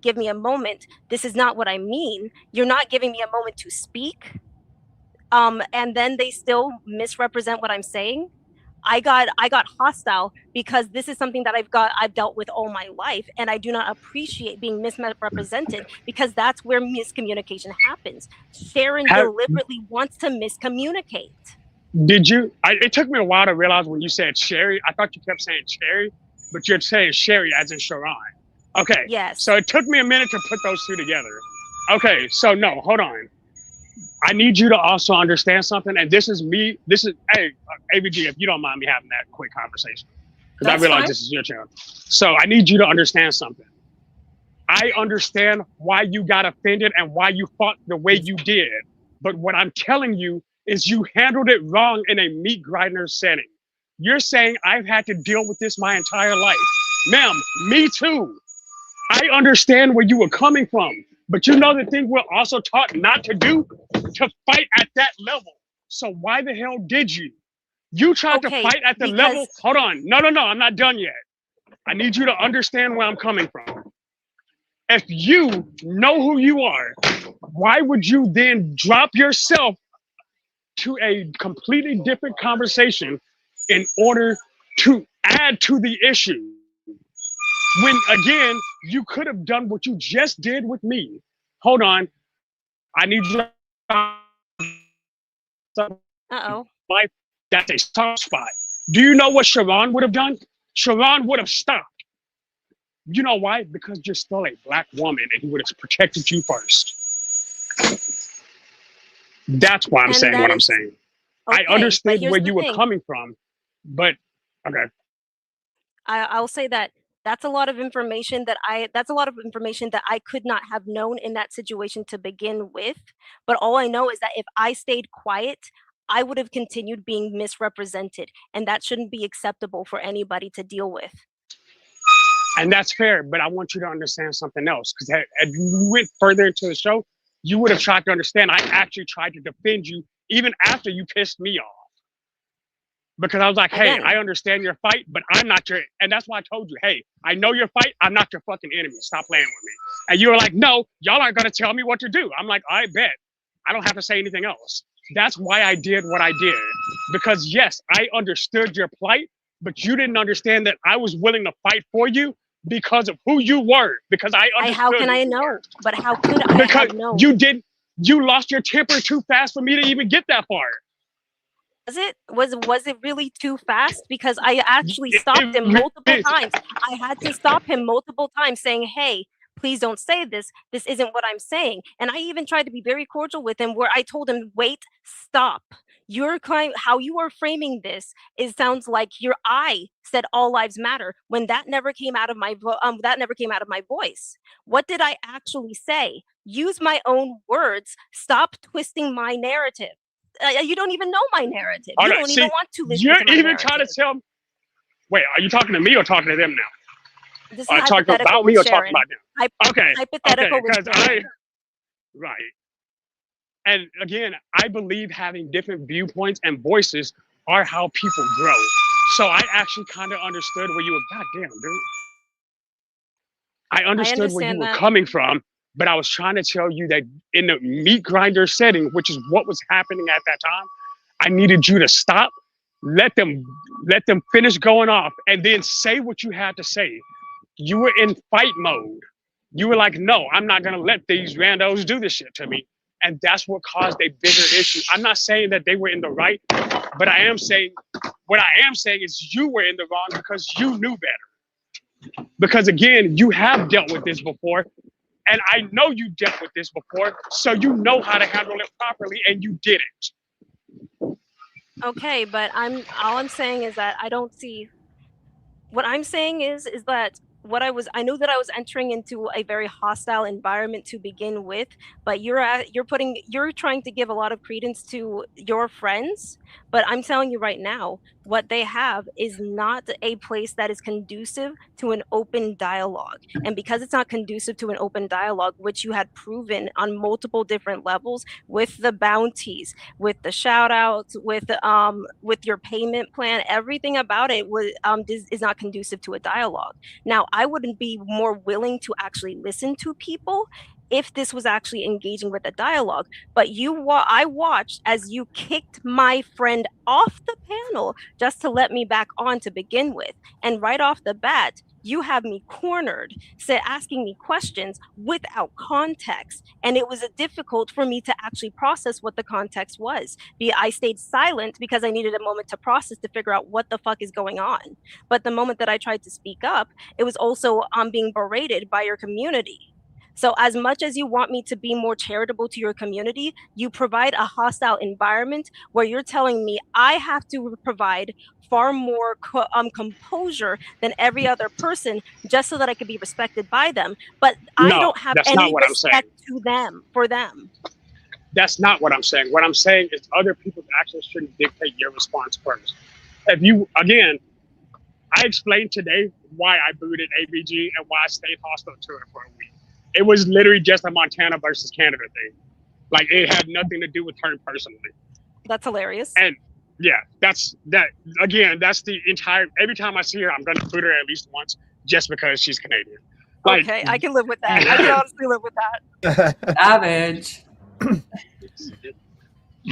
give me a moment. This is not what I mean. You're not giving me a moment to speak. And then they still misrepresent what I'm saying. I got hostile because this is something that I've dealt with all my life, and I do not appreciate being misrepresented, because that's where miscommunication happens. Sharon deliberately wants to miscommunicate. Did you? It took me a while to realize when you said Sherry. I thought you kept saying Cherry, but you're saying Sherry as in Sharon. Okay. Yes. So it took me a minute to put those two together. Okay. So no, hold on. I need you to also understand something, and this is me. This is, hey, AVG, if you don't mind me having that quick conversation, because I realize this is your channel. So I need you to understand something. I understand why you got offended and why you fought the way you did, but what I'm telling you is you handled it wrong in a meat grinder setting. You're saying I've had to deal with this my entire life. Ma'am, me too. I understand where you were coming from, but you know the thing we're also taught not to do? To fight at that level. So why the hell did you? You tried to fight at the level. Hold on. No, I'm not done yet. I need you to understand where I'm coming from. If you know who you are, why would you then drop yourself to a completely different conversation in order to add to the issue? When, again, you could have done what you just did with me. Hold on. I need you to life, that's a soft spot. Do you know what Sharon would have done? Sharon would have stopped. You know why? Because you're still a Black woman, and he would have protected you first. That's why I'm saying what I'm saying. I understood where you were coming from, but okay. I'll say that that's a lot of information that I could not have known in that situation to begin with. But all I know is that if I stayed quiet, I would have continued being misrepresented, and that shouldn't be acceptable for anybody to deal with. And that's fair, but I want you to understand something else, because if you went further into the show, you would have tried to understand I actually tried to defend you even after you pissed me off. Because I was like, hey, I understand your fight, but I'm not your, and that's why I told you, hey, I know your fight, I'm not your fucking enemy. Stop playing with me. And you were like, no, y'all aren't gonna tell me what to do. I'm like, I bet. I don't have to say anything else. That's why I did what I did. Because yes, I understood your plight, but you didn't understand that I was willing to fight for you because of who you were. Because I understood. How can I know? But how could I have known? You lost your temper too fast for me to even get that far. Was it really too fast? Because I actually stopped him multiple times. I had to stop him multiple times saying, hey, please don't say this. This isn't what I'm saying. And I even tried to be very cordial with him, where I told him, wait, stop. How you are framing this, it sounds like I said all lives matter, when that never came out of my voice. What did I actually say? Use my own words. Stop twisting my narrative. You don't even know my narrative. You don't even want to listen to my narrative. You're even trying to tell me. Wait, are you talking to me or talking to them now? This is talking about me or talking about them? Okay. Hypothetical with Sharon. Right. And again, I believe having different viewpoints and voices are how people grow. So I actually kind of understood where you were. Goddamn, dude. I understood where you were coming from. But I was trying to tell you that in the meat grinder setting, which is what was happening at that time, I needed you to stop, let them finish going off, and then say what you had to say. You were in fight mode. You were like, no, I'm not gonna let these randos do this shit to me. And that's what caused a bigger issue. I'm not saying that they were in the right, but what I am saying is you were in the wrong because you knew better. Because again, you have dealt with this before, and I know you dealt with this before, so you know how to handle it properly, and you didn't. Okay, but all I'm saying is that I don't see. What I'm saying is that I knew that I was entering into a very hostile environment to begin with, but you're trying to give a lot of credence to your friends, but I'm telling you right now, what they have is not a place that is conducive to an open dialogue. And because it's not conducive to an open dialogue, which you had proven on multiple different levels with the bounties, with the shout outs, with your payment plan, everything about it was is not conducive to a dialogue. Now, I wouldn't be more willing to actually listen to people if this was actually engaging with a dialogue. But I watched as you kicked my friend off the panel just to let me back on to begin with. And right off the bat, you have me cornered, asking me questions without context. And it was difficult for me to actually process what the context was. I stayed silent because I needed a moment to process, to figure out what the fuck is going on. But the moment that I tried to speak up, it was also being berated by your community. So as much as you want me to be more charitable to your community, you provide a hostile environment where you're telling me I have to provide far more composure than every other person just so that I could be respected by them. But I don't have any respect for them. That's not what I'm saying. What I'm saying is other people's actions shouldn't dictate your response first. I explained today why I booted AVG and why I stayed hostile to it for a week. It was literally just a Montana versus Canada thing. Like, it had nothing to do with her personally. That's hilarious. And yeah, that's the entire, every time I see her, I'm going to boot her at least once just because she's Canadian. Like, okay, I can live with that. I can honestly live with that. Savage.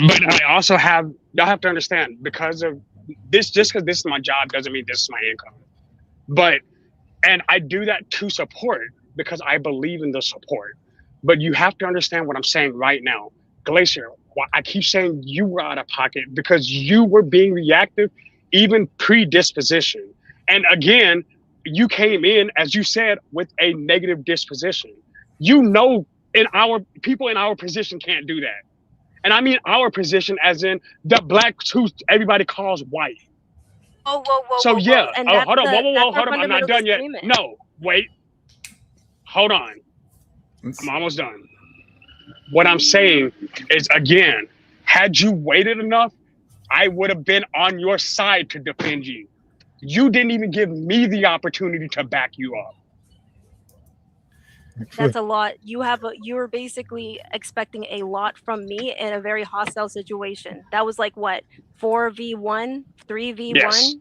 But I also y'all have to understand, because of this, just because this is my job doesn't mean this is my income. And I do that to support, because I believe in the support. But you have to understand what I'm saying right now. Glacier, I keep saying you were out of pocket because you were being reactive, even predisposition. And again, you came in, as you said, with a negative disposition. You know, people in our position can't do that. And I mean our position as in the blacks who everybody calls white. Whoa. So yeah, hold on, whoa, hold on, I'm not done yet. No, wait. Hold on. I'm almost done. What I'm saying is, again, had you waited enough, I would have been on your side to defend you. You didn't even give me the opportunity to back you up. That's a lot. You're basically expecting a lot from me in a very hostile situation. That was like what, 4v1, 3v1?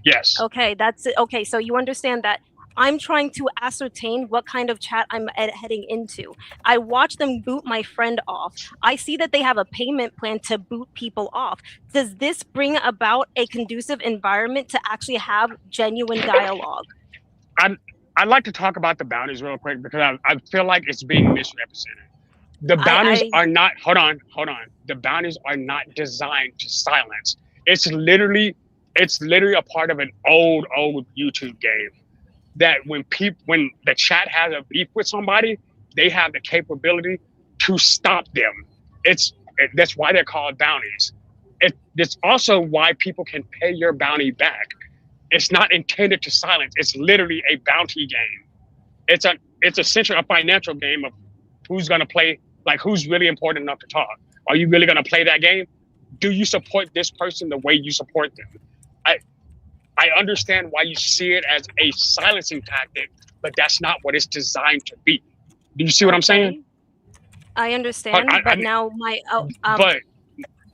Yes. Okay, that's it. Okay, so you understand that I'm trying to ascertain what kind of chat I'm heading into. I watch them boot my friend off. I see that they have a payment plan to boot people off. Does this bring about a conducive environment to actually have genuine dialogue? I'd like to talk about the bounties real quick, because I feel like it's being misrepresented. The bounties are not, hold on. The bounties are not designed to silence. It's literally a part of an old YouTube game. That when the chat has a beef with somebody, they have the capability to stop them. That's why they're called bounties. It's also why people can pay your bounty back. It's not intended to silence. It's literally a bounty game. It's essentially a financial game of who's gonna play, like who's really important enough to talk. Are you really gonna play that game? Do you support this person the way you support them? I understand why you see it as a silencing tactic, but that's not what it's designed to be. Do you see what I'm saying? I understand, but now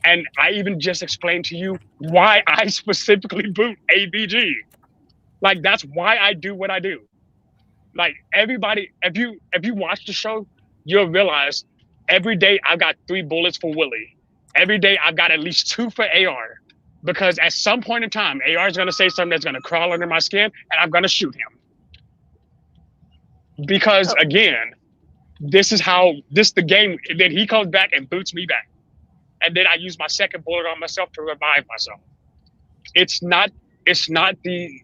and I even just explained to you why I specifically boot AVG. Like, that's why I do what I do. Like, everybody, if you watch the show, you'll realize every day I've got 3 bullets for Willie. Every day I've got at least 2 for AR. Because at some point in time, AR is going to say something that's going to crawl under my skin, and I'm going to shoot him. Because again, this the game. And then he comes back and boots me back. And then I use my second bullet on myself to revive myself. It's not the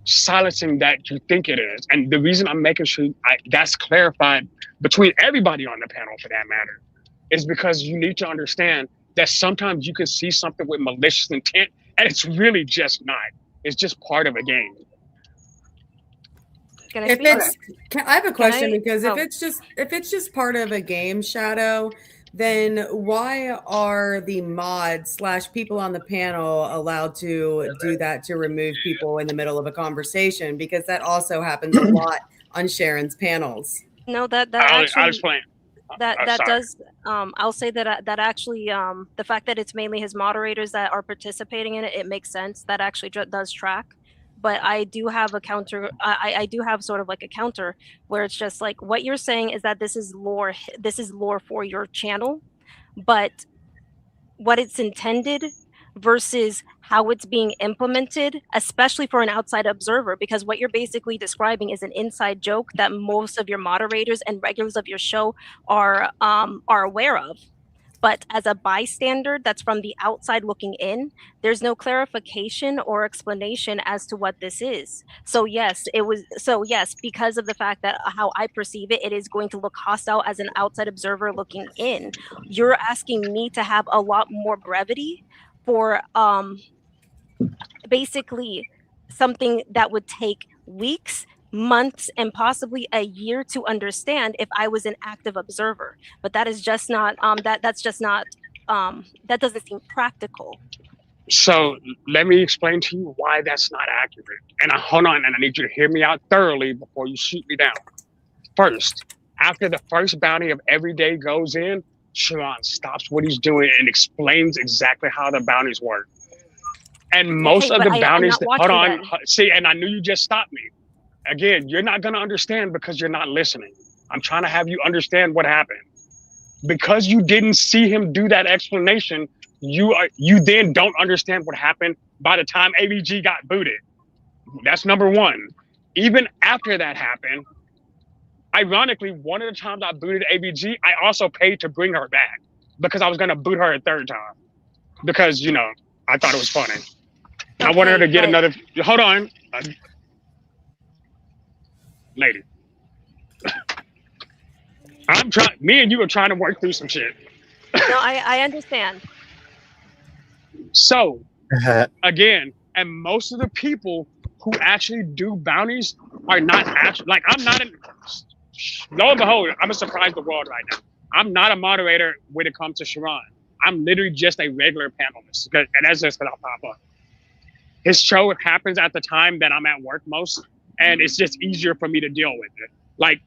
silencing that you think it is. And the reason I'm making sure that's clarified between everybody on the panel for that matter is because you need to understand that sometimes you can see something with malicious intent and it's really just not. It's just part of a game. I have a question because if it's just part of a game, Shadow, then why are the mods / people on the panel allowed to do that to remove people in the middle of a conversation? Because that also happens a lot on Sharon's panels. No, that I'll actually explain. that does. I'll say that actually the fact that it's mainly his moderators that are participating in it, it makes sense. That actually does track. But I do have a counter. I do have sort of like a counter where it's just like what you're saying is that this is lore. This is lore for your channel, but what it's intended versus how it's being implemented, especially for an outside observer, because what you're basically describing is an inside joke that most of your moderators and regulars of your show are aware of. But as a bystander that's from the outside looking in, there's no clarification or explanation as to what this is. So yes, because of the fact that how I perceive it, it is going to look hostile as an outside observer looking in. You're asking me to have a lot more brevity for basically something that would take weeks, months, and possibly a year to understand if I was an active observer. But that is just not that doesn't seem practical. So let me explain to you why that's not accurate. And hold on, and I need you to hear me out thoroughly before you shoot me down. First, after the first bounty of every day goes in, Sharon stops what he's doing and explains exactly how the bounties work. And most of the bounties, hold on, see, and I knew you just stopped me. Again, you're not going to understand because you're not listening. I'm trying to have you understand what happened. Because you didn't see him do that explanation, you then don't understand what happened by the time AVG got booted. That's number one. Even after that happened, ironically, one of the times I booted AVG, I also paid to bring her back because I was going to boot her a third time because, I thought it was funny. I wanted her to get another, hold on. Lady, me and you are trying to work through some shit. No, I understand. So, again, and most of the people who actually do bounties are not actually, like, I'm not lo and behold, I'm gonna surprise the world right now. I'm not a moderator when it comes to Sharon. I'm literally just a regular panelist, and that's just because I'll pop up. His show happens at the time that I'm at work most, and it's just easier for me to deal with it. Like,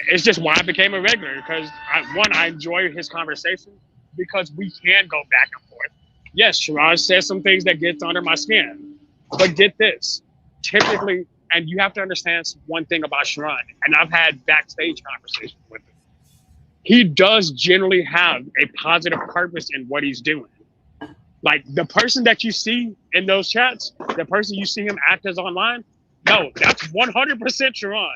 it's just why I became a regular, because I enjoy his conversation because we can go back and forth. Yes, Sharon says some things that gets under my skin, but get this, typically, and you have to understand one thing about Sharon, and I've had backstage conversations with him. He does generally have a positive purpose in what he's doing. Like, the person that you see in those chats, the person you see him act as online, no, that's 100% Sharon.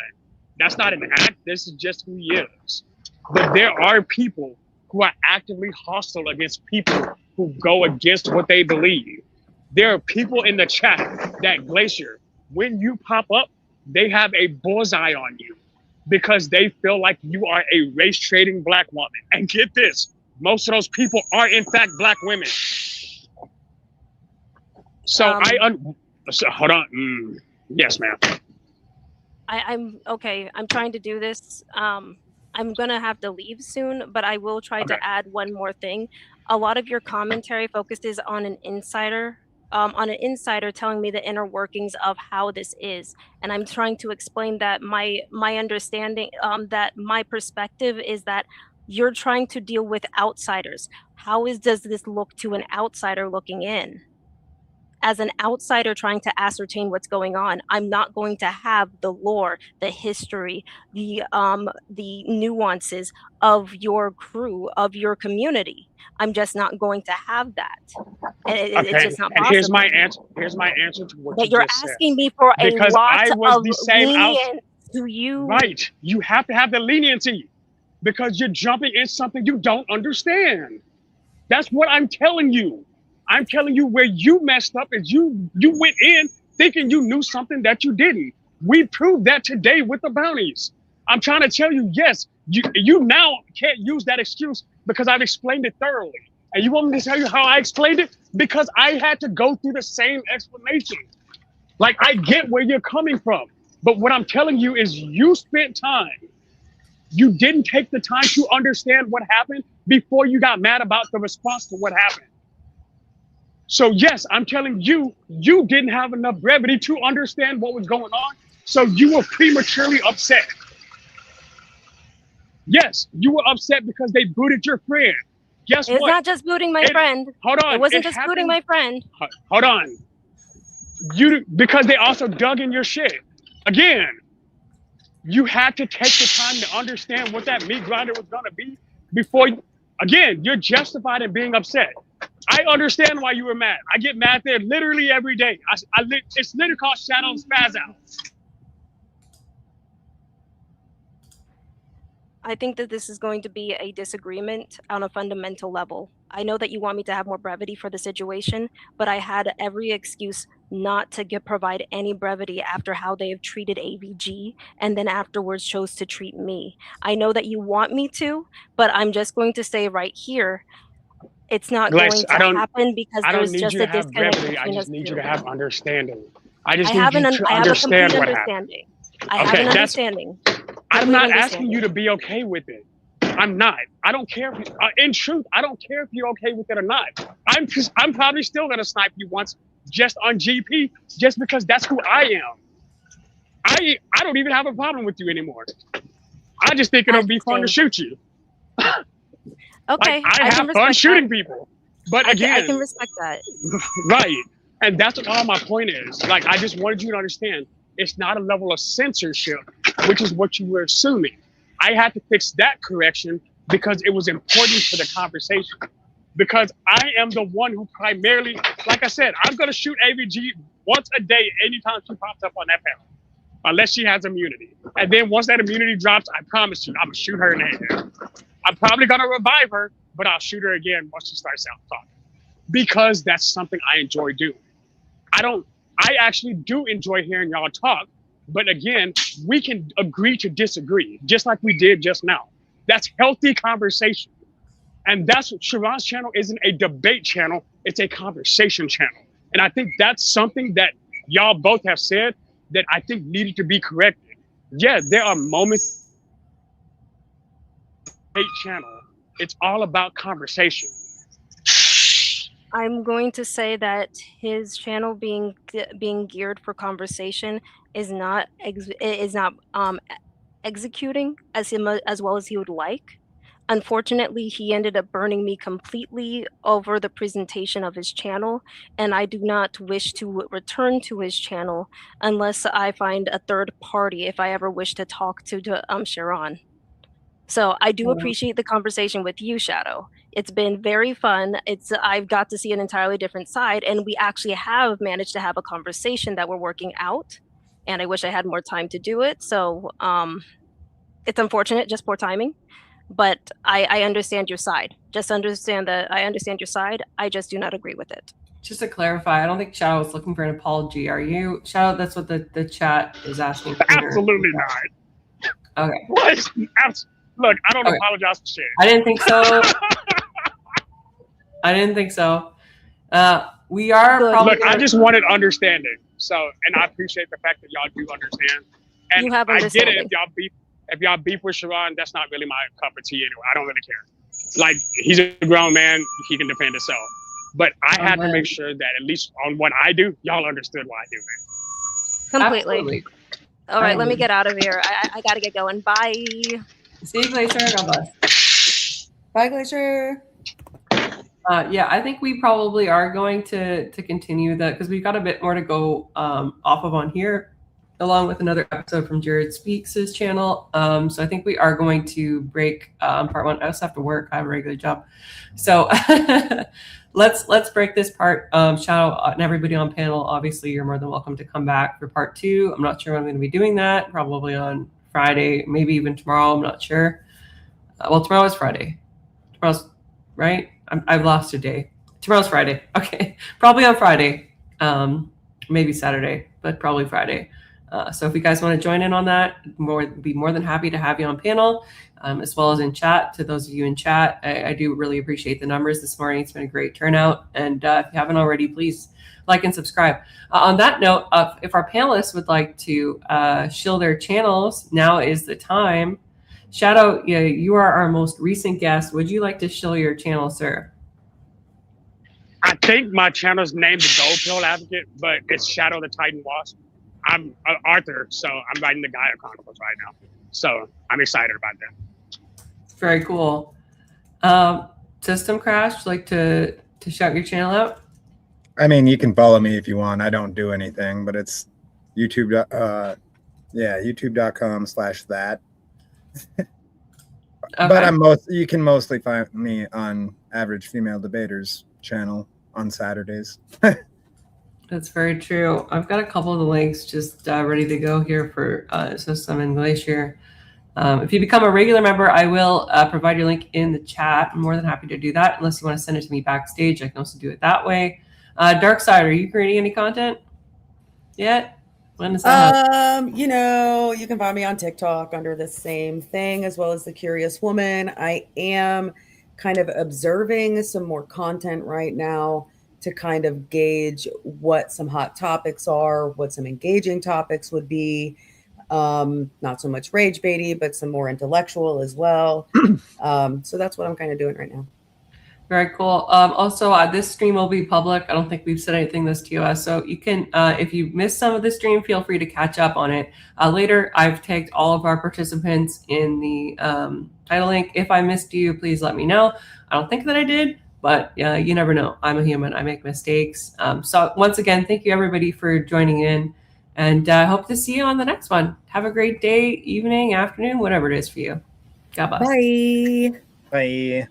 That's not an act. This is just who he is. But there are people who are actively hostile against people who go against what they believe. There are people in the chat that Glacier, when you pop up, they have a bullseye on you because they feel like you are a race trading Black woman. And get this, most of those people are in fact Black women. So so hold on. Yes, ma'am. I'm okay. I'm trying to do this. I'm gonna have to leave soon, but I will try to add one more thing. A lot of your commentary focuses on an insider telling me the inner workings of how this is, and I'm trying to explain that my understanding, that my perspective is that you're trying to deal with outsiders. Does this look to an outsider looking in? As an outsider trying to ascertain what's going on, I'm not going to have the lore, the history, the nuances of your crew, of your community. I'm just not going to have that. It's just not possible. And here's my answer to what but you're asking me for a because lot I was of the same leniency. Do you? Right. You have to have the leniency because you're jumping in something you don't understand. That's what I'm telling you. I'm telling you where you messed up is you went in thinking you knew something that you didn't. We proved that today with the bounties. I'm trying to tell you, yes, you now can't use that excuse because I've explained it thoroughly. And you want me to tell you how I explained it? Because I had to go through the same explanation. Like, I get where you're coming from. But what I'm telling you is you spent time. You didn't take the time to understand what happened before you got mad about the response to what happened. So yes, I'm telling you, you didn't have enough brevity to understand what was going on. So you were prematurely upset. Yes, you were upset because they booted your friend. Guess what? It's not just booting my friend. Hold on. It wasn't just booting my friend. Hold on. Because they also dug in your shit. Again, you had to take the time to understand what that meat grinder was going to be before again, you're justified in being upset. I understand why you were mad. I get mad there literally every day. It's literally called shadow spaz out. I think that this is going to be a disagreement on a fundamental level. I know that you want me to have more brevity for the situation, but I had every excuse not to provide any brevity after how they have treated AVG and then afterwards chose to treat me. I know that you want me to, but I'm just going to say right here, it's not going to happen because there's just a disconnect between us two. I just need you to have understanding. I just I need have you to I have a complete understand what understanding. happened. I have an understanding. I'm not asking you to be okay with it. I'm not. I don't care. In truth, I don't care if you're okay with it or not. I'm probably still gonna snipe you once, just on GP, just because that's who I am. I don't even have a problem with you anymore. I just think it'll be fun to shoot you. Okay, like, I have fun shooting people, but again, I can respect that. Right, and that's what all my point is. Like, I just wanted you to understand, it's not a level of censorship, which is what you were assuming. I had to fix that correction because it was important for the conversation. Because I am the one who primarily, like I said, I'm going to shoot AVG once a day anytime she pops up on that panel, unless she has immunity. And then once that immunity drops, I promise you, I'm going to shoot her in the head. I'm probably going to revive her, but I'll shoot her again once she starts out talking. Because that's something I enjoy doing. I actually do enjoy hearing y'all talk, but again, we can agree to disagree, just like we did just now. That's healthy conversation. And that's what Sharon's channel isn't a debate channel, it's a conversation channel. And I think that's something that y'all both have said that I think needed to be corrected. Yeah, there are moments channel. It's all about conversation. I'm going to say that his channel being geared for conversation is not executing as well as he would like. Unfortunately, he ended up burning me completely over the presentation of his channel, and I do not wish to return to his channel unless I find a third party if I ever wish to talk to Sharon. So I do appreciate the conversation with you, Shadow. It's been very fun. I've got to see an entirely different side, and we actually have managed to have a conversation that we're working out. And I wish I had more time to do it. So it's unfortunate, just poor timing. But I understand your side. Just understand that I understand your side. I just do not agree with it. Just to clarify, I don't think Shadow was looking for an apology. Are you, Shadow? That's what the chat is asking. Absolutely not. Okay. What? Look, I don't apologize for shit. I didn't think so. I didn't think so. We are probably. Look, I just wanted understanding. So, and I appreciate the fact that y'all do understand. And you have I get it if y'all beef with Sharon, that's not really my cup of tea anyway. I don't really care. Like, he's a grown man, he can defend himself. But I had to make sure that at least on what I do, y'all understood why I do it. Completely. Absolutely. All right, let me get out of here. I gotta get going. Bye. See you, Glacier. God bless. Bye, Glacier. Yeah, I think we probably are going to continue that because we've got a bit more to go off of on here. along with another episode from Jared Speaks' channel. So I think we are going to break part one. I also have to work. I have a regular job. So let's break this part. Shout out and everybody on panel. Obviously, you're more than welcome to come back for part two. I'm not sure when I'm going to be doing that. Probably on Friday, maybe even tomorrow. I'm not sure. Well, tomorrow is Friday. Tomorrow's right. I've lost a day. Tomorrow's Friday. Okay, probably on Friday. Maybe Saturday, but probably Friday. So if you guys want to join in on that, be more than happy to have you on panel, as well as in chat. To those of you in chat, I do really appreciate the numbers this morning. It's been a great turnout. And if you haven't already, please like and subscribe. On that note, if our panelists would like to shill their channels, now is the time. Shadow, you are our most recent guest. Would you like to shill your channel, sir? I think my channel's named the Gold Pill Advocate, but it's Shadow the Titan Wasp. I'm Arthur, so I'm writing the Gaia Chronicles right now. So I'm excited about that. Very cool. System Crash, like to shout your channel out? I mean, you can follow me if you want. I don't do anything, but it's YouTube. YouTube.com/that. But you can mostly find me on Average Female Debaters channel on Saturdays. That's very true. I've got a couple of the links just ready to go here for System and Glacier. If you become a regular member, I will provide your link in the chat. I'm more than happy to do that. Unless you want to send it to me backstage, I can also do it that way. Darkside, are you creating any content yet? When is that? You can find me on TikTok under the same thing, as well as The Curious Woman. I am kind of observing some more content right now to kind of gauge what some hot topics are, what some engaging topics would be. Not so much rage baity, but some more intellectual as well. So that's what I'm kind of doing right now. Very cool. Also, this stream will be public. I don't think we've said anything this TOS. So you can, if you missed some of the stream, feel free to catch up on it. Later, I've tagged all of our participants in the title link. If I missed you, please let me know. I don't think that I did, but you never know. I'm a human. I make mistakes. So once again, thank you everybody for joining in, and I hope to see you on the next one. Have a great day, evening, afternoon, whatever it is for you. God bless. Bye. Bye.